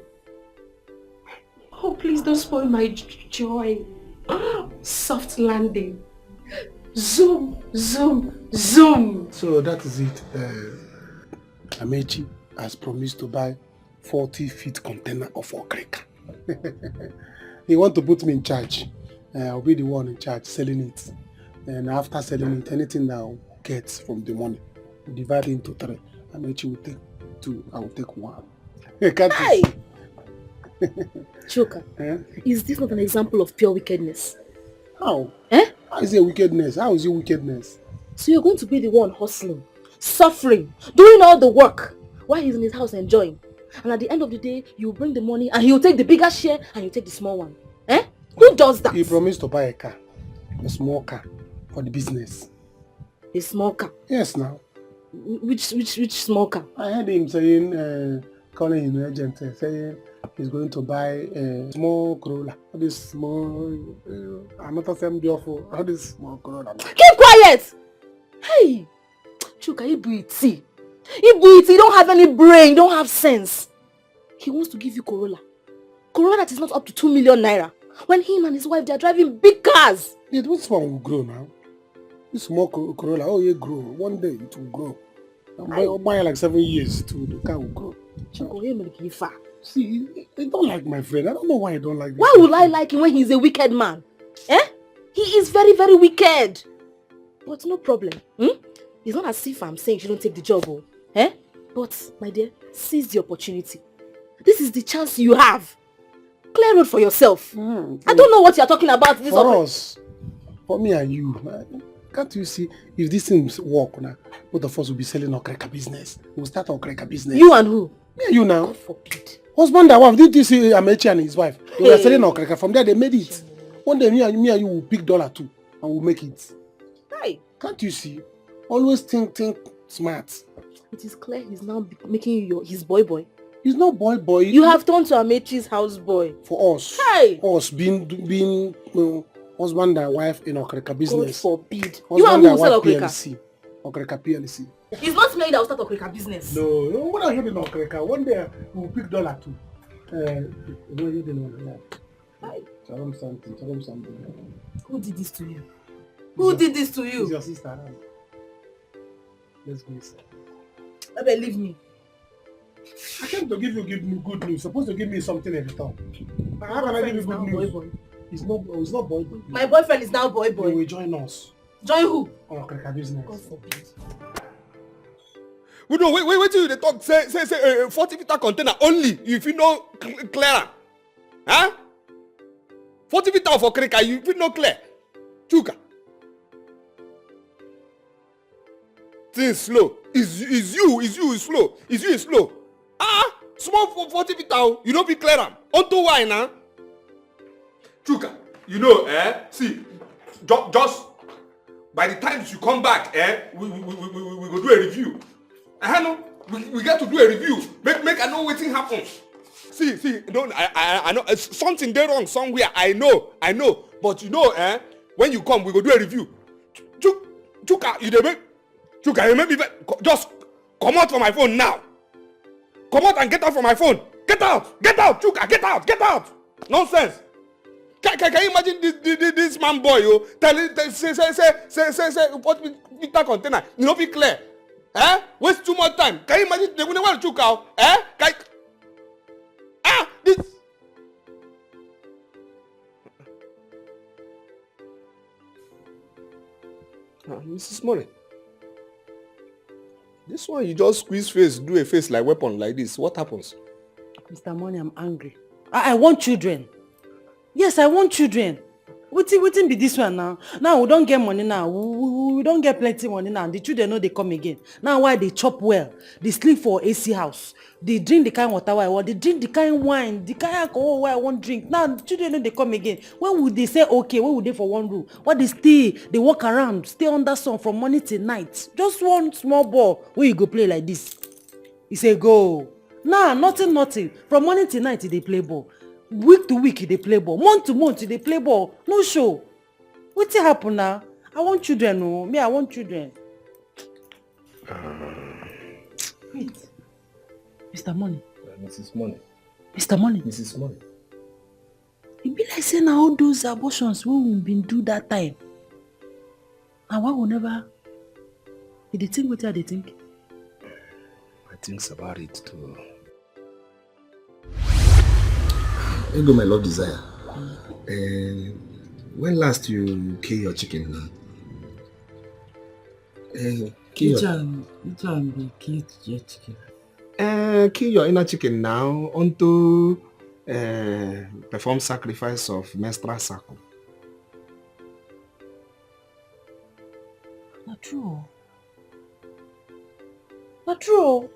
Oh, please don't spoil my joy. Soft landing. Zoom, zoom, zoom. So that is it. Amechi has promised to buy 40-feet container of okrika. He wants to put me in charge. I'll be the one in charge selling it. And after selling it, anything that I'll get from the money, we'll divide it into 3. Amechi will take 2, I will take 1. Hey! Choka, is this not an example of pure wickedness? How? How is it wickedness? How is it wickedness? So you're going to be the one hustling, suffering, doing all the work, while he's in his house enjoying. And at the end of the day, you bring the money and he'll take the bigger share and you take the small one. Who does that? He promised to buy a car, a small car, for the business. A small car? Yes, now. Which small car? I heard him saying, calling his agent, saying he's going to buy a small Corolla. All this small, I'm not saying beautiful. All this small Corolla. Keep quiet! Hey! Chuka, Ibuiti. You don't have any brain, you don't have sense. He wants to give you Corolla. Corolla that is not up to 2 million naira. When him and his wife, they are driving big cars. Yeah, this one will grow now. This small Corolla, oh yeah, grow. One day it will grow. I'll buy like 7 years to the car will grow. See, I don't like my friend. I don't know why I don't like this. Why would I like him when he's a wicked man? He is very, very wicked. But no problem. It's not as if I'm saying she don't take the job. But, my dear, seize the opportunity. This is the chance you have. Clear road for yourself. I don't know what you're talking about. For us, for me and you, can't you see, if this things work now, both of us will be selling okreka business. We'll start okreka business. You and who? Me and you now. God forbid. Husband and wife, did you see Amechi and his wife? They were selling okreka. From there, they made it. One day, me and you will pick $2 and we'll make it. Hey. Can't you see? Always think smart. It is clear he's now making you his boy. He's not boy. You have turned to Amechi's house boy. For us. Hey. Us being husband and wife in okreka business. God forbid. You and who will sell okreka? Okreka PLC. It's not me that will start okreka business. No, when I hear the okreka, one day we'll pick $2 too. You didn't know that. Tell them something. Who did this to you? Who did this to you? It's your sister. Let's go inside. Leave me. I came to give you good news. You're supposed to give me something in return. How can I give you good news? Boy. It's not boy. My boyfriend is now boy. He will join us. Join who? On okreka business. God forbid. We don't wait till they talk. Say 40-feet container only if you know clear. 40-feet of okreka you if you know clear. Chuka. Things slow. Is you slow. Is you slow. Small 40-feet out. You don't be clear am. Onto why now? Chuka, you know, see, just by the time you come back, we go do a review. No, we get to do a review. Make I know what thing happen. See, don't I know something there wrong somewhere. I know. But you know, when you come, we go do a review. Chuka, you make me just come out from my phone now. Come out and get out from my phone. Get out, Chuka, get out. Nonsense. Can you imagine this man boy, say, what Peter container, you know, be clear. Waste too much time. Can you imagine they wouldn't want to choke out? This. Mrs. Money. This one you just squeeze face, do a face like weapon like this. What happens? Mr. Money, I'm angry. I want children. Yes, I want children. Wetin be this one now? Now we don't get money now. We don't get plenty money now. The children know they come again. Now why they chop well? They sleep for AC house. They drink the kind of water I want. They drink the kind of wine, the kind of alcohol where I want drink. Now the children know they come again. When would they say okay? When would they for one room? What they stay? They walk around, stay under sun from morning till night. Just one small ball where you go play like this. He say go. Nah, nothing. From morning till night they play ball. Week to week they play ball. Month to month they play ball. No show. Wetin happen now? I want children. Oh. Me, I want children. Wait. Mr. Money. Mrs. Money. Mr. Money. Mrs. Money. E be like say na all those abortions wey we been do that time. And why we never... You dey think wetin I dey think? I think about it too. Here go my love desire. When last you kill your chicken now? Which one be kill your chicken? Kill your inner chicken now unto perform sacrifice of menstrual cycle. Not true. Not true.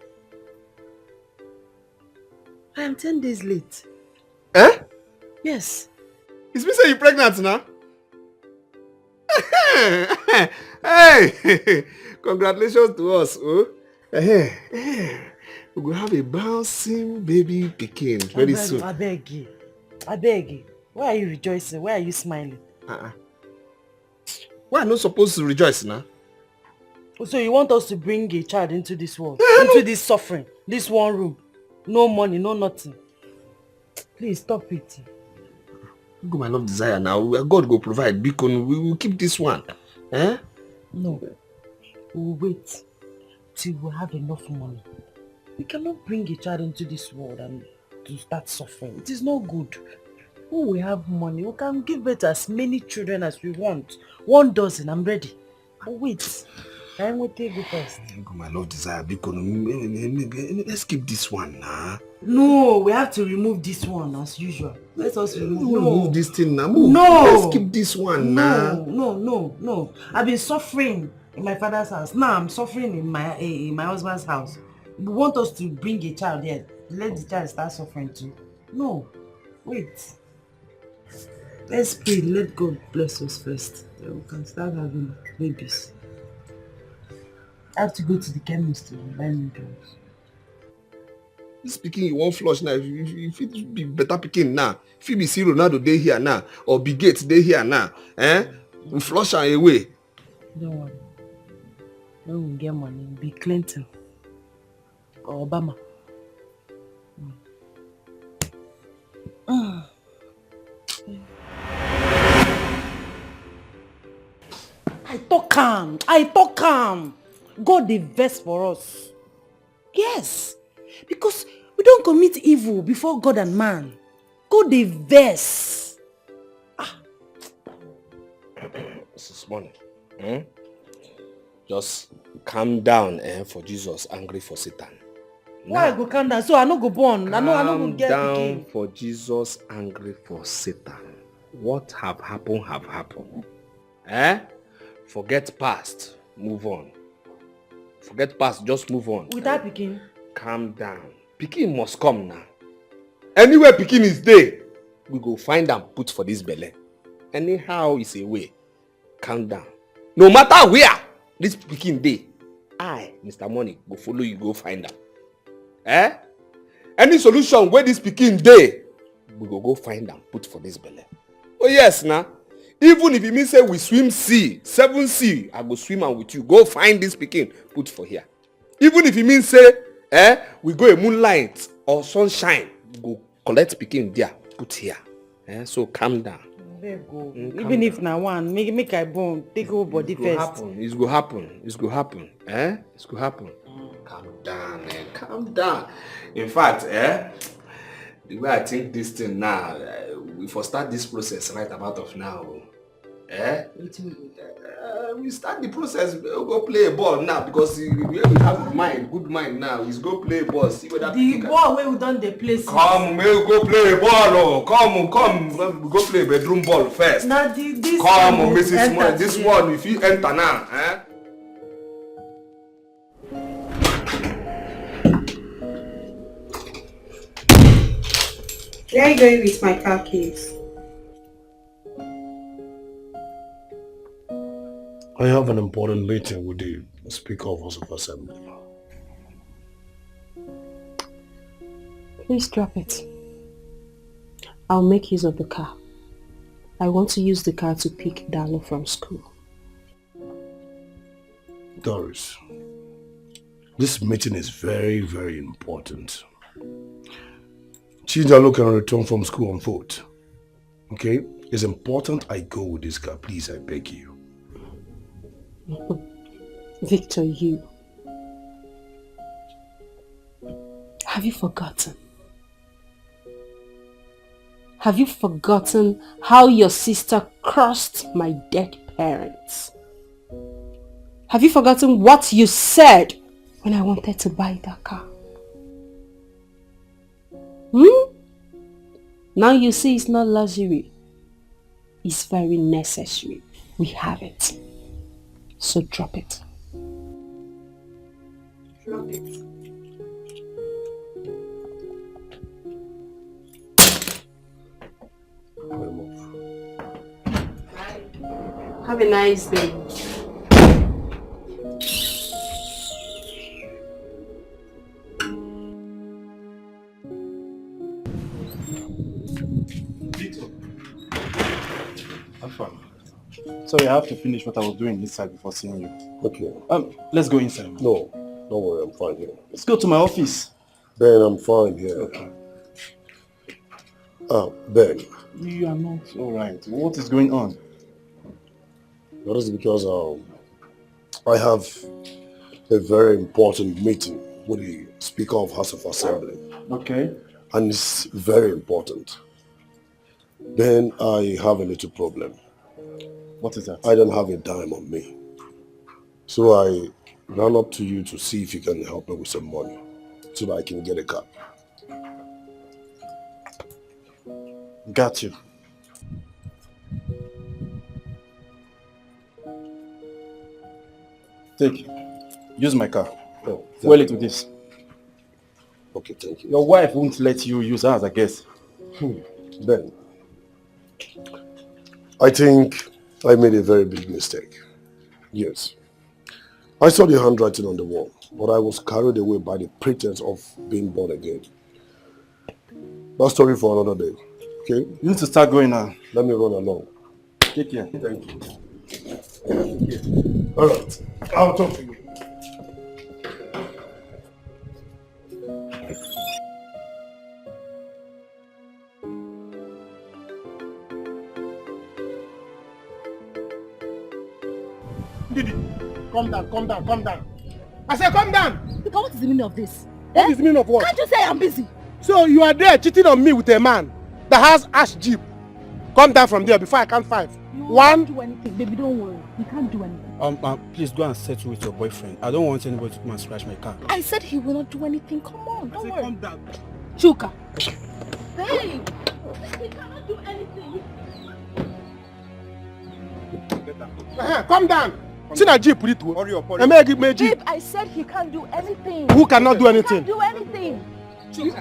I am 10 days late. Eh? Yes. It's me say you pregnant now? Hey! Congratulations to us, oh. We will have a bouncing baby pikin very soon. I beg you. Why are you rejoicing? Why are you smiling? Why am I not supposed to rejoice now? So you want us to bring a child into this world? Into this suffering? This one room? No money, no nothing. Please stop it. Go my love desire now. God go provide. Beacon, we will keep this one. Eh? No. We'll wait till we have enough money. We cannot bring a child into this world and to start suffering. It is not good. When we have money, we can give birth to as many children as we want. 1 dozen, I'm ready. But wait. I'm going to go first. Go my love desire. Beacon, let's keep this one now. No, we have to remove this one as usual. Let us remove. Remove this thing now. Move. No. Let's keep this one now. No. I've been suffering in my father's house. Now I'm suffering in my husband's house. You want us to bring a child here? Let the child start suffering too? No. Wait. Let's pray. Let God bless us first. Then we can start having babies. I have to go to the chemist to buy new drugs. This pikin you won't flush now. If it be better pikin now, if it be see Ronaldo day here now, or Big Gates day here now, we flush her away. Don't worry. When we get money, it'll be Clinton or Obama. I talk calm. God dey vex for us. Yes, because we don't commit evil before God and man. God dey vex. Mrs. Money, just calm down for Jesus, angry for Satan. Why I go calm down? So I no go born. I no go get down again. For Jesus, angry for Satan. What have happened. Forget past, move on. Forget past, just move on. Without Pikin? Calm down. Pikin must come now. Anywhere Pikin is there, we go find and put for this belly. Anyhow is a way. Calm down. No matter where this Pikin dey, I, Mr. Money, go follow you, go find am. Any solution where this Pikin dey, we go find and put for this belly. Oh yes, now. Even if it means say we swim sea, 7 sea, I go swim and with you. Go find this Pikin, put for here. Even if it means say, we go a moonlight or sunshine, go collect Pikin there, put here. So calm down. Even if na one, make I born, take whole body first. It's go happen. It's go happen. It's go happen. Calm down, man. Calm down. In fact, the way I think this thing now, we for start this process right about of now. we start the process. We'll go play a ball now because we have good mind now. We'll go play a ball. See whether the ball where we done the place. Come, we'll go play a ball. Oh, come. We'll go play bedroom ball first. Now this come, Mrs. Small. This one, if you enter now, eh? Where are you going with my car keys? I have an important meeting with the Speaker of House of Assembly. Please drop it. I'll make use of the car. I want to use the car to pick Dalo from school. Doris, this meeting is very, very important. Chidalo can return from school on foot. Okay? It's important I go with this car. Please, I beg you. Victor, you. Have you forgotten? Have you forgotten how your sister cursed my dead parents? Have you forgotten what you said when I wanted to buy that car? Now you see it's not luxury. It's very necessary. We have it. So drop it. Drop it. Have a nice day. Sorry, I have to finish what I was doing inside before seeing you. Okay. Let's go inside. No, don't worry, I'm fine here. Let's go to my office. Ben, I'm fine here. Okay. Ben. You are not alright. What is going on? That is because I have a very important meeting with the Speaker of House of Assembly. Okay. And it's very important. Then I have a little problem. What is that? I don't have a dime on me. So I ran up to you to see if you can help me with some money so that I can get a car. Got you. Take. Use my car. Oh, fuel it with this. Okay, thank you. Your wife won't let you use ours, I guess. Ben, I think I made a very big mistake. Yes. I saw the handwriting on the wall, but I was carried away by the pretense of being born again. That story for another day. Okay? You need to start going now. Let me run along. Take care. Thank you. Alright. I'll talk to you. Didi, calm down. I said calm down. Look, what is the meaning of this? What is the meaning of what? Can't you say I'm busy? So you are there cheating on me with a man that has ash jeep. Come down from there before I count 5. You 1. can't do anything, baby. Don't worry. You can't do anything. Please go and settle with your boyfriend. I don't want anybody to come and scratch my car. I said he will not do anything. Come on, don't worry. Calm down. Chuka. Babe, he cannot do anything. Calm down. See that jeep with it. Hurry up. Babe, I said he can't do anything. Who cannot do anything? He can't do anything.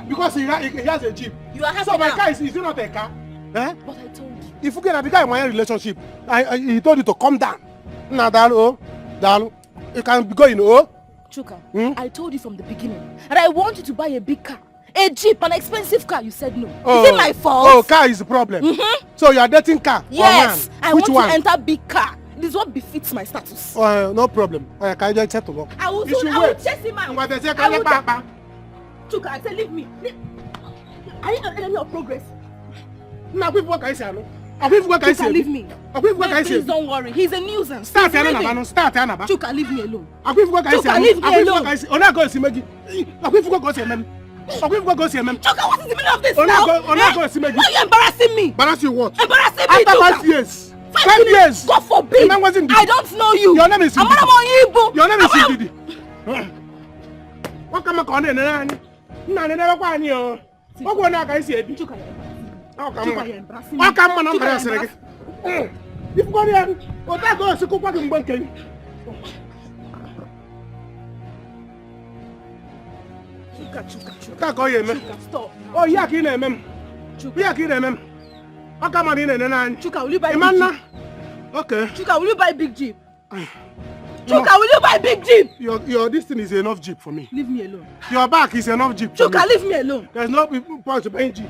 Because he has a jeep. You are happy so my now. car is it not a car? Eh? But I told you. If you get a my relationship, he told you to calm down. Now, Dalo, you can go in, Chuka, I told you from the beginning that I want you to buy a big car. A jeep, an expensive car. You said no. Is it my fault? Oh, car is the problem. So you are dating car? Yes, or man? I Which want one? to enter big car. This is what befits my status. No problem. Can you just settle up? I will You should I will wait. chase him out. What they say, I will Papa. Chuka, I said leave me. Are you an enemy of progress? Now, what can I say? Chuka, leave me. Please Please don't worry. He's a nuisance. Start He's Anaba. leaving. Start Anaba. Chuka, leave me alone. Chuka, leave me alone. Ona go see Megi. Chuka, what is the meaning of this now? Why are you embarrassing me? Embarrass you what? Embarrassing me, After Chuka. 5 years. 5 5 years. God forbid. I don't know you. Your name is Ndidi. Igbo. Your name is Ndidi. What come on in and I never find you. What one I see? What come on? I'm going if you go there, what I go to cook in bunking. Stop. Oh, yeah, kill him. Yeah, kill him. How come on in and Chuka, will you buy Imana? Okay. Chuka, will you buy big jeep? Chuka, will you buy big jeep? Your this thing is enough jeep for me. Leave me alone. Your back is enough jeep for me. Chuka, leave me alone. There's no point to buying jeep.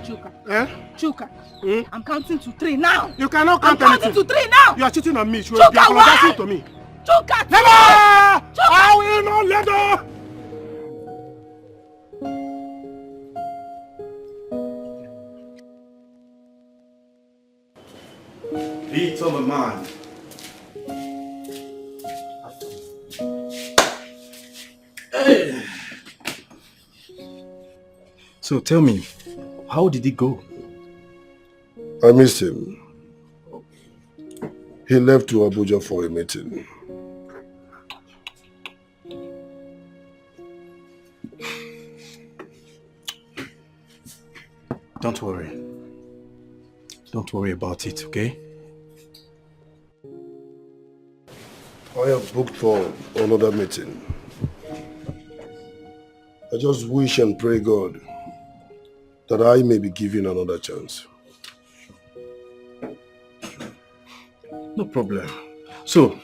Chuka. Eh? Chuka. I'm counting to 3 now. You cannot count anything. I'm counting to 3 now. You are cheating on me. You Chuka, are apologizing to me. Chuka, never! Chuka. I will not let go. Beat on the man. Hey. So tell me, how did it go? I missed him. He left to Abuja for a meeting. Don't worry. Don't worry about it, okay? I have booked for another meeting. I just wish and pray God that I may be given another chance. No problem. So,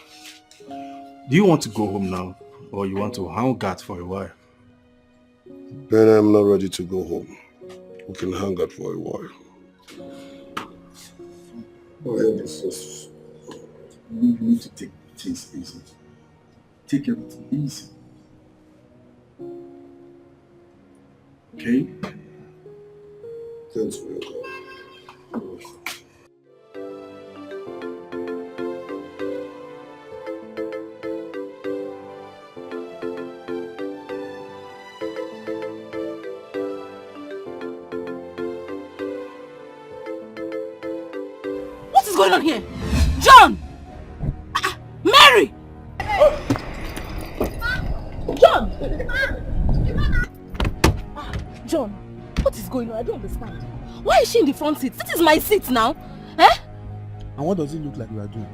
do you want to go home now, or you want to hang out for a while? Ben, I'm not ready to go home. We can hang out for a while. Well, just, you need to take things easy. Take everything easy. Okay? Thanks for your call. What is going on here? John! Mary! John! John, what is going on? I don't understand. Why is she in the front seat? This is my seat now. Eh? And what does it look like you are doing?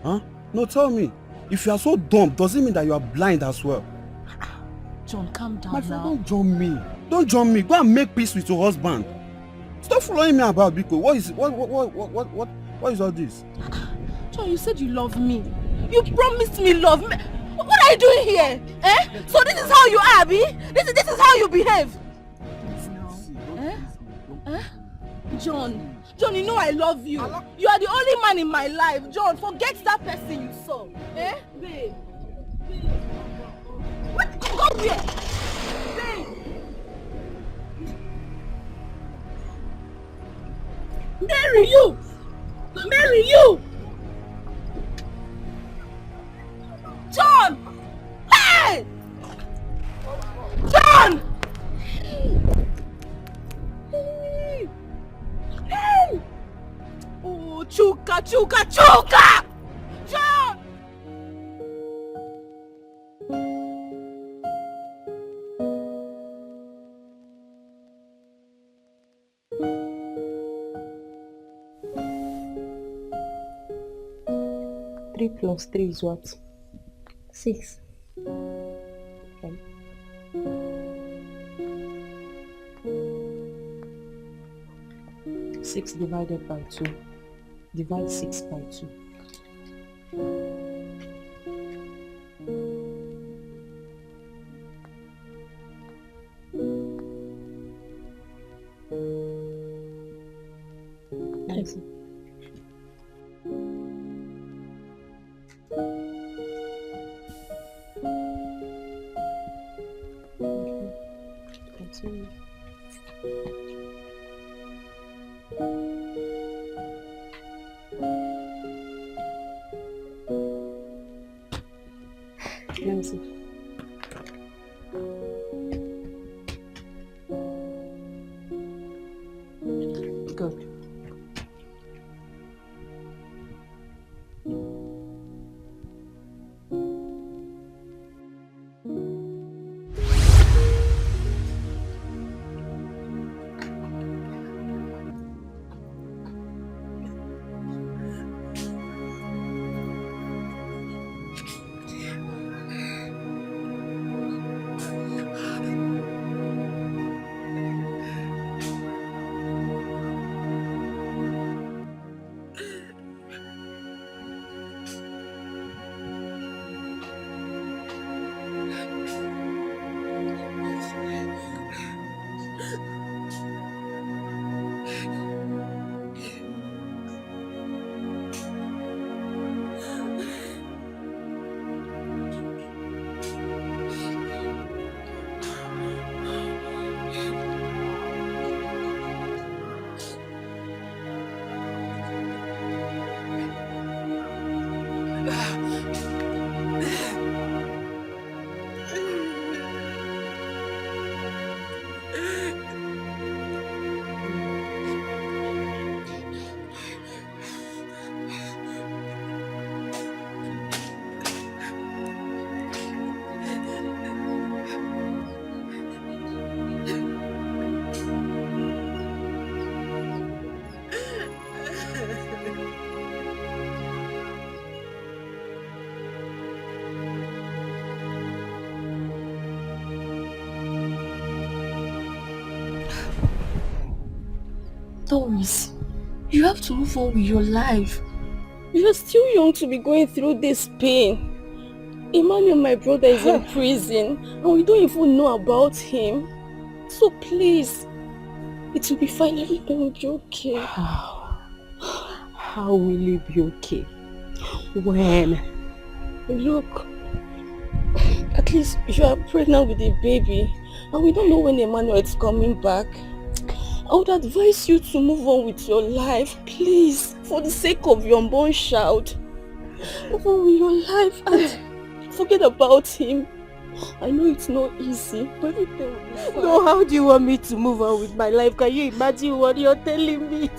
Huh? No, tell me. If you are so dumb, does it mean that you are blind as well? John, calm down My friend, now. don't join me. Don't join me. Go and make peace with your husband. Stop following me about, Biko. What is all this? John, you said you love me. You promised me love. What are you doing here? Eh? So this is how you are, Abi? This is how you behave? Eh? Eh? John, you know I love you. You are the only man in my life. John, forget that person you saw. Eh? Babe. What? Go here. Babe. Marry you! Marry you! John! Hey! John! Hey! Hey! Oh, Chuka! John! Three plus 3 is what? 6. Okay. Six divided by 2. Divide 6 by 2. Nice. Continue. Let me see. Good. Doris, you have to move on with your life. You are still young to be going through this pain. Emmanuel, my brother, is in prison and we don't even know about him. So please, it will be fine. Everything will be okay. How will it be okay? When? Look, at least you are pregnant with a baby and we don't know when Emmanuel is coming back. I would advise you to move on with your life, please, for the sake of your unborn child. Move on with your life and forget about him. I know it's not easy, but everything will be fine. No, how do you want me to move on with my life? Can you imagine what you're telling me?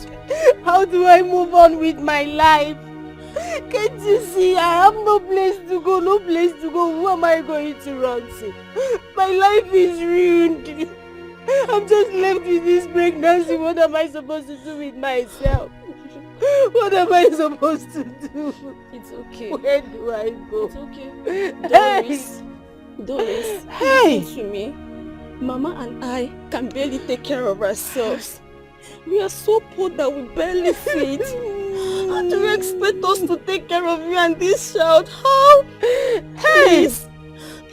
How do I move on with my life? Can't you see? I have no place to go, no place to go. Who am I going to run to? My life is ruined. I'm just left with this pregnancy. What am I supposed to do with myself? What am I supposed to do? It's okay. Where do I go? It's okay. Doris, hey! Listen to me. Mama and I can barely take care of ourselves. We are so poor that we barely feed. How do you expect us to take care of you and this child? How? Please,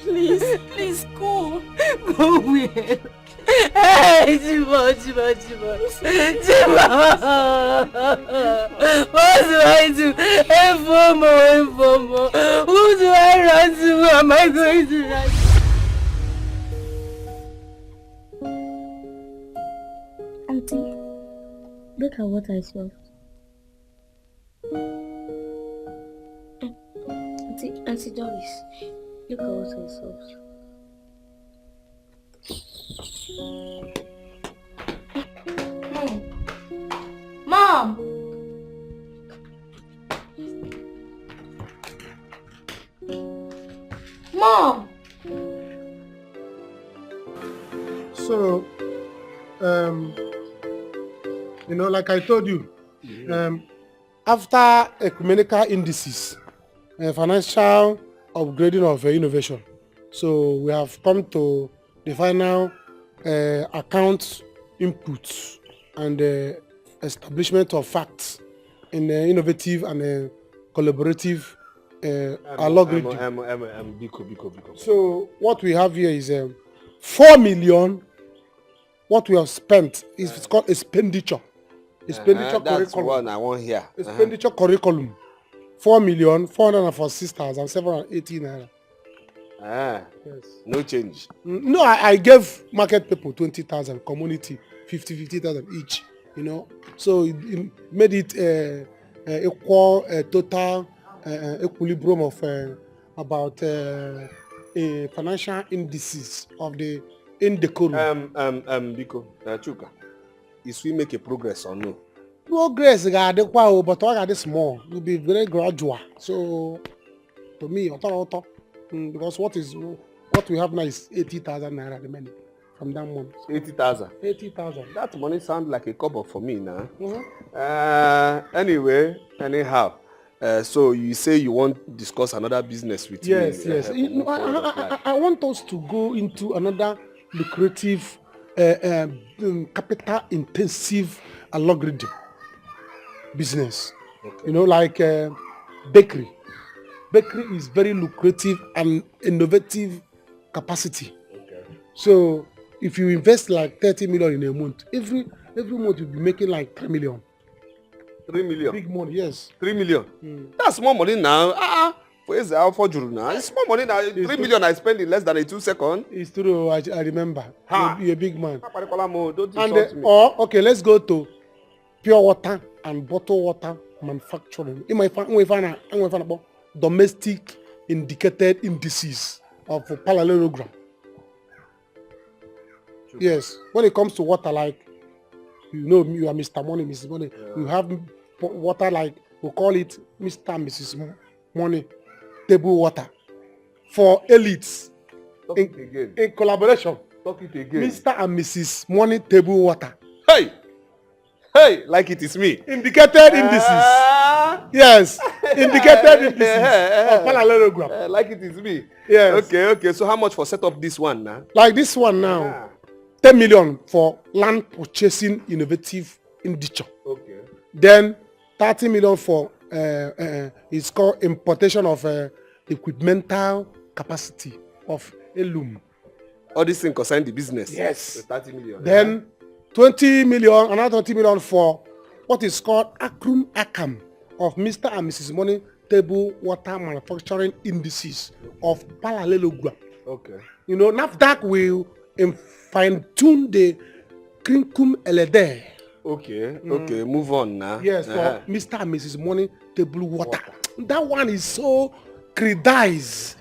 please go. Go where? Hey, Jima. What do I do? Informo. Who do I run to? Who am I going to run to? Auntie, look at what I saw. Auntie Doris, look at what I saw. Mom! Mom! So, like I told you, after ecumenical indices, financial upgrading of innovation, so we have come to the final account inputs and establishment of facts in innovative and collaborative algorithm. Biko. So what we have here is 4 million. What we have spent is it's called expenditure. Expenditure that's curriculum. one I want here. Expenditure curriculum. 4,446,780 naira. Yes. No change. No, I gave market people 20,000, community 50,000 each. So it made it equal total equilibrium of about a financial indices of the indecorum. Biko, Chuka, is we make a progress or no? Progress but what are small? Will be very gradual. So to me, because what we have now is 80,000 naira remaining from that month. 80,000. 80,000. That money sounds like a couple for me now. Anyhow. So you say you want to discuss another business with me? Yes. I want us to go into another lucrative, capital-intensive algorithm business. Okay. Like bakery. Bakery is very lucrative and innovative capacity. Okay. So if you invest like 30 million in a month, every month you'll be making like 3 million. 3 million? Big money, yes. 3 million? That's more money now. Where's the Alpha Juru now? It's more money now. 3 million I spend in less than 2 seconds. It's true, I remember. You're a big man. Don't insult me. Okay, let's go to pure water and bottled water manufacturing. In my domestic indicated indices of parallelogram. Yes, when it comes to water, like you are Mr. Money, Mrs. Money. Yeah. You have water like we call it Mr. and Mrs. Money, table water for elites. In collaboration. Talk it again. Mr. and Mrs. Money table water. Hey, like it is me. Indicated indices. Yes, indicated indices of parallelogram. Like it is me. Yes. Okay. So how much for set up this one now? Like this one now, 10 million for land purchasing innovative indicho. Okay. Then 30 million for it's called importation of equipmental capacity of Elum. All these things concern the business. Yes. So 30 million. Then 20 million, another 20 million for what is called Akrum Akam of Mr. and Mrs. Money Table Water Manufacturing Indices of Palalelogua. Okay. You know, NAFDAC will fine-tune the Krinkum Elede. Okay, okay, move on now. Yes, for Mr. and Mrs. Money Table Water. That one is so credized.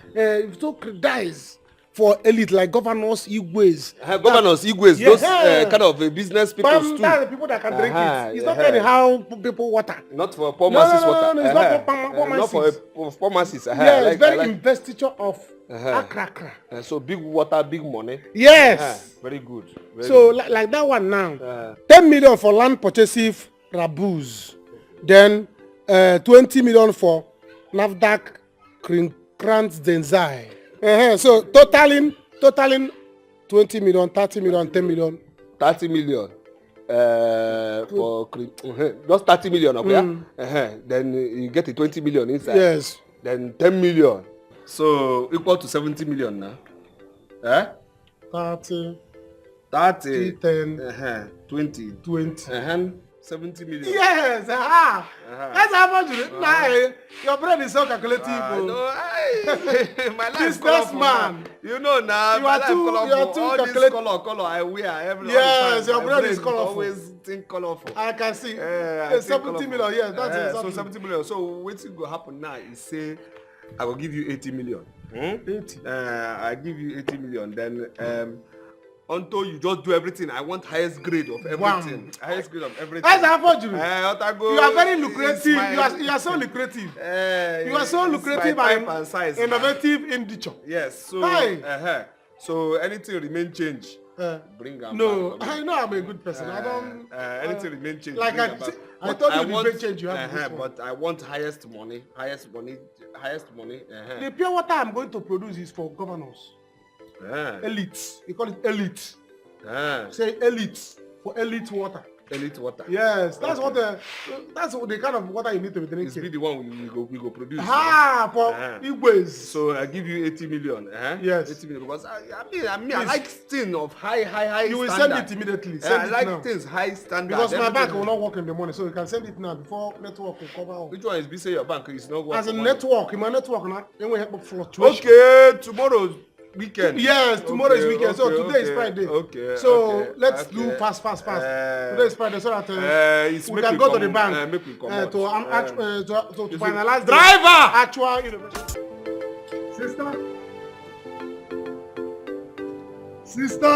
For elite like governors, Igwes. Governors, Igwes, those kind of business people too. That's the people that can drink it. It's not anyhow people water. Not for poor masses water. No, it's not for poor masses. Not for poor masses. Yeah, it's very investiture of Akra. So big water, big money. Yes. Very good. So like that one now. 10 million for land purchasive Rabuz. Then 20 million for NAFDAC Krantz Denzai. So totaling 20 million, 30 million, 10 million. 30 million. For just 30 million, okay? Then you get a 20 million inside. Yes. Then 10 million. So equal to 70 million now. 30, 10, 20. 70 million. Yes, that's how much you know. Your brain is so calculative. My life is businessman. You know now. You are too all calculative. This color I wear Yes, all the time. your brain is colorful. Always think colorful. I can see. I 70 million. Yes, that's exactly. So 70 million. So what's going to happen now is say I will give you 80 million. 80. I give you 80 million. Then until you just do everything, I want highest grade of everything. Wow. Highest grade of everything. That's how you. You You are very lucrative. You are so lucrative. You are so lucrative and size, innovative individual. Yes. So so anything remain change. Bring them. No, back. I know I'm a good person. I don't. Anything remain change. Like I told you, the change you have. But I want highest money. Highest money. The pure water I'm going to produce is for governors. Elite. You call it elite. Say elite for elite water. Elite water. Yes, that's what the kind of water you need to be drinking. It's be the one we go produce. For Igwes. So I give you 80 million. Yes. 80 million because I like things of high. You will standard. send it immediately. I like things high standard. Because my bank will not work in the morning, so you can send it now before network will cover all. Which one is say your bank is not working? As a network, in my network now, then we have fluctuation. Okay, tomorrow. Weekend. Yes, tomorrow is weekend. So today is Friday. Okay. So let's do fast. Today is Friday, so that we can go to the bank to finalize driver actual university. Sister.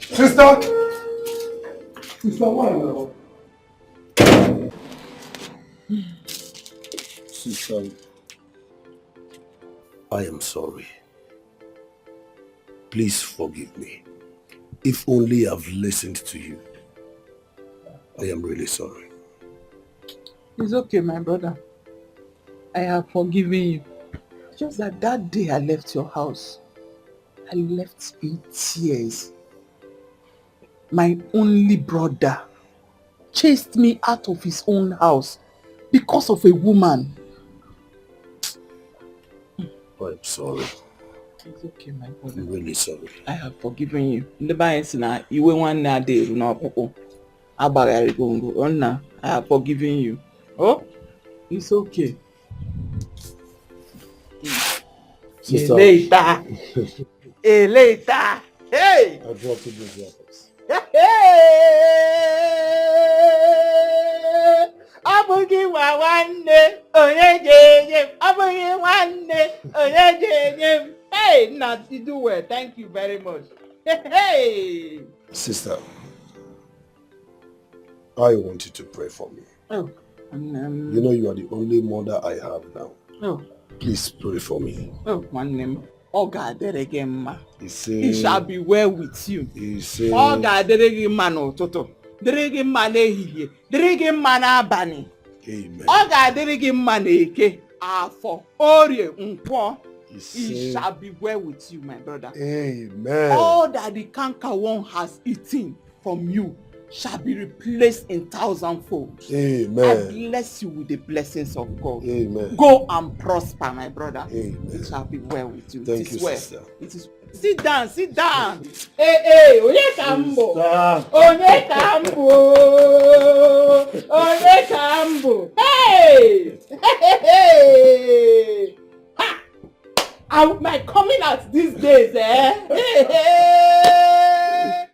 Sister, why now? Sister, I am sorry. Please forgive me. If only I've listened to you. I am really sorry. It's okay, my brother. I have forgiven you. Just that day I left your house, I left in tears. My only brother chased me out of his own house because of a woman. I'm sorry. It's okay, my brother. I'm really sorry. I have forgiven you. I have forgiven you. Oh, it's okay. Sister. Later. Later. Hey! I dropped to those rappers. Hey, Nat, you do well. Thank you very much. Hey! Sister, I want you to pray for me. Oh. You know you are the only mother I have now. Oh. Please pray for me. Oh, my name. Oh God, there again, ma. It shall be well with you. Oh God, there again, man, oh, Toto. There again, man, here. There again, man, abani. Amen. Ọ ga-adịrị gị mma n'Eke, Afọ, Orie, Nkwọ. It shall be well with you, my brother. Amen. All that the cankerworm has eaten from you shall be replaced in 1,000-fold. Amen. I bless you with the blessings of God. Amen. Go and prosper, my brother. Amen. It shall be well with you. Thank it is you, well. sister. It is. Sit down, sit down. Hey, onye kambo. Onye kambo. Onye kambo. Hey! Hey! Ha! My coming out these days, eh? Hey, hey!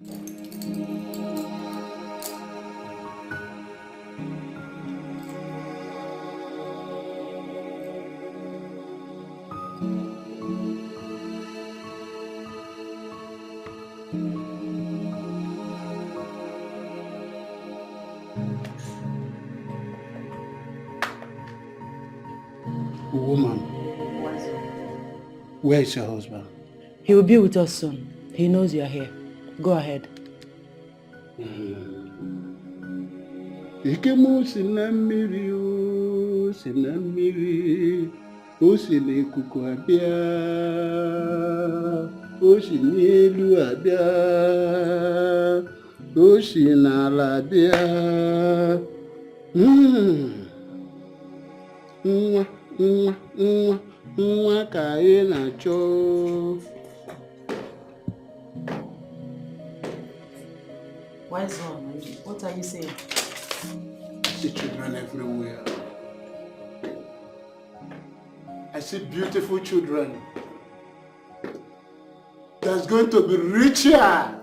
Woman, where is your husband? He will be with us soon. He knows you are here. Go ahead. Ike m si na mmiri o, si na mmiri, o si n'ikuku abịa, o si n'elu abịa, o si n'ala abịa. Nwa ka anyị na-achọ. Wise one, what are you saying? I see children everywhere. I see beautiful children. That's going to be richer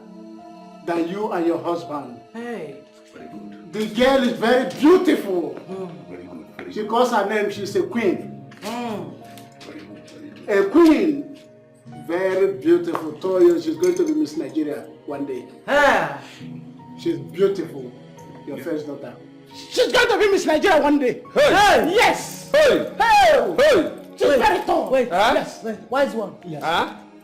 than you and your husband. Hey. The girl is very beautiful. She calls her name, she's a queen. A queen. Very beautiful. Told you she's going to be Miss Nigeria one day. She's beautiful. Your first daughter. She's going to be Miss Nigeria one day. Hey! Yes! Hey! Hey! Hey! She's very tall. Wait, Yes. wait, wise one. Yes.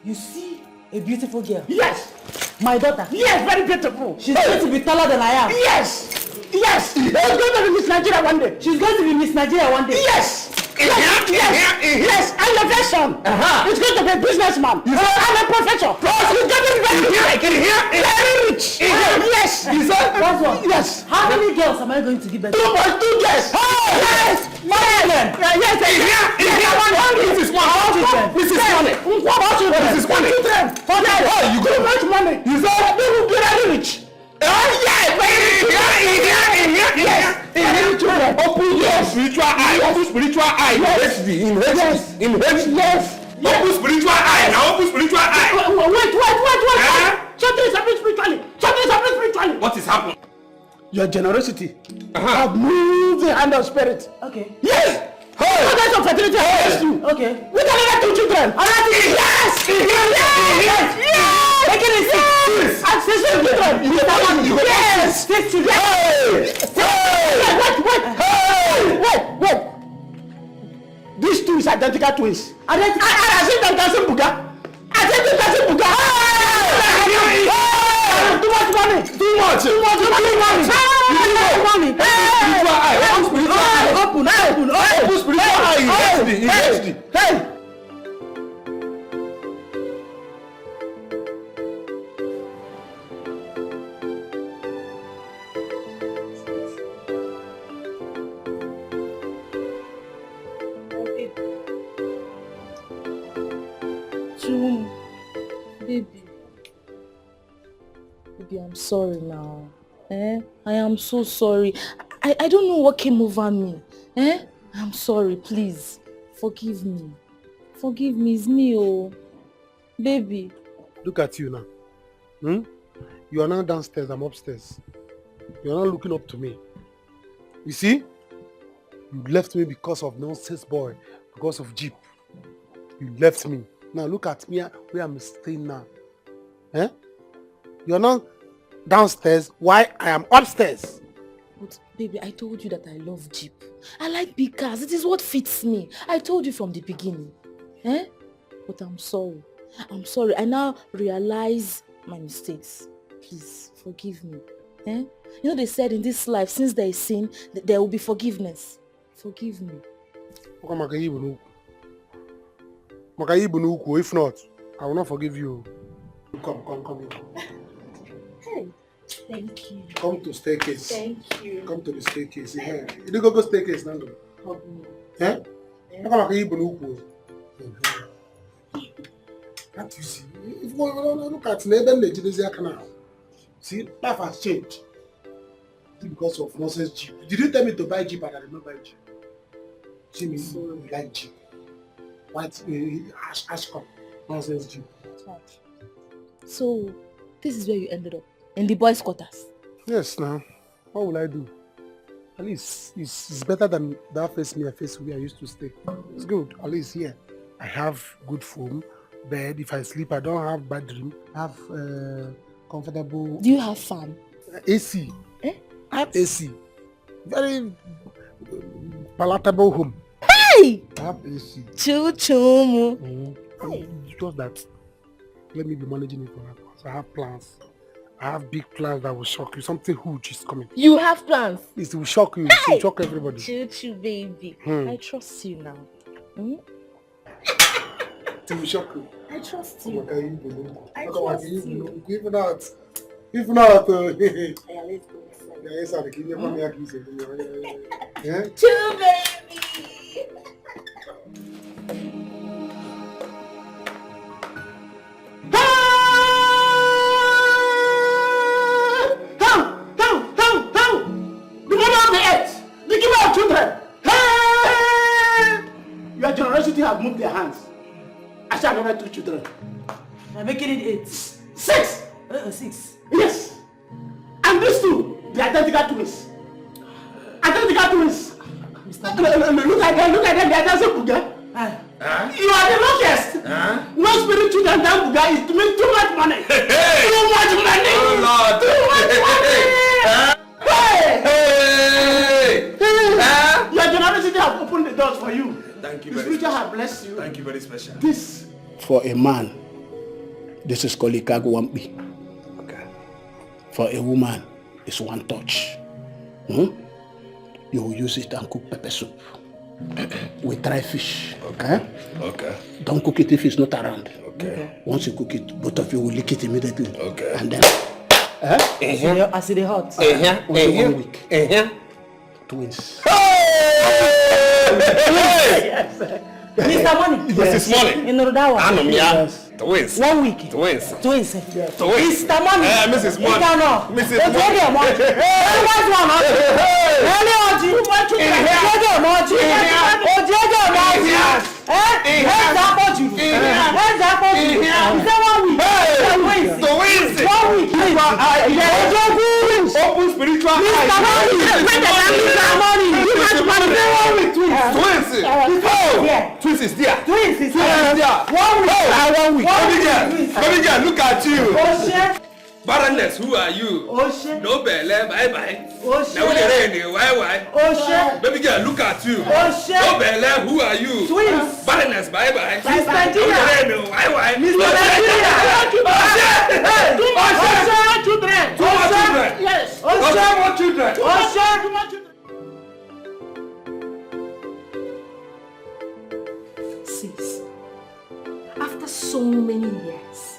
You see a beautiful girl? Yes! My daughter? Yes, very beautiful. She's going to be taller than I am. Yes! Yes! She's going to be Miss Nigeria one day. She's going to be Miss Nigeria one day. Yes! Yes! I'm your version. He's going to be a businessman. I'm a professor. He's going to be very rich. Yes! Wise one. Yes! How many girls am I going to give birth to? 2 boys, 2 girls. Yes! Yes! This is one. This is money. This is money. You got much money. You said they will be very rich. Open your spiritual eye. Open spiritual eye. In HD. Yes. Open spiritual eye. Now open spiritual eye. Wait. Something is happening spiritually. What is happening? Your generosity have moved the hand of spirit. Okay. Yes. Goddess of fertility has blessed you. Okay. With another 2 children. Yes. Making it 6. And 6 children. Yes. 6 children. Wait. These 2 is identical twins. I see them dancing buga. Too much money. Open spiritual eye. In HD. Hey. Baby, I'm sorry now. I am so sorry. I don't know what came over me. I'm sorry, please. Forgive me. It's me, oh. Baby. Look at you now. You are now downstairs, I'm upstairs. You are not looking up to me. You see? You left me because of nonsense boy, because of Jeep. You left me. Now look at me where I'm staying now. You are not downstairs, why I am upstairs. But baby, I told you that I love Jeep. I like big cars. It is what fits me. I told you from the beginning. But I'm sorry. I now realize my mistakes. Please, forgive me. Eh? You know they said in this life, since there is sin, there will be forgiveness. Forgive me. If not, I will not forgive you. Come. Hey, thank you. Come to staircase. Thank you. Come to the staircase. Yeah. You go staircase now. Eh? Can't you see? If you look at Neighbor Canal, see, life has changed. Because of nonsense Jeep. Did you tell me to buy Jeep and I did not buy Jeep? See me, we like Jeep. White, ash cup, nonsense Jeep. So, this is where you ended up? In the boys' quarters? Yes, now. What will I do? At least it's better than that face I face where I used to stay. It's good. At least here. I have good foam, bed. If I sleep, I don't have bad dream. I have comfortable... Do you have fan? AC. Eh? I have AC. Very palatable home. Hey! I have AC. Choo-choo. Just that. Let me be managing it for that. So I have plans. I have big plans that will shock you. Something huge is coming. You have plans? It will shock you. It will shock everybody. Choo-choo, baby. I trust you now. It will shock you. I trust you. I trust you. If not, let's go. Choo, baby. Your generation have moved their hands. I shall have 2 children. I'm making it 8. 6! 6. Yes! And these 2, the identical twins. Identical twins. Look at them, they are dancing Buga. You are the luckiest. No spirit children than Buga is to make too much money. Too much money. Oh Lord. Hey! Your generation have opened the doors for you. Thank you the very spiritual special. have blessed you. Thank you very special. This for a man, this is called Ikagwampi. Okay. For a woman, it's 1 touch. You will use it and cook pepper soup. We try fish. Okay. Okay. Don't cook it if it's not around. Okay. Once you cook it, both of you will lick it immediately. Okay. And then As it hot. Once 1 week. Twins. Yes. Mr. Money. Mrs. Money. In Rodawa. Anum, yeah. Twins. 1 week. Twins. Twins. Twins. Mr. Money. Mrs. Money. Mrs. Money. Open spiritual Twins is there. 1 week. Baby girl, look at you. Barrenness, who are you? No belle, bye. Now we rain, why? Baby girl, look at you. No belle, who are you? Twins. Barrenness, bye. Miss Nigeria. Why? Miss Nigeria. Two more children. Yes. Two more children. Sis, after so many years,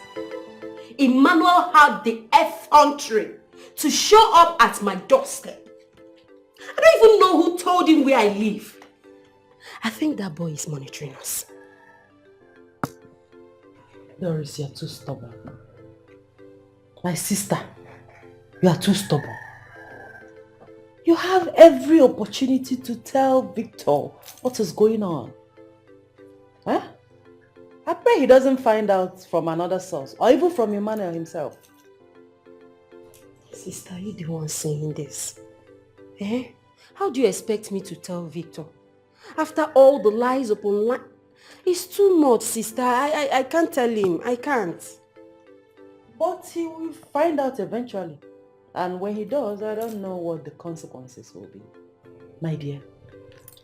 Emmanuel had the effrontery to show up at my doorstep. I don't even know who told him where I live. I think that boy is monitoring us. Doris, you're too stubborn. My sister, you are too stubborn. You have every opportunity to tell Victor what is going on. Huh? I pray he doesn't find out from another source, or even from Emmanuel himself. Sister, you the one saying this? Eh? How do you expect me to tell Victor? After all the lies upon lies, it's too much, sister. I can't tell him. I can't. But he will find out eventually. And when he does, I don't know what the consequences will be. My dear,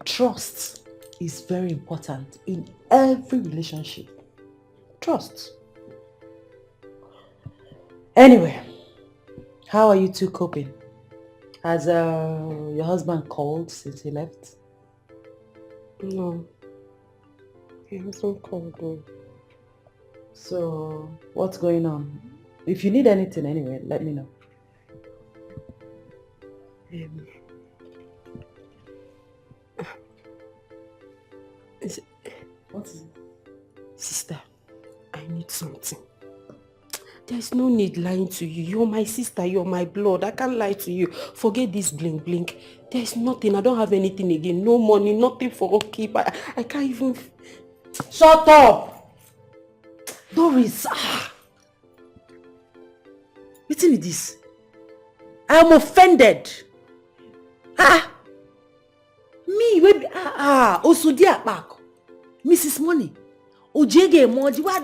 trust is very important in every relationship. Trust. Anyway, How are you two coping? Has your husband called since he left? No. He hasn't called though. So, what's going on? If you need anything anyway, let me know. What is it? Sister, I need something. There's no need lying to you. You're my sister, you're my blood. I can't lie to you. Forget this blink. There's nothing. I don't have anything again. No money, nothing for upkeep. I can't even... Shut up! Doris, Listen to this. I am offended. Me, Osudia back. Mrs. Money. Ojege Moji, why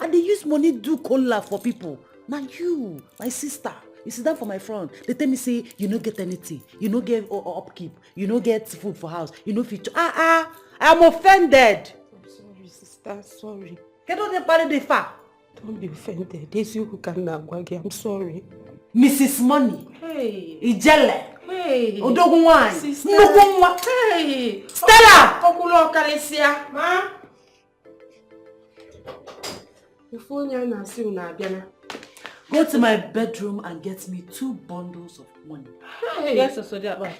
they use money do cola for people. Now you, my sister, you sit down for my front. They tell me say you don't get anything. You don't get upkeep. You don't get food for house. You don't feature. I'm offended. I'm sorry, sister. Sorry. Get on the party de fa. Don't be offended. There's you who can nagwagi. I'm sorry. Mrs. Money. Hey. Ijele. Hey. Odogunwan. Sister. Nugunwa. Hey. Stella. Okulo Kalesia. Ma. Go to my bedroom and get me 2 bundles of money. Hey. Yes, Osodiakpa.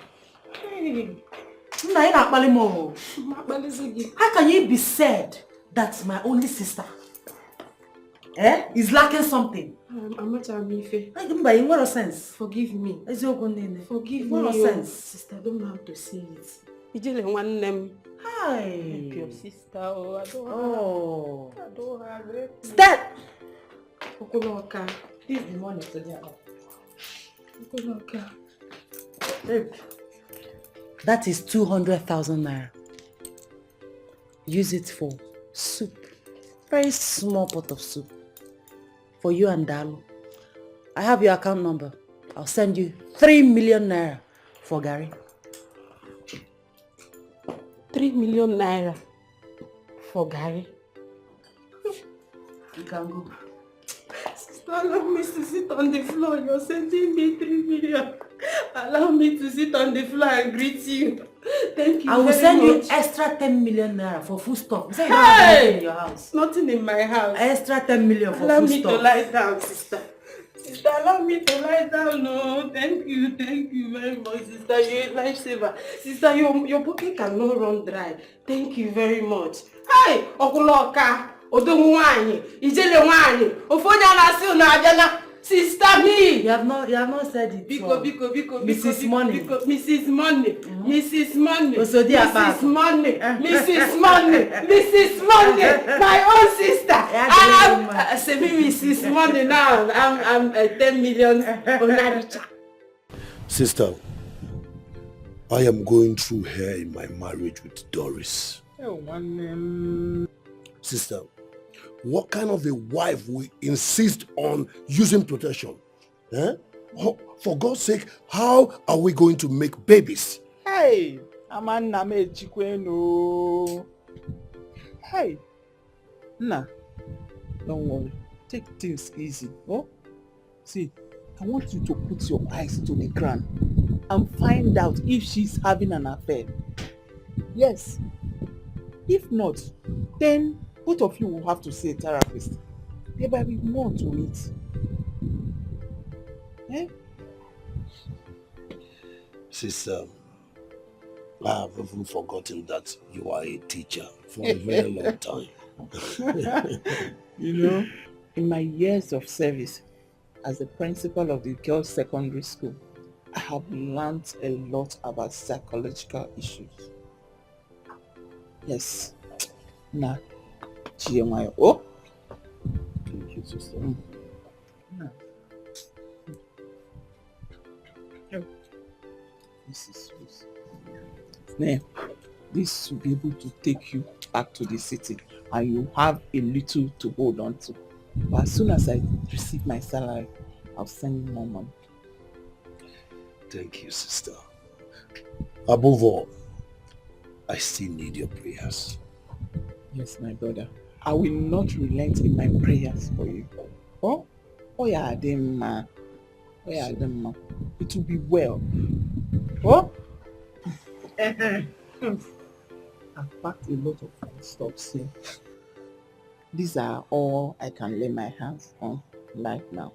Hey. How can you be said that my only sister is lacking something? In what sense? Forgive me. Forgive me. What sense? Sister, I don't know how to say it. Ijele one name. Hi. Help your sister. Oh, I don't have it. Step. Okuloka. This is the money to the other. Okuloka. Babe. That is 200,000 naira. Use it for soup. Very small pot of soup. For you and Dalu. I have your account number. I'll send you 3 million naira for Gary. 3 million naira for Gary. You can go. Sister, allow me to sit on the floor. You're sending me 3 million. Allow me to sit on the floor and greet you. Thank you. I will send you extra 10 million naira for food stuff. You say you don't have anything in your house. Nothing in my house. Extra 10 million for allow food me stuff. to lie down, sister. Sister, allow me to lie down. No, thank you very much, sister. You're a lifesaver. Sister, your pocket cannot run dry. Thank you very much. Hey, Okuloka, Odunwanyi, Ijele Wanyi, Ofonya Nasu na Abia. Sister me! You have not said it. Biko. Mrs. Money. Mrs. Money. Mrs. Money. Mrs. Money. Mrs. Money. Mrs. Money. My own sister. I'm Mrs. Money now. I'm 10 million Onaricha. Sister, I am going through hell in my marriage with Doris. Sister, what kind of a wife will insist on using protection? For God's sake, how are we going to make babies? Hey, Amanna me chikweno. Hey, nah, don't worry. Take things easy. Oh, see, I want you to put your eyes to the ground and find out if she's having an affair. Yes. If not, then both of you will have to see a therapist. There might be more to it. Eh? Sister, I have even forgotten that you are a teacher for a very long time. You know, in my years of service as the principal of the girls' secondary school, I have learned a lot about psychological issues. Yes. Nah. Oh, thank you, sister. This is sweet. Now, this will be able to take you back to the city and you have a little to hold on to. But as soon as I receive my salary, I'll send you more money. Thank you, sister. Above all, I still need your prayers. Yes, my brother. I will not relent in my prayers for you. Oh yeah, then Yeah, Ademma. It will be well. Oh? I've packed a lot of stuff here. These are all I can lay my hands on right now.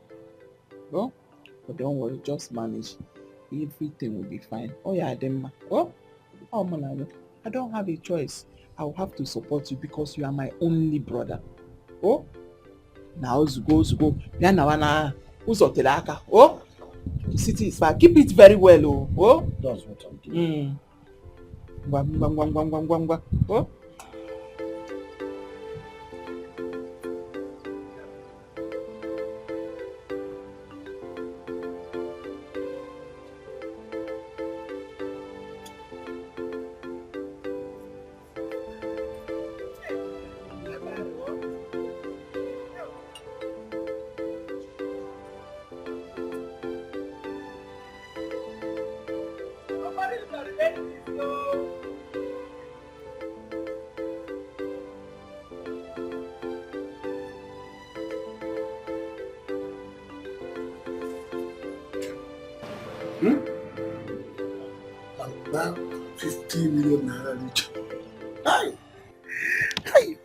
Oh? But don't worry, just manage. Everything will be fine. Oh yeah, Ademma. Oh? Oh, man, I don't have a choice. I will have to support you because you are my only brother. Oh? Now, go. Yeah, now, oh? The city is far. Keep it very well, oh? Oh? That's what I'm doing. Oh? Now, 50 million naira each.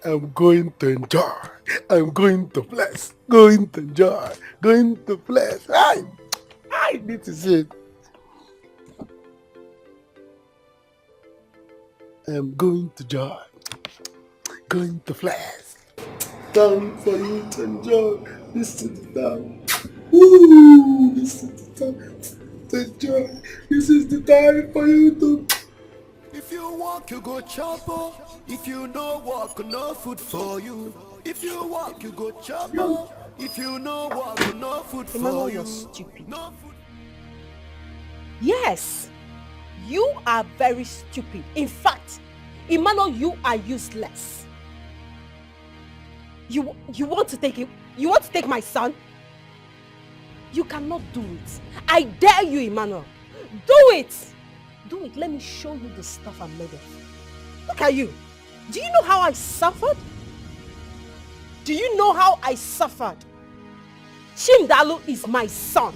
I'm going to enjoy. I'm going to bless. Going to enjoy. Going to bless. This is it. I'm going to joy. Going to bless. Time for you to enjoy. This is the time. Woo! This is the time to enjoy. This is the time for you to. If you walk, you go chopper. If you no walk, no food for you. If you walk, you go chopper. If you no walk, no food for Emmanuel, you. you're stupid. Yes, you are very stupid. In fact, Emmanuel, you are useless. You want to take him? You want to take my son? You cannot do it. I dare you, Emmanuel. Do it. Do it. Let me show you the stuff I'm made of. Look at you. Do you know how I suffered? Do you know how I suffered? Chimdalu is my son.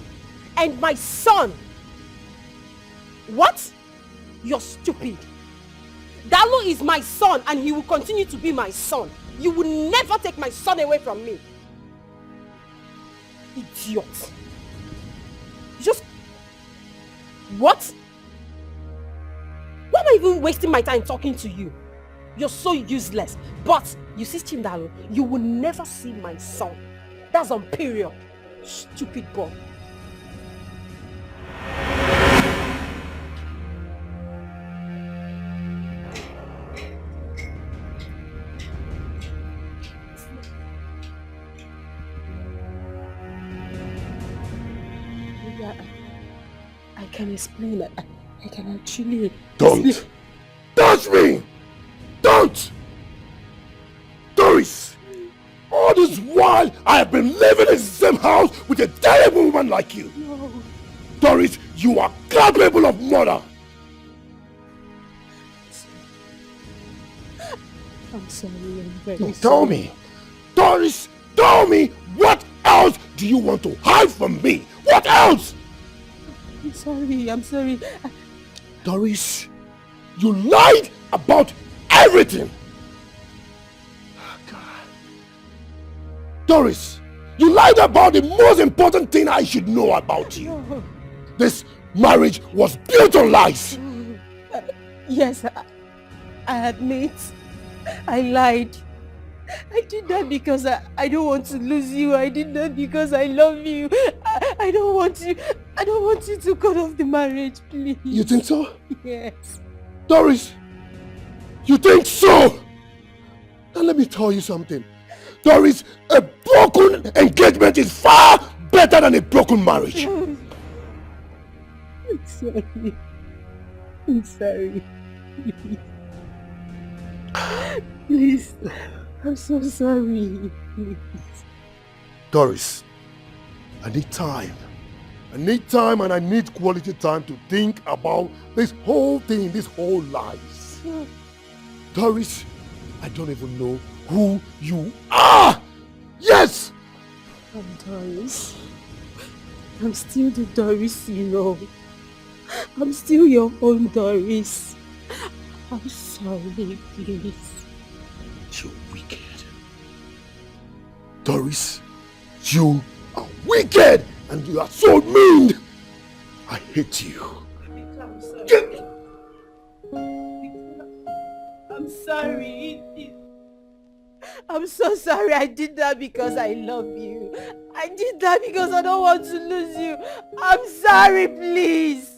And my son. What? You're stupid. Dalu is my son and he will continue to be my son. You will never take my son away from me. Idiot. Just... What? Why am I even wasting my time talking to you? You're so useless. But, you see Chimdalu, you will never see my son. That's on period. Stupid boy. I can explain that. I can actually... Don't! Touch me! Don't! Doris! All this while I have been living in the same house with a terrible woman like you. No. Doris, you are capable of murder. I'm sorry, I'm very No, sorry. tell me. Doris, tell me, what else do you want to hide from me? What else? I'm sorry. Doris, you lied about everything. God. Doris, you lied about the most important thing I should know about you. No. This marriage was built on lies. Yes, I admit. I lied. I did that because I don't want to lose you. I did that because I love you. I don't want you to cut off the marriage, please. You think so? Yes. Doris, you think so? Now let me tell you something. Doris, a broken engagement is far better than a broken marriage. I'm sorry. I'm sorry. Please. I'm so sorry. Please. Doris, I need time. I need time and I need quality time to think about this whole thing, this whole lies. Doris, I don't even know who you are. Yes! I'm Doris. I'm still the Doris you know. I'm still your own Doris. I'm sorry, please. You're wicked. Doris, you are wicked and you are so mean. I hate you. I'm sorry. I'm sorry. I'm so sorry. I did that because I love you. I did that because I don't want to lose you. I'm sorry, please.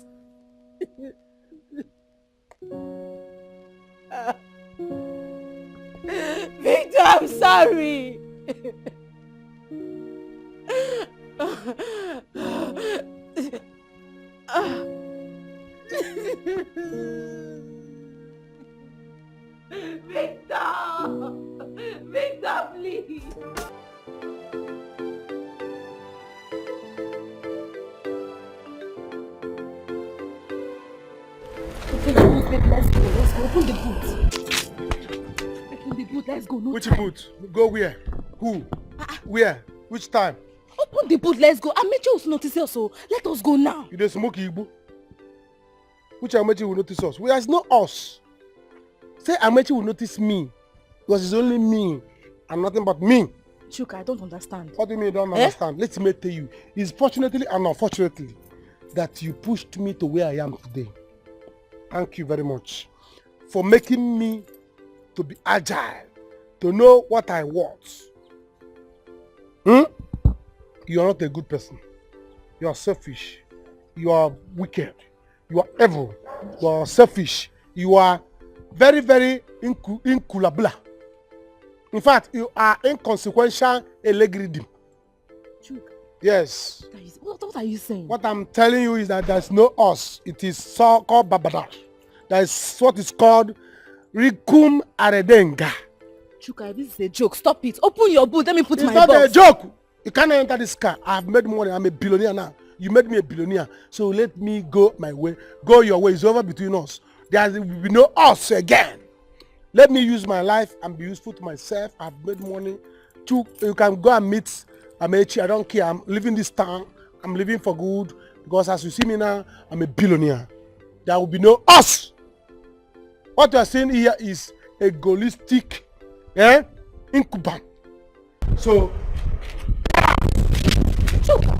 Victor, I'm sorry. Victor! Victor, please! Okay, let's go. Open the boot. Open the boot, let's go. No Which time. boot? Go where? Who? Where? Which time? Open the boot, let's go. Amechi will notice us, so let us go now. You dey smoke Igbo? Which Amechi will notice us? Well, it's not us. Say Amechi will notice me. Because it's only me and nothing but me. Chuka, I don't understand. What do you mean you don't understand? Let me tell you. It's fortunately and unfortunately that you pushed me to where I am today. Thank you very much for making me to be agile, to know what I want. You are not a good person. You are selfish. You are wicked. You are evil. You are selfish. You are very, very inculable. In fact, you are inconsequential elegridim. Yes. What are you saying? What I'm telling you is that there's no us. It is so-called babadash. That is what is called Rikum Aredenga. Chuka, this is a joke. Stop it. Open your boot. Let me put my box. It's not a joke. You can't enter this car. I've made money. I'm a billionaire now. You made me a billionaire. So let me go my way. Go your way. It's over between us. There will be no us again. Let me use my life and be useful to myself. I've made money. You can go and meet Amechi. I don't care. I'm leaving this town. I'm living for good. Because as you see me now, I'm a billionaire. There will be no us. What you are saying here is egoistic, incubant. So, Chuka,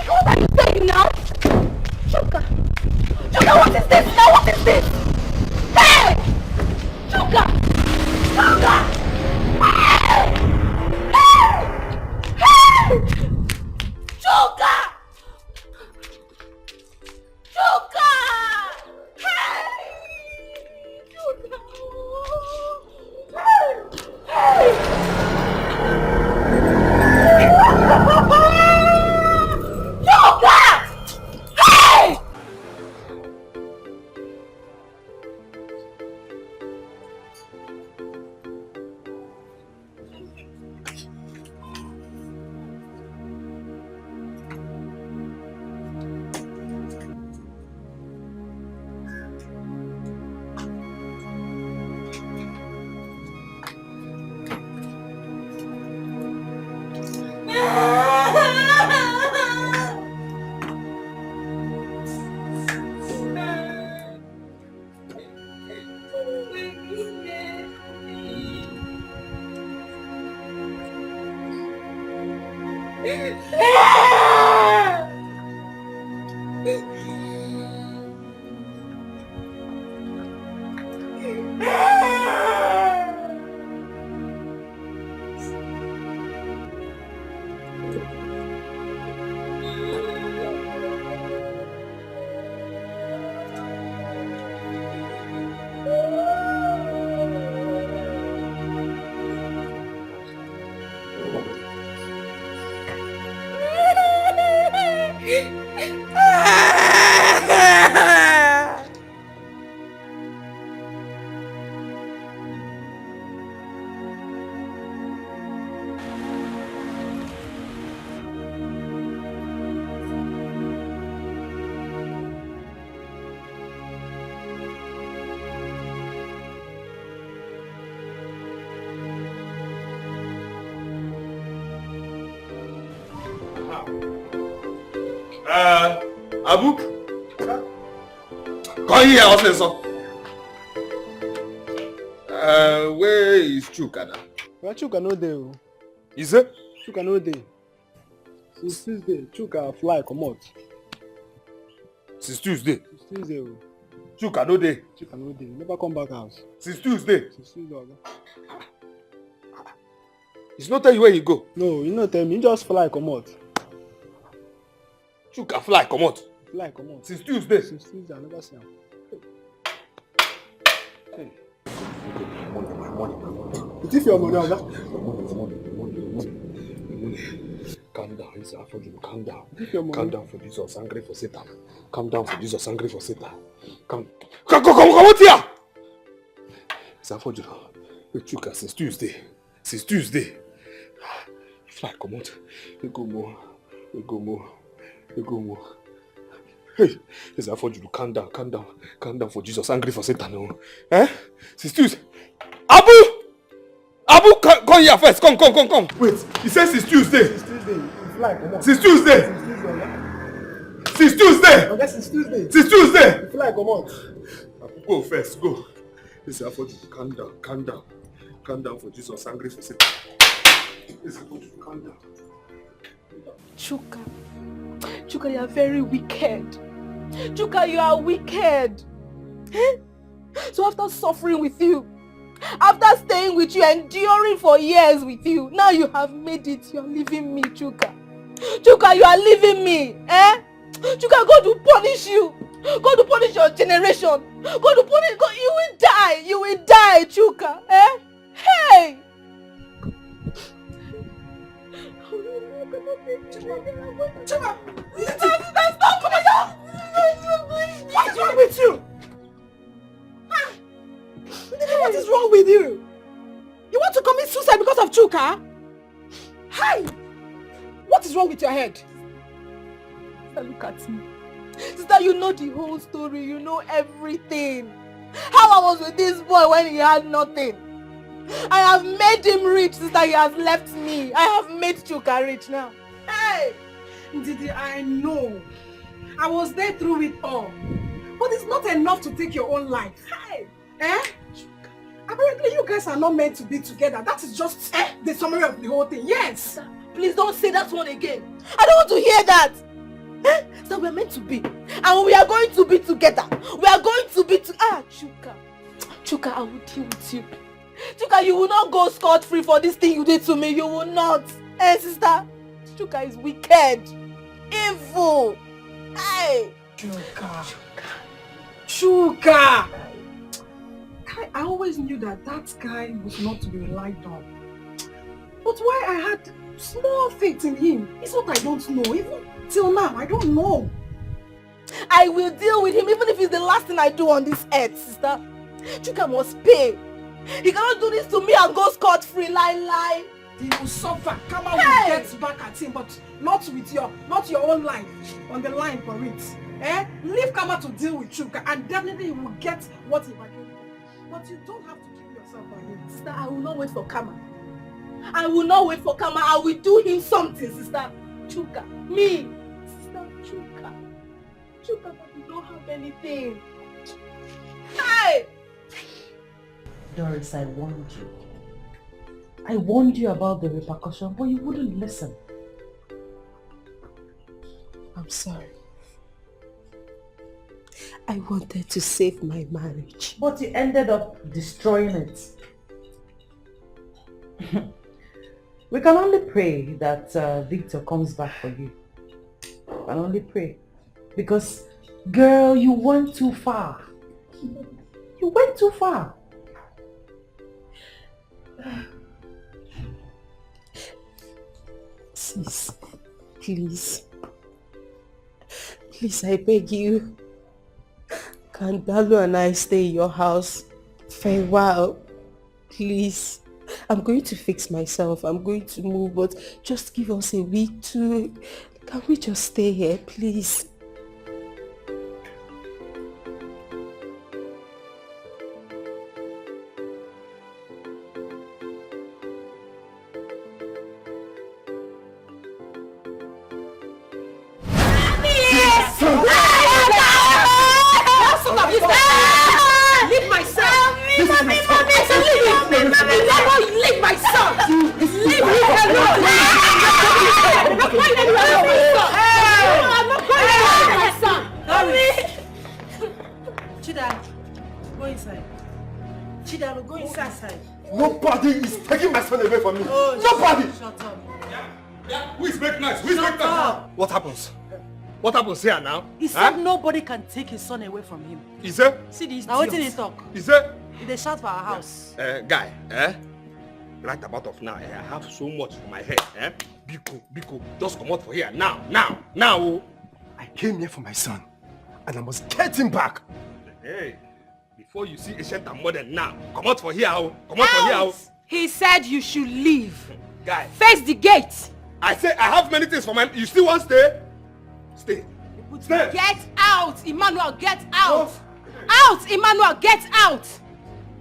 what are you saying now? Chuka, what is this now? What is this? Hey! Chuka! Hey! Hey! Chuka! Abu. Come here, also. Where is Chuka now? Well, Chuka no dey. Is it? Chuka no dey. Since Tuesday, Chuka fly comot. Since Tuesday? Since Tuesday. Chuka no dey. Chuka no dey. Never come back house. Since Tuesday? Since Tuesday, oga. He's not tell you where he go? No, he no tell me. He just fly comot. Chuka fly comot? Fly comot. Since Tuesday? Since Tuesday, I never see him. Hey. You thief your money, oga? Calm down, it's affordable. Calm down. Calm down for Jesus, angry for Satan. Calm down for Jesus, angry for Satan. Come out here! It's affordable. Chuka, since Tuesday. Since Tuesday. Fly, come out. We go more. Hey, it's affordable. Calm down for Jesus, angry for Satan. No. Eh? Since Tuesday. Abu, come here first. Come. Wait, he says since Tuesday. Since Tuesday, you fly comot. Since Tuesday. Since Tuesday. Okay, since Tuesday. Since Tuesday. You fly comot. Go first, go. It's affordable. Calm down. Calm down for Jesus, angry for Satan. It's affordable. Calm down. Chuka, you are very wicked. Chuka, you are wicked. So after suffering with you, after staying with you, enduring for years with you, now you have made it. You are leaving me, Chuka. Chuka, you are leaving me. Chuka, God will punish you. God will punish your generation. God will punish. God, you will die. You will die, Chuka. Hey! Chuka! Stop coming down! What's wrong with you? What is wrong with you? You want to commit suicide because of Chuka? Hi! What is wrong with your head? Sister, look at me. Sister, you know the whole story. You know everything. How I was with this boy when he had nothing. I have made him rich, sister. He has left me. I have made Chuka rich now. Hey! Didi, I know. I was there through it all. But it's not enough to take your own life. Hey! Apparently you guys are not meant to be together. That is just the summary of the whole thing. Yes! Please don't say that one again. I don't want to hear that. So we're meant to be. And we are going to be together. We are going to be Chuka. Chuka, I will deal with you. Chuka, you will not go scot-free for this thing you did to me. You will not. Sister, Chuka is wicked. Evil. Hey! Chuka! I always knew that guy was not to be relied on. But why I had small faith in him is what I don't know. Even till now, I don't know. I will deal with him even if it's the last thing I do on this earth, sister. Chuka must pay. He cannot do this to me and go scot-free. Lie. He will suffer. Kama will get back at him, but not your own life on the line for it. Leave Kama to deal with Chuka, and definitely he will get what he bargained for. But you don't have to kill yourself for him. Sister, I will not wait for Kama. I will do him something, sister. Chuka. Me. Sister, Chuka. Chuka, but you don't have anything. Hey! Doris, I warned you. I warned you about the repercussion, but you wouldn't listen. I'm sorry. I wanted to save my marriage. But you ended up destroying it. We can only pray that Victor comes back for you. We can only pray. Because, girl, you went too far. You went too far. Sis, please. Please, I beg you. Can Dalu and I stay in your house for a while? Please. I'm going to fix myself. I'm going to move, but just give us a week to... Can we just stay here, please? Yes! Chidalo, go inside. Nobody is taking my son away from me. Oh, Nobody. Shut up. Yeah, who is making noise? Who is making noise? What happens? What happens here now? He said nobody can take his son away from him. Is it? See this. Now what did he talk? Is it? They shout for our house. Guy, right about of now, I have so much for my head. Biko, just come out for here now. I came here for my son, and I must get him back. Hey, before you see ancient and modern now, come out for here. Come out for here. He said you should leave. Guy, face the gate. I say I have many things for my. You still want to stay? Stay. Get out, Emmanuel. Get out. Out, Emmanuel. Get out.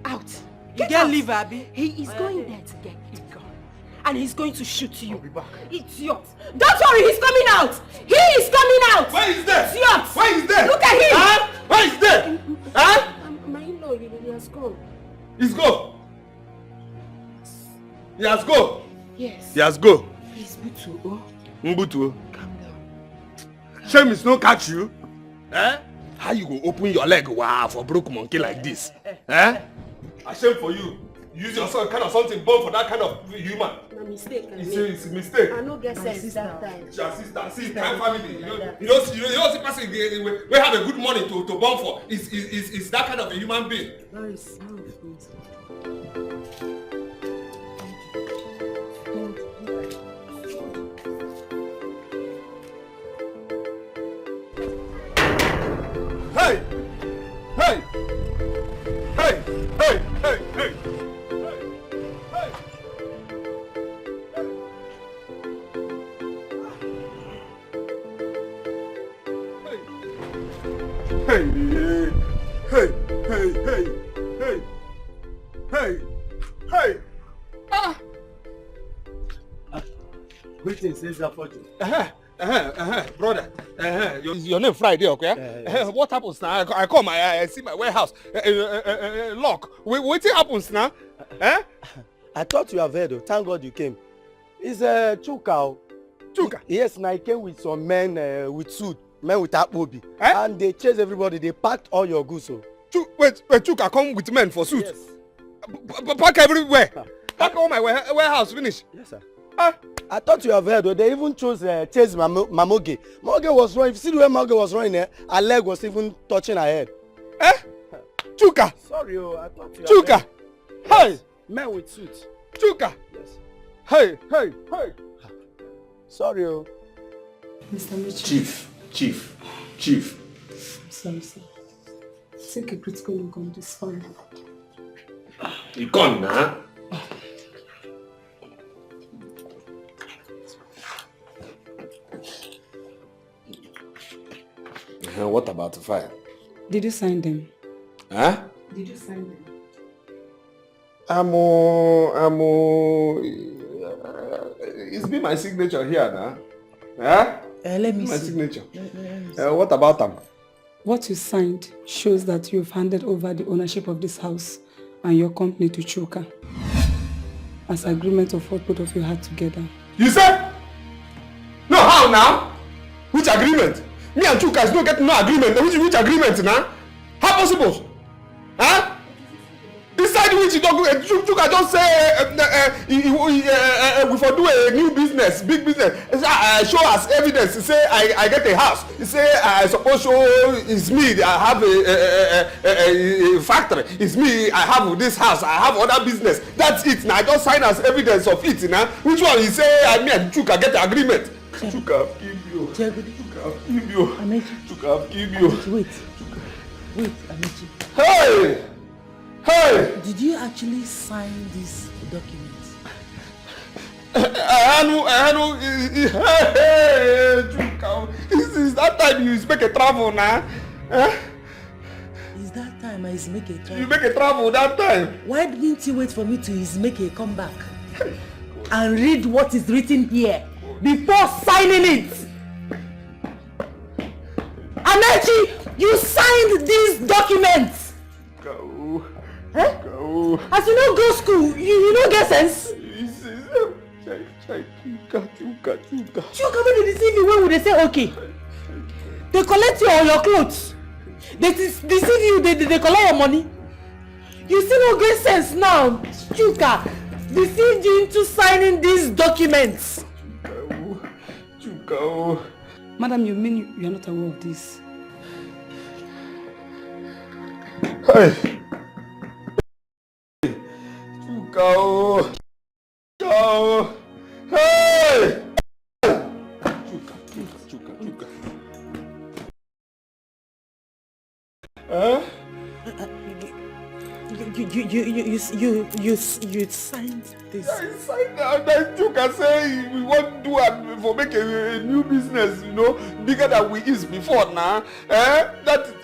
Out. Get leave, Abby. He is going there to get you gone. And he's going to shoot you. I'll be back. Idiot. Don't worry, he's coming out. He is coming out. Where is there? Idiot. Where is there? Look at him. Huh? Where is there? Huh? My in-law, he has gone. He's go. He has go. Yes. He has go. Please, Butu. Mbutu. Calm down. Shame is no catch you. How you go open your leg for broke monkey like this? A shame for you. Use your son kind of something born for that kind of human. No mistake. It's a mistake. I no get sense that time. Your sister, see, kind family. You don't see person we have a good money to born for. Is that kind of a human being? Nice. Hey! Hey! Hey! Hey! Hey! Hey! Hey! Hey! Hey! Hey! Hey! Hey! Hey! Ah! Greetings, says that for you. Brother. Your name Friday, okay? Yes. What happens now? I come, I see my warehouse. Lock. What happens now? I thought you have heard. Thank God you came. It's Chuka. Chuka? Yes, and I came with some men with suit, men with akpobi. And they chased everybody. They packed all your goods. Wait, Chuka come with men for suit? Yes. Pack everywhere. Pack all my warehouse, finish. Yes, sir. I thought you have heard. They even chose chase Mamoge. Mamoge was running. You see the way Mamoge was running there? Her leg was even touching her head. Chuka. Sorry, I thought you Chuka. have heard. Yes. Men with suits. Chuka. Yes. Hey. Sorry, Mr. Mitchell. Chief. I'm sorry, sir. Take a critical look on this file. You gone now? What about the file? Did you sign them? Huh? Did you sign them? It's been my signature here now. Huh? Let me my see. signature. What about them? What you signed shows that you've handed over the ownership of this house and your company to Chuka as agreement of what both of you had together. You said? No, how now? Which agreement? Me and Chuka is not getting no agreement. Which agreement now? How possible? Huh? Inside which Chuka just say we for do a new business, big business. Show us evidence. Say I get a house. Say I suppose show it's me. I have a factory. It's me. I have this house. I have other business. That's it. Now I just sign as evidence of it. Now which one? He say me and Chuka get the agreement. Chuka have killed you. Chuka have killed you. Chuka have killed you. Wait, Amechi. Hey! Hey! Did you actually sign this document? Is that time you make a travel now? Is that time I make a travel? You make a travel that time? Why didn't you wait for me to make a comeback? And read what is written here before signing it? Amechi, you signed these documents! Go. Huh? Go. As you don't go school, you don't get sense? Chuka, when they deceive you, when would they say okay? They collect your clothes. They deceive you, they collect your money. You see no great sense now. Chuka, deceived you into signing these documents. Chuka. Madam, you mean you are not aware of this? Hey. Chuka. Chuka. Hey. Chuka. Huh? You signed this. I signed that Chuka say we want to do it for make a new business, you know, bigger than we is before now. That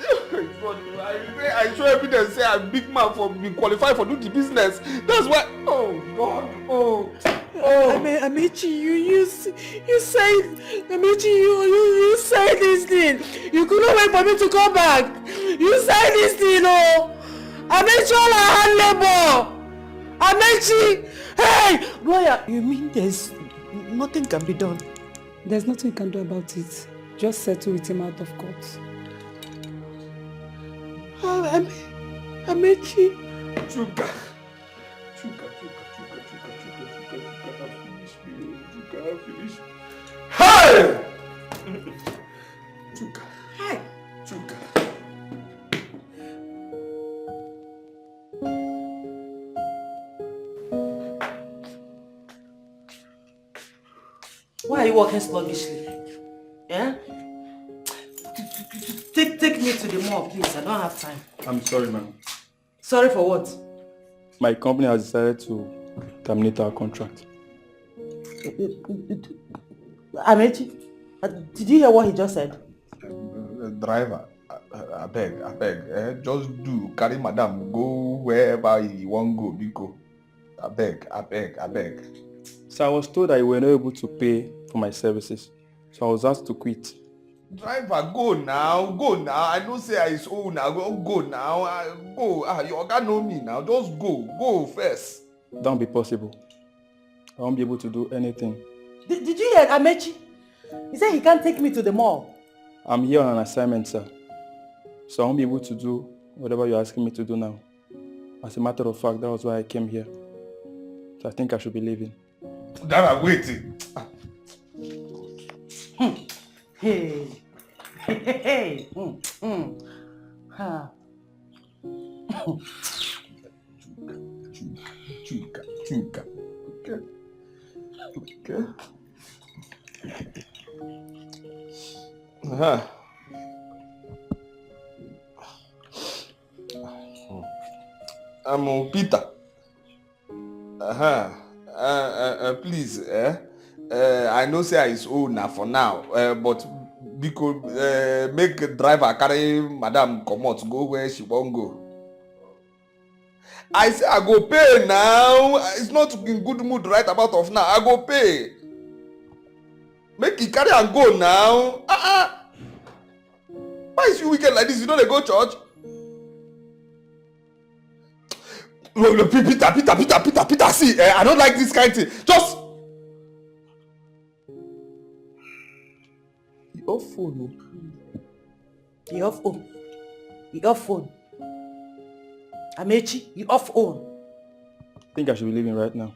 I show evidence say I'm big man for be qualified for do the business. That's why. Oh God. Oh. Amechi, you said Amechi, you said this thing. You couldn't wait for me to come back. You said this thing, oh. Amechi, all our hand labor. Amechi, hey, lawyer. You mean there's nothing can be done? There's nothing you can do about it. Just settle with him out of court. Amechi. Chuka. Finish. Hey! Chuka. Hey! Chuka. Why are you walking sluggishly? Yeah? Take me to the mall, please. I don't have time. I'm sorry, ma'am. Sorry for what? My company has decided to terminate our contract. Amechi, did you hear what he just said? Driver, I beg, just do carry madam go wherever you want go, Biko. I beg. So I was told that you were not able to pay for my services, so I was asked to quit. Driver, go now. I know say I is old now. Go now. Go. Your guy know me now. Just go first. That won't be possible. I won't be able to do anything. Did you hear Amechi? He said he can't take me to the mall. I'm here on an assignment, sir. So I won't be able to do whatever you're asking me to do now. As a matter of fact, that was why I came here. So I think I should be leaving. Driver, waiting. Hey. Ha. Chuka. Okay. I'm Peter. Please, I know say I is old now for now, but because make driver carry madam comot go where she won't go. I say I go pay now. It's not in good mood right about of now. I go pay. Make he carry and go now. Why is you wicked like this? You don't go church? Peter, see, I don't like this kind of thing. Just You off phone. You off phone. You off phone. Amechi, you off phone. I think I should be leaving right now.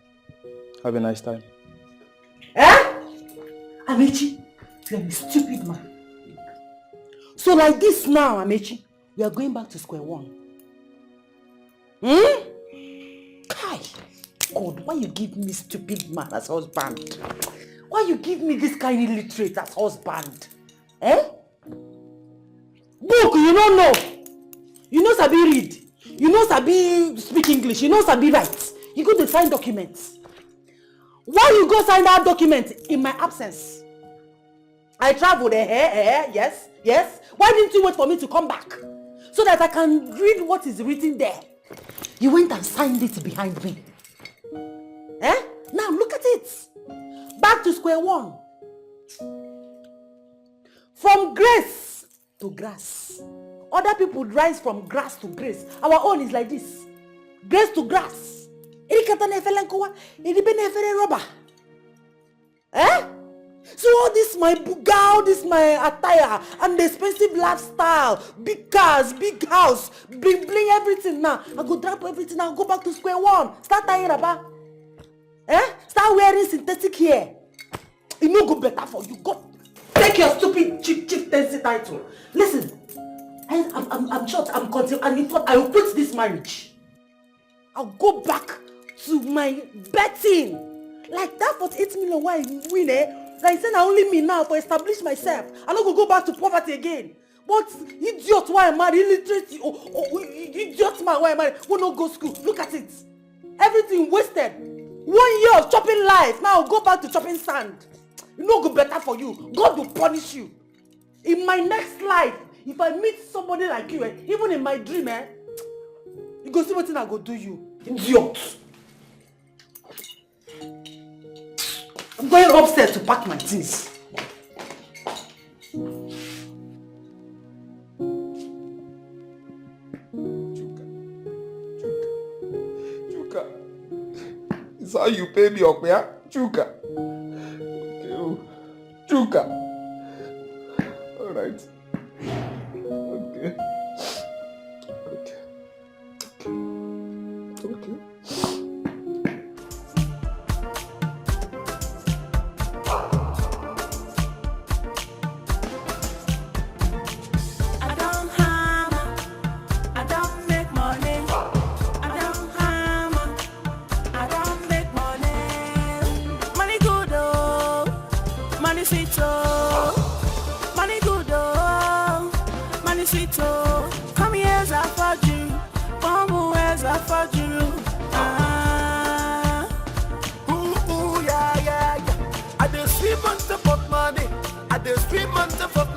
Have a nice time. Amechi, you are a stupid man. So like this now, Amechi, we are going back to square one. Kai, God, why you give me stupid man as husband? Why you give me this kind of illiterate as husband? Book, you don't know. You know sabi read. You know sabi speak English. You know sabi write. You go to sign documents. Why you go sign that document in my absence? I traveled yes. Why didn't you wait for me to come back? So that I can read what is written there. You went and signed it behind me. Now look at it. Back to square one. From grace to grass. Other people rise from grass to grace. Our own is like this. Grace to grass. So all this my buga, this my attire, and the expensive lifestyle, big cars, big house, bling bling everything now. I go drop everything and go back to square one. Start tying about. Start wearing synthetic hair. It no go better for you. Go take your stupid chieftaincy title. Listen, I'm short, I'm continuing, and in fact, I will quit this marriage. I'll go back to my betting. Like that 48 million why I win, Like saying I only me now to establish myself. I'm not gonna go back to poverty again. But idiot why I marry, illiterate, idiot man why I marry, who no go school. Look at it. Everything wasted. 1 year of chopping life. Now I'll go back to chopping sand. It no go better for you. God will punish you. In my next life, if I meet somebody like you, even in my dream, you go see what thing I go do you. Idiot. I'm going upstairs to pack my things. Chuka. It's how you pay me up, yeah? Chuka. Okay, oh. Chuka. Alright. Okay. Okay. Come here, Zafaji. Bambu, Zafaji. Ooh, yeah. I just 3 months of money. I just 3 months of